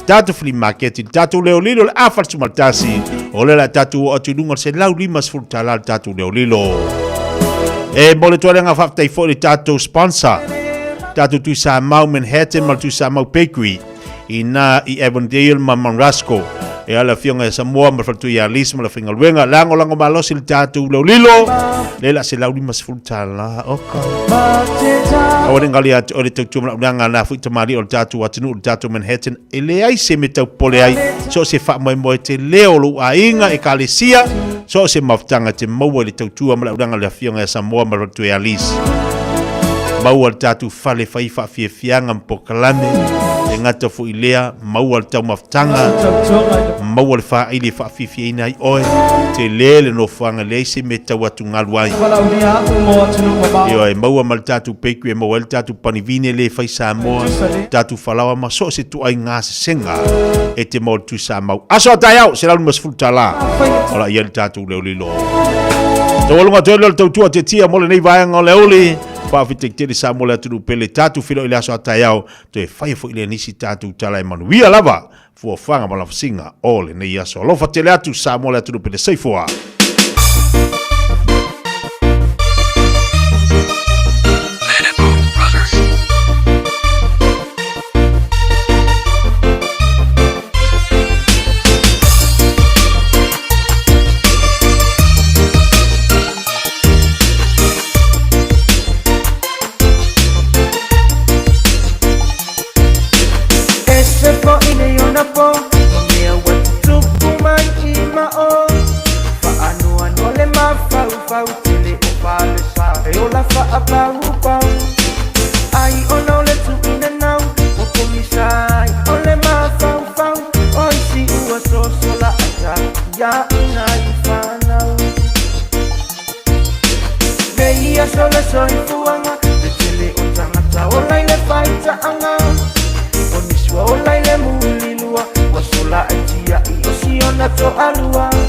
tatu flea market tatu leolilo le afal sumaltasi o le la tatu o tulungo se lau limas fultala tatu leolilo e mole toale nga faftai fo le tatu sponsor tatu tu sa mau Manhattan mal tu sa mau bakery ina I Avondale Mamarasco e ala fionga e Samoa ma fatu ya lisma la fingal wenga lango malos il tatu leolilo le la se lau limas fultala oka o ngali at o le tatu nga na fu tamari o tatu atinu tatu Manhattan ele ai se metau pole ai so se fa mo te leo lu ainga e kalesia so se maftanga te mau le tatu ma la la fionga e Samoa ma fatu ya lis mau al tatu fale fai fa fianga mpokalame e ngata fu ilea mau al tau maftanga mau al fa ili fa ina I oe te lele no fanga le se metau atu ngaluai yo e mau mal tatu peku e mau al tatu panivine le fai Samoa tatu falawa ma so se tu ai nga se senga e te mau tu sa mau aso tayau se lalu mas futala ola ia tatu leolilo tolonga tolo tau te tia mole nei vai ngole oli pa fitek te sa mole tu pele tatu filo ile aso tayau te fai fo ile nisi tatu tala e manu via lava fu fanga mala singa ole nei aso lo fatele atu sa mole tu pele sei foa Alua